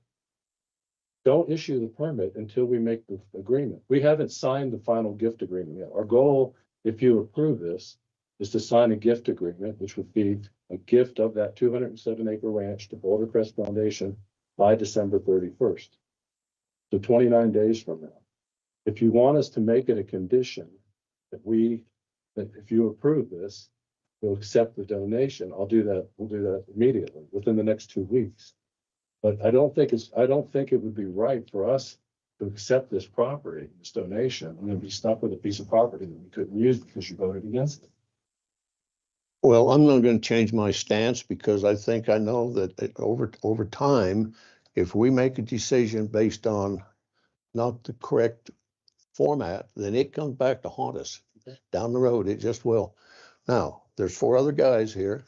don't issue the permit until we make the agreement. We haven't signed the final gift agreement yet. Our goal, if you approve this, is to sign a gift agreement, which would be a gift of that 207-acre ranch to Boulder Crest Foundation by December 31st. So 29 days from now. If you want us to make it a condition that if you approve this, we'll accept the donation, I'll do that. We'll do that immediately within the next 2 weeks. But I don't think it would be right for us to accept this property, this donation, and then be stuck with a piece of property that we couldn't use because you voted against it. Well, I'm not going to change my stance, because I think I know that over time, if we make a decision based on not the correct format, then it comes back to haunt us down the road. It just will. Now, there's 4 other guys here,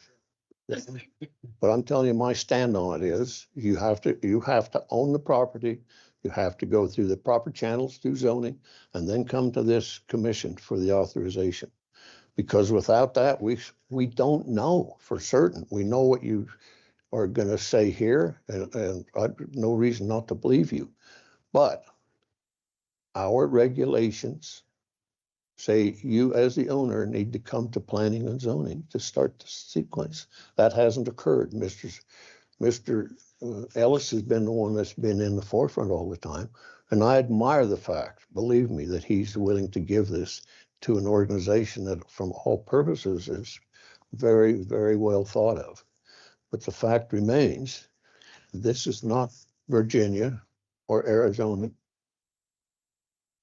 but I'm telling you, my stand on it is you have to own the property. You have to go through the proper channels through zoning, and then come to this commission for the authorization. Because without that, we don't know for certain. We know what you are going to say here, and I no reason not to believe you. But our regulations say you as the owner need to come to planning and zoning to start the sequence. That hasn't occurred. Mr. Ellis has been the one that's been in the forefront all the time. And I admire the fact, believe me, that he's willing to give this to an organization that from all purposes is very, very well thought of. But the fact remains, this is not Virginia or Arizona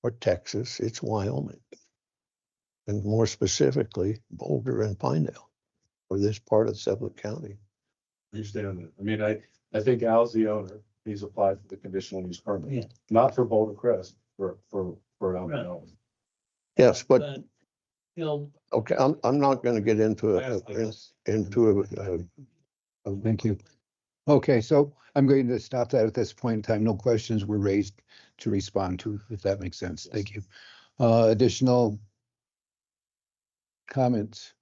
or Texas, it's Wyoming. And more specifically, Boulder and Pinedale, or this part of Sublette County. I understand that. I mean, I think Al's the owner. He's applied for the conditional use permit, not for Boulder Crest, for Al. Yes, but you know, Okay, I'm not gonna get into Thank you. Okay, so I'm going to stop that at this point in time. No questions were raised to respond to, if that makes sense. Thank you. Additional comments,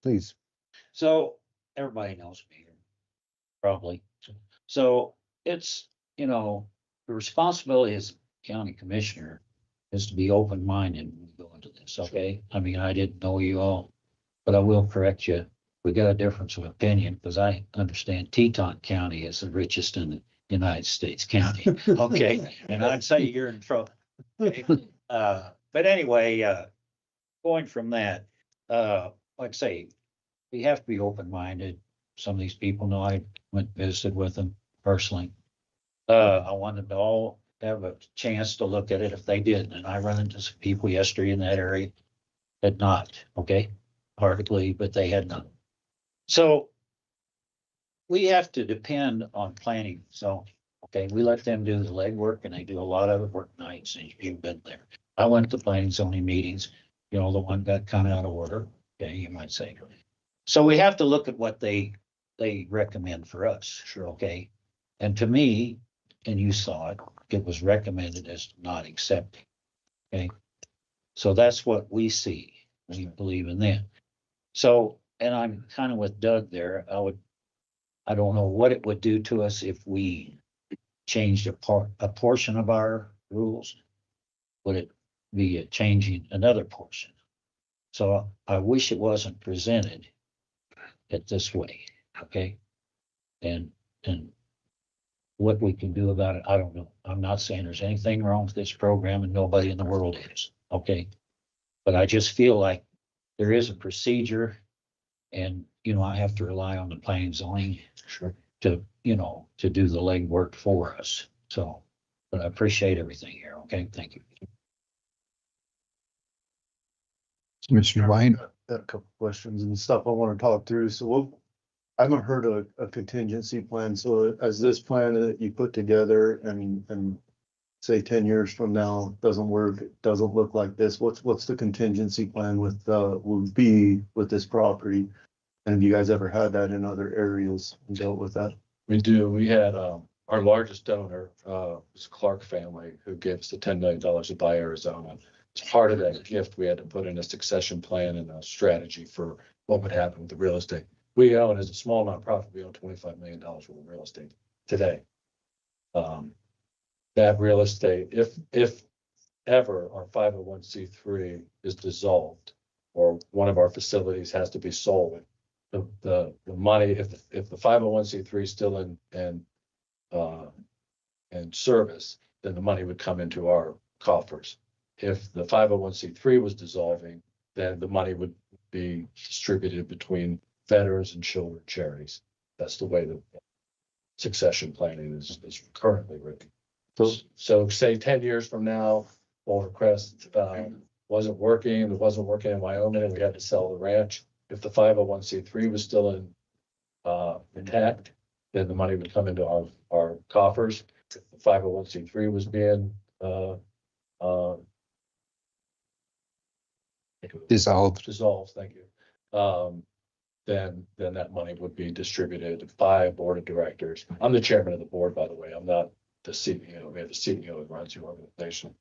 please. So everybody knows me here, probably. So it's, you know, the responsibility as county commissioner is to be open-minded when we go into this, okay? I mean, I didn't know you all, but I will correct you. We got a difference of opinion because I understand Teton County is the richest in the United States county, okay? And I'd say you're in trouble. But anyway, going from that, like I say, we have to be open-minded. Some of these people know I went and visited with them personally. I wanted to all have a chance to look at it if they didn't, and I run into some people yesterday in that area had not, okay? Hard to believe, but they had not. So we have to depend on planning. So, okay, we let them do the legwork and they do a lot of it, work nights, and you've been there. I went to planning zoning meetings, you know, the one got kind of out of order, okay, you might say. So we have to look at what they recommend for us, sure, okay? And to me, and you saw it, it was recommended as not accepting, okay? So that's what we see, we believe in that. So, and I'm kind of with Doug there, I don't know what it would do to us if we changed a portion of our rules. Would it be changing another portion? So I wish it wasn't presented it this way, okay? And what we can do about it, I don't know. I'm not saying there's anything wrong with this program and nobody in the world is, okay? But I just feel like there is a procedure and, you know, I have to rely on the planning zoning to, you know, to do the legwork for us. So, but I appreciate everything here, okay? Thank you. Commissioner Wine. Got a couple questions and stuff I want to talk through. So I haven't heard a contingency plan. So as this plan that you put together and say 10 years from now doesn't work, it doesn't look like this, what's the contingency plan with will be with this property? And have you guys ever had that in other areas and dealt with that? We do. We had, our largest donor, was Clark family, who gave us the $10 million to buy Arizona. As part of that gift, we had to put in a succession plan and a strategy for what would happen with the real estate. We own, as a small nonprofit, we own $25 million worth of real estate today. That real estate, if ever our 501c3 is dissolved or one of our facilities has to be sold, the money, if the 501c3 is still in service, then the money would come into our coffers. If the 501c3 was dissolving, then the money would be distributed between veterans and children charities. That's the way the succession planning is currently written. So say 10 years from now, Boulder Crest wasn't working, it wasn't working in Wyoming, and we had to sell the ranch. If the 501c3 was still intact, then the money would come into our coffers. If the 501c3 was being dissolved, thank you. Then that money would be distributed by a board of directors. I'm the chairman of the board, by the way. I'm not the CEO. We have the CEO that runs the organization.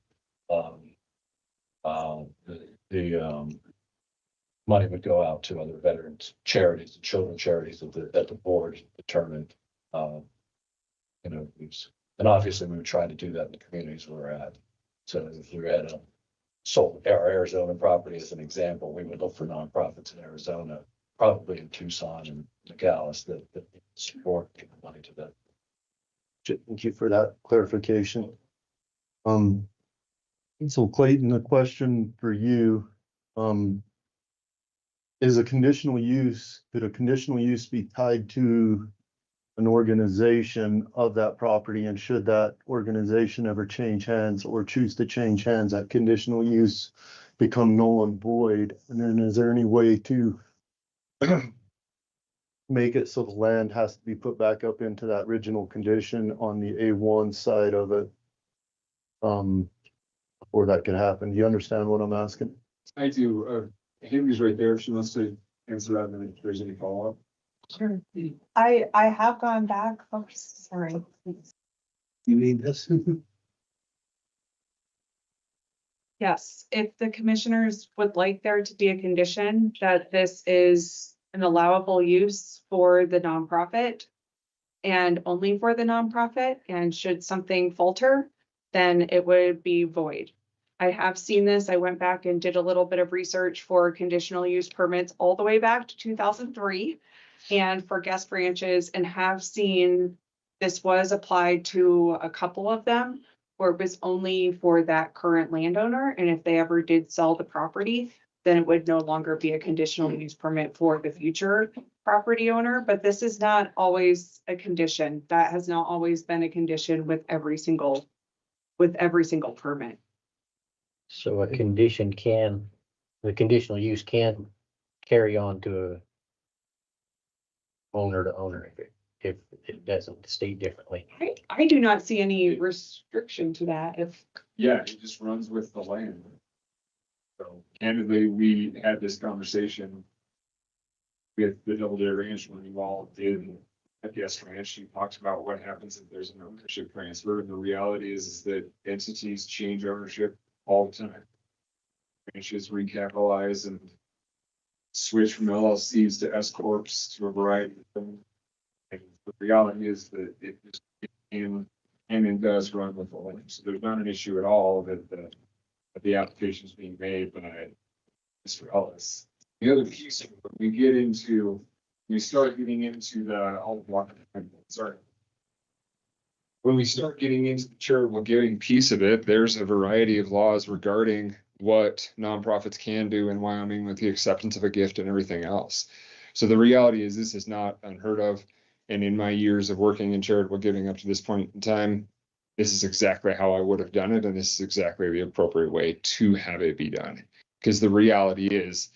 The money would go out to other veterans charities and children charities that the board determined. And obviously we would try to do that in the communities where we're at. So if we were at sold our Arizona property as an example, we would look for nonprofits in Arizona, probably in Tucson and Nogales that support giving money to them. Thank you for that clarification. So Clayton, a question for you. Could a conditional use be tied to an organization of that property? And should that organization ever change hands or choose to change hands, that conditional use become null and void? And then is there any way to make it so the land has to be put back up into that original condition on the A1 side of it? Before that can happen. Do you understand what I'm asking? I do. Hayley's right there. She wants to answer that, and then if there's any follow-up. Sure. I have gone back. Oh, sorry. You need this? Yes, if the commissioners would like there to be a condition that this is an allowable use for the nonprofit and only for the nonprofit, and should something falter, then it would be void. I have seen this. I went back and did a little bit of research for conditional use permits all the way back to 2003 and for guest branches, and have seen this was applied to a couple of them where it was only for that current landowner. And if they ever did sell the property, then it would no longer be a conditional use permit for the future property owner. But this is not always a condition. That has not always been a condition with every single permit. So a condition can, the conditional use can carry on to a owner to owner if it doesn't state differently. I do not see any restriction to that. If Yeah, it just runs with the land. So candidly, we had this conversation with the Double Day Ranch when you all did at Guest Ranch. She talks about what happens if there's an ownership transfer. And the reality is that entities change ownership all the time. Ranches recapitalize and switch from LLCs to S corps to a variety of things. And the reality is that it just can and does run with the land. So there's not an issue at all that the application is being made by Mr. Ellis. The other piece, when we start getting into when we start getting into the charitable giving piece of it, there's a variety of laws regarding what nonprofits can do in Wyoming with the acceptance of a gift and everything else. So the reality is this is not unheard of. And in my years of working in charitable giving up to this point in time, this is exactly how I would have done it. And this is exactly the appropriate way to have it be done. Because the reality is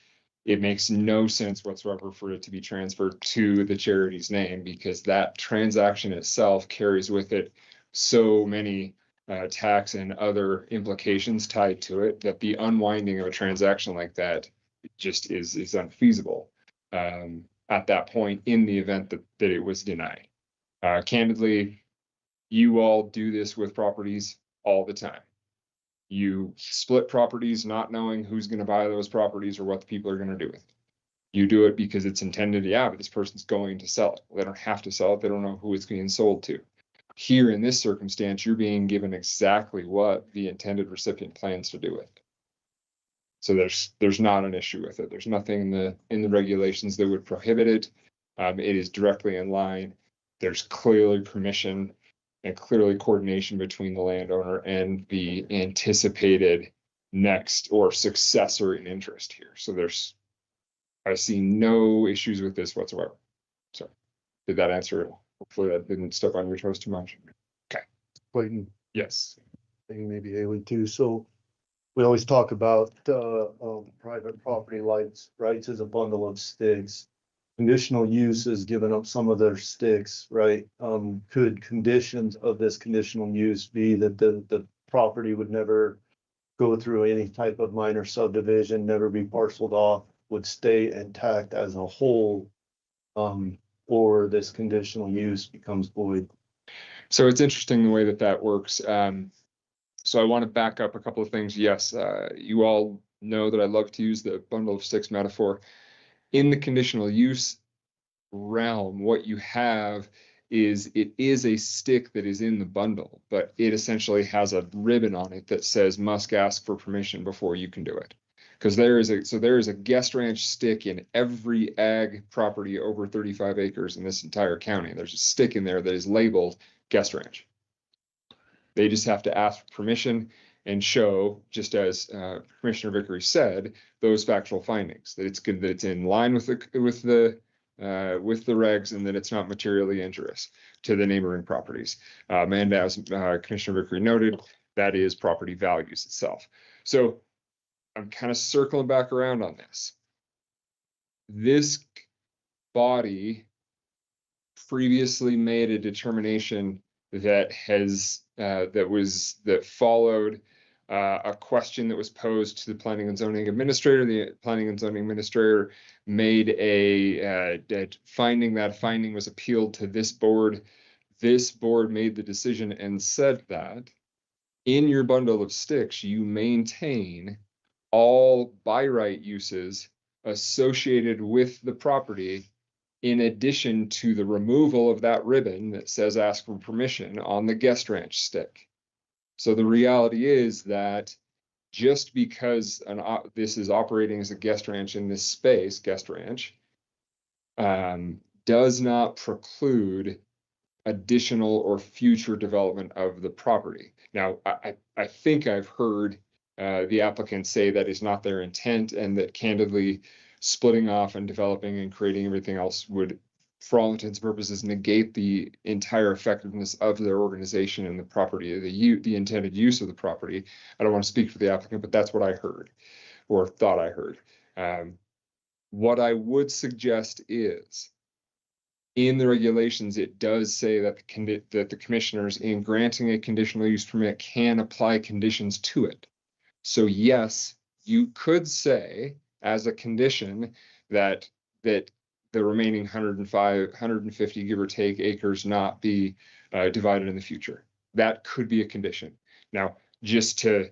it makes no sense whatsoever for it to be transferred to the charity's name, because that transaction itself carries with it so many tax and other implications tied to it that the unwinding of a transaction like that just is unfeasible at that point in the event that it was denied. Candidly, you all do this with properties all the time. You split properties not knowing who's going to buy those properties or what the people are going to do with it. You do it because it's intended, yeah, but this person's going to sell it. Well, they don't have to sell it. They don't know who it's being sold to. Here in this circumstance, you're being given exactly what the intended recipient plans to do with it. So there's not an issue with it. There's nothing in the regulations that would prohibit it. It is directly in line. There's clearly permission and clearly coordination between the landowner and the anticipated next or successor in interest here. So I see no issues with this whatsoever. So did that answer it? Hopefully that didn't step on your toes too much. Okay. Clayton, Yes. and maybe Hayley too. So we always talk about private property rights as a bundle of sticks. Conditional use is giving up some of their sticks, right? Could conditions of this conditional use be that the property would never go through any type of minor subdivision, never be parceled off, would stay intact as a whole, or this conditional use becomes void? So it's interesting the way that works. So I want to back up a couple of things. Yes, you all know that I love to use the bundle of sticks metaphor. In the conditional use realm, what you have is it is a stick that is in the bundle, but it essentially has a ribbon on it that says must ask for permission before you can do it. Because there is a guest ranch stick in every ag property over 35 acres in this entire county. There's a stick in there that is labeled guest ranch. They just have to ask for permission and show, just as Commissioner Vickery said, those factual findings, that it's good, that it's in line with the regs, and that it's not materially injurious to the neighboring properties. And as Commissioner Vickery noted, that is property values itself. So I'm kind of circling back around on this. This body previously made a determination that followed a question that was posed to the planning and zoning administrator. The planning and zoning administrator made a finding. That finding was appealed to this board. This board made the decision and said that in your bundle of sticks, you maintain all by right uses associated with the property, in addition to the removal of that ribbon that says ask for permission on the guest ranch stick. So the reality is that just because this is operating as a guest ranch in this space, guest ranch, does not preclude additional or future development of the property. Now, I think I've heard the applicant say that is not their intent, and that candidly splitting off and developing and creating everything else would, for all intents and purposes, negate the entire effectiveness of their organization and the property, the intended use of the property. I don't want to speak for the applicant, but that's what I heard or thought I heard. What I would suggest is, in the regulations, it does say that the commissioners, in granting a conditional use permit, can apply conditions to it. So yes, you could say as a condition that the remaining 150, give or take, acres not be divided in the future. That could be a condition. Now, just to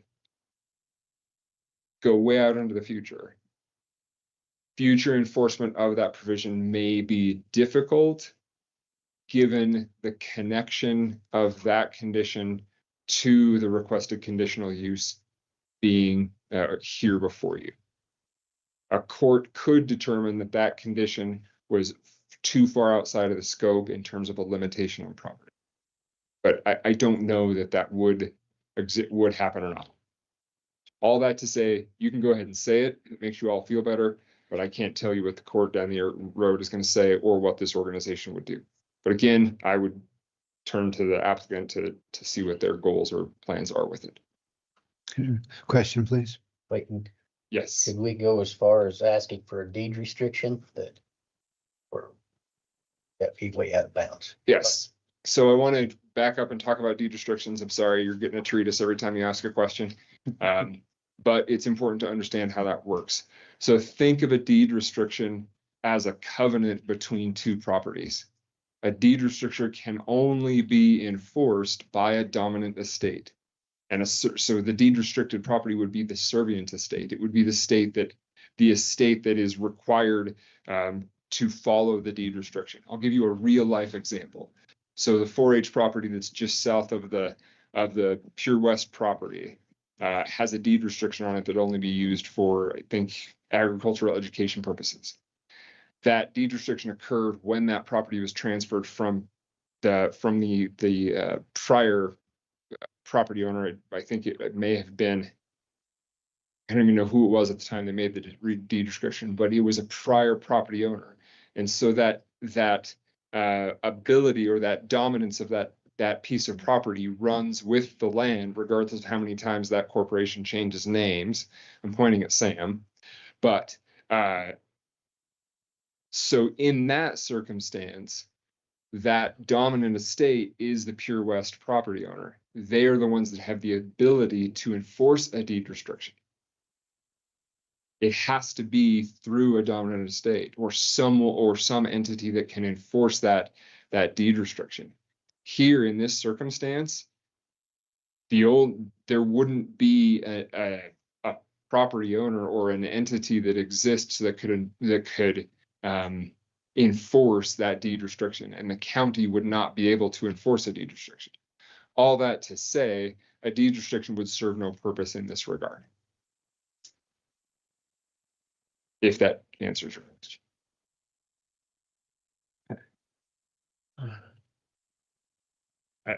go way out into the future, future enforcement of that provision may be difficult given the connection of that condition to the requested conditional use being here before you. A court could determine that that condition was too far outside of the scope in terms of a limitation on property. But I don't know that that would happen or not. All that to say, you can go ahead and say it. It makes you all feel better, but I can't tell you what the court down the road is going to say or what this organization would do. But again, I would turn to the applicant to see what their goals or plans are with it. Question, please. Clayton, Yes. should we go as far as asking for a deed restriction that he's way out of bounds? Yes. So I want to back up and talk about deed restrictions. I'm sorry, you're getting a treatise every time you ask a question. But it's important to understand how that works. So think of a deed restriction as a covenant between two properties. A deed restriction can only be enforced by a dominant estate. And so the deed restricted property would be the servient estate. It would be the estate that is required to follow the deed restriction. I'll give you a real life example. So the 4-H property that's just south of the Pure West property has a deed restriction on it that only be used for, I think, agricultural education purposes. That deed restriction occurred when that property was transferred from the prior property owner. I think it may have been, I don't even know who it was at the time they made the deed restriction, but it was a prior property owner. And so that ability or that dominance of that piece of property runs with the land, regardless of how many times that corporation changes names. I'm pointing at Sam. But so in that circumstance, that dominant estate is the Pure West property owner. They are the ones that have the ability to enforce a deed restriction. It has to be through a dominant estate or some entity that can enforce that deed restriction. Here in this circumstance, there wouldn't be a property owner or an entity that exists that could enforce that deed restriction, and the county would not be able to enforce a deed restriction. All that to say, a deed restriction would serve no purpose in this regard. If that answers your question.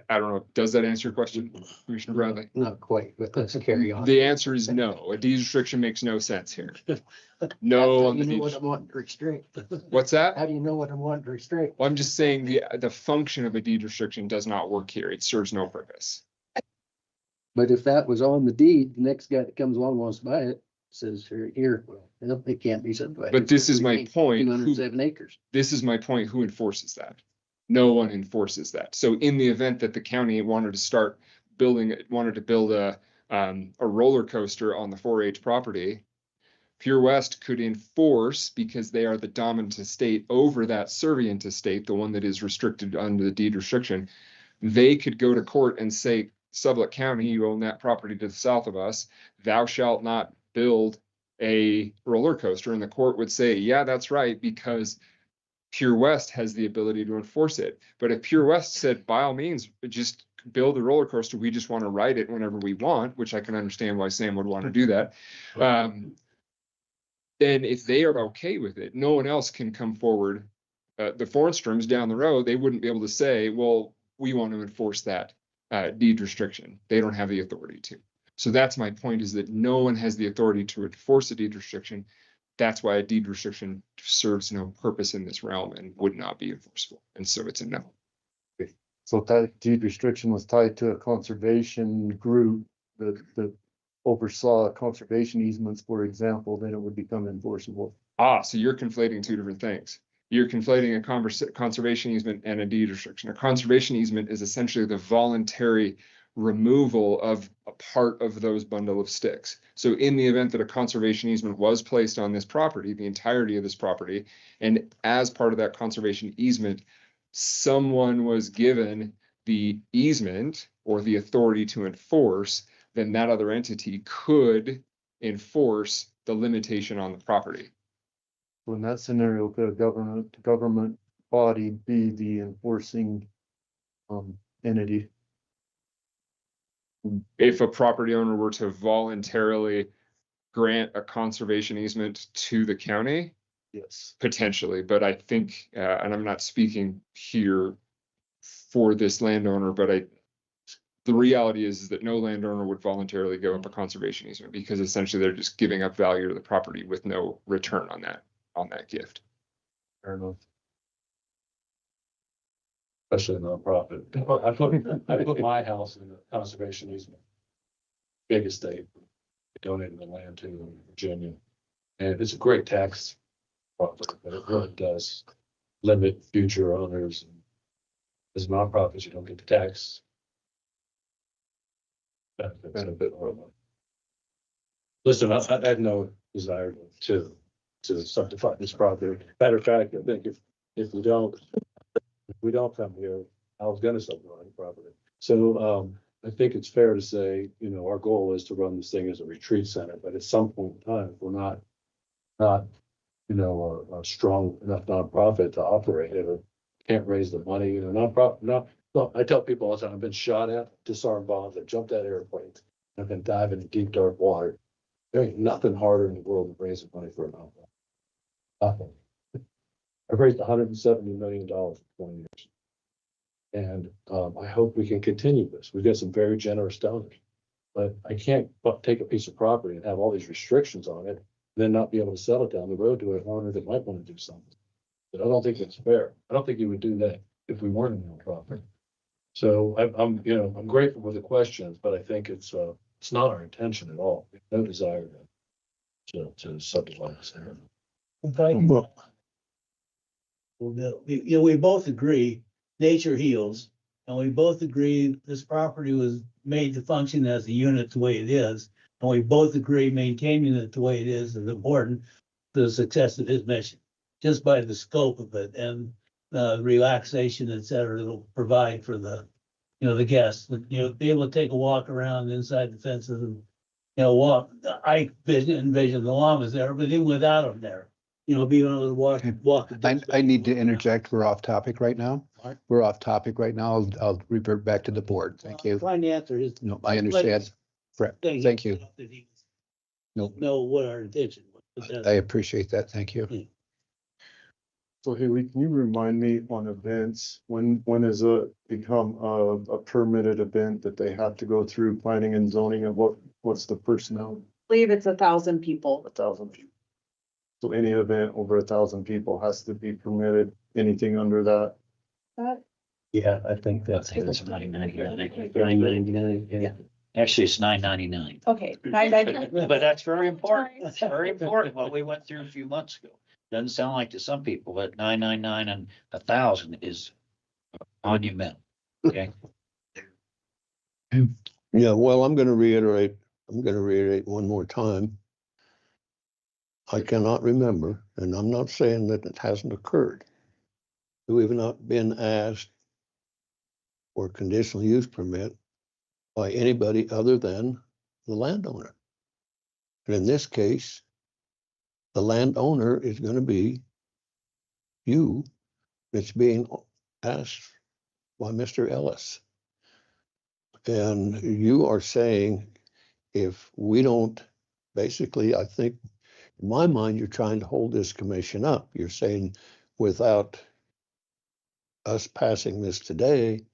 I don't know. Does that answer your question, Commissioner Bradley? Not quite, but let's carry on. The answer is no. A deed restriction makes no sense here. No. How do you know what I want to restrict? What's that? How do you know what I want to restrict? Well, I'm just saying the function of a deed restriction does not work here. It serves no purpose. But if that was on the deed, the next guy that comes along wants to buy it, says here, well, it can't be subdivided. But this is my point. 207 acres. This is my point. Who enforces that? No one enforces that. So in the event that the county wanted to build a a roller coaster on the 4-H property, Pure West could enforce, because they are the dominant estate over that servient estate, the one that is restricted under the deed restriction. They could go to court and say, Sublette County, you own that property to the south of us, thou shalt not build a roller coaster. And the court would say, yeah, that's right, because Pure West has the ability to enforce it. But if Pure West said, by all means, just build a roller coaster, we just want to ride it whenever we want, which I can understand why Sam would want to do that. Then if they are okay with it, no one else can come forward. The Forstroms down the road, they wouldn't be able to say, well, we want to enforce that deed restriction. They don't have the authority to. So that's my point, is that no one has the authority to enforce a deed restriction. That's why a deed restriction serves no purpose in this realm and would not be enforceable. And so it's a no. So that deed restriction was tied to a conservation group that oversaw conservation easements, for example, then it would become enforceable. So you're conflating two different things. You're conflating a conservation easement and a deed restriction. A conservation easement is essentially the voluntary removal of a part of those bundle of sticks. So in the event that a conservation easement was placed on this property, the entirety of this property, and as part of that conservation easement, someone was given the easement or the authority to enforce, then that other entity could enforce the limitation on the property. So in that scenario, could a government body be the enforcing entity? If a property owner were to voluntarily grant a conservation easement to the county, yes, potentially, but I think, and I'm not speaking here for this landowner, but the reality is that no landowner would voluntarily give up a conservation easement, because essentially they're just giving up value to the property with no return on that gift. Fair enough. Especially a nonprofit. I put my house in a conservation easement. Big estate. Donated the land to in Virginia. And it's a great tax property, but it really does limit future owners. As nonprofits, you don't get the tax benefit from it. Listen, I have no desire to subdivide this property. Matter of fact, I think if we don't come here, I was gonna subdivide the property. So I think it's fair to say, our goal is to run this thing as a retreat center, but at some point in time, if we're not a strong enough nonprofit to operate it, or can't raise the money, I tell people all the time, I've been shot at, disarmed bombs, I've jumped out of airplanes, I've been diving in deep, dark water. There ain't nothing harder in the world than raising money for a nonprofit. Nothing. I've raised $170 million in 20 years. And I hope we can continue this. We've got some very generous donors, but I can't take a piece of property and have all these restrictions on it, and then not be able to sell it down the road to an owner that might want to do something. But I don't think it's fair. I don't think you would do that if we weren't a nonprofit. So I'm grateful for the questions, but I think it's not our intention at all. We have no desire to subdivide this area. We both agree nature heals, and we both agree this property was made to function as a unit the way it is, and we both agree maintaining it the way it is important to the success of his mission, just by the scope of it and the relaxation, et cetera, it'll provide for the guests. Be able to take a walk around inside the fences and walk. I envision the llamas there, but even without them there, being able to walk. I need to interject. We're off topic right now. We're off topic right now. I'll revert back to the board. Thank you. Find the answer is. No, I understand. Correct. Thank you. No. Know what our intention was. I appreciate that. Thank you. So Hayley, can you remind me on events, when is it become a permitted event that they have to go through planning and zoning, and what's the personnel? I believe it's 1,000 people. 1,000 people. So any event over 1,000 people has to be permitted, anything under that? Yeah, I think that's $9.99. Yeah. Actually, it's $9.99. Okay. But that's very important. That's very important. What we went through a few months ago. Doesn't sound like to some people, but $9.99 and 1,000 is monumental. Okay. Yeah, well, I'm gonna reiterate one more time. I cannot remember, and I'm not saying that it hasn't occurred. We have not been asked for a conditional use permit by anybody other than the landowner. And in this case, the landowner is gonna be you. It's being asked by Mr. Ellis. And you are saying if we don't, basically, I think, in my mind, you're trying to hold this commission up. You're saying without us passing this today,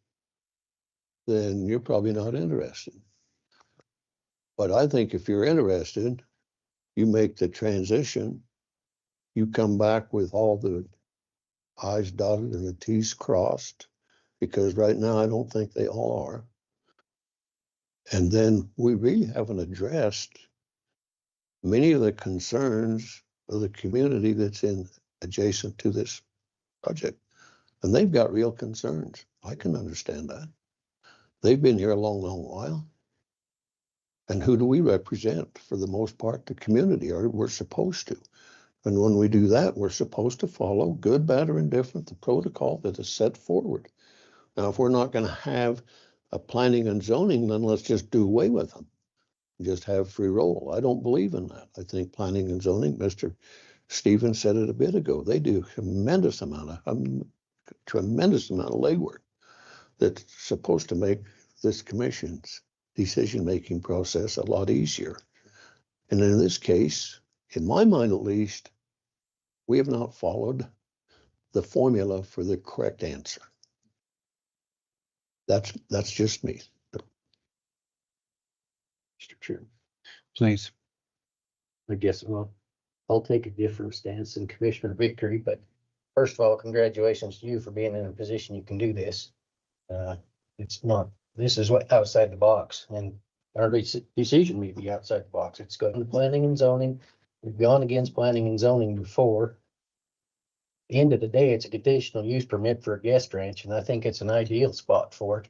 then you're probably not interested. But I think if you're interested, you make the transition, you come back with all the I's dotted and the T's crossed, because right now I don't think they all are. And then we really haven't addressed many of the concerns of the community that's in adjacent to this project. And they've got real concerns. I can understand that. They've been here a long, long while. And who do we represent? For the most part, the community, or we're supposed to. And when we do that, we're supposed to follow, good, bad, or indifferent, the protocol that is set forward. Now, if we're not going to have a planning and zoning, then let's just do away with them. Just have free roll. I don't believe in that. I think planning and zoning, Mr. Stevens said it a bit ago, they do a tremendous amount of legwork that's supposed to make this commission's decision-making process a lot easier. And in this case, in my mind at least, we have not followed the formula for the correct answer. That's just me. Mr. Chairman. Please. I guess, well, I'll take a different stance than Commissioner Victory, but first of all, congratulations to you for being in a position you can do this. It's not, this is what outside the box, and our decision may be outside the box. It's going to planning and zoning. We've gone against planning and zoning before. At the end of the day, it's a conditional use permit for a guest ranch, and I think it's an ideal spot for it.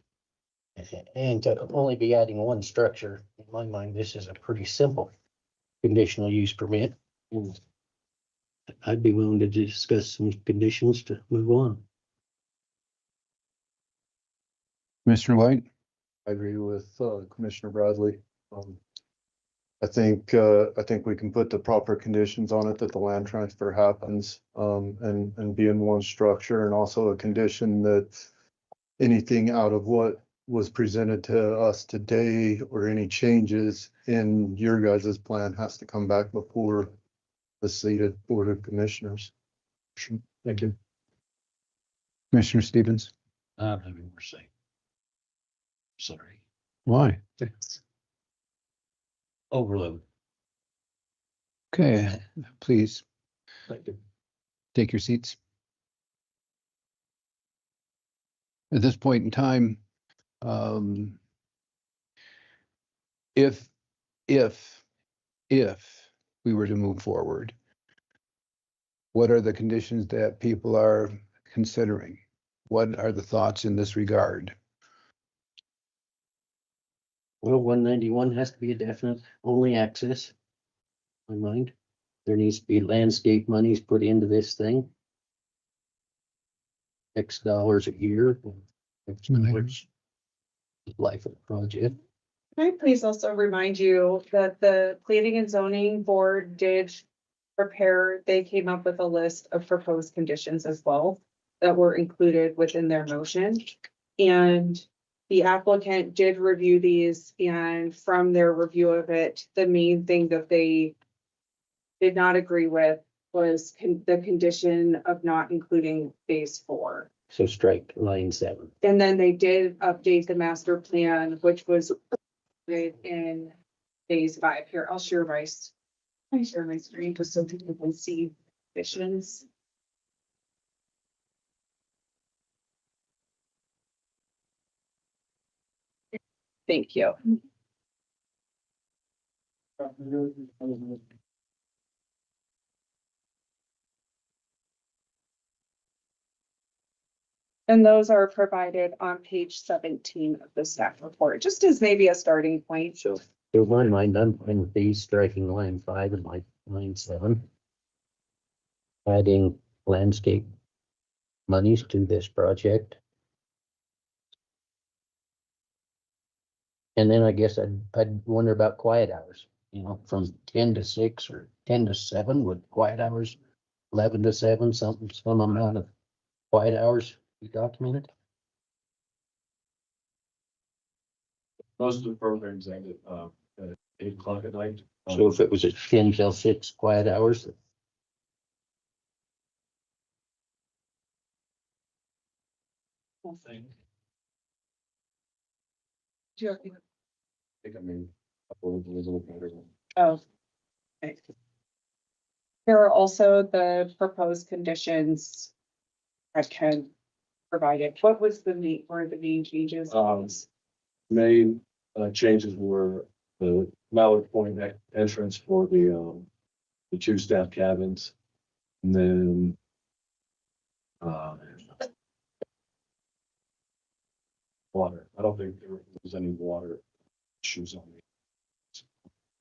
And to only be adding one structure, in my mind, this is a pretty simple conditional use permit. I'd be willing to discuss some conditions to move on. Mr. White? I agree with Commissioner Bradley. I think we can put the proper conditions on it that the land transfer happens and be in one structure, and also a condition that anything out of what was presented to us today or any changes in your guys' plan has to come back before the seated Board of Commissioners. Thank you. Commissioner Stevens? I don't have any more to say. Sorry. Why? Overload. Okay, please Thank you. take your seats. At this point in time, if we were to move forward, what are the conditions that people are considering? What are the thoughts in this regard? Well, 191 has to be a definite only access. In my mind, there needs to be landscape monies put into this thing. X dollars a year. X dollars life of the project. Can I please also remind you that the Planning and Zoning Board did prepare, they came up with a list of proposed conditions as well that were included within their motion. And the applicant did review these, and from their review of it, the main thing that they did not agree with was the condition of not including phase 4. So strike line 7. And then they did update the master plan, which was in phase 5. Here, I'll share my screen just so people can see visions. Thank you. And those are provided on page 17 of the staff report, just as maybe a starting point. So, to my mind, I'm fine with these, striking line 5 and line 7. Adding landscape monies to this project. And then I guess I'd wonder about quiet hours, you know, from 10 to 6 or 10 to 7 with quiet hours, 11 to 7, some amount of quiet hours be documented. Most of the programs end at 8 o'clock at night. So if it was at 10 till 6 quiet hours. Thing. Do you I think I mean, a little better. Oh. Okay. Here are also the proposed conditions that Ken provided. What was the main, were the main changes? Main changes were the Mallard Point entrance for the 2 staff cabins. And then water. I don't think there was any water issues on me.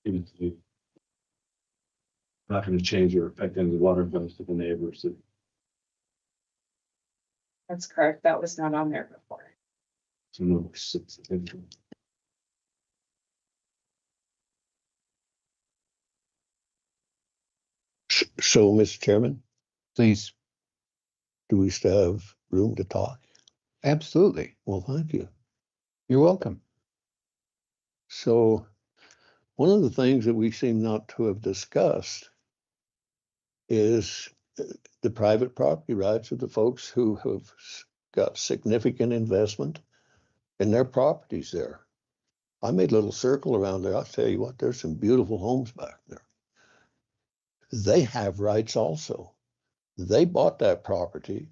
Even the not going to change or affect any of the water bills to the neighbors. That's correct. That was not on there before. So no. So, Mr. Chairman, Please. do we still have room to talk? Absolutely. Well, thank you. You're welcome. So, one of the things that we seem not to have discussed is the private property rights of the folks who have got significant investment in their properties there. I made a little circle around there. I'll tell you what, there's some beautiful homes back there. They have rights also. They bought that property,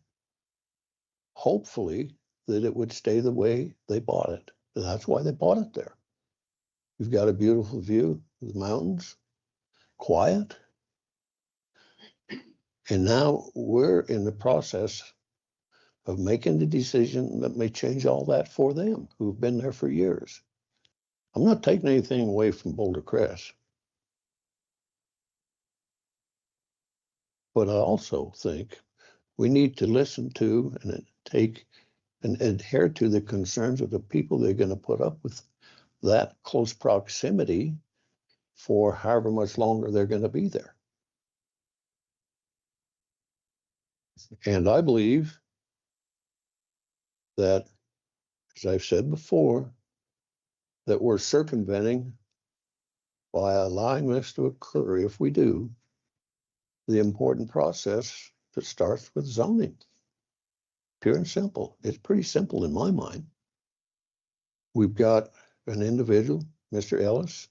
hopefully that it would stay the way they bought it. That's why they bought it there. You've got a beautiful view of the mountains, quiet. And now we're in the process of making the decision that may change all that for them who've been there for years. I'm not taking anything away from Boulder Crest. But I also think we need to listen to and take and adhere to the concerns of the people that are going to put up with that close proximity for however much longer they're going to be there. And I believe that, as I've said before, that we're circumventing by allowing this to occur, if we do, the important process that starts with zoning. Pure and simple. It's pretty simple in my mind. We've got an individual, Mr. Ellis,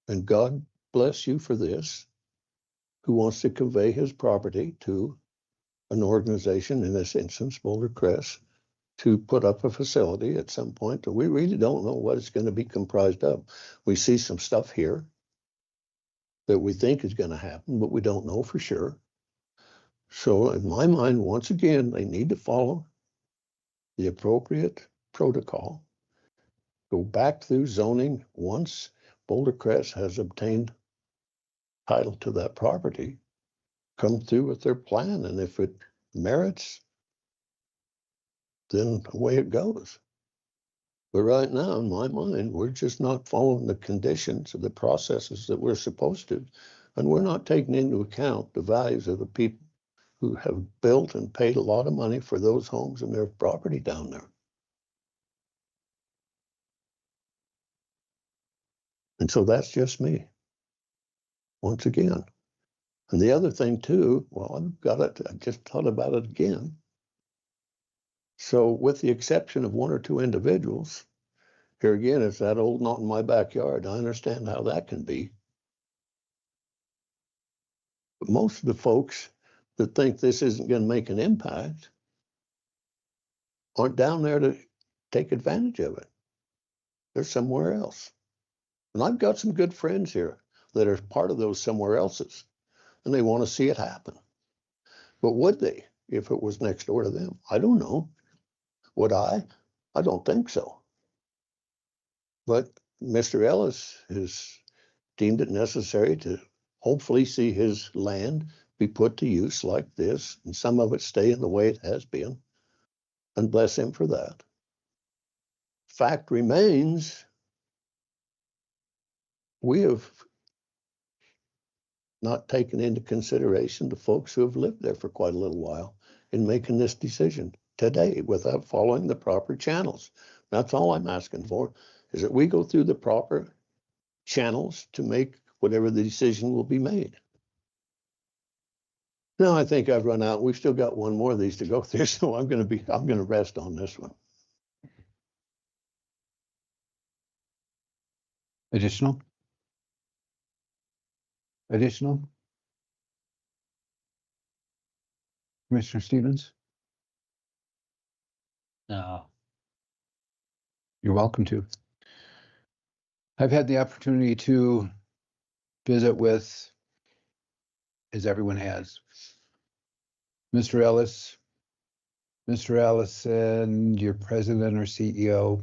and God bless you for this, who wants to convey his property to an organization, in this instance, Boulder Crest, to put up a facility at some point that we really don't know what it's going to be comprised of. We see some stuff here that we think is going to happen, but we don't know for sure. So in my mind, once again, they need to follow the appropriate protocol, go back through zoning once Boulder Crest has obtained title to that property, come through with their plan, and if it merits, then away it goes. But right now, in my mind, we're just not following the conditions of the processes that we're supposed to. And we're not taking into account the values of the people who have built and paid a lot of money for those homes and their property down there. And so that's just me, once again. And the other thing too, well, I've got it, I just thought about it again. So with the exception of 1 or 2 individuals, here again, it's that old not in my backyard. I understand how that can be. But most of the folks that think this isn't going to make an impact aren't down there to take advantage of it. They're somewhere else. And I've got some good friends here that are part of those somewhere else's, and they want to see it happen. But would they, if it was next door to them. I don't know. Would I? I don't think so. But Mr. Ellis has deemed it necessary to hopefully see his land be put to use like this, and some of it stay in the way it has been. And bless him for that. Fact remains, we have not taken into consideration the folks who have lived there for quite a little while in making this decision today without following the proper channels. That's all I'm asking for, is that we go through the proper channels to make whatever the decision will be made. Now, I think I've run out. We've still got one more of these to go through, so I'm going to rest on this one. Additional? Additional? Commissioner Stevens? No. You're welcome to. I've had the opportunity to visit with, as everyone has, Mr. Ellis and your president or CEO,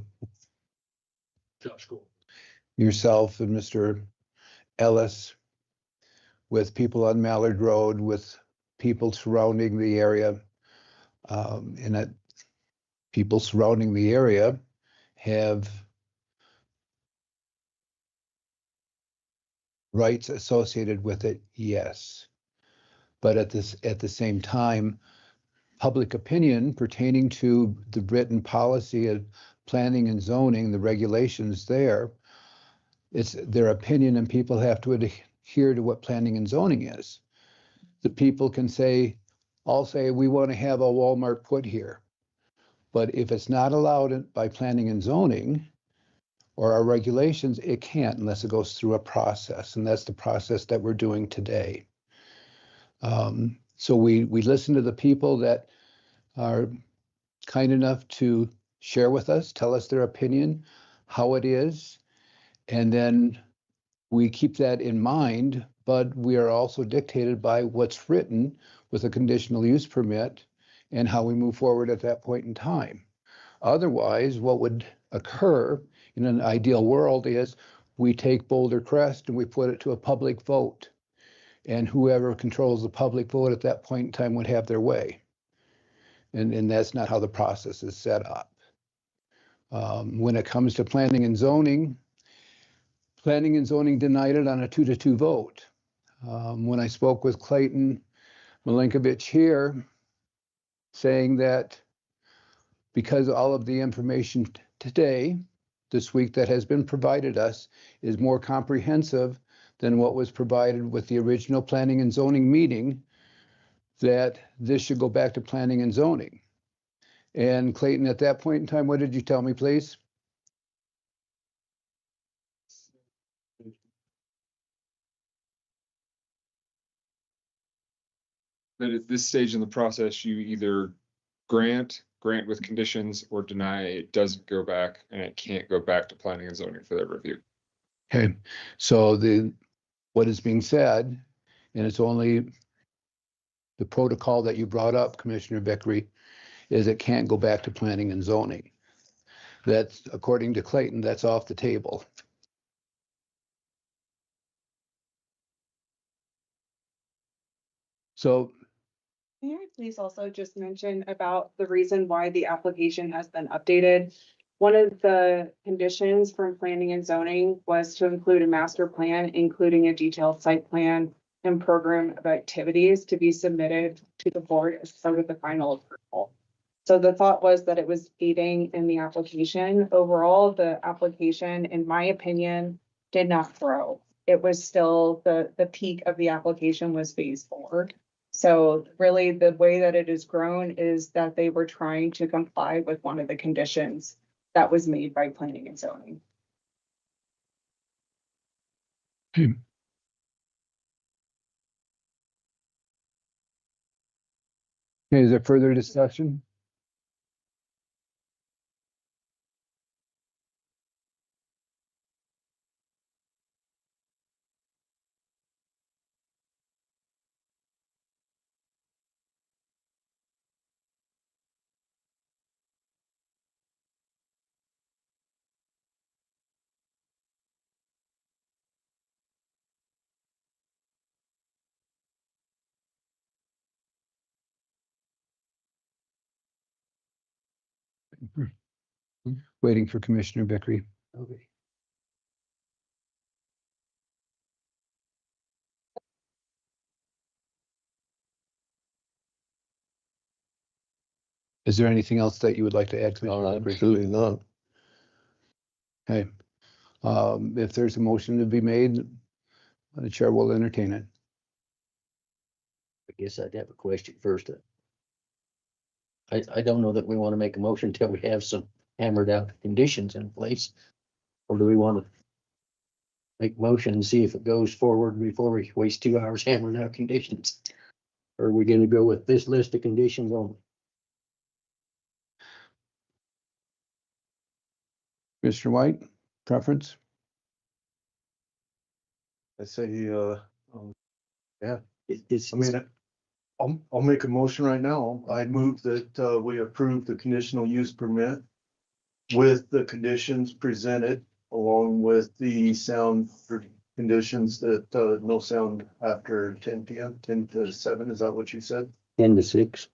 yourself and Mr. Ellis, with people on Mallard Road, with people surrounding the area, and that people surrounding the area have rights associated with it, yes. But at the same time, public opinion pertaining to the written policy of planning and zoning, the regulations there, it's their opinion, and people have to adhere to what planning and zoning is. The people can say, I'll say, we want to have a Walmart put here. But if it's not allowed by planning and zoning or our regulations, it can't unless it goes through a process. And that's the process that we're doing today. So we listen to the people that are kind enough to share with us, tell us their opinion, how it is, and then we keep that in mind, but we are also dictated by what's written with a conditional use permit and how we move forward at that point in time. Otherwise, what would occur in an ideal world is we take Boulder Crest and we put it to a public vote, and whoever controls the public vote at that point in time would have their way. And that's not how the process is set up. When it comes to planning and zoning denied it on a 2-2 vote. When I spoke with Clayton Melinkovich here, saying that because all of the information today, this week, that has been provided us is more comprehensive than what was provided with the original planning and zoning meeting, that this should go back to planning and zoning. And Clayton, at that point in time, what did you tell me, please? That at this stage in the process, you either grant with conditions, or deny. It doesn't go back, and it can't go back to planning and zoning for their review. Okay, so what is being said, and it's only the protocol that you brought up, Commissioner Beckery, is it can't go back to planning and zoning. That's, according to Clayton, that's off the table. So May I please also just mention about the reason why the application has been updated? One of the conditions from planning and zoning was to include a master plan, including a detailed site plan and program of activities to be submitted to the board as part of the final approval. So the thought was that it was aiding in the application. Overall, the application, in my opinion, did not grow. It was still the peak of the application was phase 4. So really the way that it has grown is that they were trying to comply with one of the conditions that was made by planning and zoning. okay, is there further discussion? Waiting for Commissioner Beckery. Okay. Is there anything else that you would like to add? No, Commissioner Beckery? absolutely not. Okay. If there's a motion to be made, the chair will entertain it. I guess I'd have a question first. I don't know that we want to make a motion until we have some hammered out conditions in place. Or do we want to make motion and see if it goes forward before we waste 2 hours hammering out conditions? Or are we going to go with this list of conditions only? Mr. White, preference? I say, yeah, It's, I mean, I'll make a motion right now. I move that, we approve the conditional use permit with the conditions presented, along with the sound conditions that, no sound after 10 PM, 10 to 7, is that what you said? 10 to 6.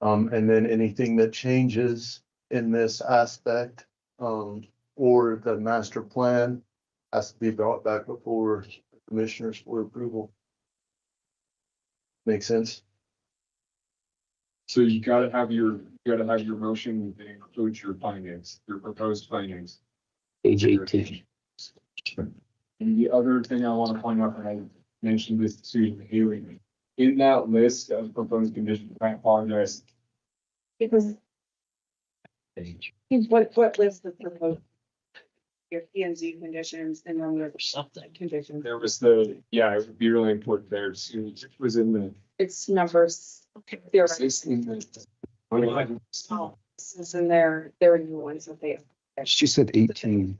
And then anything that changes in this aspect, or the master plan has to be brought back before the commissioners for approval. Make sense? So you gotta have your motion that includes your findings, your proposed findings. Page 18. And the other thing I want to point out, and I mentioned this to Hayley, in that list of proposed conditions, I apologize. Because what lists the proposed? Your P and Z conditions and then your something conditions. There was the, yeah, it would be really important there. It was in the. It's numbers. They're It's in the- small. This is in there. They're new ones that they. She said 18.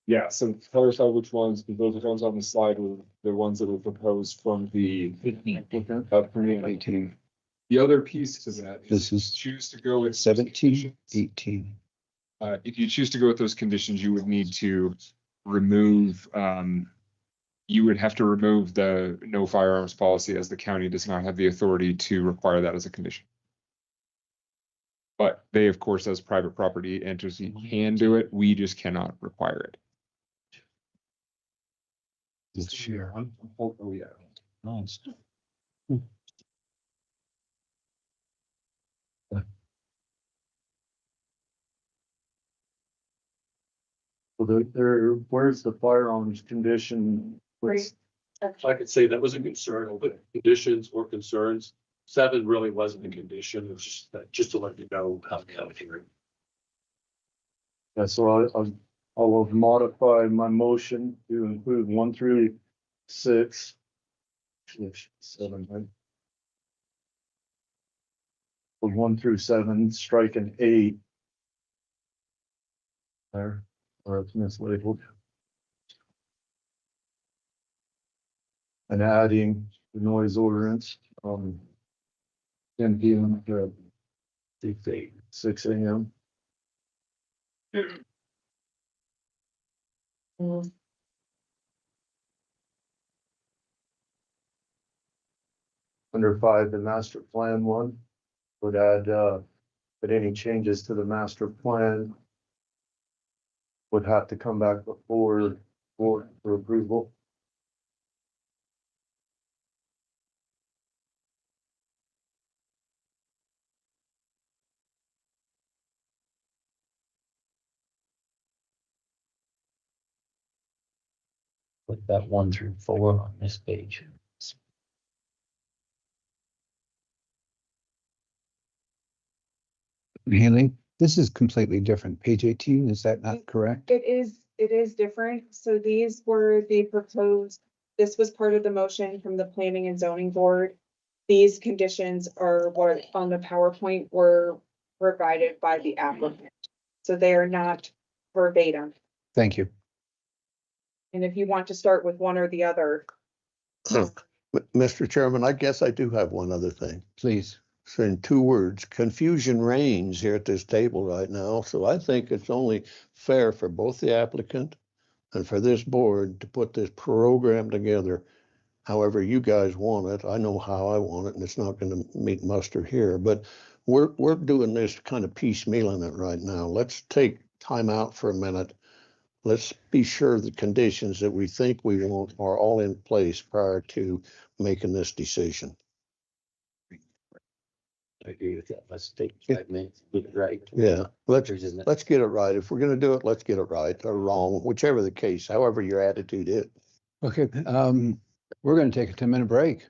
Yeah, so clarify which ones, because those ones on the slide were the ones that were proposed from the. From 18. The other piece to that This is is choose to go with 17, 18. If you choose to go with those conditions, you would need to remove, you would have to remove the no firearms policy, as the county does not have the authority to require that as a condition. But they, of course, as private property entity can do it. We just cannot require it. Let's share. Oh, yeah. Nice. Well, where's the firearms condition? What's- I could say that was a concern, but conditions or concerns, 7 really wasn't a condition, it was just to let you know how to have a hearing. Yeah, so I'll modify my motion to include 1 through 6. 7, right? 1 through 7, strike an 8. There, or it's mislabeled. And adding the noise ordinance, 10 PM to 6 AM. Under 5, the master plan one would add, but any changes to the master plan would have to come back before for approval. Put that 1 through 4 on this page. Hayley, this is completely different. Page 18, is that not correct? It is different. So these were the proposed, this was part of the motion from the planning and zoning board. These conditions are what on the PowerPoint were provided by the applicant. So they are not verbatim. Thank you. And if you want to start with one or the other. Mr. Chairman, I guess I do have one other thing. Please. So in 2 words, confusion reigns here at this table right now. So I think it's only fair for both the applicant and for this board to put this program together however you guys want it. I know how I want it, and it's not going to meet muster here, but we're doing this kind of piecemealing it right now. Let's take time out for a minute. Let's be sure the conditions that we think we want are all in place prior to making this decision. I agree with that. Let's take 5 minutes, get it right. Yeah, let's get it right. If we're gonna do it, let's get it right or wrong, whichever the case, however your attitude is. Okay, we're gonna take a 10-minute break.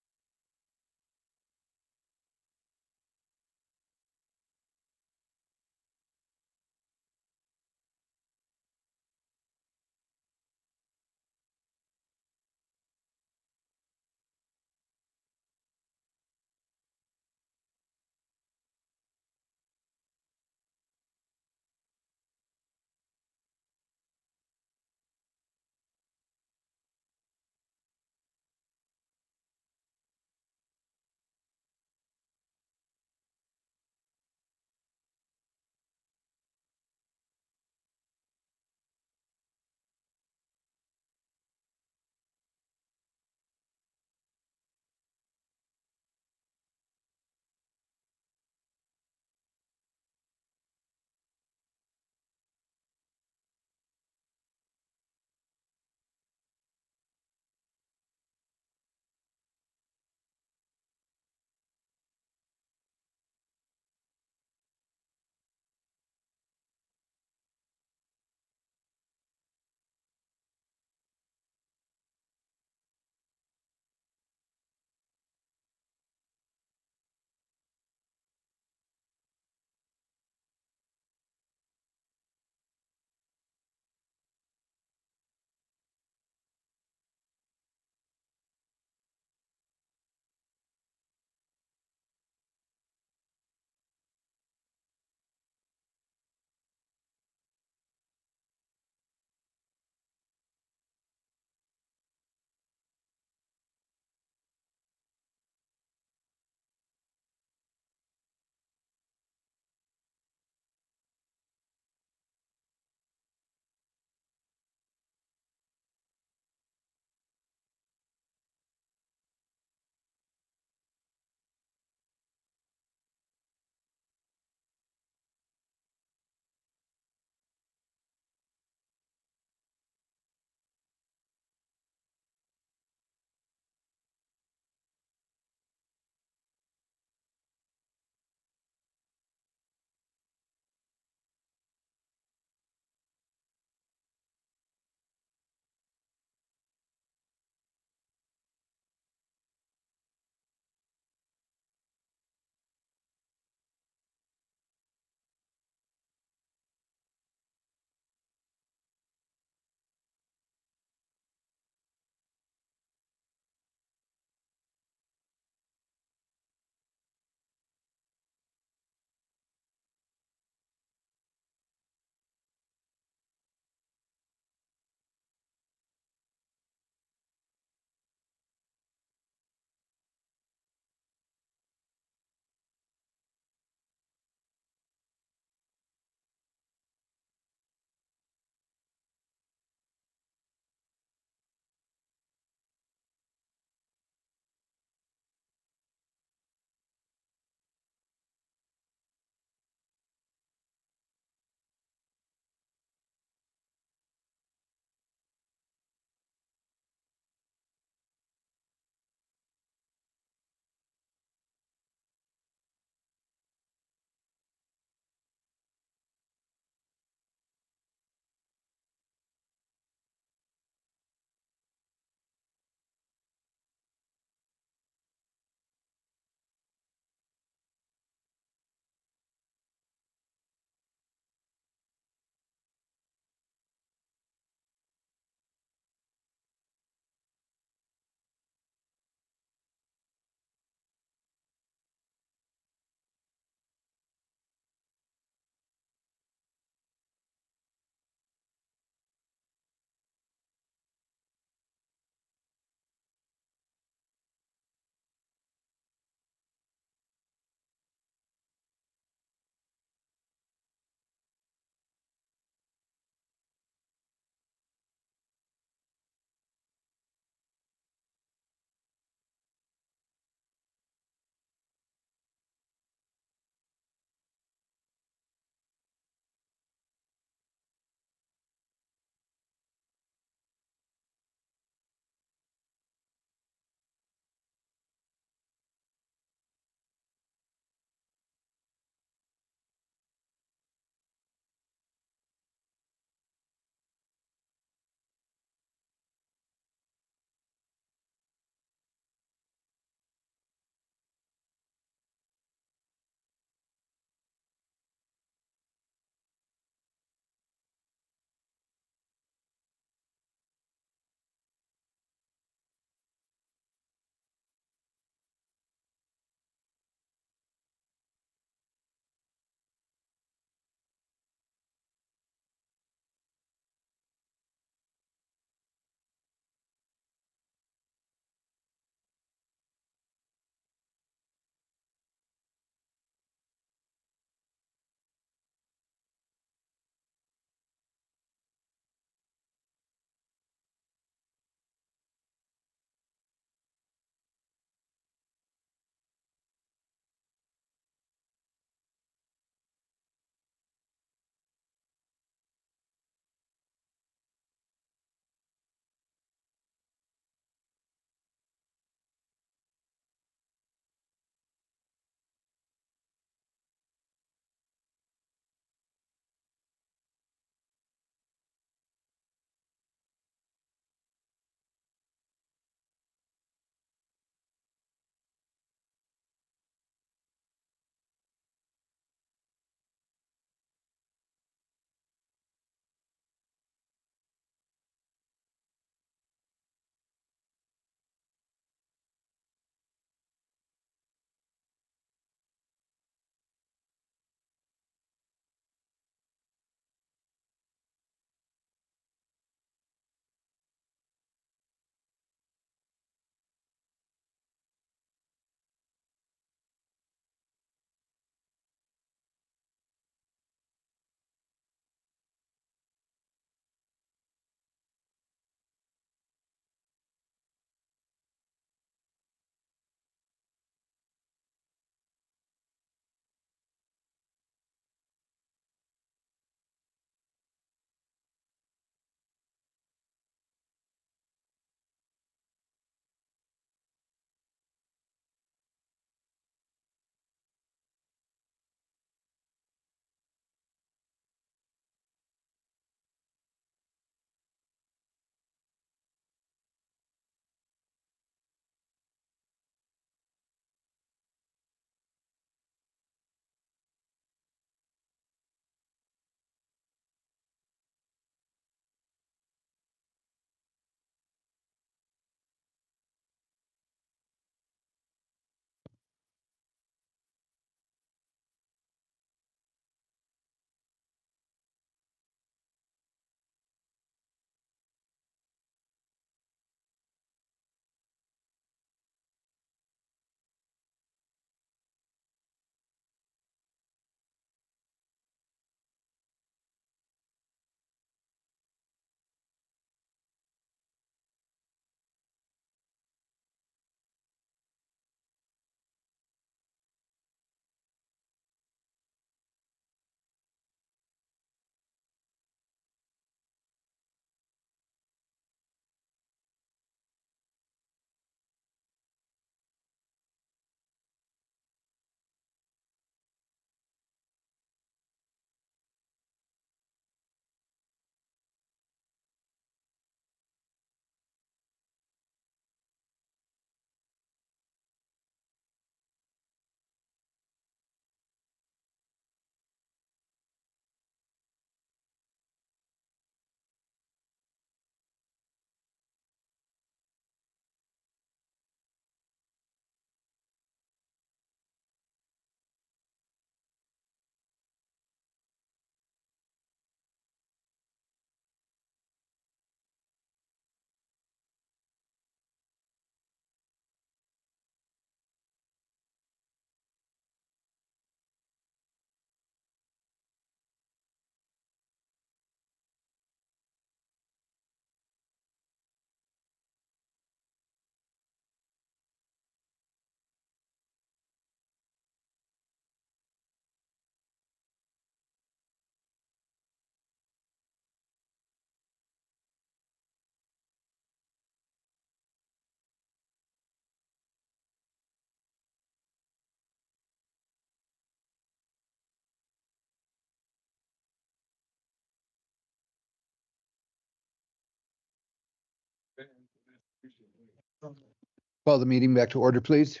Call the meeting back to order, please.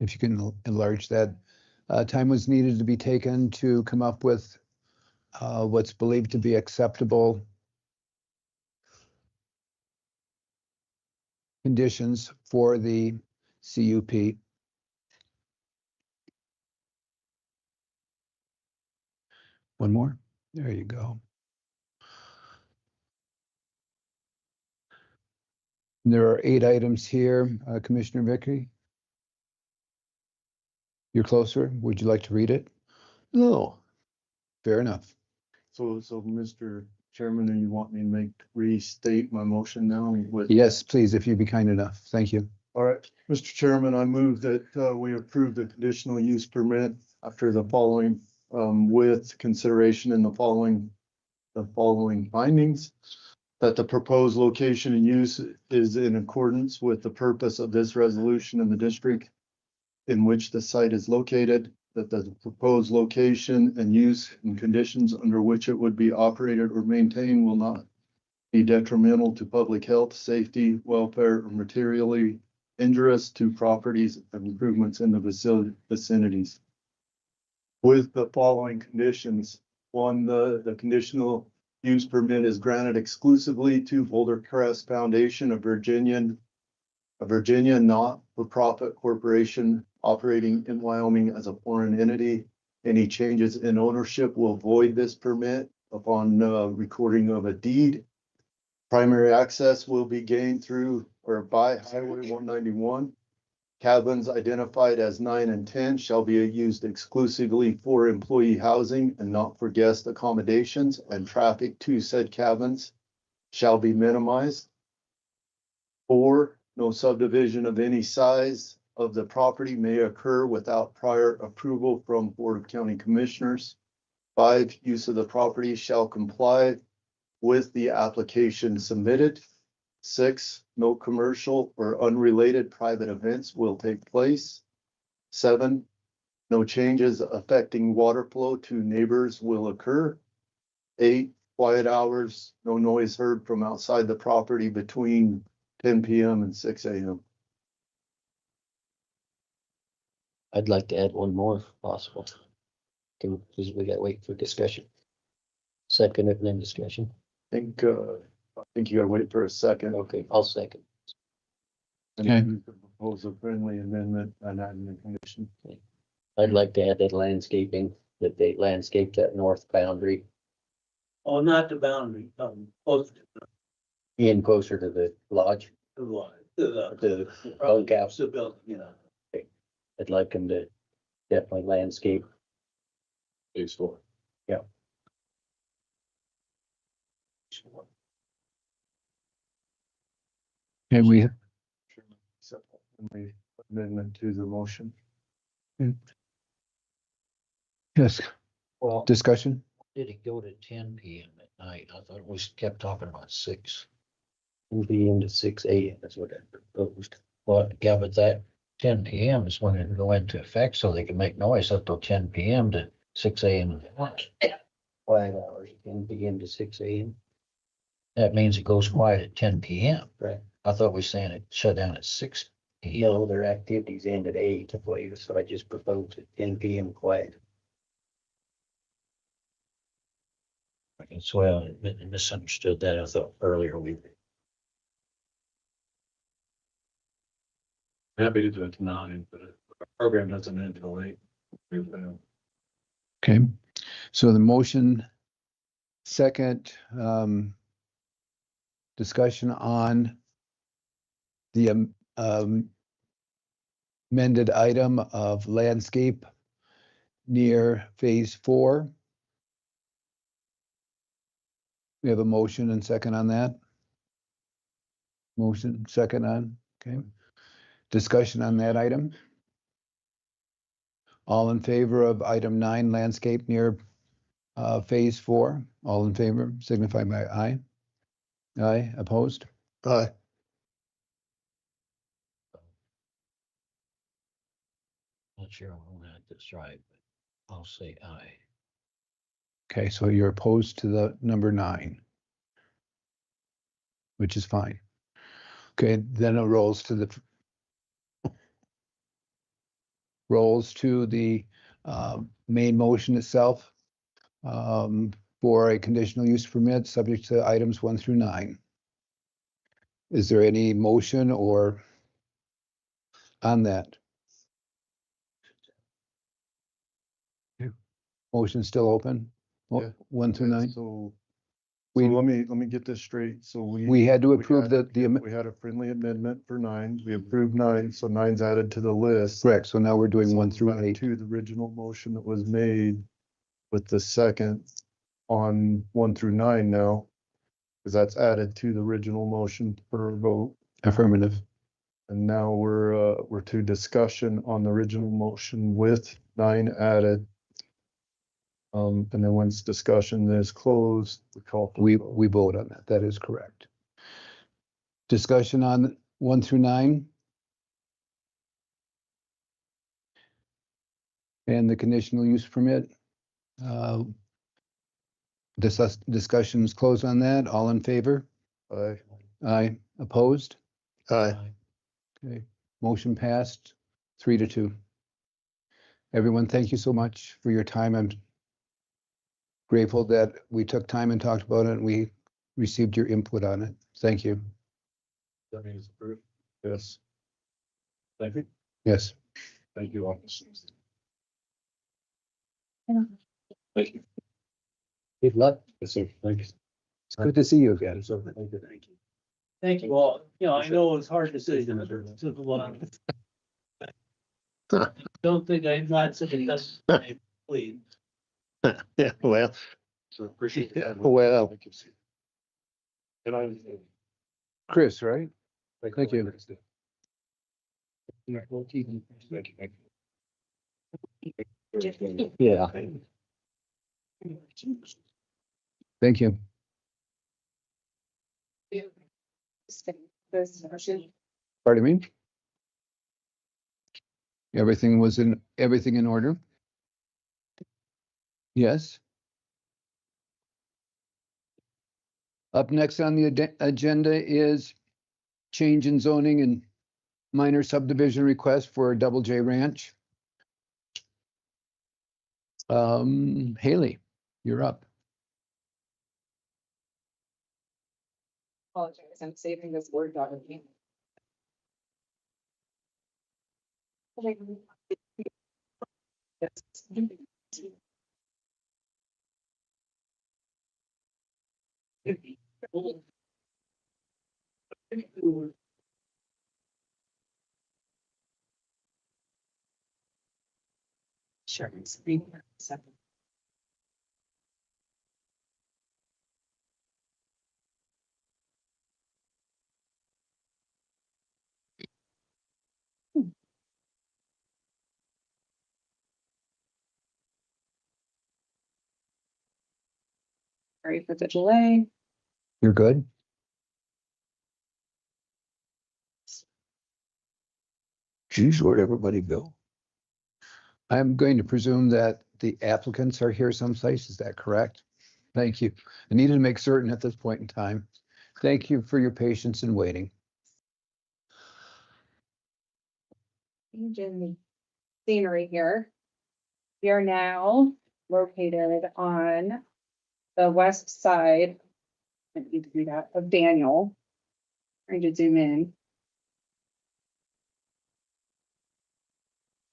If you can enlarge that. Time was needed to be taken to come up with what's believed to be acceptable conditions for the CUP. One more. There you go. There are 8 items here. Commissioner Vickery? You're closer. Would you like to read it? No, Fair enough. So, Mr. Chairman, do you want me to restate my motion now with? Yes, please, if you'd be kind enough. Thank you. All right, Mr. Chairman, I move that we approve the conditional use permit after the following, with consideration in the following findings. That the proposed location and use is in accordance with the purpose of this resolution in the district in which the site is located, that the proposed location and use and conditions under which it would be operated or maintained will not be detrimental to public health, safety, welfare, or materially injurious to properties and improvements in the vicinities. With the following conditions: 1, the conditional use permit is granted exclusively to Boulder Crest Foundation, a Virginia not-for-profit corporation operating in Wyoming as a foreign entity. Any changes in ownership will void this permit upon recording of a deed. Primary access will be gained through or by Highway 191. Cabins identified as 9 and 10 shall be used exclusively for employee housing and not for guest accommodations, and traffic to said cabins shall be minimized. 4, no subdivision of any size of the property may occur without prior approval from Board of County Commissioners. 5, use of the property shall comply with the application submitted. 6, no commercial or unrelated private events will take place. 7, no changes affecting water flow to neighbors will occur. 8, quiet hours, no noise heard from outside the property between 10 p.m. and 6 a.m. I'd like to add one more if possible. Because we got to wait for discussion. Second and then discussion. I think you gotta wait for a second. Okay, I'll second. And Okay. you can propose a friendly amendment and add the condition. I'd like to add that landscaping, that they landscape that north boundary Oh, not the boundary, close to in closer to the lodge, the line, to the the bunkhouse. the building, you know. I'd like them to definitely landscape. Phase 4. Yeah. Okay, we, Amendment to the motion. yes, Well, discussion? did it go to 10 p.m. at night? I thought we kept talking about 6. 10 p.m. to 6 a.m. That's what I proposed. Well, yeah, but that 10 p.m. is when it go into effect, so they can make noise up till 10 p.m. to 6 a.m. 5 hours, 10 p.m. to 6 a.m. That means it goes quiet at 10 p.m. Right. I thought we were saying it shut down at 6 p.m. No, their activities end at 8, so I just proposed at 10 p.m. quiet. That's why I misunderstood that. I thought earlier we. Happy to do it tonight, but our program doesn't end until 8. Okay, so the motion, second, discussion on the amended item of landscape near phase 4. We have a motion and second on that. Motion, second on, okay. Discussion on that item. All in favor of item 9, landscape near phase 4? All in favor, signify by aye. Aye, opposed? Aye. Not sure I'm gonna have this right, I'll say aye. Okay, so you're opposed to the number 9, which is fine. Okay, then it rolls to the main motion itself for a conditional use permit subject to items 1 through 9. Is there any motion or on that? Motion still open? Yeah. 1 through 9? So We- let me get this straight. So We had to approve we had a friendly amendment for 9. We approved 9, so 9's added to the list. Correct, so now we're doing So 1 through back 8. to the original motion that was made with the second on 1 through 9 now. Because that's added to the original motion for a vote. Affirmative. And now we're to discussion on the original motion with 9 added. And then once discussion is closed, we call. for We vote. vote on that. That is correct. Discussion on 1 through 9. And the conditional use permit. Discussions closed on that. All in favor? Aye. Aye. Opposed? Aye. Okay, motion passed 3-2. Everyone, thank you so much for your time. I'm grateful that we took time and talked about it and we received your input on it. Thank you. That means approved. Yes. Thank you. Yes. Thank you, officers. Thank you. Good luck. Yes, sir. Thank you. It's good to see you again. Yes, sir. Thank you. Thank you. Thank you all. You know, I know it's hard decisions. Took a while. Don't think I'm not saying that's please. Yeah, well, So appreciate it. well. Thank you. And I. Chris, right? Thank you. Thank you. Thank you. Yeah. Thank you. Pardon me? Everything in order? Yes. Up next on the agenda is change in zoning and minor subdivision request for Double J Ranch. Hayley, you're up. Apologize, I'm saving this Word document. Sure. Sorry for the delay. You're good? Geez, where'd everybody go? I'm going to presume that the applicants are here someplace. Is that correct? Thank you. I needed to make certain at this point in time. Thank you for your patience in waiting. Change in scenery here. We are now located on the west side. I need to do that of Daniel. Trying to zoom in.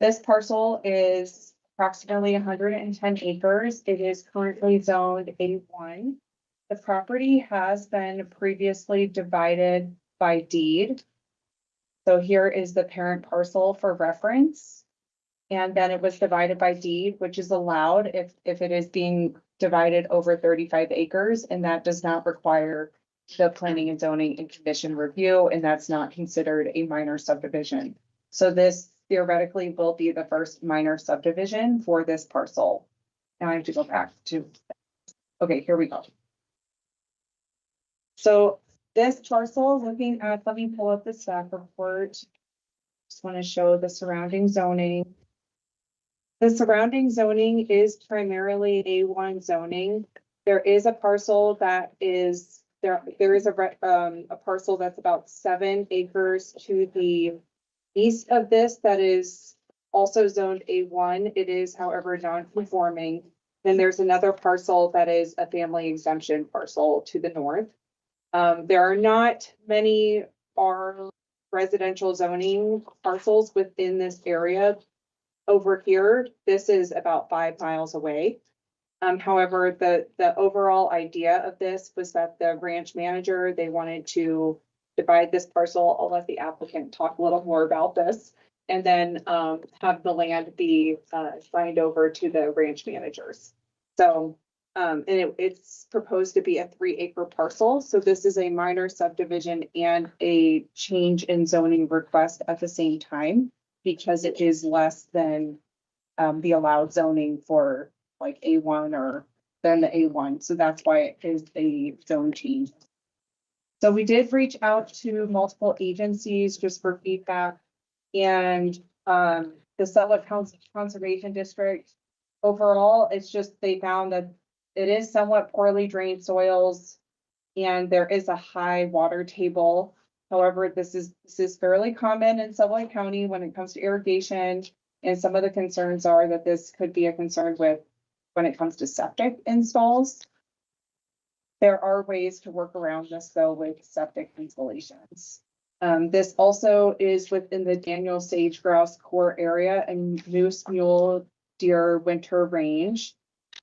This parcel is approximately 110 acres. It is currently zoned A1. The property has been previously divided by deed. So here is the parent parcel for reference. And then it was divided by deed, which is allowed if it is being divided over 35 acres, and that does not require the planning and zoning and condition review, and that's not considered a minor subdivision. So this theoretically will be the first minor subdivision for this parcel. Now I have to go back to, okay, here we go. So this parcel, looking at, let me pull up the staff report. Just want to show the surrounding zoning. The surrounding zoning is primarily A1 zoning. There is a parcel that is, there is a parcel that's about 7 acres to the east of this that is also zoned A1. It is, however, non-conforming. Then there's another parcel that is a family exemption parcel to the north. There are not many R residential zoning parcels within this area. Over here, this is about 5 miles away. However, the overall idea of this was that the ranch manager, they wanted to divide this parcel. I'll let the applicant talk a little more about this. And then have the land be signed over to the ranch managers. So, and it's proposed to be a 3-acre parcel. So this is a minor subdivision and a change in zoning request at the same time, because it is less than the allowed zoning for like A1 or than the A1. So that's why it is a zone change. So we did reach out to multiple agencies just for feedback, and the Sublette Conservation District, overall, it's just they found that it is somewhat poorly drained soils and there is a high water table. However, this is fairly common in Sublette County when it comes to irrigation. And some of the concerns are that this could be a concern with when it comes to septic installs. There are ways to work around this though with septic installations. This also is within the Daniel sage grouse core area and moose, mule, deer winter range.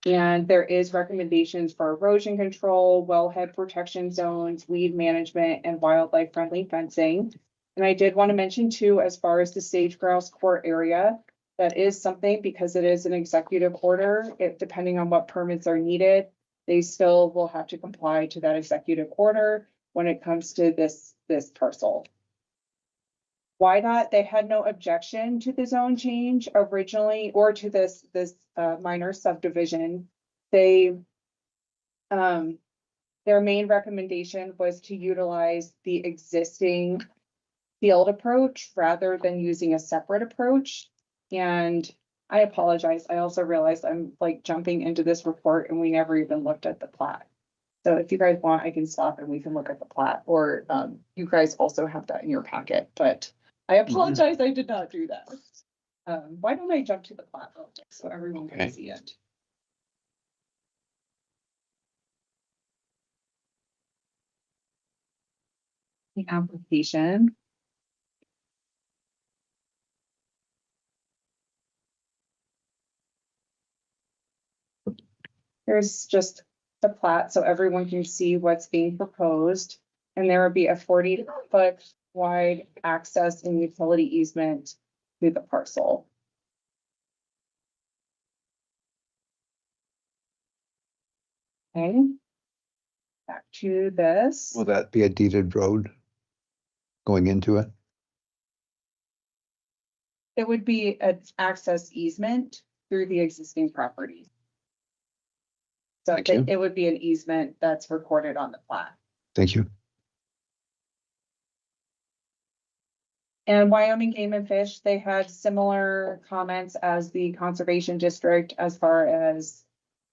And there is recommendations for erosion control, wellhead protection zones, weed management, and wildlife friendly fencing. And I did want to mention too, as far as the sage grouse core area, that is something because it is an executive order, depending on what permits are needed, they still will have to comply to that executive order when it comes to this parcel. Why not? They had no objection to the zone change originally or to this minor subdivision. They their main recommendation was to utilize the existing field approach rather than using a separate approach. And I apologize. I also realized I'm like jumping into this report and we never even looked at the plat. So if you guys want, I can stop and we can look at the plat, or you guys also have that in your packet, but I apologize. I did not do that. Why don't I jump to the plat real quick so everyone can see it? The application. Here's just the plat so everyone can see what's being proposed. And there would be a 40-foot wide access and utility easement to the parcel. Okay. Back to this. Will that be a deeded road going into it? It would be an access easement through the existing property. So it would be an easement that's recorded on the plat. Thank you. And Wyoming Game and Fish, they had similar comments as the Conservation District as far as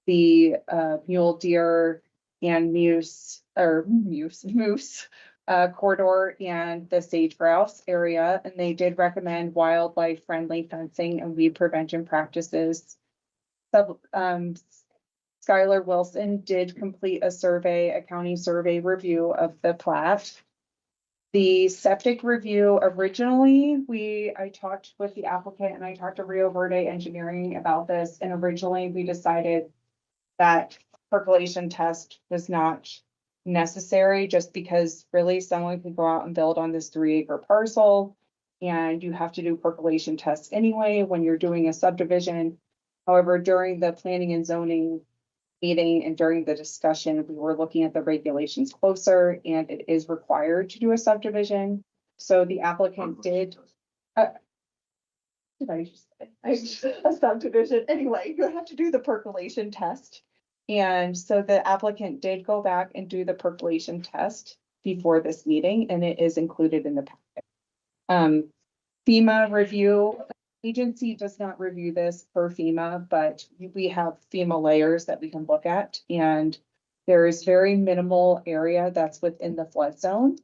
the mule deer and moose corridor and the sage grouse area. And they did recommend wildlife friendly fencing and weed prevention practices. Skylar Wilson did complete a county survey review of the plat. The septic review originally, I talked with the applicant and I talked to Rio Verde Engineering about this. And originally we decided that percolation test was not necessary just because really someone could go out and build on this 3-acre parcel. And you have to do percolation tests anyway when you're doing a subdivision. However, during the planning and zoning meeting and during the discussion, we were looking at the regulations closer and it is required to do a subdivision. So the applicant did I just say a subdivision? Anyway, you have to do the percolation test. And so the applicant did go back and do the percolation test before this meeting, and it is included in the packet. FEMA review agency does not review this per FEMA, but we have FEMA layers that we can look at, and there is very minimal area that's within the flood zone.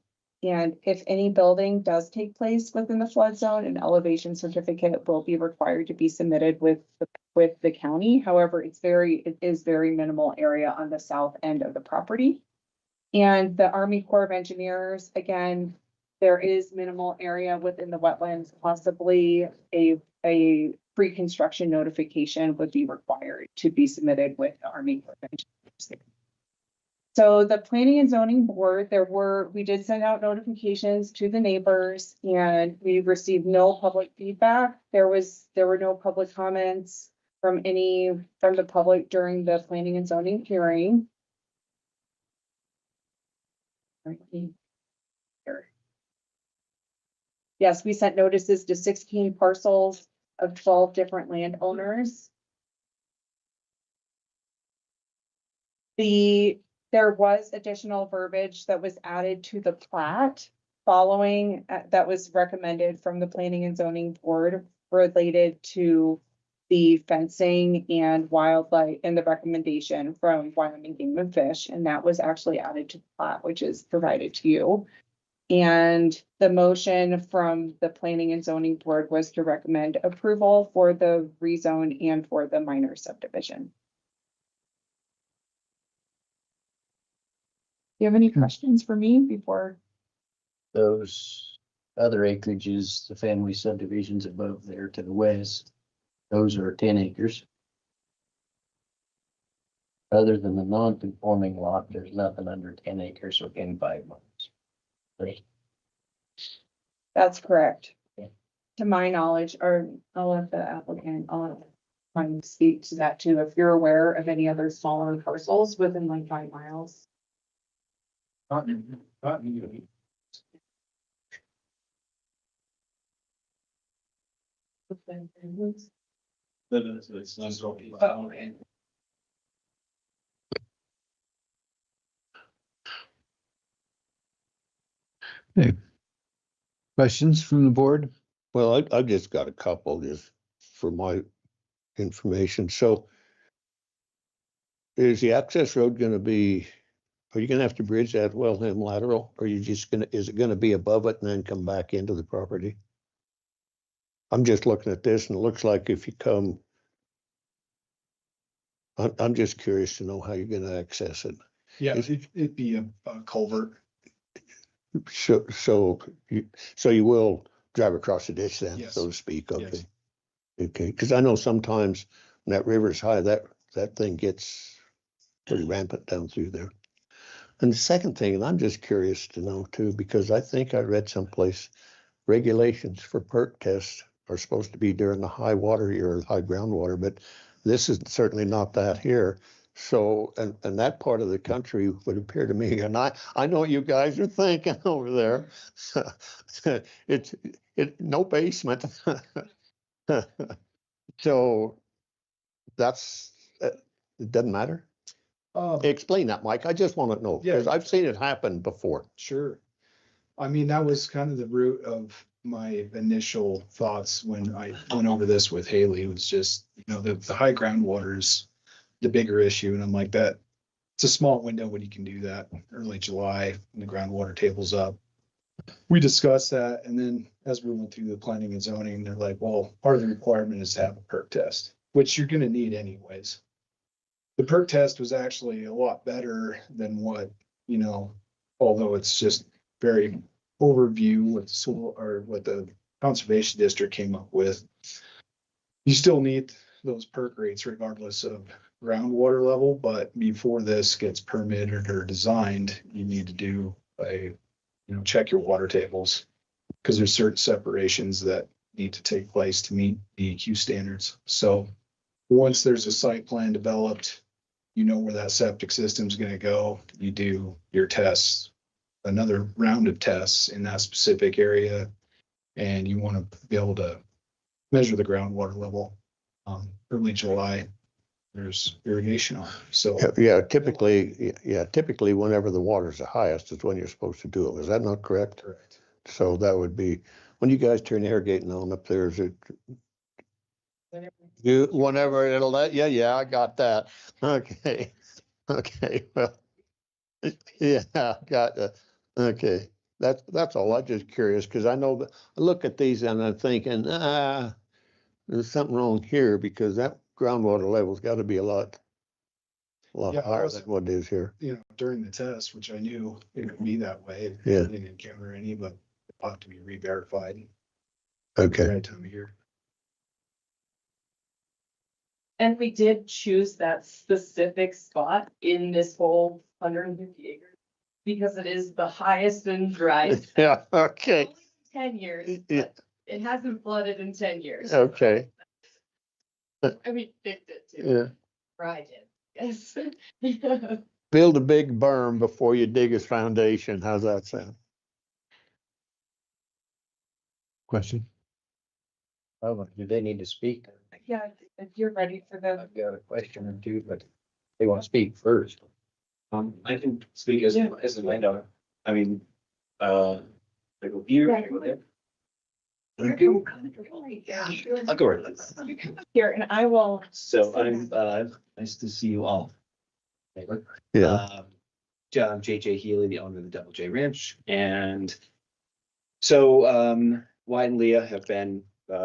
And if any building does take place within the flood zone, an elevation certificate will be required to be submitted with the county. However, it is very minimal area on the south end of the property. And the Army Corps of Engineers, again, there is minimal area within the wetlands, possibly a pre-construction notification would be required to be submitted with the Army Corps of Engineers. So the Planning and Zoning Board, we did send out notifications to the neighbors, and we received no public feedback. There were no public comments from the public during the Planning and Zoning hearing. Yes, we sent notices to 16 parcels of 12 different landowners. There was additional verbiage that was added to the plat following, that was recommended from the Planning and Zoning Board related to the fencing and wildlife and the recommendation from Wyoming Game and Fish. And that was actually added to the plat, which is provided to you. And the motion from the Planning and Zoning Board was to recommend approval for the rezone and for the minor subdivision. Do you have any questions for me before? Those other acreages, the family subdivisions above there to the west, those are 10 acres. Other than the non-conforming lot, there's nothing under 10 acres or in 5 months. Right. That's correct. Yeah. To my knowledge, or I'll let the applicant, try and speak to that too. If you're aware of any other smaller parcels within like 5 miles. Not you. It's not so. Okay. Questions from the board? Well, I've just got a couple just for my information. So is the access road going to be, are you going to have to bridge that wellhead lateral? Or are you just going to, is it going to be above it and then come back into the property? I'm just looking at this and it looks like if you come, I'm just curious to know how you're going to access it. Yeah, it'd be a culvert. So you will drive across the ditch then, Yes. so to speak. Okay. Yes. Okay. Because I know sometimes when that river's high, that thing gets pretty rampant down through there. And the second thing, and I'm just curious to know too, because I think I read someplace regulations for perk tests are supposed to be during the high water year, high groundwater, but this is certainly not that here. So, and that part of the country would appear to me, and I know what you guys are thinking over there. It's no basement. So that's, it doesn't matter. Explain that, Mike. I just want to know, because I've seen it happen before. Sure. I mean, that was kind of the root of my initial thoughts when I went over this with Hayley. It was just, you know, the high groundwater is the bigger issue. And I'm like, that it's a small window when you can do that early July when the groundwater table's up. We discussed that. And then as we went through the planning and zoning, they're like, well, part of the requirement is to have a perk test, which you're going to need anyways. The perk test was actually a lot better than what, you know, although it's just very overview what the conservation district came up with. You still need those perk rates regardless of groundwater level, but before this gets permitted or designed, you need to do check your water tables, because there's certain separations that need to take place to meet DEQ standards. So once there's a site plan developed, you know where that septic system is going to go. You do your tests, another round of tests in that specific area, and you want to be able to measure the groundwater level. Early July, there's irrigation on. So typically whenever the water's the highest is when you're supposed to do it. Is that not correct? Correct. So that would be when you guys turn irrigating on up there. Is it Whenever it'll let, yeah, I got that. Okay, okay, well, yeah, got that. Okay, that's all. I'm just curious, because I know that, I look at these and I'm thinking, there's something wrong here, because that groundwater level's got to be a lot Yeah, higher also- than what it is here. You know, during the test, which I knew it would be that way. Yeah. I didn't encounter any, but it ought to be re-verified. Okay. Right time of year. And we did choose that specific spot in this whole 150 acres because it is the highest and driest. Yeah, okay. 10 years, Yeah. but it hasn't flooded in 10 years. Okay, I mean, it did too. yeah. Or I did, yes. Build a big berm before you dig a foundation. How's that sound? Question? Oh, do they need to speak? Yeah, if you're ready for the. I've got a question or two, but they want to speak first. I can speak as, Yeah. as a landowner. I mean, I go here, I go there. I'll go right there. Here, and I will. So I'm, nice to see you all. Yeah. I'm JJ Healy, the owner of the Double J Ranch, and so, Wyatt and Leah have been,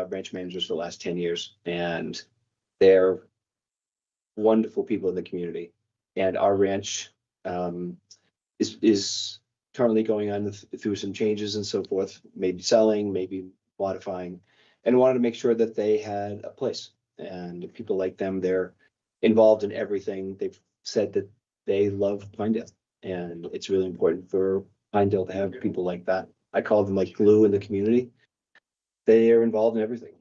ranch managers for the last 10 years, and they're wonderful people in the community. And our ranch, is currently going on through some changes and so forth, maybe selling, maybe modifying, and wanted to make sure that they had a place. And people like them, they're involved in everything. They've said that they love Pinedale, and it's really important for Pinedale to have people like that. I call them like glue in the community. They are involved in everything,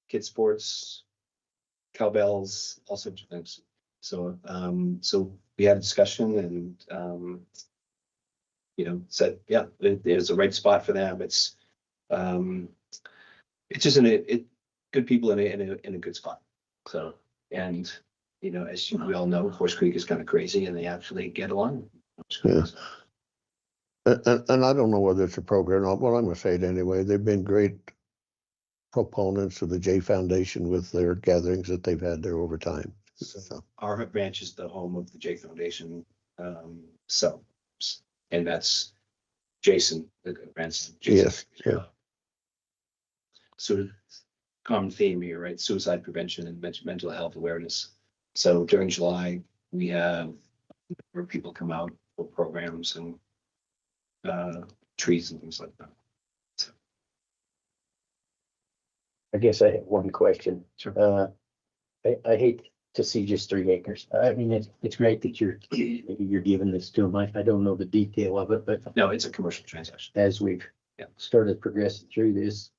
kids sports, cowbells, all sorts of things. So, so we had a discussion and, said, yeah, it is the right spot for them. It's just good people in a good spot. So, and, as we all know, Horse Creek is kind of crazy and they actually get along. Yeah. And I don't know whether it's a program or not. Well, I'm gonna say it anyway. They've been great proponents of the J Foundation with their gatherings that they've had there over time. So, Our branch is the home of the J Foundation. And that's Jason, the grandson. Jason. yes, yeah. Sort of common theme here, right? Suicide prevention and mental health awareness. So during July, we have where people come out for programs and trees and things like that. I guess I have one question. Sure. I hate to see just 3 acres. I mean, it's great that you're giving this to them. I don't know the detail of it, but. No, it's a commercial transaction. As we've started progressing through this,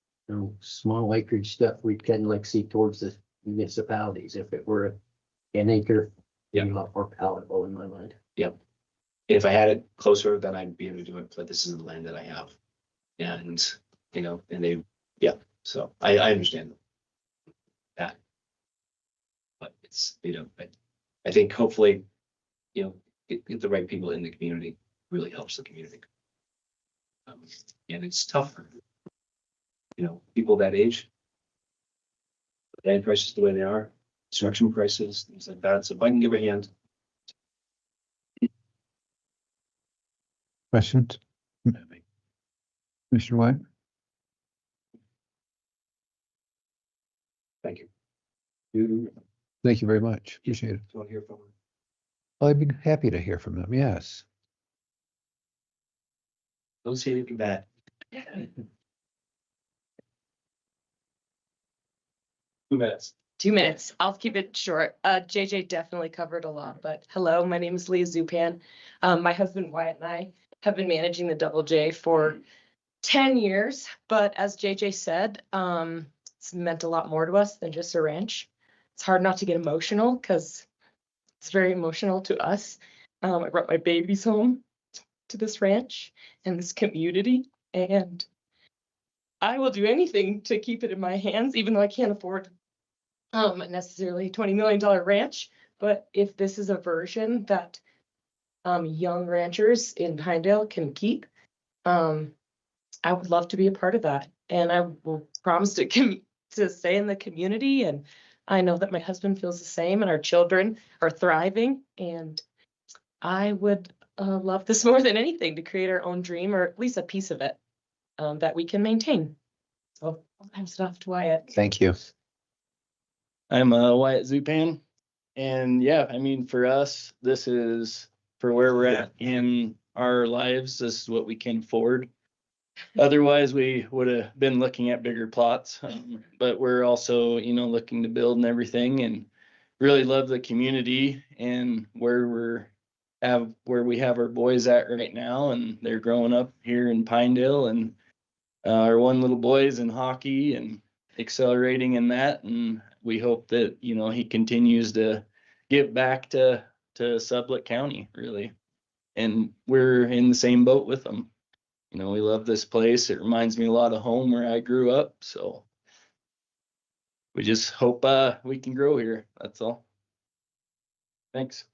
small acreage stuff, we'd kind of like see towards the municipalities. If it were an acre, it'd be a lot more palatable in my mind. Yep. If I had it closer, then I'd be able to do it, but this is the land that I have. And, so I understand that. But it's, I think hopefully, get the right people in the community really helps the community. And it's tough for, people that age. Land prices the way they are, construction prices, things like that. So if I can give a hand. Questions? Mr. White? Thank you. Thank you very much. Appreciate it. Do you want to hear from them? I'd be happy to hear from them. Yes. Don't say anything bad. 2 minutes. 2 minutes. I'll keep it short. JJ definitely covered a lot, but hello, my name is Leah Zupan. My husband Wyatt and I have been managing the Double J for 10 years, but as JJ said, it's meant a lot more to us than just a ranch. It's hard not to get emotional because it's very emotional to us. I brought my babies home to this ranch and this community, and I will do anything to keep it in my hands, even though I can't afford necessarily a $20 million ranch. But if this is a version that young ranchers in Pinedale can keep, I would love to be a part of that. And I will promise to stay in the community and I know that my husband feels the same and our children are thriving, and I would love this more than anything, to create our own dream, or at least a piece of it that we can maintain. So I'll pass it off to Wyatt. Thank you. I'm Wyatt Zupan. And yeah, I mean, for us, this is for where we're at in our lives. This is what we can afford. Otherwise, we would have been looking at bigger plots. But we're also, you know, looking to build and everything, and really love the community and where we have our boys at right now. And they're growing up here in Pinedale, and our one little boy's in hockey and accelerating in that. And we hope that, you know, he continues to get back to Sublette County, really. And we're in the same boat with them. You know, we love this place. It reminds me a lot of home where I grew up. So we just hope we can grow here. That's all. Thanks.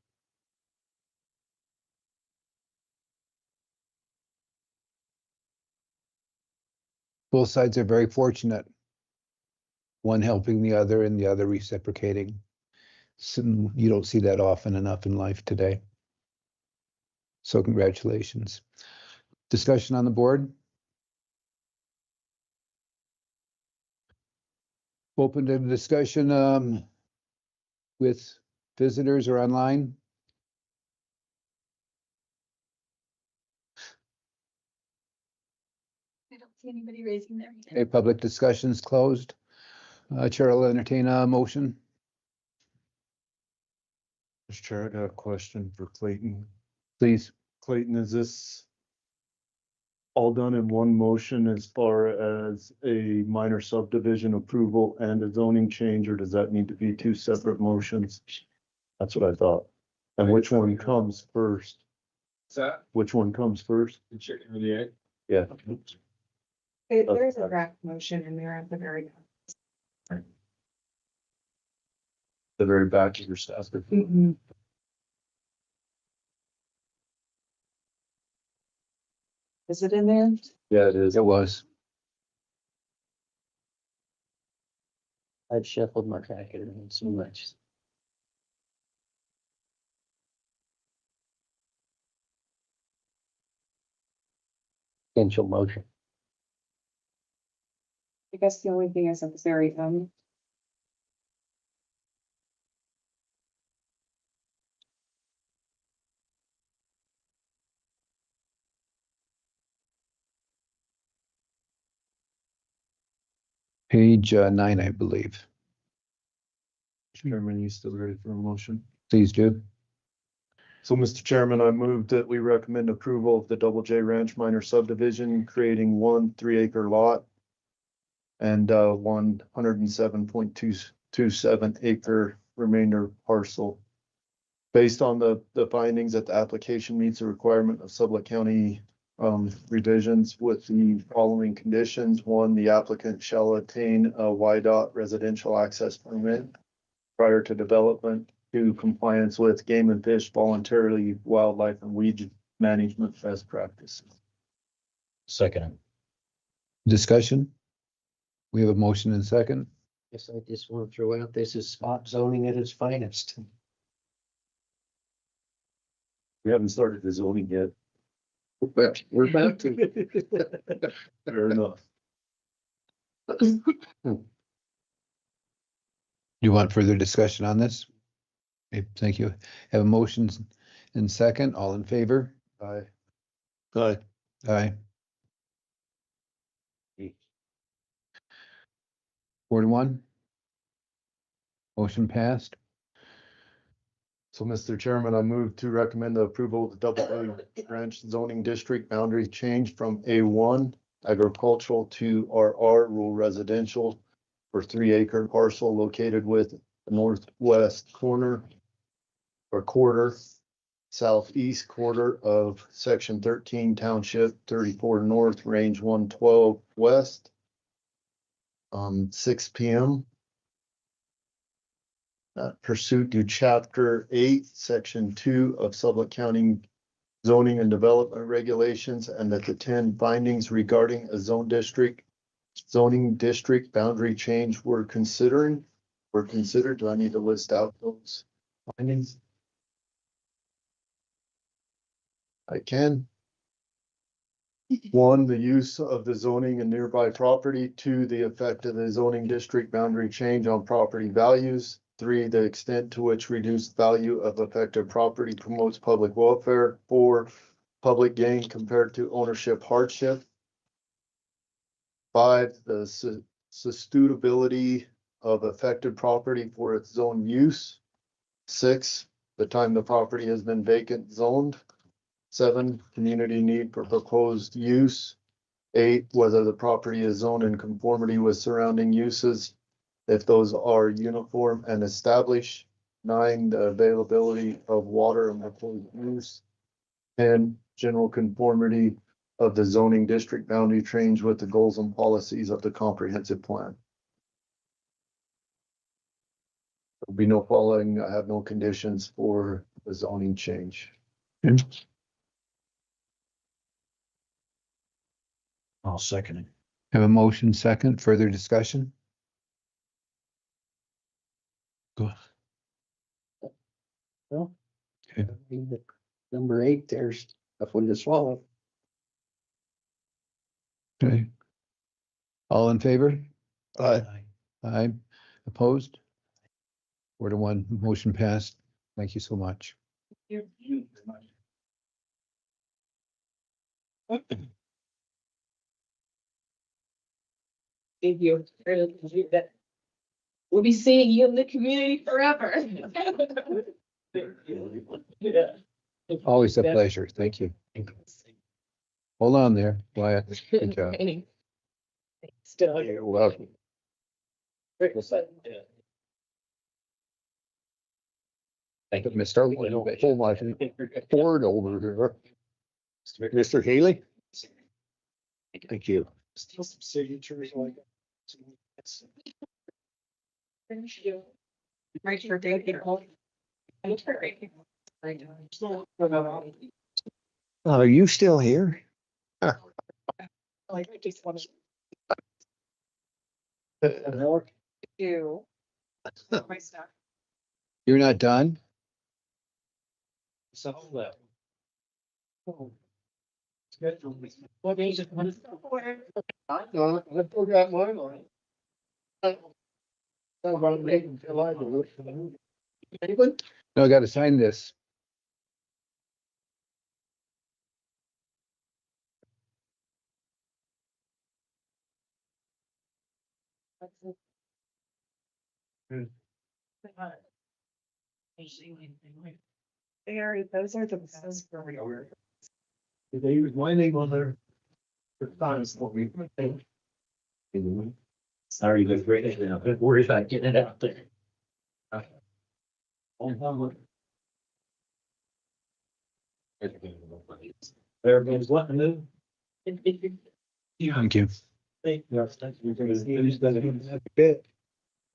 Both sides are very fortunate. One helping the other and the other reciprocating. You don't see that often enough in life today. So congratulations. Discussion on the board? Open to discussion with visitors or online? I don't see anybody raising their hand. Okay, public discussion's closed. Chair will entertain a motion. Mr. Chair, I got a question for Clayton. Please. Clayton, is this all done in one motion as far as a minor subdivision approval and a zoning change, or does that need to be two separate motions? That's what I thought. And which one comes first? Which one comes first? Yeah. There's a draft motion in there at the very top. The very back of your staff. Mhm. Is it in there? Yeah, it is. It was. I've shuffled my packet around so much. Potential motion. I guess the only thing is at the very end. Page 9, I believe. Chairman, you still ready for a motion? Please do. So, Mr. Chairman, I move that we recommend approval of the Double J Ranch minor subdivision, creating 1 3-acre lot and 107.227 acre remainder parcel. Based on the findings that the application meets the requirement of Sublette County revisions with the following conditions. 1, the applicant shall attain a YDOT residential access permit prior to development. 2, compliance with game and fish voluntarily wildlife and weed management best practices. Second. Discussion? We have a motion and second. Guess I just want to throw out, this is spot zoning at its finest. We haven't started the zoning yet. But we're about to. Fair enough. You want further discussion on this? Okay, thank you. Have a motion and second. All in favor? Aye. Aye. Aye. 4 to 1. Motion passed. So, Mr. Chairman, I move to recommend the approval of the Double A Ranch zoning district boundary change from A1 agricultural to RR rural residential for 3-acre parcel located with the northwest corner or quarter, southeast quarter of section 13 township 34 north, range 112 west. 6 p.m. Pursuant to chapter 8, section 2 of Sublette County zoning and development regulations, and that the 10 findings regarding a zoning district boundary change we're considering were considered. Do I need to list out those findings? I can. One, the use of the zoning and nearby property. Two, the effect of the zoning district boundary change on property values. Three, the extent to which reduced value of affected property promotes public welfare. Four, public gain compared to ownership hardship. Five, the suitability of affected property for its zone use. Six, the time the property has been vacant zoned. Seven, community need for proposed use. Eight, whether the property is zoned in conformity with surrounding uses, if those are uniform and established. Nine, the availability of water and proposed use. 10, general conformity of the zoning district boundary change with the goals and policies of the comprehensive plan. There'll be no following, I have no conditions for the zoning change. I'll second it. Have a motion second, further discussion? Go. Well, Okay. number 8, there's a one to swallow. Okay. All in favor? Aye. Aye. Opposed? 4-1, motion passed. Thank you so much. Thank you. We'll be seeing you in the community forever. Yeah. Always a pleasure. Thank you. Hold on there, Wyatt. Good job. Still. You're welcome. Thank you. Mr. Pull my board over here. Mr. Hayley? Thank you. Still some signatures like. Right for David. Are you still here? Like, I just want No. to. My stuff. You're not done? Sublette. What is it? I forgot mine on. No, I gotta sign this. Those are the. They use my name on there. Sorry, you look great now. Don't worry about getting it out there. Everybody's wanting to move. Thank you.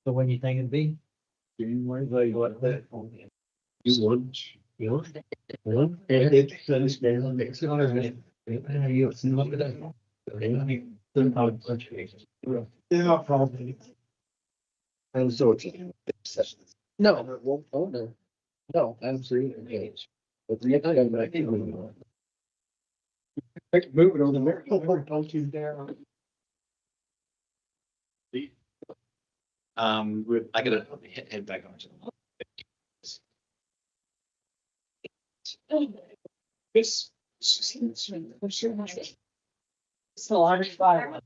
So when you think it'd be? January, what that? You want? You want? One? Yeah, probably. And so it's. No, oh, no. No, absolutely. But the next time I can move on. Move it over there. Don't you dare. I gotta head back on. This. It's a lot of fire.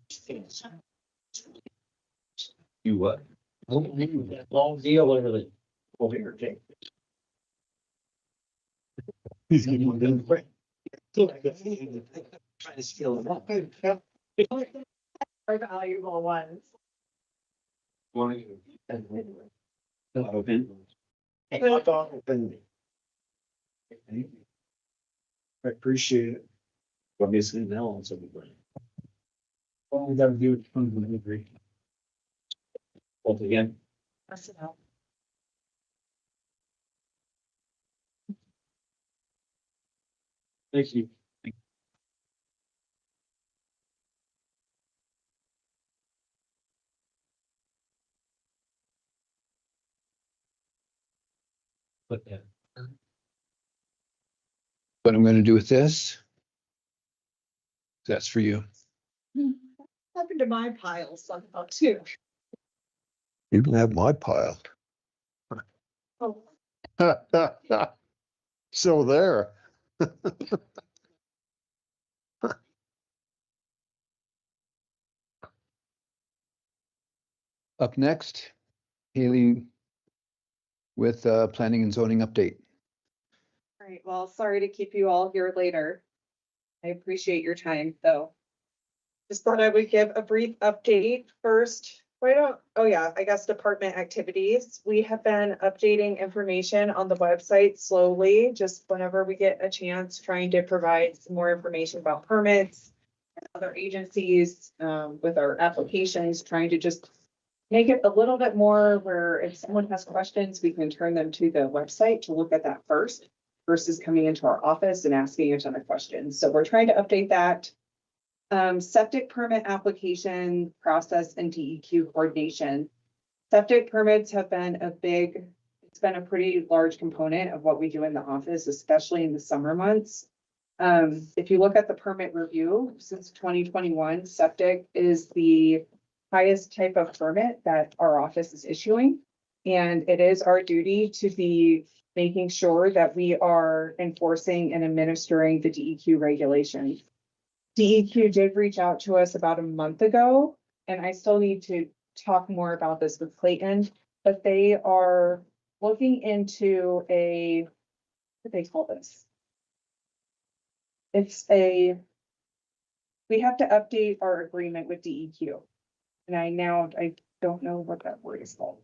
You what? Long deal over the. Over here, Jake. He's getting one done quick. Trying to steal them up. Our valuable ones. Open. I appreciate it. Want me to sit down on something? All we gotta do is fund the delivery. Once again. Pass it out. Thank you. But yeah. What I'm gonna do with this. That's for you. Happened to my pile somehow too. You can have my pile. Oh, So there. Up next, Hayley with planning and zoning update. All right, well, sorry to keep you all here later. I appreciate your time, though. Just thought I would give a brief update first. I guess department activities. We have been updating information on the website slowly, just whenever we get a chance, trying to provide some more information about permits and other agencies, with our applications, trying to just make it a little bit more where if someone has questions, we can turn them to the website to look at that first versus coming into our office and asking a ton of questions. So we're trying to update that. Septic permit application process and DEQ coordination. Septic permits have been it's been a pretty large component of what we do in the office, especially in the summer months. If you look at the permit review since 2021, septic is the highest type of permit that our office is issuing. And it is our duty to be making sure that we are enforcing and administering the DEQ regulations. DEQ did reach out to us about a month ago, and I still need to talk more about this with Clayton, but they are looking into what do they call this? We have to update our agreement with DEQ. And I don't know what that word is called.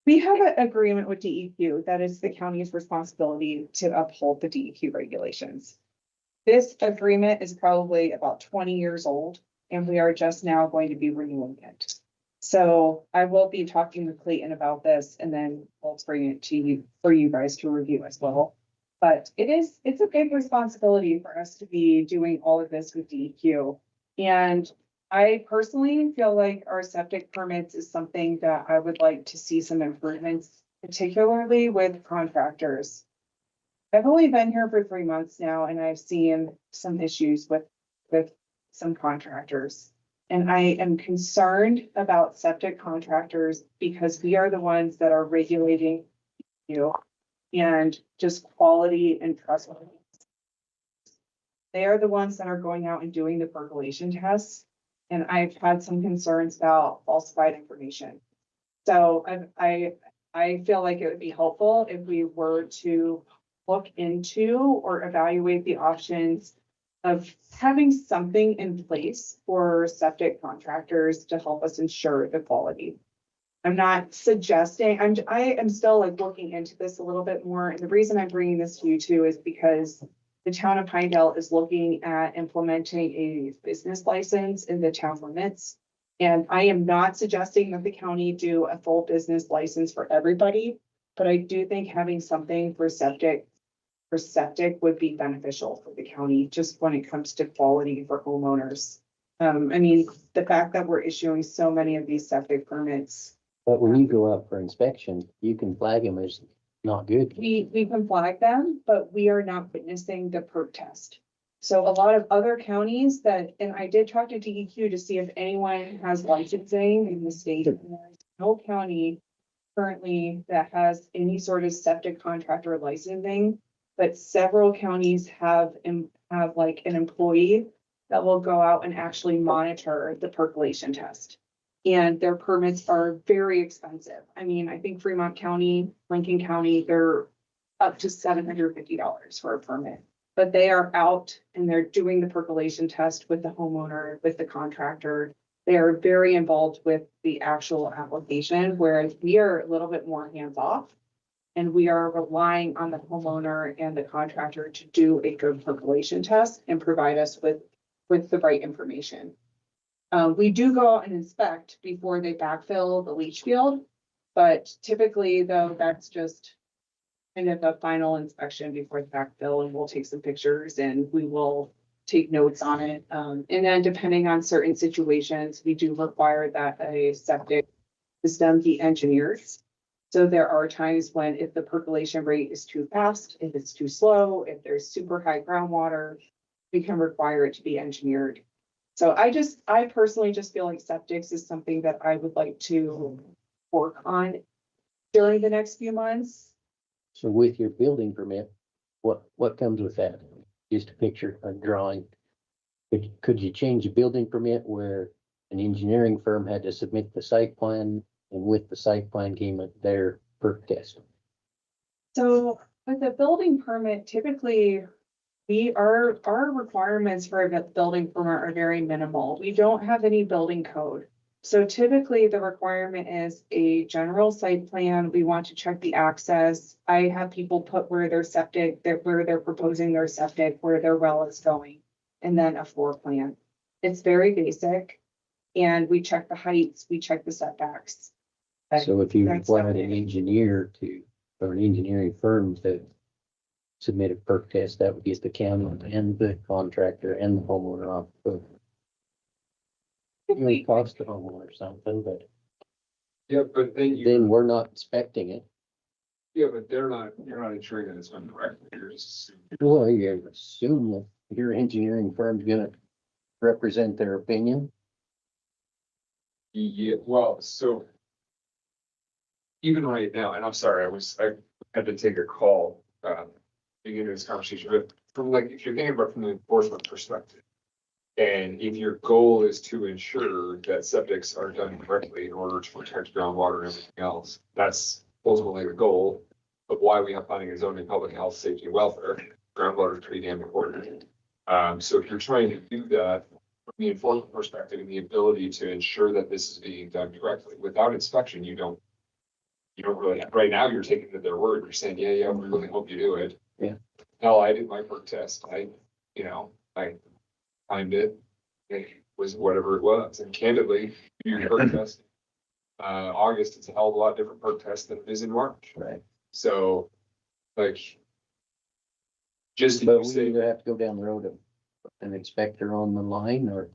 We have an agreement with DEQ that is the county's responsibility to uphold the DEQ regulations. This agreement is probably about 20 years old, and we are just now going to be renewing it. So I will be talking with Clayton about this, and then we'll bring it to you for you guys to review as well. But it's a big responsibility for us to be doing all of this with DEQ. And I personally feel like our septic permits is something that I would like to see some improvements, particularly with contractors. I've only been here for 3 months now, and I've seen some issues with some contractors. And I am concerned about septic contractors because we are the ones that are regulating you and just quality and trustworthiness. They are the ones that are going out and doing the percolation tests. And I've had some concerns about falsified information. So I feel like it would be helpful if we were to look into or evaluate the options of having something in place for septic contractors to help us ensure the quality. I'm not suggesting, I am still like looking into this a little bit more. And the reason I'm bringing this to you too is because the town of Pinedale is looking at implementing a business license in the town limits. And I am not suggesting that the county do a full business license for everybody, but I do think having something for septic would be beneficial for the county, just when it comes to quality for homeowners. I mean, the fact that we're issuing so many of these septic permits. But when you go out for inspection, you can flag them as not good. We can flag them, but we are not witnessing the perk test. So a lot of other counties and I did talk to DEQ to see if anyone has licensing in the state. And there's no county currently that has any sort of septic contractor licensing, but several counties have like an employee that will go out and actually monitor the percolation test. And their permits are very expensive. I mean, I think Fremont County, Lincoln County, they're up to $750 for a permit. But they are out and they're doing the percolation test with the homeowner, with the contractor. They are very involved with the actual application, whereas we are a little bit more hands-off. And we are relying on the homeowner and the contractor to do a good percolation test and provide us with the right information. We do go out and inspect before they backfill the leach field, but typically though, that's just kind of a final inspection before the backfill, and we'll take some pictures and we will take notes on it. And then depending on certain situations, we do require that a septic system be engineered. So there are times when if the percolation rate is too fast, if it's too slow, if there's super high groundwater, we can require it to be engineered. So I personally just feel like septics is something that I would like to work on during the next few months. So with your building permit, what comes with that? Just a picture, a drawing. Could you change a building permit where an engineering firm had to submit the site plan, and with the site plan came their perk test? So with a building permit, typically our requirements for a building permit are very minimal. We don't have any building code. So typically the requirement is a general site plan. We want to check the access. I have people put where their septic, where they're proposing their septic, where their well is going, and then a floor plan. It's very basic. And we check the heights, we check the setbacks. So if you That's required about an it. engineer or an engineering firm to submit a perk test, that would get the county and the contractor and the homeowner off the hook. It may cost the homeowner something, but Yeah, but then we're not inspecting it. yeah, but you're not ensuring that it's done correctly. You're just assuming. Well, you assume that your engineering firm's gonna represent their opinion. Yeah, well, so even right now, and I'm sorry, I had to take a call, beginning of this conversation, but from like, if you're thinking about from the enforcement perspective, and if your goal is to ensure that septics are done correctly in order to protect groundwater and everything else, that's ultimately the goal of why we have planning and zoning, public health, safety, and welfare. Groundwater is pretty damn important. So if you're trying to do that from the enforcement perspective and the ability to ensure that this is being done correctly, without inspection, you don't really, right now, you're taking their word. You're saying, yeah, we really hope you do it. Yeah. Hell, I did my perk test. I timed it. It was whatever it was. And candidly, your perk test, August, it's a hell of a lot different perk test than it is in March. Right. So, like, just But you we say, either have to go down the road of an inspector on the line, or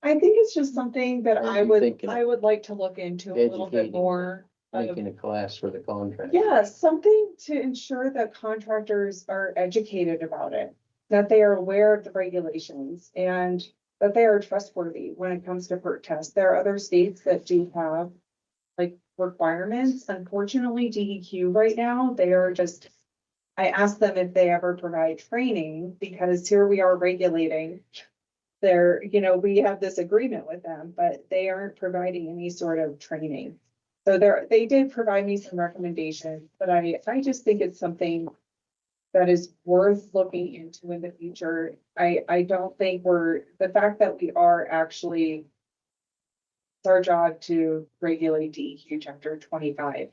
I think it's just something that Are I you would, thinking of I would like to look into a little bit educating? more. making a class for the contract. Yeah, something to ensure that contractors are educated about it, that they are aware of the regulations and that they are trustworthy when it comes to perk tests. There are other states that do have like requirements. Unfortunately, DEQ right now, they are just, I asked them if they ever provide training because here we are regulating. They're, we have this agreement with them, but they aren't providing any sort of training. So they did provide me some recommendations, but I just think it's something that is worth looking into in the future. I don't think the fact that we are actually, it's our job to regulate DEQ chapter 25.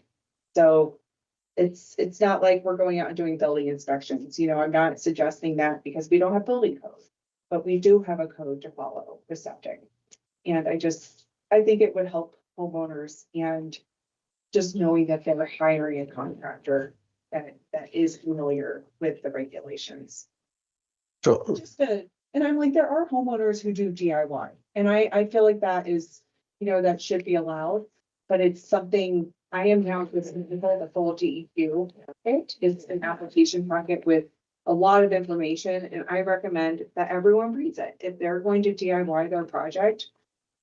So it's not like we're going out and doing building inspections. I'm not suggesting that because we don't have building code, but we do have a code to follow with septic. And I think it would help homeowners and just knowing that they're hiring a contractor that is familiar with the regulations. So, And I'm like, there are homeowners who do DIY, and I feel like that is, that should be allowed, but it's something I am now with the full DEQ. It's an application packet with a lot of information, and I recommend that everyone reads it. If they're going to DIY their project,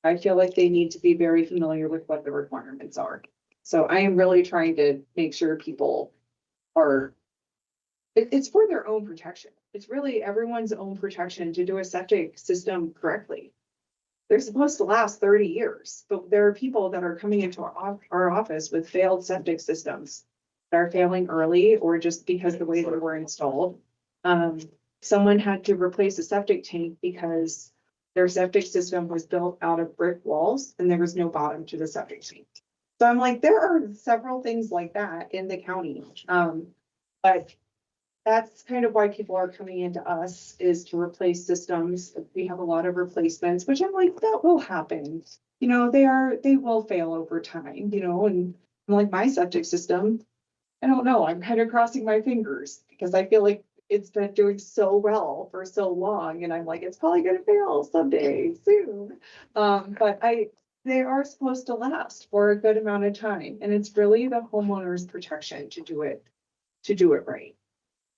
I feel like they need to be very familiar with what the requirements are. So I am really trying to make sure people it's for their own protection. It's really everyone's own protection to do a septic system correctly. They're supposed to last 30 years, but there are people that are coming into our office with failed septic systems that are failing early or just because the way they were installed. Someone had to replace a septic tank because their septic system was built out of brick walls and there was no bottom to the septic tank. So I'm like, there are several things like that in the county. But that's kind of why people are coming into us, is to replace systems. We have a lot of replacements, which I'm like, that will happen. They will fail over time, and I'm like, my septic system, I don't know, I'm kind of crossing my fingers because I feel like it's been doing so well for so long. And I'm like, it's probably going to fail someday soon. But they are supposed to last for a good amount of time, and it's really the homeowner's protection to do it right.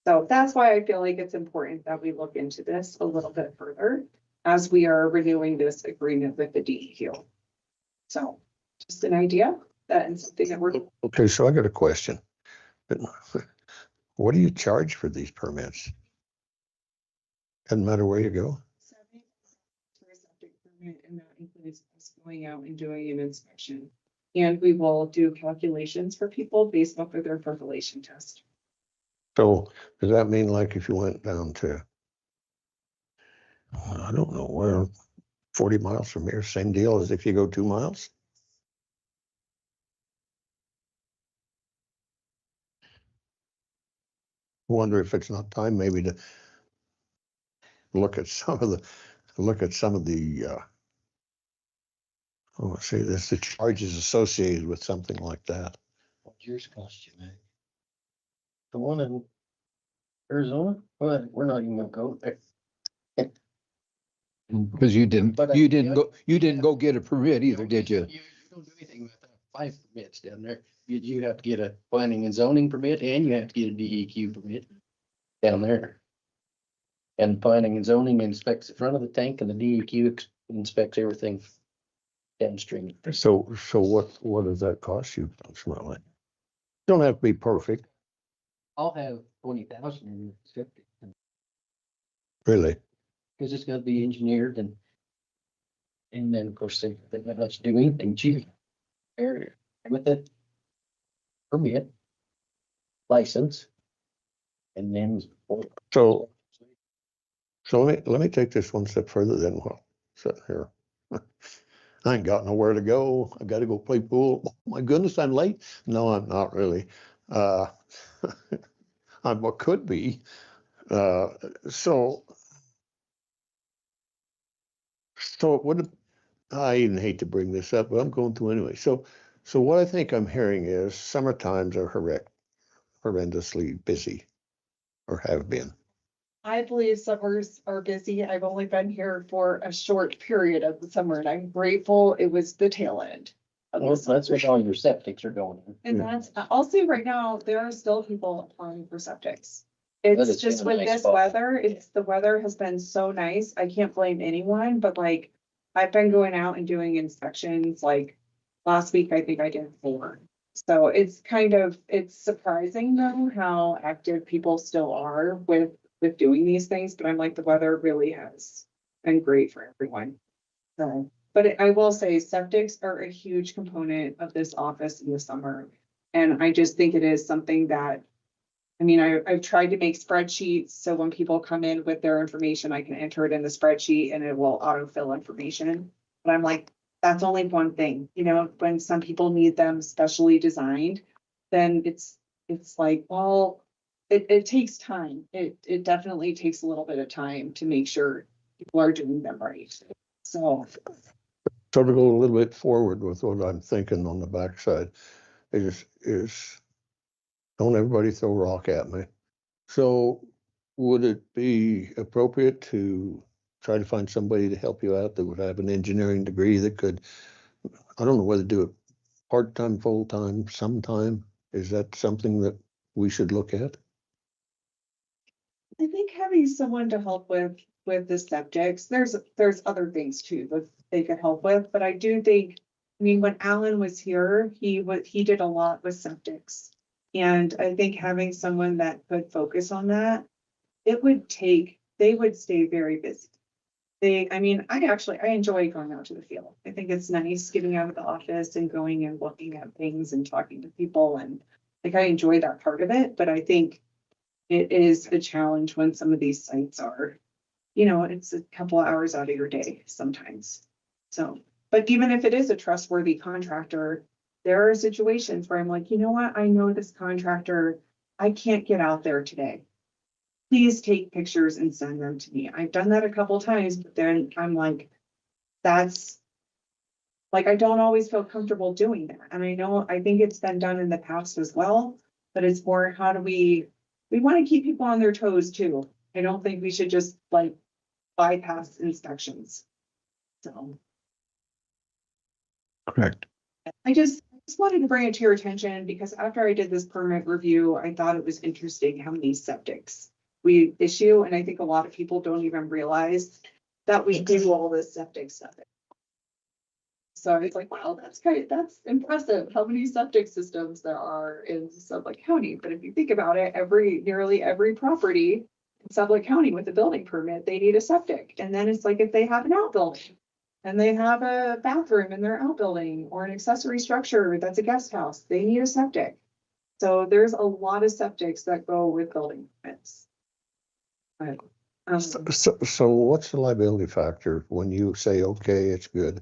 So that's why I feel like it's important that we look into this a little bit further as we are renewing this agreement with the DEQ. So just an idea that and something that we're. Okay, so I got a question. What do you charge for these permits? Doesn't matter where you go. For a septic permit, and that includes us going out and doing an inspection. And we will do calculations for people based off of their percolation test. So does that mean like if you went down to, I don't know, where 40 miles from here, same deal as if you go 2 miles? Wonder if it's not time maybe to look at some of the, oh, say this, the charges associated with something like that. What's yours cost you, man? The one in Arizona? Well, we're not even gonna go there. Because you didn't go get a permit either, did you? You don't do anything with that. 5 permits down there. You have to get a planning and zoning permit and you have to get a DEQ permit down there. And planning and zoning inspects the front of the tank and the DEQ inspects everything downstream. So what does that cost you approximately? Don't have to be perfect. I'll have 20,000 in septic. Really? Because it's gotta be engineered and then of course they let us do anything cheap. Area with it. Permit. License. And then. So let me take this one step further then while sitting here. I ain't got nowhere to go. I gotta go play pool. Oh, my goodness, I'm late. No, I'm not really. I'm what could be. So it would, I even hate to bring this up, but I'm going to anyway. So what I think I'm hearing is summer times are horrendously busy or have been. I believe summers are busy. I've only been here for a short period of the summer and I'm grateful it was the tail end. Well, that's what all your septics are going in. And that's, I'll say right now, there are still people applying for septics. That It's has just been a with nice this spot. weather, the weather has been so nice. I can't blame anyone, but like, I've been going out and doing inspections, like last week, I think I did 4. So it's it's surprising though, how active people still are with doing these things, but I'm like, the weather really has been great for everyone. So, but I will say septics are a huge component of this office in the summer. And I just think it is something that, I mean, I've tried to make spreadsheets, so when people come in with their information, I can enter it in the spreadsheet and it will autofill information. But I'm like, that's only one thing, you know, when some people need them specially designed, then it's like, well, it takes time. It definitely takes a little bit of time to make sure people are doing them right. So to go a little bit forward with what I'm thinking on the backside is don't everybody throw rock at me. So would it be appropriate to try to find somebody to help you out that would have an engineering degree that could, I don't know whether to do it part-time, full-time, sometime? Is that something that we should look at? I think having someone to help with the septics, there's other things too that they could help with, but I do think, I mean, when Alan was here, he did a lot with septics. And I think having someone that could focus on that, they would stay very busy. I enjoy going out to the field. I think it's nice getting out of the office and going and looking at things and talking to people, and like I enjoy that part of it, but I think it is a challenge when some of these sites are, you know, it's a couple of hours out of your day sometimes. So, but even if it is a trustworthy contractor, there are situations where I'm like, you know what, I know this contractor, I can't get out there today. Please take pictures and send them to me. I've done that a couple times, but then I'm like, that's like, I don't always feel comfortable doing that. And I think it's been done in the past as well, but it's more, how do we want to keep people on their toes too. I don't think we should just like bypass inspections. So. Correct. I just wanted to bring it to your attention because after I did this permit review, I thought it was interesting how many septics we issue. And I think a lot of people don't even realize that we do all this septic stuff. So it's like, wow, that's impressive how many septic systems there are in Sublette County. But if you think about it, nearly every property in Sublette County with a building permit, they need a septic. And then it's like if they have an outbuilding and they have a bathroom in their outbuilding or an accessory structure that's a guest house, they need a septic. So there's a lot of septics that go with building permits. But, So what's the liability factor when you say, okay, it's good?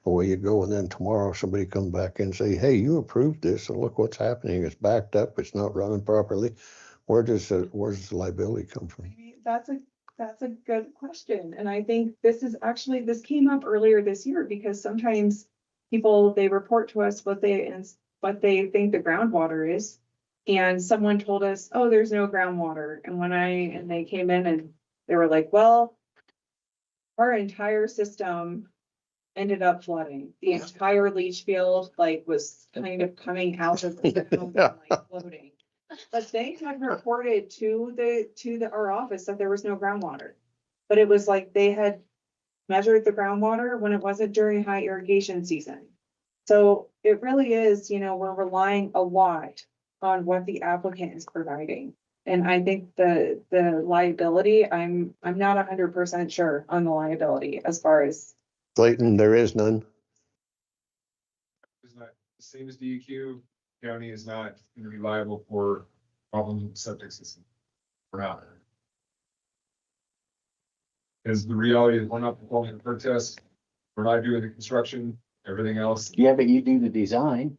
Away you go, and then tomorrow somebody come back and say, hey, you approved this, and look what's happening. It's backed up, it's not running properly. Where's the liability come from? That's a good question. And I think this came up earlier this year because sometimes people, they report to us what they think the groundwater is. And someone told us, oh, there's no groundwater. And they came in and they were like, well, our entire system ended up flooding. The entire leach field was kind of coming out of the ground and floating. But they had reported to our office that there was no groundwater. But it was like they had measured the groundwater when it wasn't during high irrigation season. So it really is, we're relying a lot on what the applicant is providing. And I think the liability, I'm not 100% sure on the liability as far as. Clayton, there is none. It's not the same as DEQ. County is not going to be liable for problems with the septic system. We're not. Because the reality is we're not performing the perk test. We're not doing the construction, everything else. Yeah, but you do the design.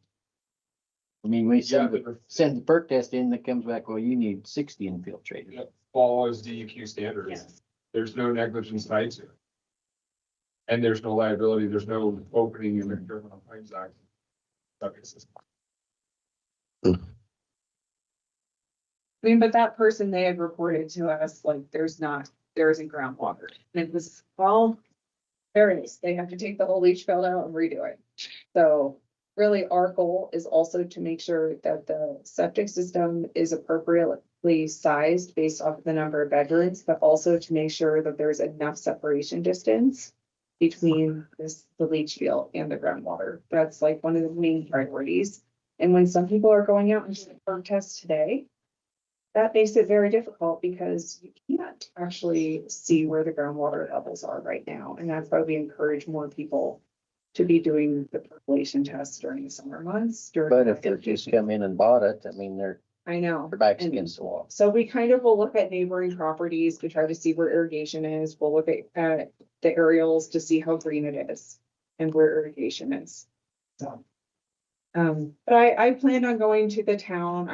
I mean, we send the perk test in that comes back, well, you need 60 infiltrated. It follows DEQ standards. Yes. There's no negligence tied to it. And there's no liability, there's no opening in the Criminal Claims Act. Septic system. I mean, but that person, they had reported to us, there isn't groundwater. And it was, well, there it is. They have to take the whole leach field out and redo it. So really our goal is also to make sure that the septic system is appropriately sized based off of the number of bedrooms, but also to make sure that there's enough separation distance between the leach field and the groundwater. That's one of the main priorities. And when some people are going out and doing perk tests today, that makes it very difficult because you can't actually see where the groundwater levels are right now. And that's why we encourage more people to be doing the percolation tests during the summer months. But if they just come in and bought it, I mean, I know. their backs against the wall. So we kind of will look at neighboring properties to try to see where irrigation is. We'll look at the aerials to see how green it is and where irrigation is. So. But I planned on going to the town.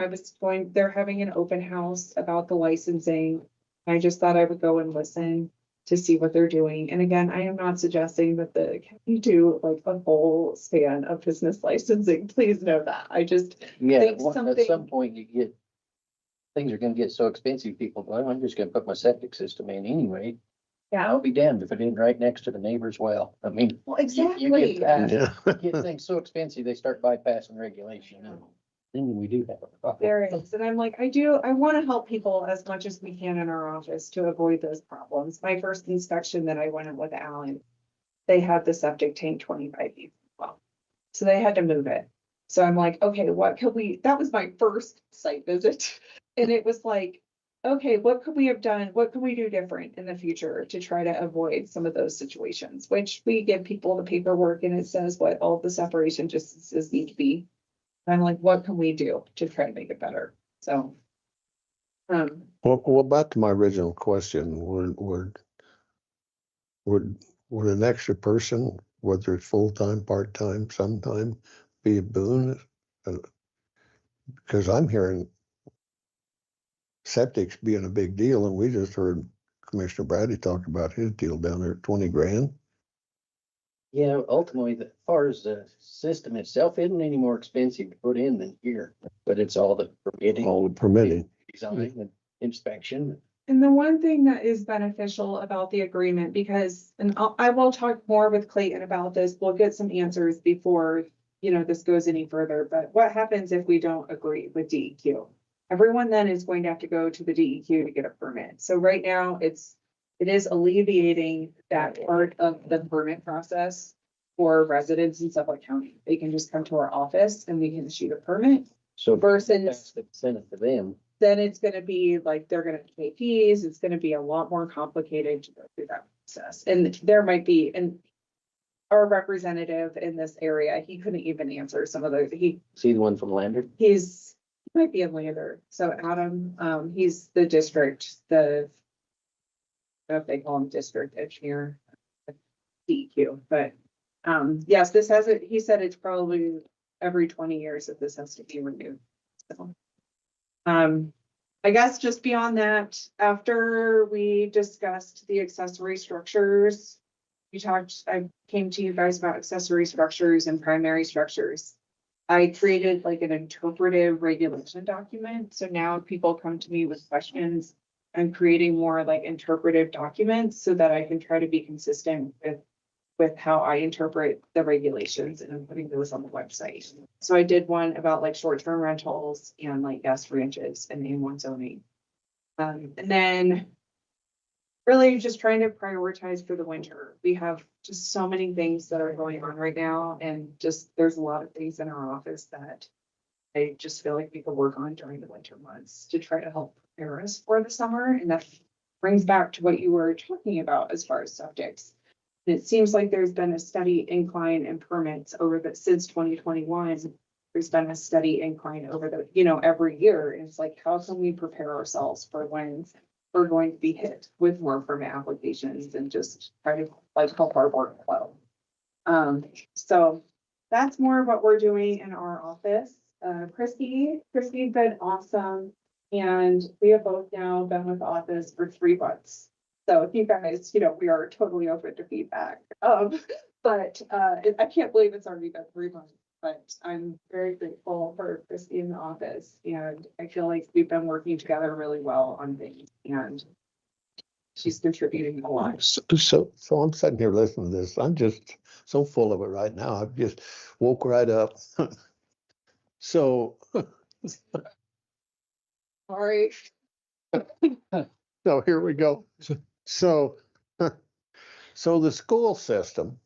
They're having an open house about the licensing. I just thought I would go and listen to see what they're doing. And again, I am not suggesting that the county do a whole span of business licensing. Please know that. I just think at some point things are gonna get so expensive, people go, I'm just gonna put my septic system in anyway. Yeah. I'll be damned if it isn't right next to the neighbor's well. I mean. Well, exactly. You get things so expensive, they start bypassing regulation. Then we do have a problem. There is, and I'm like, I want to help people as much as we can in our office to avoid those problems. My first inspection that I went in with Alan, they had the septic tank 25 feet well, so they had to move it. So I'm like, okay, that was my first site visit. And it was like, okay, what could we have done? What can we do different in the future to try to avoid some of those situations? Which we give people the paperwork and it says what all the separation distances need to be. And I'm like, what can we do to try to make it better? So. Well, back to my original question, would an extra person, whether it's full-time, part-time, sometime, be a boon? Because I'm hearing septics being a big deal, and we just heard Commissioner Brady talk about his deal down there at 20 grand. Yeah, ultimately, as far as the system itself isn't any more expensive to put in than here, but it's all the permitting. All the permitting. Design and inspection. And the one thing that is beneficial about the agreement, because, and I will talk more with Clayton about this, we'll get some answers before, this goes any further, but what happens if we don't agree with DEQ? Everyone then is going to have to go to the DEQ to get a permit. So right now, it is alleviating that part of the permit process for residents in Sublette County. They can just come to our office and we can issue a permit. So versus send it to them. then it's gonna be like, they're gonna pay fees, it's gonna be a lot more complicated to go through that process. And there might be, and our representative in this area, he couldn't even answer some of those, See the one from Lander? he might be a lander. So Adam, he's the district, I don't know if they call him district engineer, DEQ, but, yes, he said it's probably every 20 years that this has to be renewed. So, I guess just beyond that, after we discussed the accessory structures, I came to you guys about accessory structures and primary structures. I created like an interpretive regulation document. So now if people come to me with questions, I'm creating more like interpretive documents so that I can try to be consistent with how I interpret the regulations, and I'm putting those on the website. So I did one about like short-term rentals and like guest ranches and A1 zoning. And then really just trying to prioritize for the winter. We have just so many things that are going on right now, and just there's a lot of things in our office that I just feel like we could work on during the winter months to try to help prepare us for the summer. And that brings back to what you were talking about as far as subjects. It seems like there's been a steady incline in permits since 2021. There's been a steady incline over every year. And it's like, how can we prepare ourselves for when we're going to be hit with more permit applications and just try to like help our workflow. So that's more of what we're doing in our office. Christy's been awesome. And we have both now been with the office for 3 months. So if you guys, we are totally open to feedback. But I can't believe it's already been 3 months, but I'm very grateful for Christy in the office. And I feel like we've been working together really well on things, and she's contributing a lot. So I'm sitting here listening to this. I'm just so full of it right now. I've just woke right up. So Sorry. So here we go. So the school system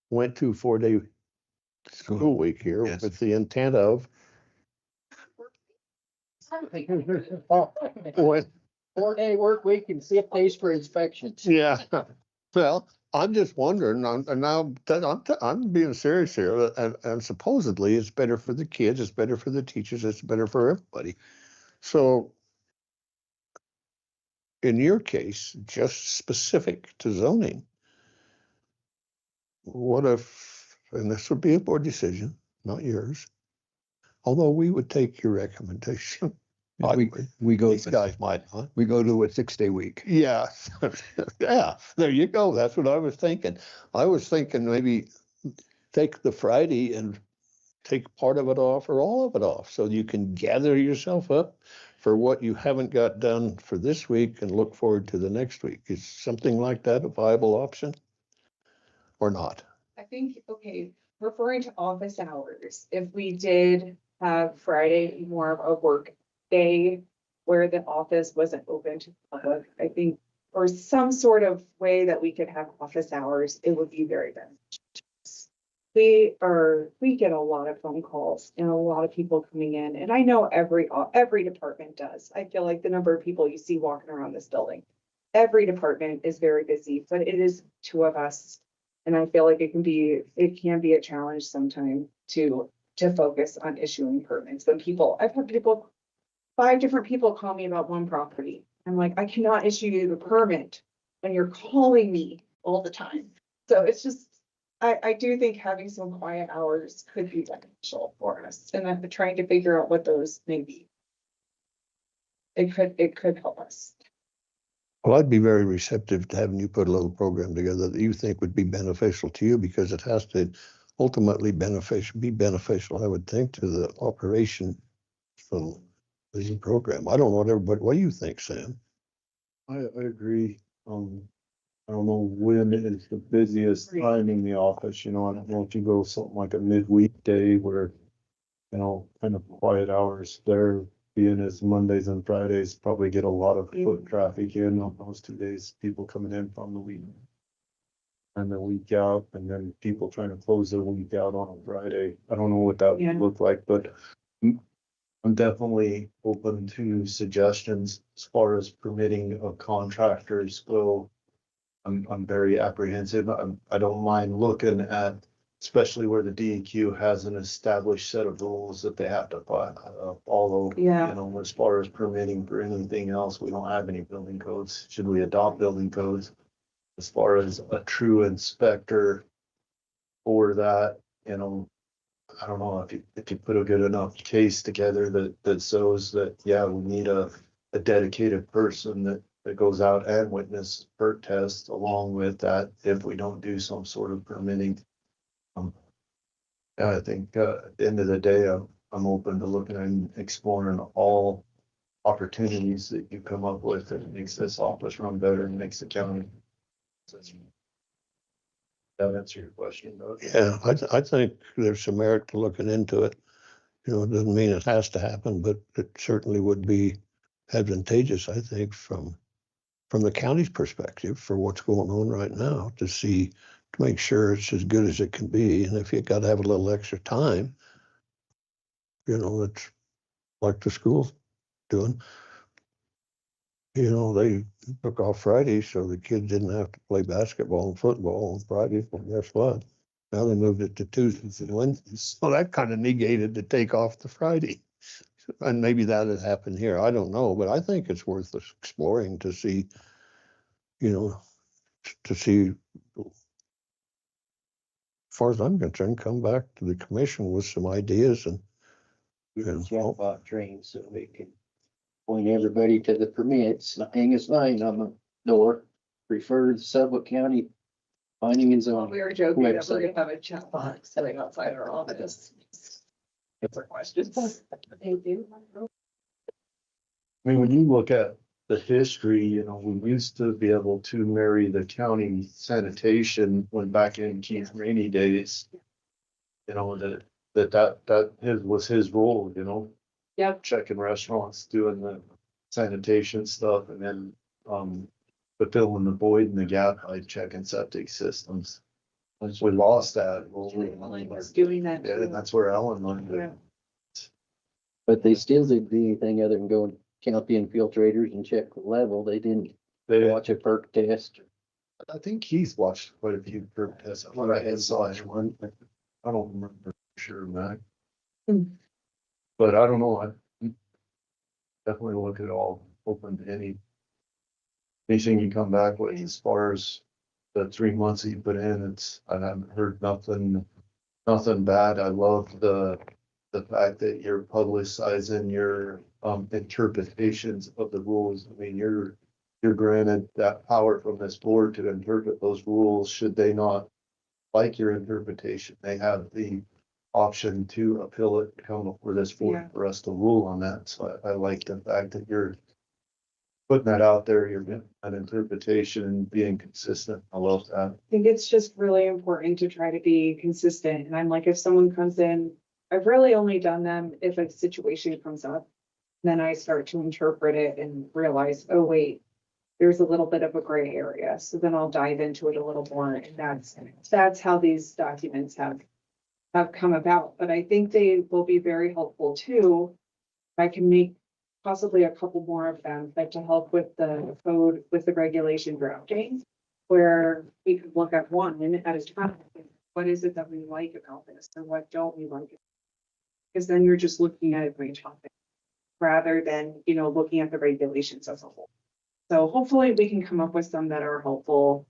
went to 4-day school week here with the intent of what? 4-day work week and 6 days for inspections. Yeah. Well, I'm just wondering, I'm being serious here, and supposedly it's better for the kids, it's better for the teachers, it's better for everybody. So in your case, just specific to zoning, what if, and this would be a board decision, not yours, although we would take your recommendation. We go. These guys might not. We go to a 6-day week. Yeah. Yeah, there you go. That's what I was thinking. I was thinking maybe take the Friday and take part of it off or all of it off, so you can gather yourself up for what you haven't got done for this week and look forward to the next week. Is something like that a viable option or not? I think, okay, referring to office hours, if we did have Friday more of a work day where the office wasn't open to the public, I think, or some sort of way that we could have office hours, it would be very beneficial to us. We get a lot of phone calls and a lot of people coming in, and I know every department does. I feel like the number of people you see walking around this building, every department is very busy, but it is 2 of us. And I feel like it can be a challenge sometimes to focus on issuing permits. When I've had 5 different people call me about one property. I'm like, I cannot issue you the permit when you're calling me all the time. So it's just, I do think having some quiet hours could be beneficial for us, and then trying to figure out what those may be. It could help us. Well, I'd be very receptive to having you put a little program together that you think would be beneficial to you, because it has to ultimately be beneficial, I would think, to the operation from busy program. I don't know what do you think, Sam? I agree. I don't know when is the busiest time in the office, you know, I don't know if you go something like a midweek day where, you know, kind of quiet hours there, being as Mondays and Fridays, probably get a lot of foot traffic in on those 2 days, people coming in from the week. And the week out, and then people trying to close their week out on a Friday. I don't know what that would look like, but I'm definitely open to suggestions as far as permitting of contractors go. I'm very apprehensive. I don't mind looking at, especially where the DEQ has an established set of rules that they have to follow. Yeah. You know, as far as permitting for anything else, we don't have any building codes. Should we adopt building codes? As far as a true inspector for that, you know, I don't know if you put a good enough case together that shows that, yeah, we need a dedicated person that goes out and witness perk tests along with that if we don't do some sort of permitting. I think at the end of the day, I'm open to looking and exploring all opportunities that you come up with that makes this office run better and makes the county. That answer your question, though. Yeah, I think there's some merit to looking into it. You know, it doesn't mean it has to happen, but it certainly would be advantageous, I think, from the county's perspective for what's going on right now to make sure it's as good as it can be. And if you got to have a little extra time, you know, it's like the school's doing. You know, they took off Friday, so the kids didn't have to play basketball and football on Friday. Well, guess what? Now they moved it to Tuesdays and Wednesdays. So that kind of negated the take off the Friday. And maybe that had happened here. I don't know, but I think it's worth exploring to see, you know, as far as I'm concerned, come back to the commission with some ideas and Chatbot trained so we can point everybody to the permits, hang a sign on the door, refer to Sublette County finding and zoning. We were joking that we're website. gonna have a chat box sitting outside our office. Answer questions. They do. I mean, when you look at the history, you know, we used to be able to marry the county sanitation when back in Keith Rainey days. You know, that was his role, you know, Yep. checking restaurants, doing the sanitation stuff, and then fulfilling the void and the gap by checking septic systems. Once we lost that. Ellen was doing that. Yeah, and that's where Ellen learned it. Yeah. But they still didn't do anything other than go and count the infiltrators and check the level. They didn't watch a perk test. I think he's watched quite a few perk tests. I saw one. I don't remember for sure, Mac. But I don't know. I definitely look at all, open to anything you come back with as far as the 3 months that you put in. I haven't heard nothing bad. I love the fact that you're publicizing your interpretations of the rules. I mean, you're granted that power from this board to interpret those rules. Should they not like your interpretation, they have the option to appeal it, come before this board for us to rule on that. So I like the fact that you're putting that out there, you're getting an interpretation and being consistent. I love that. I think it's just really important to try to be consistent. And I'm like, if someone comes in, I've really only done them if a situation comes up. Then I start to interpret it and realize, oh, wait, there's a little bit of a gray area. So then I'll dive into it a little more. And that's how these documents have come about. But I think they will be very helpful too. I can make possibly a couple more of them, but to help with the code, with the regulation drafting, where we could look at one at a time. What is it that we like about this and what don't we like? Because then you're just looking at every topic rather than, looking at the regulations as a whole. So hopefully we can come up with some that are helpful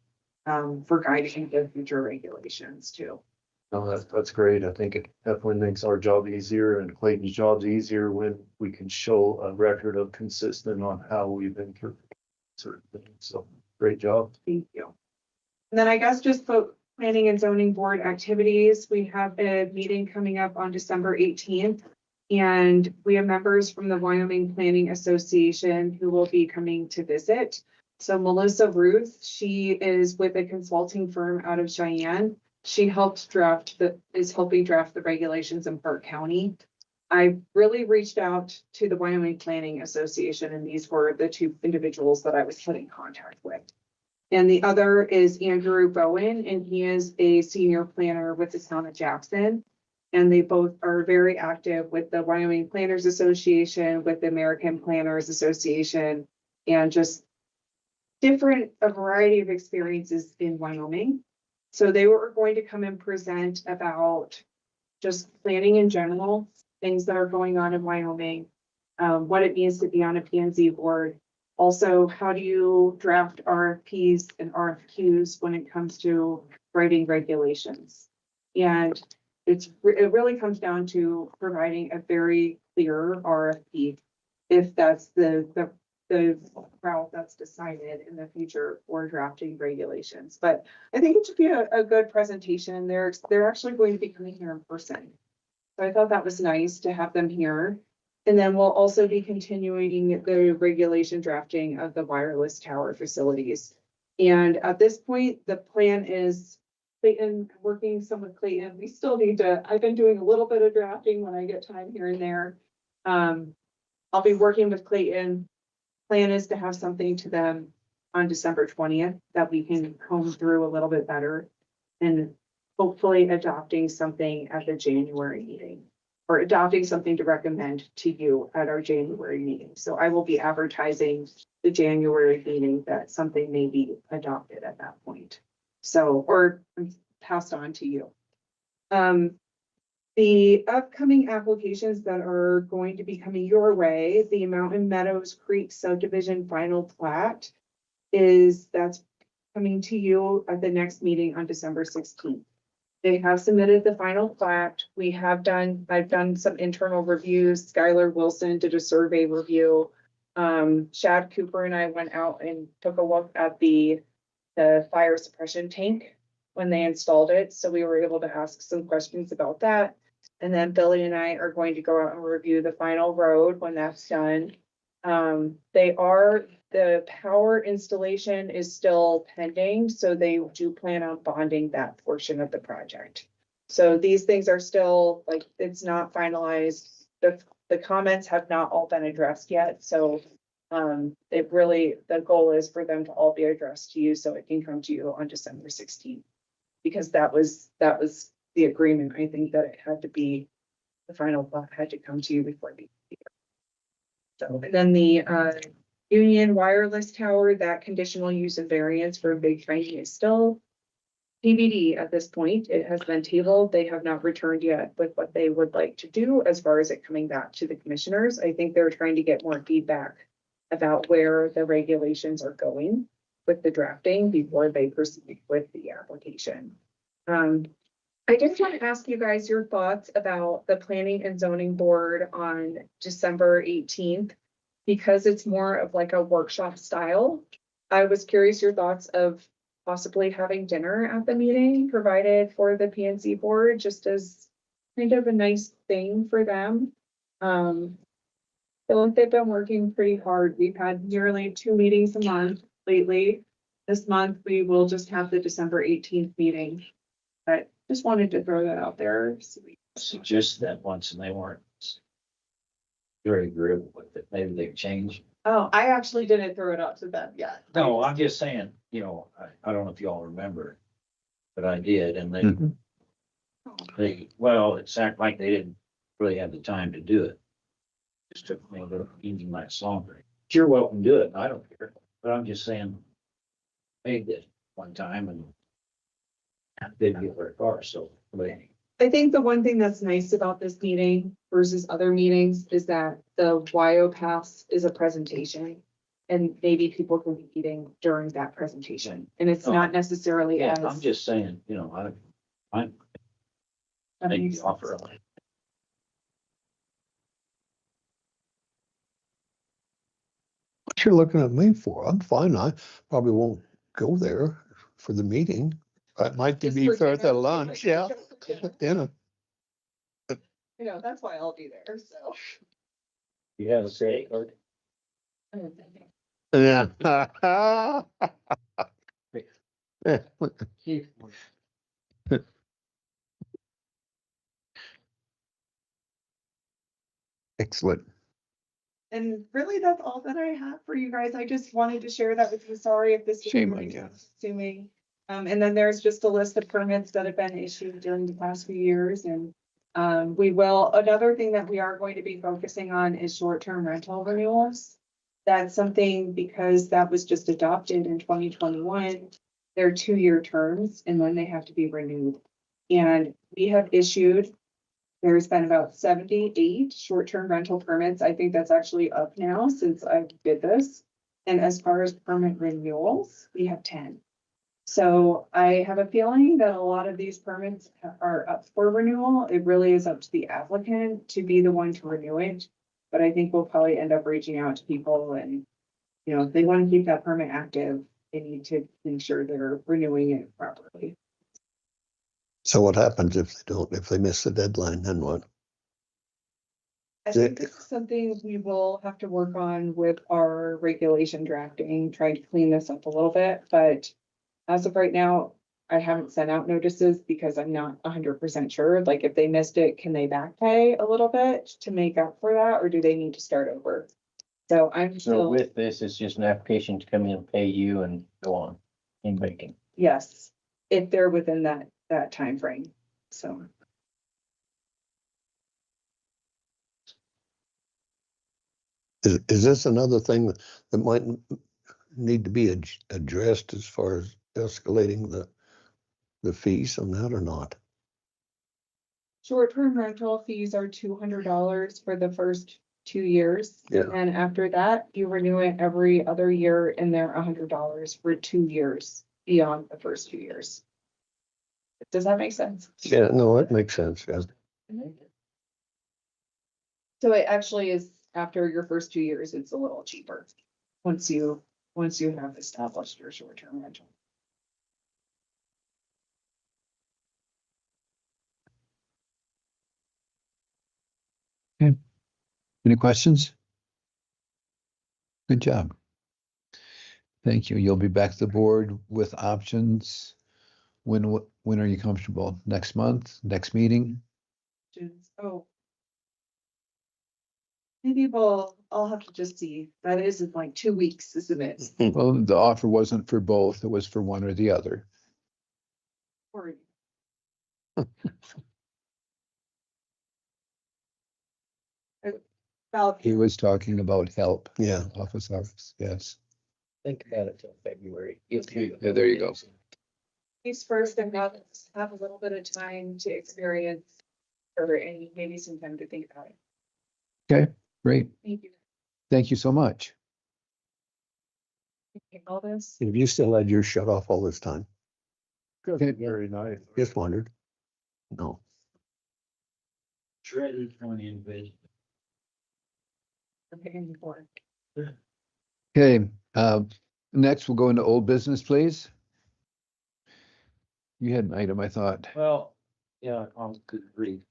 for guiding the future regulations too. No, that's great. I think it definitely makes our job easier and Clayton's job's easier when we can show a record of consistent on how we've interpreted certain things. So great job. Thank you. And then I guess just for planning and zoning board activities, we have a meeting coming up on December 18th. And we have members from the Wyoming Planning Association who will be coming to visit. So Melissa Ruth, she is with a consulting firm out of Cheyenne. She is helping draft the regulations in Park County. I really reached out to the Wyoming Planning Association, and these were the two individuals that I was put in contact with. And the other is Andrew Bowen, and he is a senior planner with the town of Jackson. And they both are very active with the Wyoming Planners Association, with the American Planners Association, and just a variety of experiences in Wyoming. So they were going to come and present about just planning in general, things that are going on in Wyoming, what it means to be on a P&Z board. Also, how do you draft RFPs and RFQs when it comes to writing regulations? And it really comes down to providing a very clear RFP, if that's the route that's decided in the future for drafting regulations. But I think it should be a good presentation. They're actually going to be coming here in person. So I thought that was nice to have them here. And then we'll also be continuing the regulation drafting of the wireless tower facilities. And at this point, the plan is Clayton, working some with Clayton. We still need to, I've been doing a little bit of drafting when I get time here and there. I'll be working with Clayton. Plan is to have something to them on December 20th that we can comb through a little bit better, and hopefully adopting something at the January meeting, or adopting something to recommend to you at our January meeting. So I will be advertising the January meeting that something may be adopted at that point. So, or passed on to you. The upcoming applications that are going to be coming your way, the Mountain Meadows Creek subdivision final plat that's coming to you at the next meeting on December 16th. They have submitted the final plat. I've done some internal reviews. Skylar Wilson did a survey review. Shad Cooper and I went out and took a look at the fire suppression tank when they installed it. So we were able to ask some questions about that. And then Billy and I are going to go out and review the final road when that's done. The power installation is still pending, so they do plan on bonding that portion of the project. So these things are still, like, it's not finalized. The comments have not all been addressed yet. So the goal is for them to all be addressed to you so it can come to you on December 16th. Because that was the agreement. I think that it had to be, the final plot had to come to you before the year. So, and then the Union Wireless Tower, that conditional use of variance for Big Tiny is still TBD at this point. It has been tabled. They have not returned yet with what they would like to do as far as it coming back to the commissioners. I think they're trying to get more feedback about where the regulations are going with the drafting before they proceed with the application. I just want to ask you guys your thoughts about the Planning and Zoning Board on December 18th, because it's more of like a workshop style. I was curious your thoughts of possibly having dinner at the meeting provided for the PNC board, just as kind of a nice thing for them. I feel like they've been working pretty hard. We've had nearly 2 meetings a month lately. This month, we will just have the December 18th meeting. But just wanted to throw that out there. Suggested that once and they weren't very agreeable with it. Maybe they've changed. Oh, I actually didn't throw it out to them yet. No, I'm just saying, I don't know if y'all remember, but I did, and it sounded like they didn't really have the time to do it. Just took me a little evening nights longer. You're welcome to do it. I don't care, but I'm just saying, made this one time and didn't get very far, so. I think the one thing that's nice about this meeting versus other meetings is that the YO Pass is a presentation, and maybe people can be eating during that presentation, and it's not necessarily as. I'm just saying, I make the offer. What you're looking at me for? I'm fine. I probably won't go there for the meeting. I might be for the lunch, yeah, dinner. You know, that's why I'll be there, so. You have a credit card? Yeah. Excellent. And really, that's all that I have for you guys. I just wanted to share that with you. Sorry if this. was Shame on really you. Assuming. And then there's just a list of permits that have been issued during the past few years and another thing that we are going to be focusing on is short-term rental renewals. That's something because that was just adopted in 2021. They're 2-year terms and then they have to be renewed. And we have issued, there's been about 78 short-term rental permits. I think that's actually up now since I did this. And as far as permit renewals, we have 10. So I have a feeling that a lot of these permits are up for renewal. It really is up to the applicant to be the one to renew it. But I think we'll probably end up reaching out to people and, you know, if they want to keep that permit active, they need to make sure they're renewing it properly. So what happens if they don't, if they miss the deadline, then what? I think this is something we will have to work on with our regulation drafting, trying to clean this up a little bit, but as of right now, I haven't sent out notices because I'm not 100% sure. Like if they missed it, can they back pay a little bit to make up for that, or do they need to start over? So I'm So still, with this, it's just an application to come in and pay you and go on in banking. yes, if they're within that time frame. So Is this another thing that might need to be addressed as far as escalating the fees on that or not? short-term rental fees are $200 for the first 2 years. Yeah. And after that, you renew it every other year and they're $100 for 2 years beyond the first 2 years. Does that make sense? Yeah, no, that makes sense. Yeah. So it actually is after your first 2 years, it's a little cheaper. Once you have established your short-term rental. Any questions? Good job. Thank you. You'll be back to the board with options. When are you comfortable? Next month, next meeting? Oh. Maybe I'll have to just see. That is in like 2 weeks, isn't it? Well, the offer wasn't for both. It was for one or the other. Or- About He was talking about help. Yeah. Office hours, yes. Think about it till February. Yeah, there you go. these first and have a little bit of time to experience or maybe some time to think about it. Okay, great. Thank you. Thank you so much. All this. Have you still had yours shut off all this time? Okay. Very nice. Just wondered. No. Shredded on the invid. Preparing for. Okay, next we'll go into old business, please. You had an item, I thought. Well, yeah, I'll agree.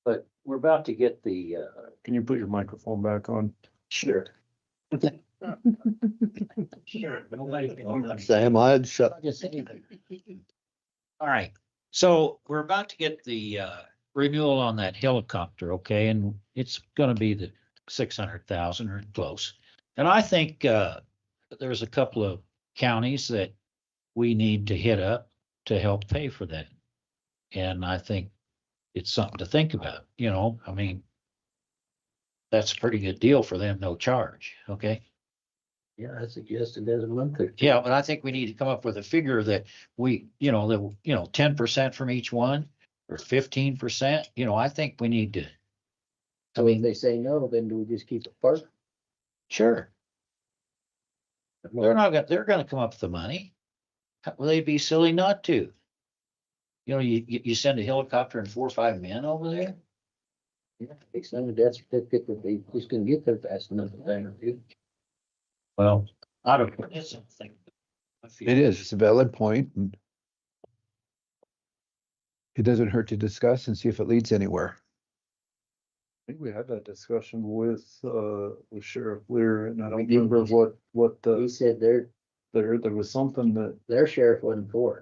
But we're about to get the, Can you put your microphone back on? sure. Sure. Sam, I had shut. Just anything. All right, so we're about to get the renewal on that helicopter, okay, and it's gonna be the 600,000 or close. And I think there's a couple of counties that we need to hit up to help pay for that. And I think it's something to think about, you know, I mean, that's a pretty good deal for them, no charge, okay? Yeah, I suggested as a month or two. Yeah, but I think we need to come up with a figure that we, 10% from each one or 15%, I think we need to. So if they say no, then do we just keep it parked? Sure. They're gonna come up with the money. Will they be silly not to? You send a helicopter and 4 or 5 men over there? Yeah, they send a death certificate that they just couldn't get there fast enough. Well, I don't know. It's something. It is, it's a valid point, and it doesn't hurt to discuss and see if it leads anywhere. think we had that discussion with Sheriff Lear, and I We don't did. remember what He the, said there was something that, their sheriff wasn't for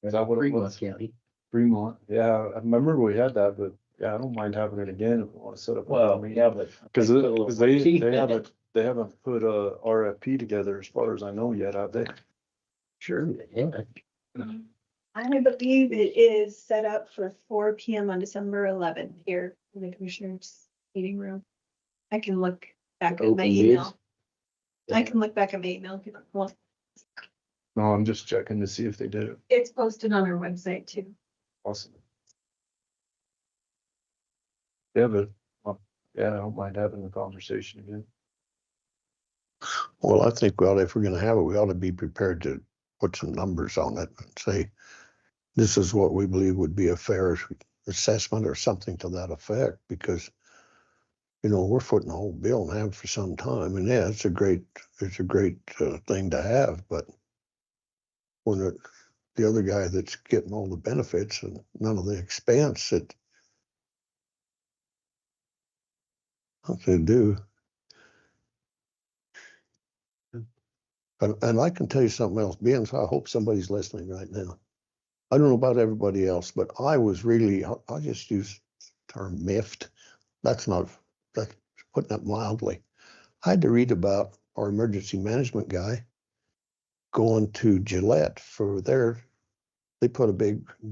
it. is that what it Fremont was? County. Fremont, yeah, I remember we had that, but yeah, I don't mind having it again if we want to set up. Well, yeah, but. Cause put a little they teeth in it. haven't put a RFP together as far as I know yet, have they? Sure, yeah. I believe it is set up for 4 PM on December 11th here in the commissioners meeting room. I can look back at my Open bids? email. I can look back at my email. If you want. No, I'm just checking to see if they did it. It's posted on our website too. Awesome. Yeah, but, yeah, I don't mind having the conversation again. Well, I think if we're gonna have it, we ought to be prepared to put some numbers on it and say, this is what we believe would be a fair assessment or something to that effect, because, you know, we're footing the whole bill and have for some time. And yeah, it's a great thing to have, but when the other guy that's getting all the benefits and none of the expense, what they do. And I can tell you something else, being, so I hope somebody's listening right now. I don't know about everybody else, but I was really, I just use the term miffed. That's putting it mildly. I had to read about our emergency management guy going to Gillette for they put a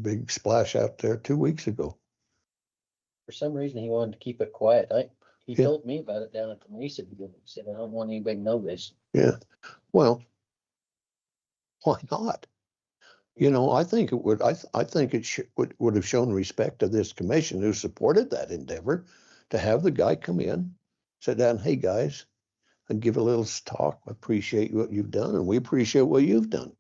big splash out there 2 weeks ago. For some reason, he wanted to keep it quiet. He Yeah. told me about it down at the Mesa. He said, I don't want anybody to know this. Yeah, well, why not? You know, I think it would, I think it would have shown respect to this commission who supported that endeavor to have the guy come in, sit down, hey, guys, and give a little talk. Appreciate what you've done, and we appreciate what you've done.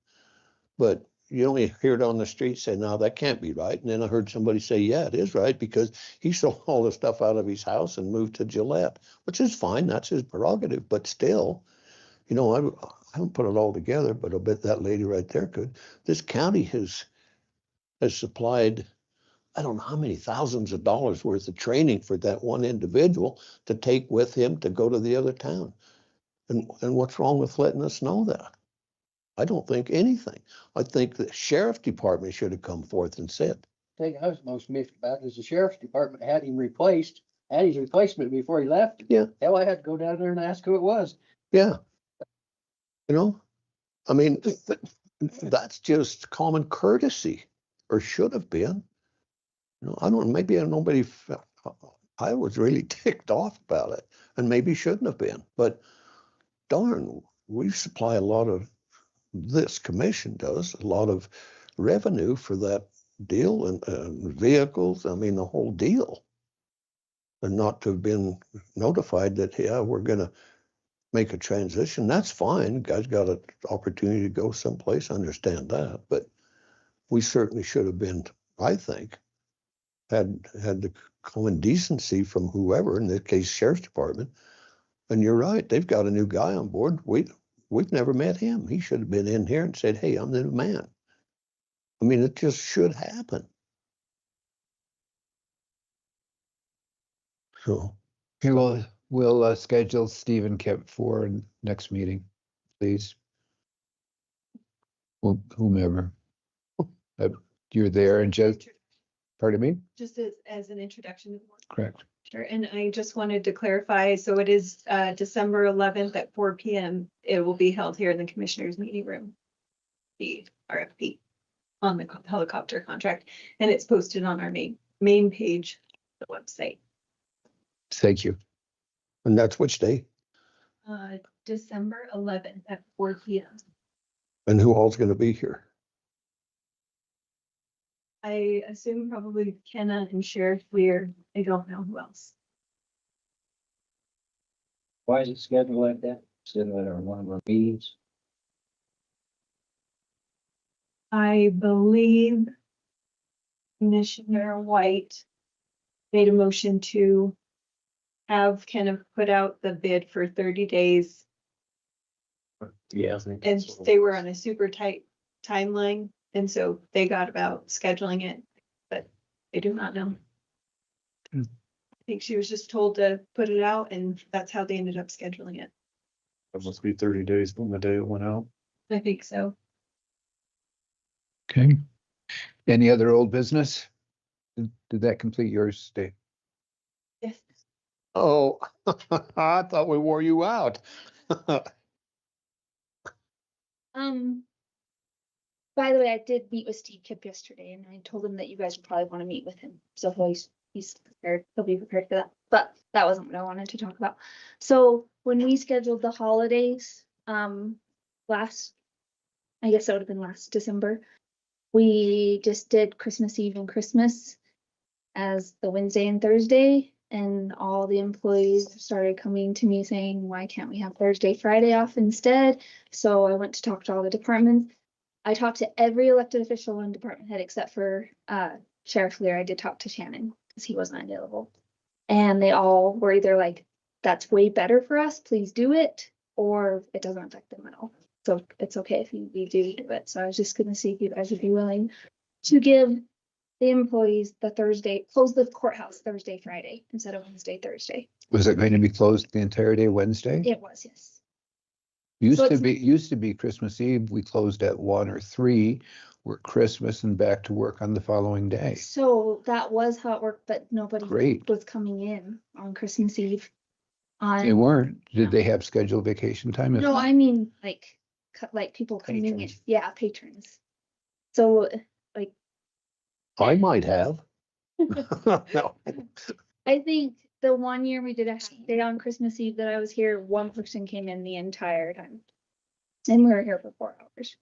But you only hear it on the street say, no, that can't be right. And then I heard somebody say, yeah, it is right, because he sold all the stuff out of his house and moved to Gillette, which is fine. That's his prerogative. But still, you know, I haven't put it all together, but I'll bet that lady right there could. This county has supplied, I don't know how many thousands of dollars worth of training for that one individual to take with him to go to the other town. And what's wrong with letting us know that? I don't think anything. I think the sheriff department should have come forth and said. The thing I was most miffed about is the sheriff's department had him replaced, had his replacement before he left. Yeah. Hell, I had to go down there and ask who it was. Yeah. You know, I mean, that's just common courtesy, or should have been. You know, I don't, maybe nobody felt, I was really ticked off about it, and maybe shouldn't have been, but darn, we supply a lot of, this commission does, a lot of revenue for that deal and vehicles, I mean, the whole deal. And not to have been notified that, yeah, we're gonna make a transition, that's fine. Guys got an opportunity to go someplace, I understand that, but we certainly should have been, I think, had the common decency from whoever, in this case, sheriff's department. And you're right, they've got a new guy on board. We've never met him. He should have been in here and said, hey, I'm the new man. I mean, it just should happen. So. Okay, we'll schedule Stephen Kemp for next meeting, please. Well, whomever. You're there and just, pardon me? Just as an introduction to the board. Correct. Sure, and I just wanted to clarify, so it is December 11th at 4 PM. It will be held here in the commissioners meeting room. The RFP on the helicopter contract, and it's posted on our main page of the website. Thank you. And that's which day? December 11th at 4 PM. And who all's gonna be here? I assume probably Kenna and Sheriff Lear. I don't know who else. Why is it scheduled like that? Scheduled at one of our meetings? I believe Commissioner White made a motion to have kind of put out the bid for 30 days. Yeah. And they were on a super tight timeline, and so they got about scheduling it, but they do not know. I think she was just told to put it out and that's how they ended up scheduling it. That must be 30 days from the day it went out. I think so. Okay. Any other old business? Did that complete yours, Dave? Yes. Oh, I thought we wore you out. By the way, I did meet with Steve Kipp yesterday and I told him that you guys would probably want to meet with him. So he's prepared, he'll be prepared for that. But that wasn't what I wanted to talk about. So when we scheduled the holidays, I guess that would have been last December. We just did Christmas Eve and Christmas as the Wednesday and Thursday. And all the employees started coming to me saying, why can't we have Thursday, Friday off instead? So I went to talk to all the departments. I talked to every elected official and department head except for Sheriff Lear. I did talk to Shannon because he wasn't available. And they all were either like, that's way better for us, please do it, or it doesn't affect them at all. So it's okay if we do it. So I was just gonna see if you guys would be willing to give the employees the Thursday, close the courthouse Thursday, Friday instead of Wednesday, Thursday. Was it going to be closed the entire day Wednesday? It was, yes. Used So to it's- used to be Christmas Eve. We closed at 1 or 3, work Christmas and back to work on the following day. So that was how it worked, but nobody Great. was coming in on Christmas Eve. They weren't. Did they have scheduled vacation time? If No, not- I mean like people coming in. Patrons. Yeah, patrons. So like I might have. No. I think the one year we did a half day on Christmas Eve that I was here, one person came in the entire time. And we were here for 4 hours.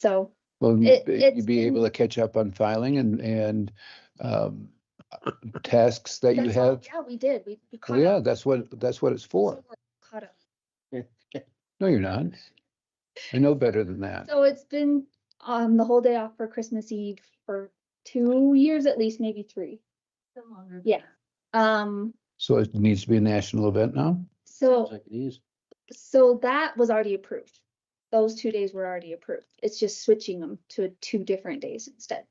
So Well, it's you'd be able to catch up on filing and tasks that you that's all- have. Yeah, we did. We Well, caught yeah, up. that's what it's for. Caught up. No, you're not. I know better than that. So it's been the whole day off for Christmas Eve for 2 years at least, maybe 3. Yeah. So it needs to be a national event now? So Like it is. so that was already approved. Those 2 days were already approved. It's just switching them to 2 different days instead.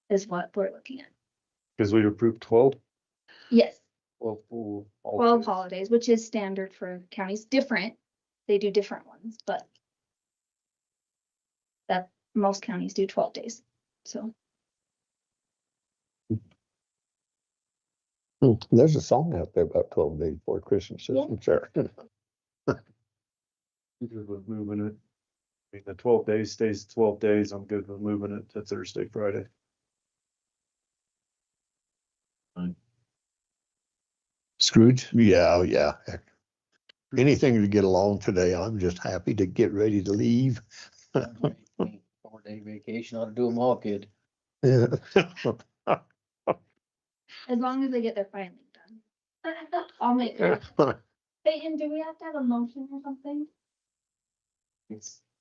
Is what we're looking at. Because we approved 12. Yes, Well, full 12 holidays, which is standard for counties. Different. They do different ones, but that most counties do 12 days. So There's a song out there about 12 days before Christmas, Yeah. isn't there? I'm good with moving it. I mean, the 12 days stays 12 days. I'm good with moving it to Thursday, Friday. Scrooge? Yeah, yeah. Heck. Anything to get along today. I'm just happy to get ready to leave. 4-day vacation ought to do them all, kid. Yeah. as long as they get their filing done. I'll make it. Peyton, do we have to have a motion or something?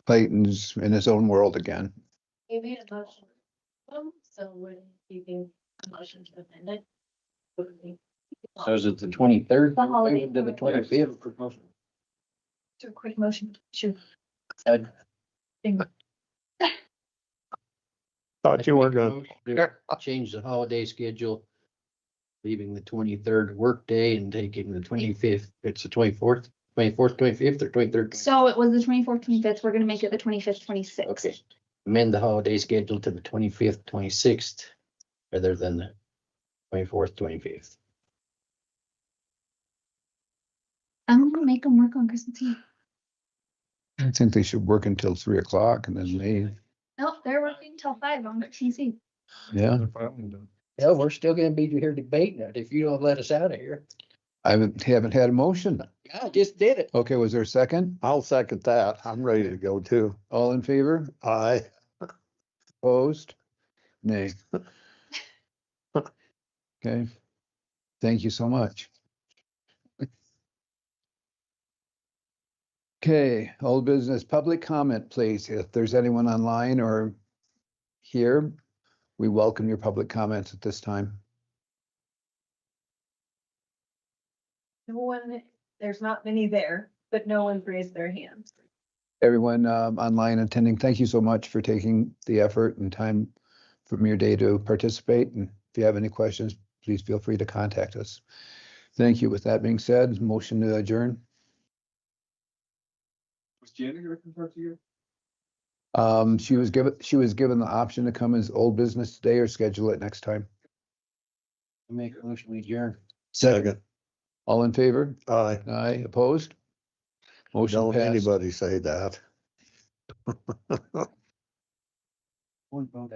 Clayton's in his own world again. You made a motion. So when you think a motion to amend it? So is it the 23rd? The holiday. To the 25th? Do a quick motion. Sure. Thought you were gonna. Change the holiday schedule. Leaving the 23rd workday and taking the 25th. It's the 24th, 24th, 25th, or 23rd. So it was the 24th, 25th. We're gonna make it the 25th, 26th. Okay. Amend the holiday schedule to the 25th, 26th, rather than the 24th, 25th. I'm gonna make them work on Christmas Eve. I think they should work until 3 o'clock and then leave. Nope, they're working till 5 on Christmas Eve. Yeah. Yeah, we're still gonna be here debating it if you don't let us out of here. I haven't had a motion. I just did it. Okay, was there a second? I'll second that. I'm ready to go too. All in favor? Aye. Opposed? Nay. Okay. Thank you so much. Okay, old business, public comment, please. If there's anyone online or here, we welcome your public comments at this time. No one, there's not many there, but no one's raised their hands. Everyone online attending, thank you so much for taking the effort and time from your day to participate. And if you have any questions, please feel free to contact us. Thank you. With that being said, motion to adjourn. Was Janet gonna come talk to you? She was given the option to come as old business today or schedule it next time. Make a motion, we adjourn. Second. All in favor? Aye. Aye, opposed? Motion Don't passed. anybody say that. One vote.